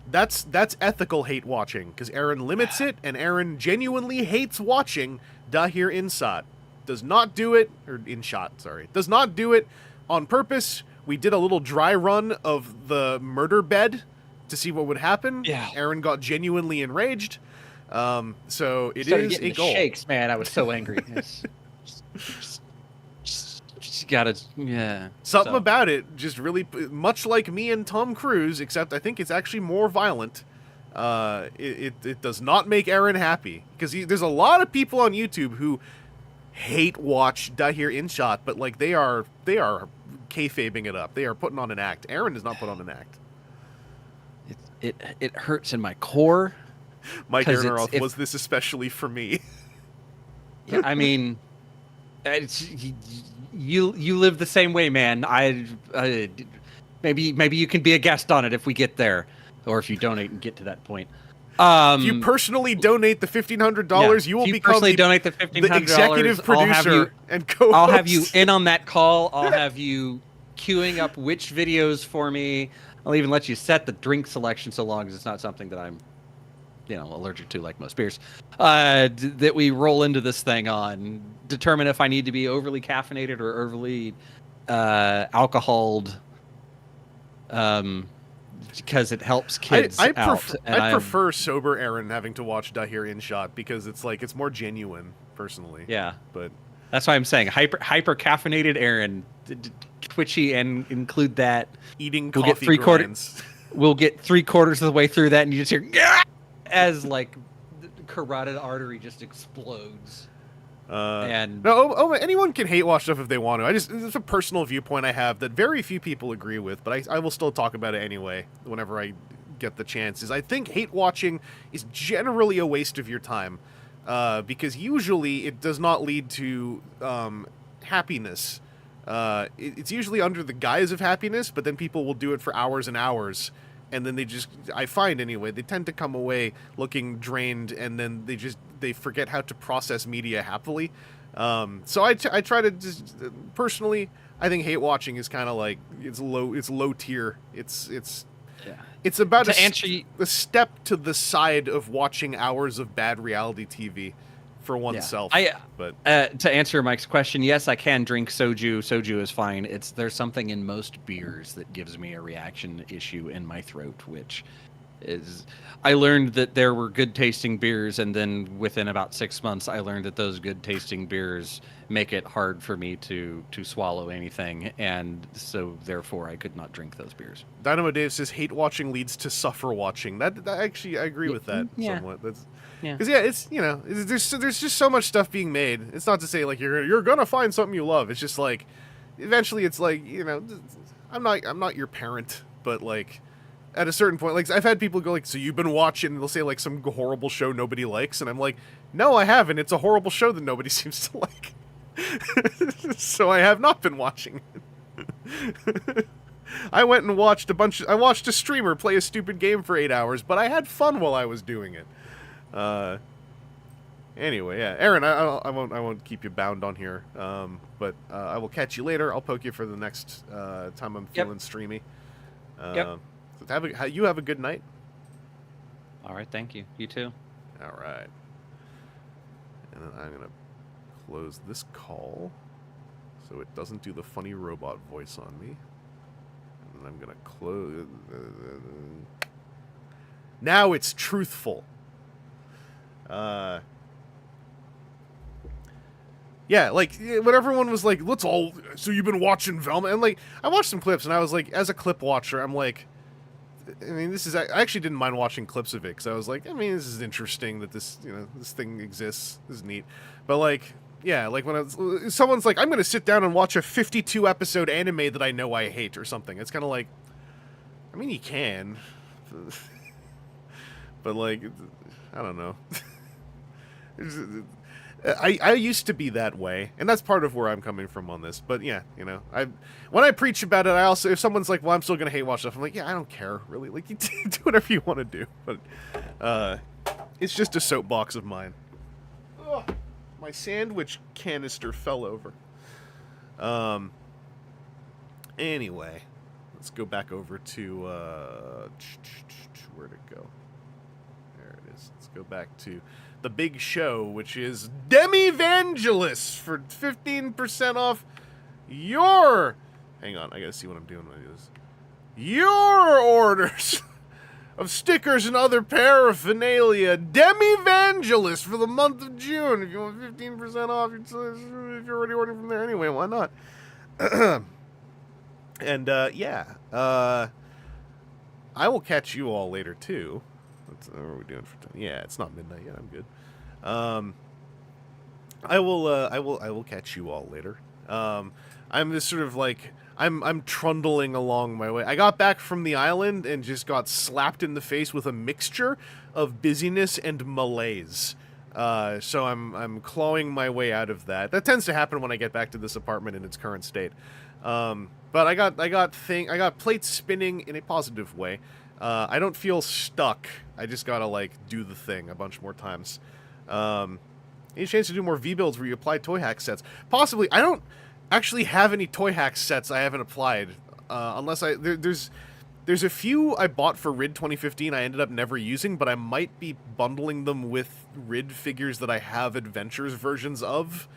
that's ethical hate watching, because Aaron limits it, and Aaron genuinely hates watching Dahir Insot. Does not do it, or InShot, sorry. Does not do it on purpose. We did a little dry run of the murder bed to see what would happen. Yeah. Aaron got genuinely enraged. So it Started is getting a goal. Shakes, man. I was so angry. Just gotta, yeah. Something about it just really, much like me and Tom Cruise, except I think it's actually more violent. It does not make Aaron happy, because there's a lot of people on YouTube who hate watch Dahir InShot, but like they are kayfabing it up. They are putting on an act. Aaron does not put on an act. It hurts in my core. Mike Aronoff, was this especially for me? Yeah, I mean, you live the same way, man. Maybe you can be a guest on it if we get there, or if you donate and get to that point. If you personally donate the $1,500, you will become donate the $1,500, the executive producer and co-host. I'll have you in on that call. I'll have you queuing up which videos for me. I'll even let you set the drink selection, so long as it's not something that I'm, allergic to, like most beers. That we roll into this thing on. Determine if I need to be overly caffeinated or overly alcoholed. Because it helps kids I prefer sober Aaron having to watch Dahir InShot, because it's more genuine, personally. Yeah, but that's why I'm saying hyper caffeinated Aaron twitchy and include that. Eating We'll coffee get three grinds. We'll get 3/4 of the way through that, and you just hear as like the carotid artery just explodes. And no, anyone can hate watch stuff if they want to. It's a personal viewpoint I have that very few people agree with, but I will still talk about it anyway whenever I get the chance. I think hate watching is generally a waste of your time, because usually it does not lead to happiness. It's usually under the guise of happiness, but then people will do it for hours and hours, and then I find anyway, they tend to come away looking drained, and then they forget how to process media happily. So I try to just, personally, I think hate watching is kind of like, it's low tier. It's about a step to the side of watching hours of bad reality TV for oneself. But to answer Mike's question, yes, I can drink soju. Soju is fine. There's something in most beers that gives me a reaction issue in my throat, which is, I learned that there were good tasting beers, and then within about 6 months, I learned that those good tasting beers make it hard for me to swallow anything, and so therefore I could not drink those beers. Dynamo Dave says hate watching leads to suffer watching. That actually, I agree with that somewhat. Because it's, there's just so much stuff being made. It's not to say like you're gonna find something you love. It's just like eventually it's like, I'm not your parent, but like at a certain point, like I've had people go like, so you've been watching, they'll say like some horrible show nobody likes, and I'm like, no, I haven't. It's a horrible show that nobody seems to like. So I have not been watching it. I went and watched I watched a streamer play a stupid game for 8 hours, but I had fun while I was doing it. Anyway, yeah, Aaron, I won't keep you bound on here. But I will catch you later. I'll poke you for the next time I'm feeling streamy. So you have a good night. All right, thank you. You too. All right. And then I'm gonna close this call so it doesn't do the funny robot voice on me. And I'm gonna close. Now it's truthful. Yeah, like when everyone was like, so you've been watching Velma, and like I watched some clips, and I was like, as a clip watcher, I'm like, I mean, I actually didn't mind watching clips of it, because I was like, I mean, this is interesting that this thing exists. This is neat. But like, yeah, like when someone's like, I'm gonna sit down and watch a 52 episode anime that I know I hate or something, it's kind of like, I mean, you can, but like, I don't know. I used to be that way, and that's part of where I'm coming from on this. But yeah, when I preach about it, I also, if someone's like, well, I'm still gonna hate watch stuff, I'm like, yeah, I don't care, really. Like, you do whatever you want to do. But it's just a soapbox of mine. Ugh, my sandwich canister fell over. Anyway, let's go back over to where'd it go? There it is. Let's go back to the big show, which is Vangelus for 15% off your... Hang on, I gotta see what I'm doing when I do this. Your orders of stickers and other paraphernalia. Vangelus for the month of June. If you want 15% off, if you're already ordering from there anyway, why not? And, I will catch you all later, too. What are we doing for time? Yeah, it's not midnight yet. I'm good. I will catch you all later. I'm just sort of like, I'm trundling along my way. I got back from the island and just got slapped in the face with a mixture of busyness and malaise. So I'm clawing my way out of that. That tends to happen when I get back to this apartment in its current state. But I got plates spinning in a positive way. I don't feel stuck. I just gotta, like, do the thing a bunch more times. Any chance to do more V-builds where you apply toy hack sets? Possibly. I don't actually have any toy hack sets I haven't applied. Unless there's a few I bought for RID 2015 I ended up never using, but I might be bundling them with RID figures that I have Adventures versions of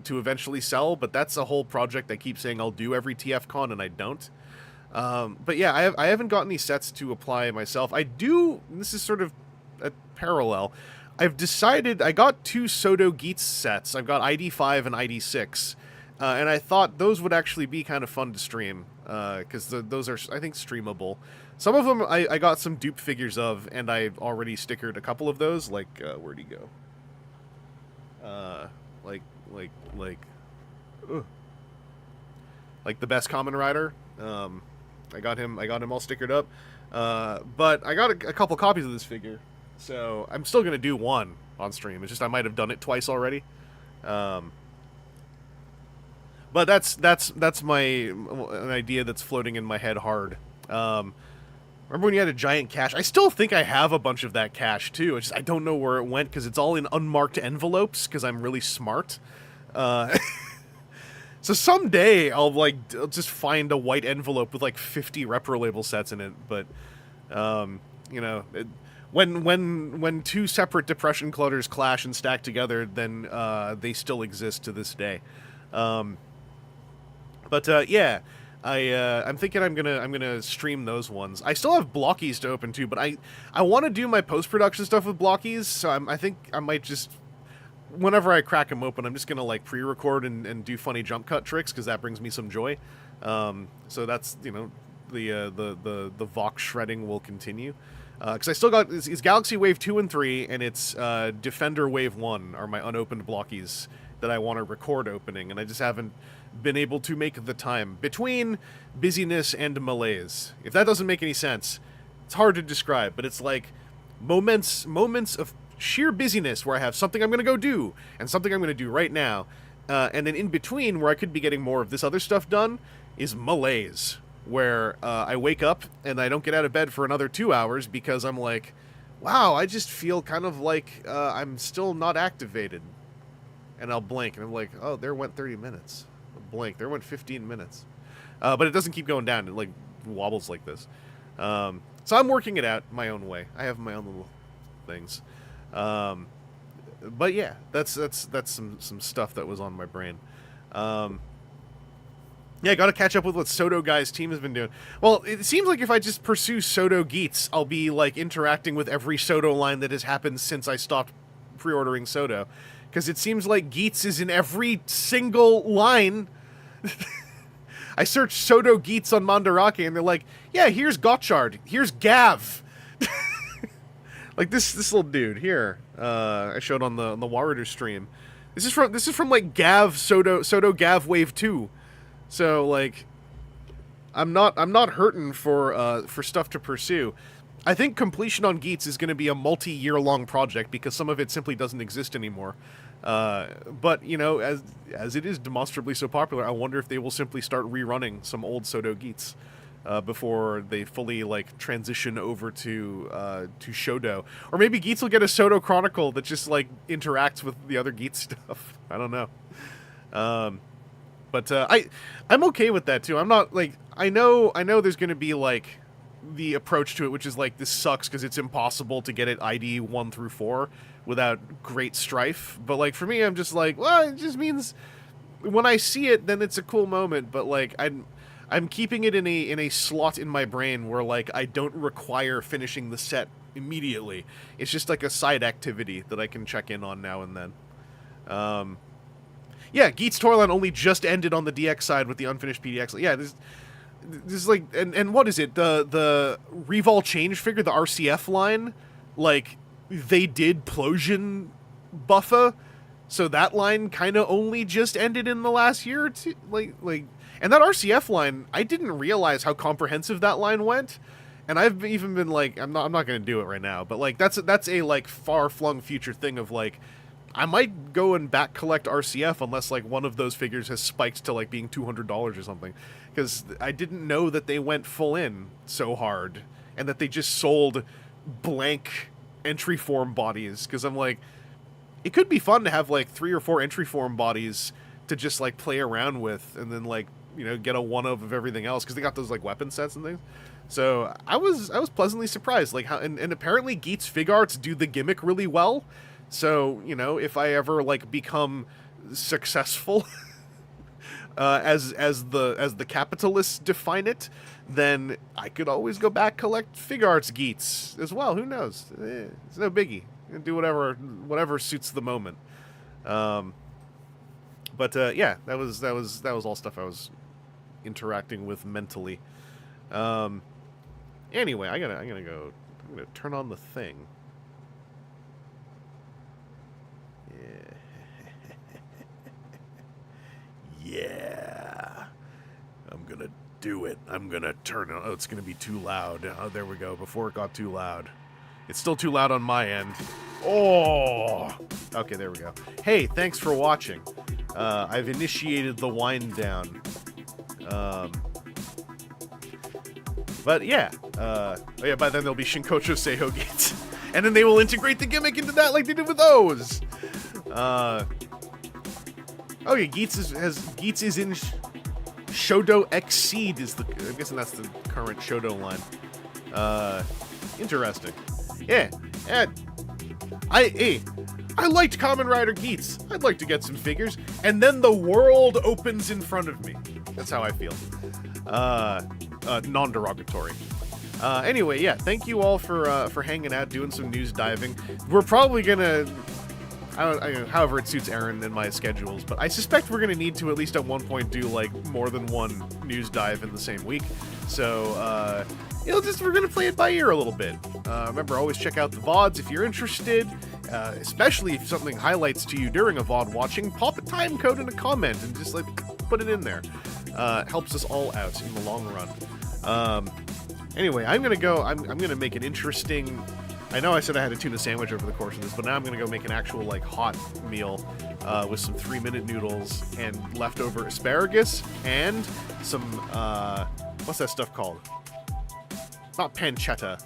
to eventually sell, but that's a whole project I keep saying I'll do every TFCon, and I don't. But yeah, I haven't got any sets to apply myself. I do, this is sort of a parallel, I've decided, I got 2 Soto Geats sets. I've got ID5 and ID6, and I thought those would actually be kind of fun to stream, because those are, I think, streamable. Some of them I got some dupe figures of, and I've already stickered a couple of those. Like, where'd he go? Like the best Common Rider. I got him all stickered up. But I got a couple copies of this figure, so I'm still gonna do one on stream. It's just I might have done it twice already. But that's an idea that's floating in my head hard. Remember when you had a giant cache? I still think I have a bunch of that cache too. It's just I don't know where it went because it's all in unmarked envelopes because I'm really smart. So someday I'll just find a white envelope with like 50 Repro Label sets in it. But you know, when two separate depression clutters clash and stack together, then they still exist to this day. Yeah, I'm thinking I'm gonna stream those ones. I still have blockies to open too, but I want to do my post-production stuff with blockies, so I think I might just, whenever I crack them open, I'm just gonna like pre-record and do funny jump cut tricks because that brings me some joy. So that's, you know, the Vox shredding will continue. Because I still got it's Galaxy Wave 2 and 3, and it's Defender Wave 1 are my unopened blockies that I want to record opening, and I just haven't been able to make the time between busyness and malaise. If that doesn't make any sense, it's hard to describe, but it's like moments of sheer busyness where I have something I'm going to go do and something I'm going to do right now, and then in between where I could be getting more of this other stuff done is malaise, where I wake up and I don't get out of bed for another 2 hours because I'm like, wow, I just feel kind of like I'm still not activated. And I'll blink and I'm like, oh, there went 30 minutes. I'll blink, there went 15 minutes. But it doesn't keep going down. It like wobbles like this. So I'm working it out my own way. I have my own little things. But yeah, that's some stuff that was on my brain. Yeah, I gotta catch up with what Soto Guy's team has been doing. Well, it seems like if I just pursue Soto Geats, I'll be like interacting with every Soto line that has happened since I stopped pre-ordering Soto. Because it seems like Geats is in every single line. I searched Soto Geats on Mandarake, and they're like, yeah, here's Gotchard, here's Gav. Like this little dude here. I showed on the Waruder stream. This is from like Gav Soto Gav Wave 2. So like, I'm not hurting for stuff to pursue. I think completion on Geats is going to be a multi-year long project because some of it simply doesn't exist anymore. But you know, as it is demonstrably so popular, I wonder if they will simply start rerunning some old Soto Geats before they fully like transition over to Shodo, or maybe Geats will get a Soto Chronicle that just like interacts with the other Geats stuff. I don't know. But I'm okay with that too. I'm not like, I know there's going to be like the approach to it, which is like, this sucks because it's impossible to get it ID 1 through 4 without great strife. But like for me, I'm just like, well, it just means when I see it, then it's a cool moment. But like I'm keeping it in a slot in my brain where like I don't require finishing the set immediately. It's just like a side activity that I can check in on now and then. Yeah, Geats Toyline only just ended on the DX side with the unfinished PDX. Yeah, this is like, and what is it? The Revol change figure, the RCF line, like they did Plosion buffa, so that line kind of only just ended in the last year or two. Like, and that RCF line, I didn't realize how comprehensive that line went. And I've even been like, I'm not going to do it right now, but like that's a like far-flung future thing of like, I might go and back collect RCF unless like one of those figures has spiked to like being $200 or something, because I didn't know that they went full in so hard and that they just sold blank entry form bodies. Because I'm like, it could be fun to have like 3 or 4 entry form bodies to just like play around with, and then like, you know, get a one of everything else, because they got those like weapon sets and things. So I was pleasantly surprised, like how and apparently Geats Fig Arts do the gimmick really well. So, you know, if I ever like become successful as the capitalists define it, then I could always go back collect Fig Arts Geats as well. Who knows? It's no biggie. Do whatever suits the moment. But yeah, that was all stuff I was interacting with mentally. Anyway, I'm gonna turn on the thing. Yeah. I'm gonna do it. I'm gonna turn it. Oh, it's gonna be too loud. Oh, there we go. Before it got too loud. It's still too loud on my end. Oh! Okay, there we go. Hey, thanks for watching. I've initiated the wind down. But yeah. Oh yeah, by then there'll be Shinkocho Seiho gates. And then they will integrate the gimmick into that like they did with those. Oh yeah, Geats is in Shodo Exceed is I'm guessing that's the current Shodo line. Interesting. Yeah. I liked Kamen Rider Geats. I'd like to get some figures, and then the world opens in front of me. That's how I feel. Non-derogatory. Anyway, yeah, thank you all for hanging out, doing some news diving. We're probably gonna, however it suits Aaron and my schedules, but I suspect we're gonna need to at least at one point do like more than one news dive in the same week. So, we're gonna play it by ear a little bit. Remember, always check out the VODs if you're interested. Especially if something highlights to you during a VOD watching, pop a time code in a comment and just like put it in there. Helps us all out in the long run. Anyway, I'm gonna make an interesting. I know I said I had a tuna sandwich over the course of this, but now I'm gonna go make an actual like hot meal with some 3-minute noodles and leftover asparagus and some what's that stuff called? Not pancetta,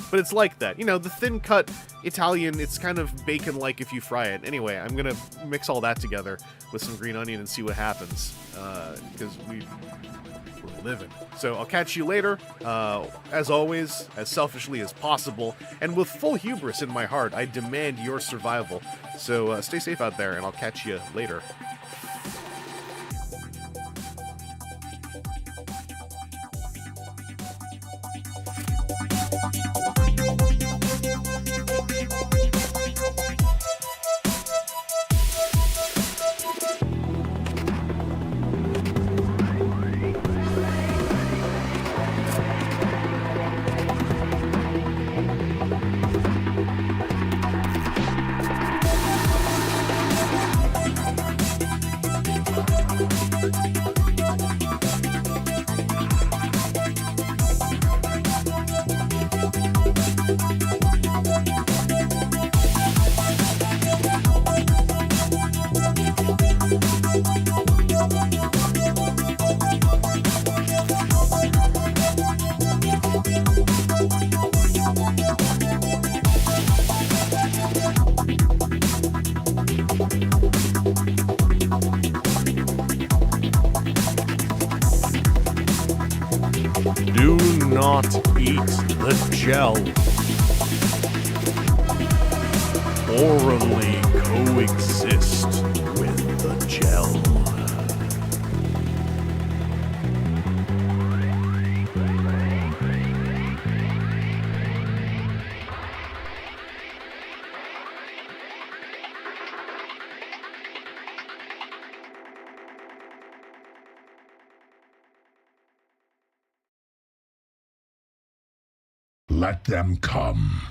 but it's like that. You know, the thin cut Italian. It's kind of bacon-like if you fry it. Anyway, I'm gonna mix all that together with some green onion and see what happens because we're living. So I'll catch you later. As always, as selfishly as possible, and with full hubris in my heart, I demand your survival. So stay safe out there, and I'll catch you later. Do not eat the gel. Orally coexist with the gel. Let them come.